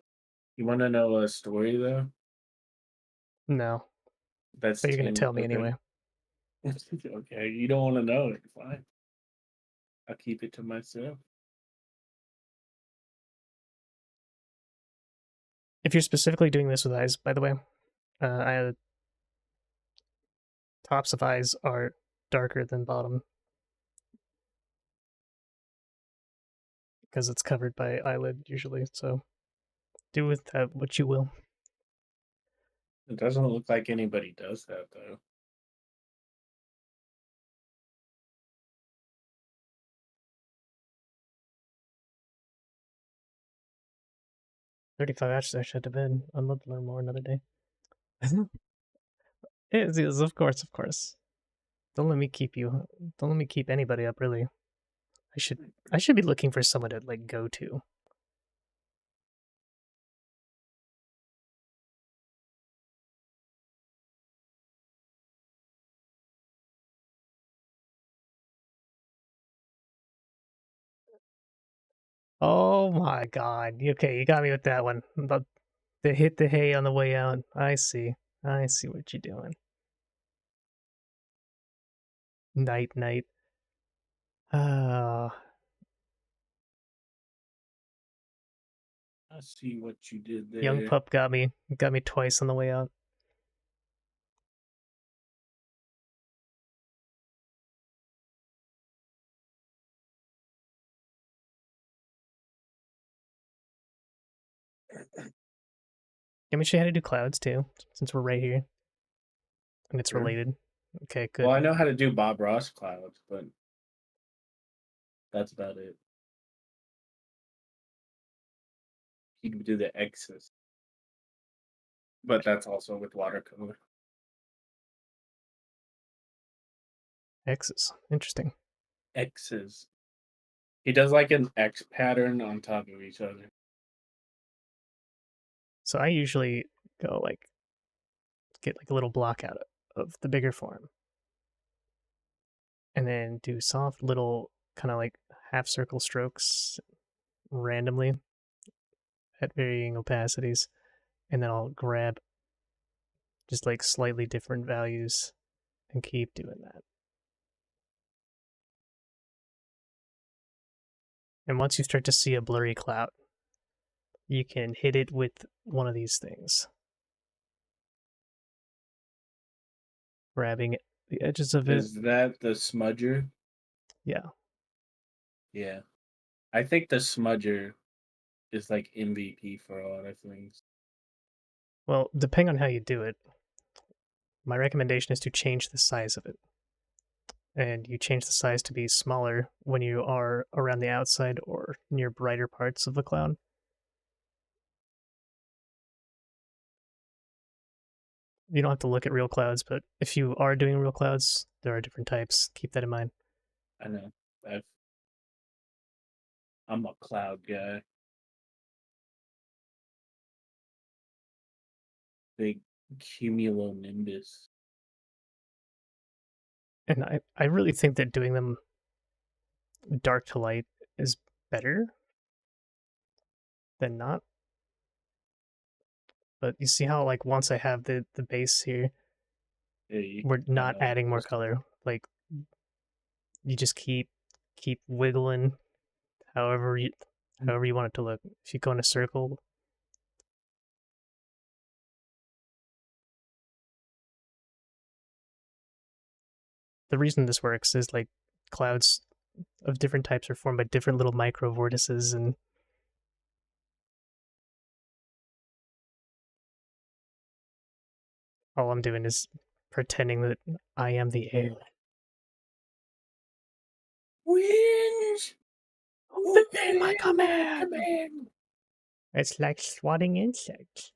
A: You want to know a story though?
B: No,
A: That's
B: but you're gonna
A: 10.
B: tell me
A: Okay.
B: anyway.
A: Okay, you don't want to know it. Fine. I'll keep it to myself.
B: If you're specifically doing this with eyes, by the way, tops of eyes are darker than bottom because it's covered by eyelid usually. So do with that what you will.
A: It doesn't look like anybody does that though.
B: $35 I should have been. I'd love to learn more another day. It is, of course, of course. Don't let me keep you. Don't let me keep anybody up. Really, I should be looking for someone to like go to. Oh my god. Okay, you got me with that one. The hit the hay on the way out. I see. I see what you're doing. Night, night. Ah,
A: I see what you did there.
B: young pup got me. Got me twice on the way out. Can we show you how to do clouds too, since we're right here and it's
A: Sure.
B: related? Okay, good.
A: Well, I know how to do Bob Ross clouds, but that's about it. You can do the X's, but that's also with watercolor.
B: X's. Interesting.
A: X's. He does like an X pattern on top of each other.
B: So I usually go like get like a little block out of the bigger form, and then do soft little kind of like half circle strokes randomly at varying opacities, and then I'll grab just like slightly different values and keep doing that. And once you start to see a blurry cloud, you can hit it with one of these things. Grabbing the edges of it.
A: Is that the smudger?
B: Yeah.
A: Yeah. I think the smudger is like MVP for a lot of things.
B: Well, depending on how you do it, my recommendation is to change the size of it. And you change the size to be smaller when you are around the outside or near brighter parts of the cloud. You don't have to look at real clouds, but if you are doing real clouds, there are different types. Keep that in mind.
A: I know. I'm a cloud guy. Big cumulonimbus.
B: And I really think that doing them dark to light is better than not. But you see how like once I have the base here, we're not adding more color. Like you just keep wiggling however you want it to look. If you go in a circle, the reason this works is like clouds of different types are formed by different little micro vortices, and all I'm doing is pretending that I am the air.
A: Winds!
B: Obey my command! It's like swatting insects.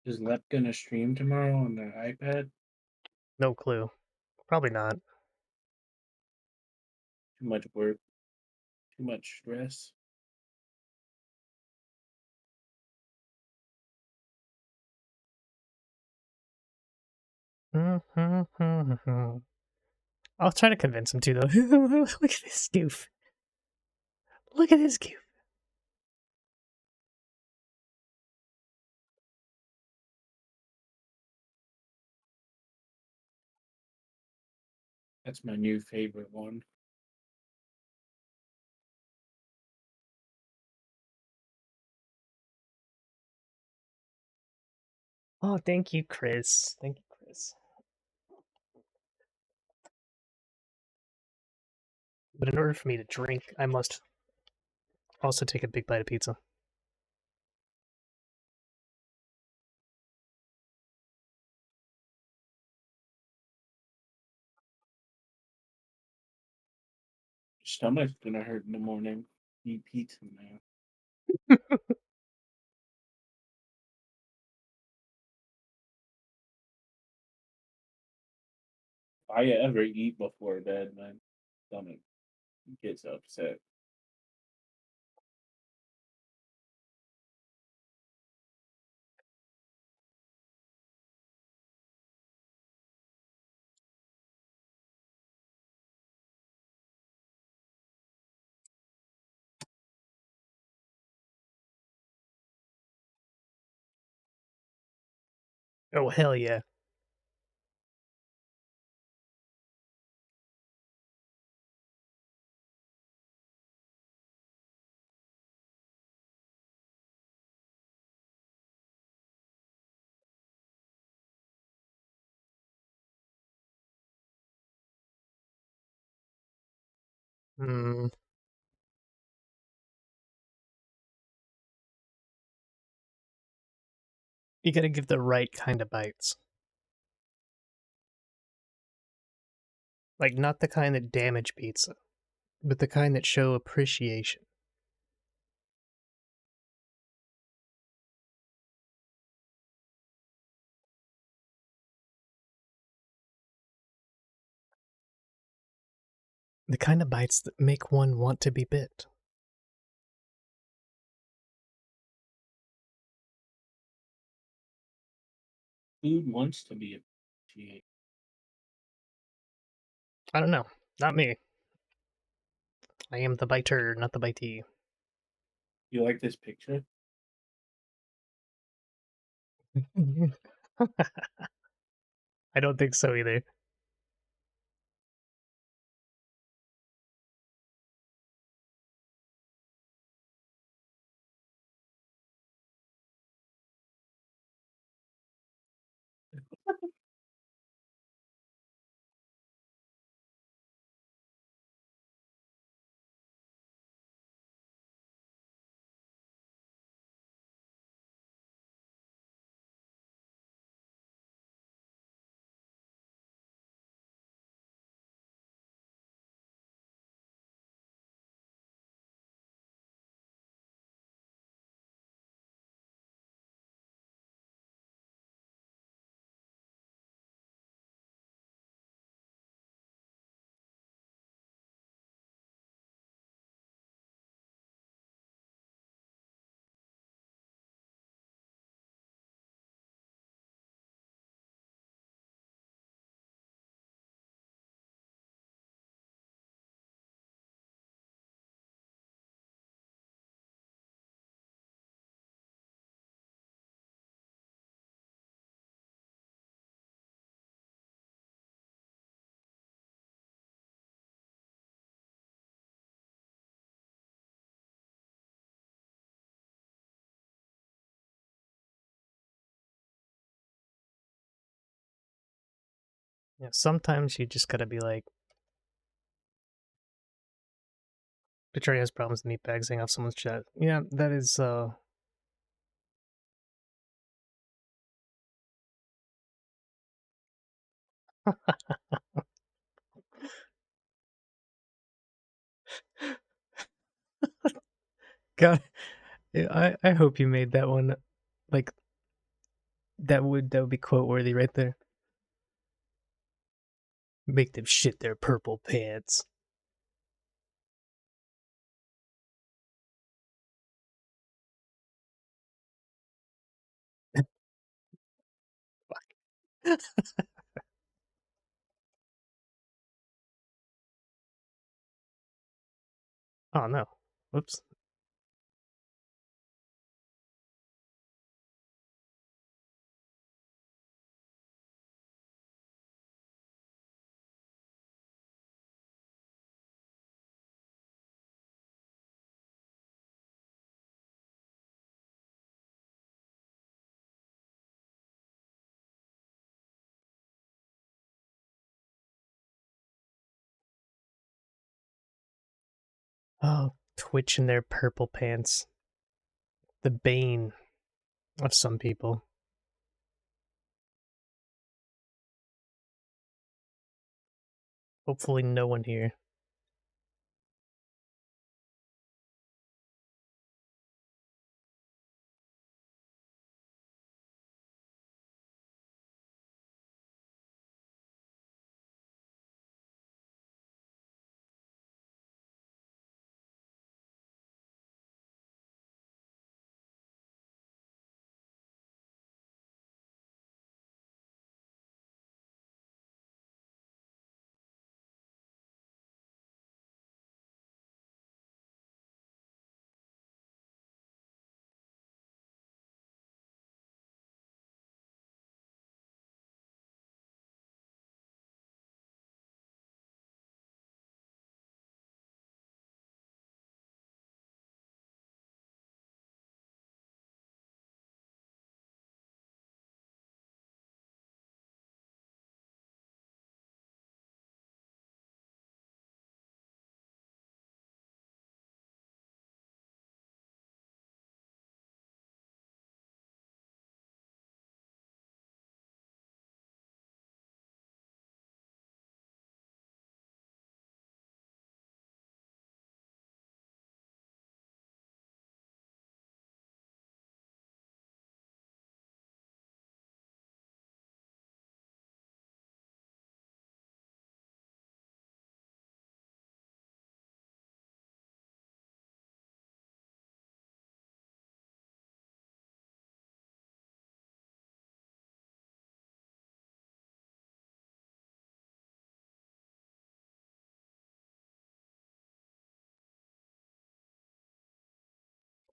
A: Is Lep gonna stream tomorrow on the iPad?
B: No clue. Probably not.
A: Too much work. Too much stress.
B: I'll try to convince him to, though. Look at this goof. Look at this goof.
A: That's my new favorite one.
B: Oh, thank you, Chris. Thank you, Chris. But in order for me to drink, I must also take a big bite of pizza.
A: Your stomach's gonna hurt in the morning. Eat pizza now. If I ever eat before bed, my stomach gets upset.
B: Oh, hell yeah. Hmm. You gotta give the right kind of bites. Like, not the kind that damage pizza, but the kind that show appreciation. The kind of bites that make one want to be bit.
A: Food wants to be appreciated.
B: I don't know. Not me. I am the biter, not the bitee.
A: You like this picture?
B: I don't think so either. Yeah, sometimes you just gotta be like, Betrayal has problems with meat bags hanging off someone's chat. Yeah, that is, God, I hope you made that one, like, That would be quote worthy right there. Make them shit their purple pants. Oh no. Whoops. Oh, Twitch in their purple pants. The bane of some people. Hopefully no one here.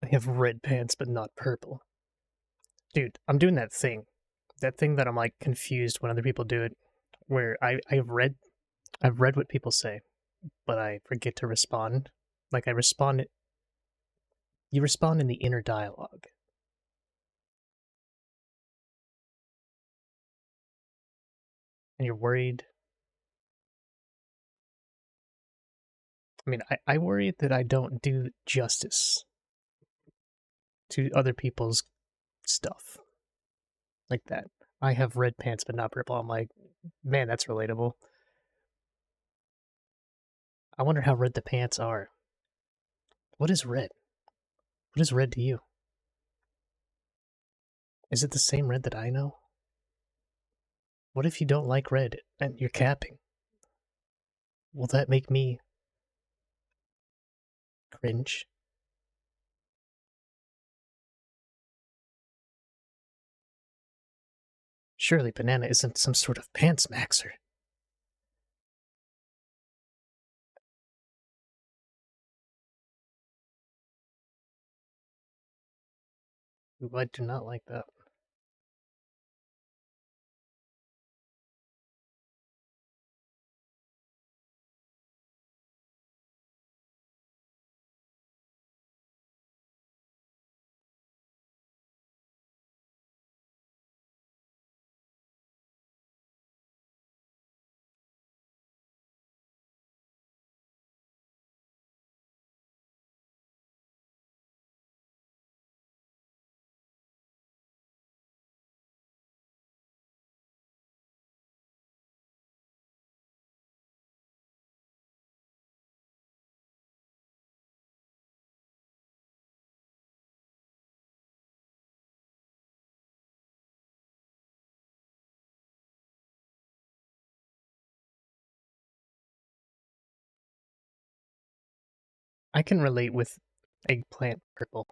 B: They have red pants but not purple. Dude, I'm doing that thing. That thing that I'm like confused when other people do it. Where I've read what people say, but I forget to respond. Like I respond you respond in the inner dialogue. And you're worried. I mean, I worry that I don't do justice to other people's stuff. Like that. I have red pants but not purple. I'm like, man, that's relatable. I wonder how red the pants are. What is red? What is red to you? Is it the same red that I know? What if you don't like red and you're capping? Will that make me cringe? Surely banana isn't some sort of pants maxer. Ooh, I do not like that. I can relate with eggplant purple.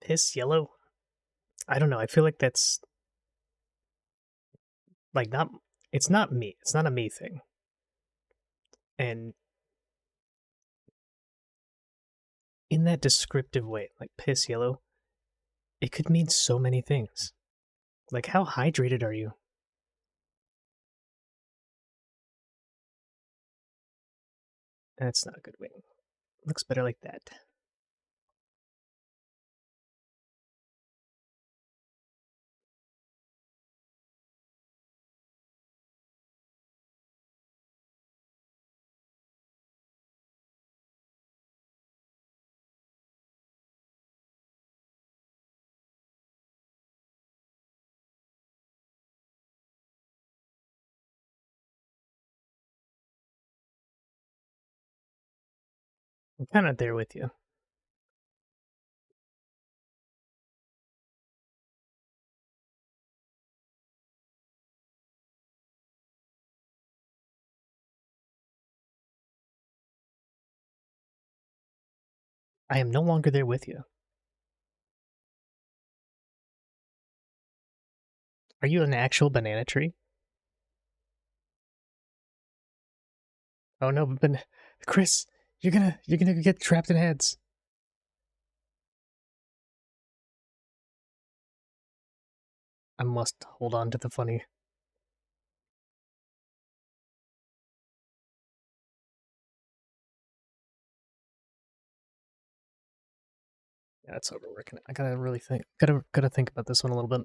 B: Piss yellow? I don't know. I feel like that's like not. It's not me. It's not a me thing. And in that descriptive way, like piss yellow, it could mean so many things. Like, how hydrated are you? That's not a good wing. Looks better like that. I'm kind of there with you. I am no longer there with you. Are you an actual banana tree? Oh no, but Chris, you're gonna get trapped in heads. I must hold on to the funny. Yeah, it's overworking it. I gotta really think. Gotta think about this one a little bit.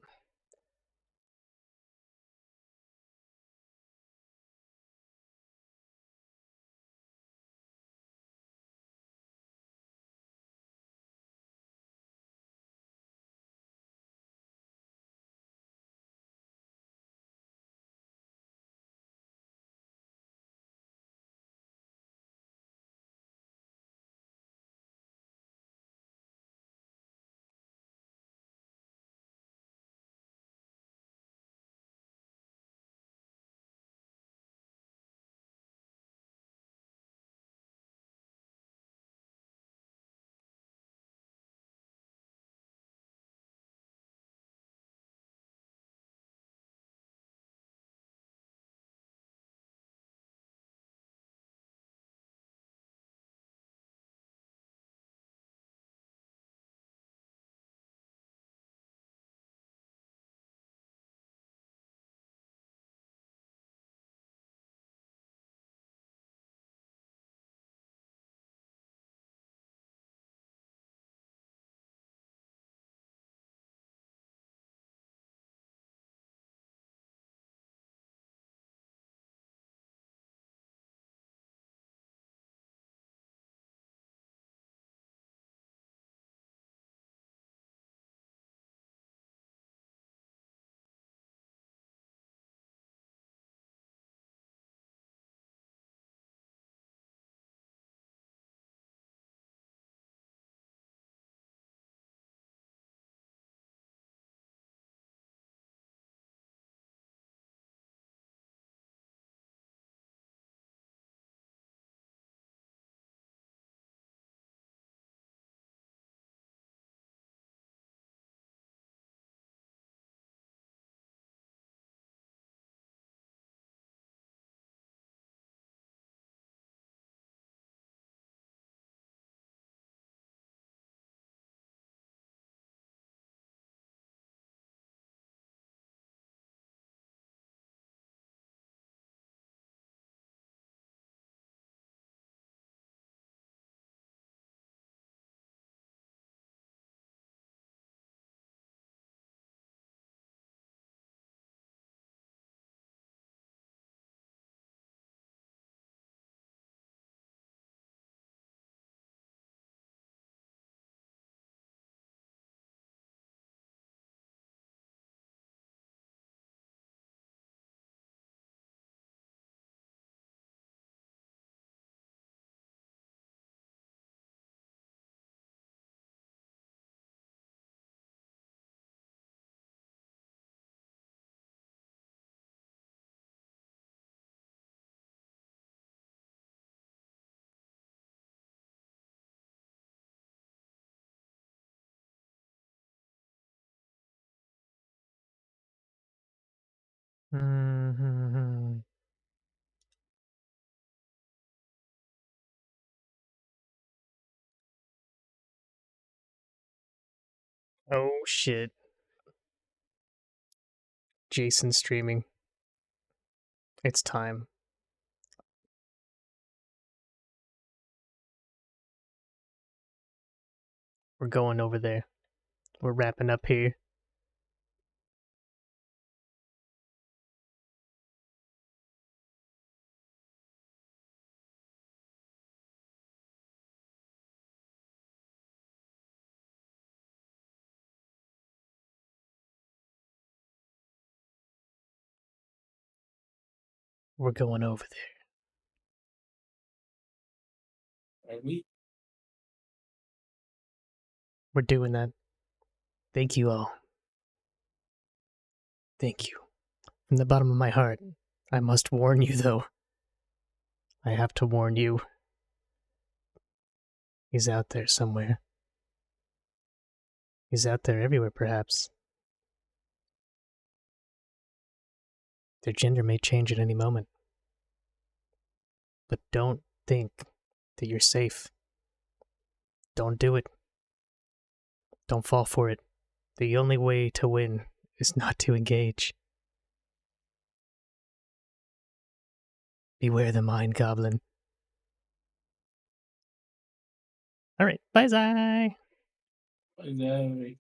B: Mm-hmm. Oh shit. Jason streaming. It's time. We're going over there. We're wrapping up here. We're going over there.
A: Are we?
B: We're doing that. Thank you all. Thank you. From the bottom of my heart, I must warn you, though. I have to warn you. He's out there somewhere. He's out there everywhere, perhaps. Their gender may change at any moment. But don't think that you're safe. Don't do it. Don't fall for it. The only way to win is not to engage. Beware the mind goblin. Alright, bye-bye!
A: Exactly.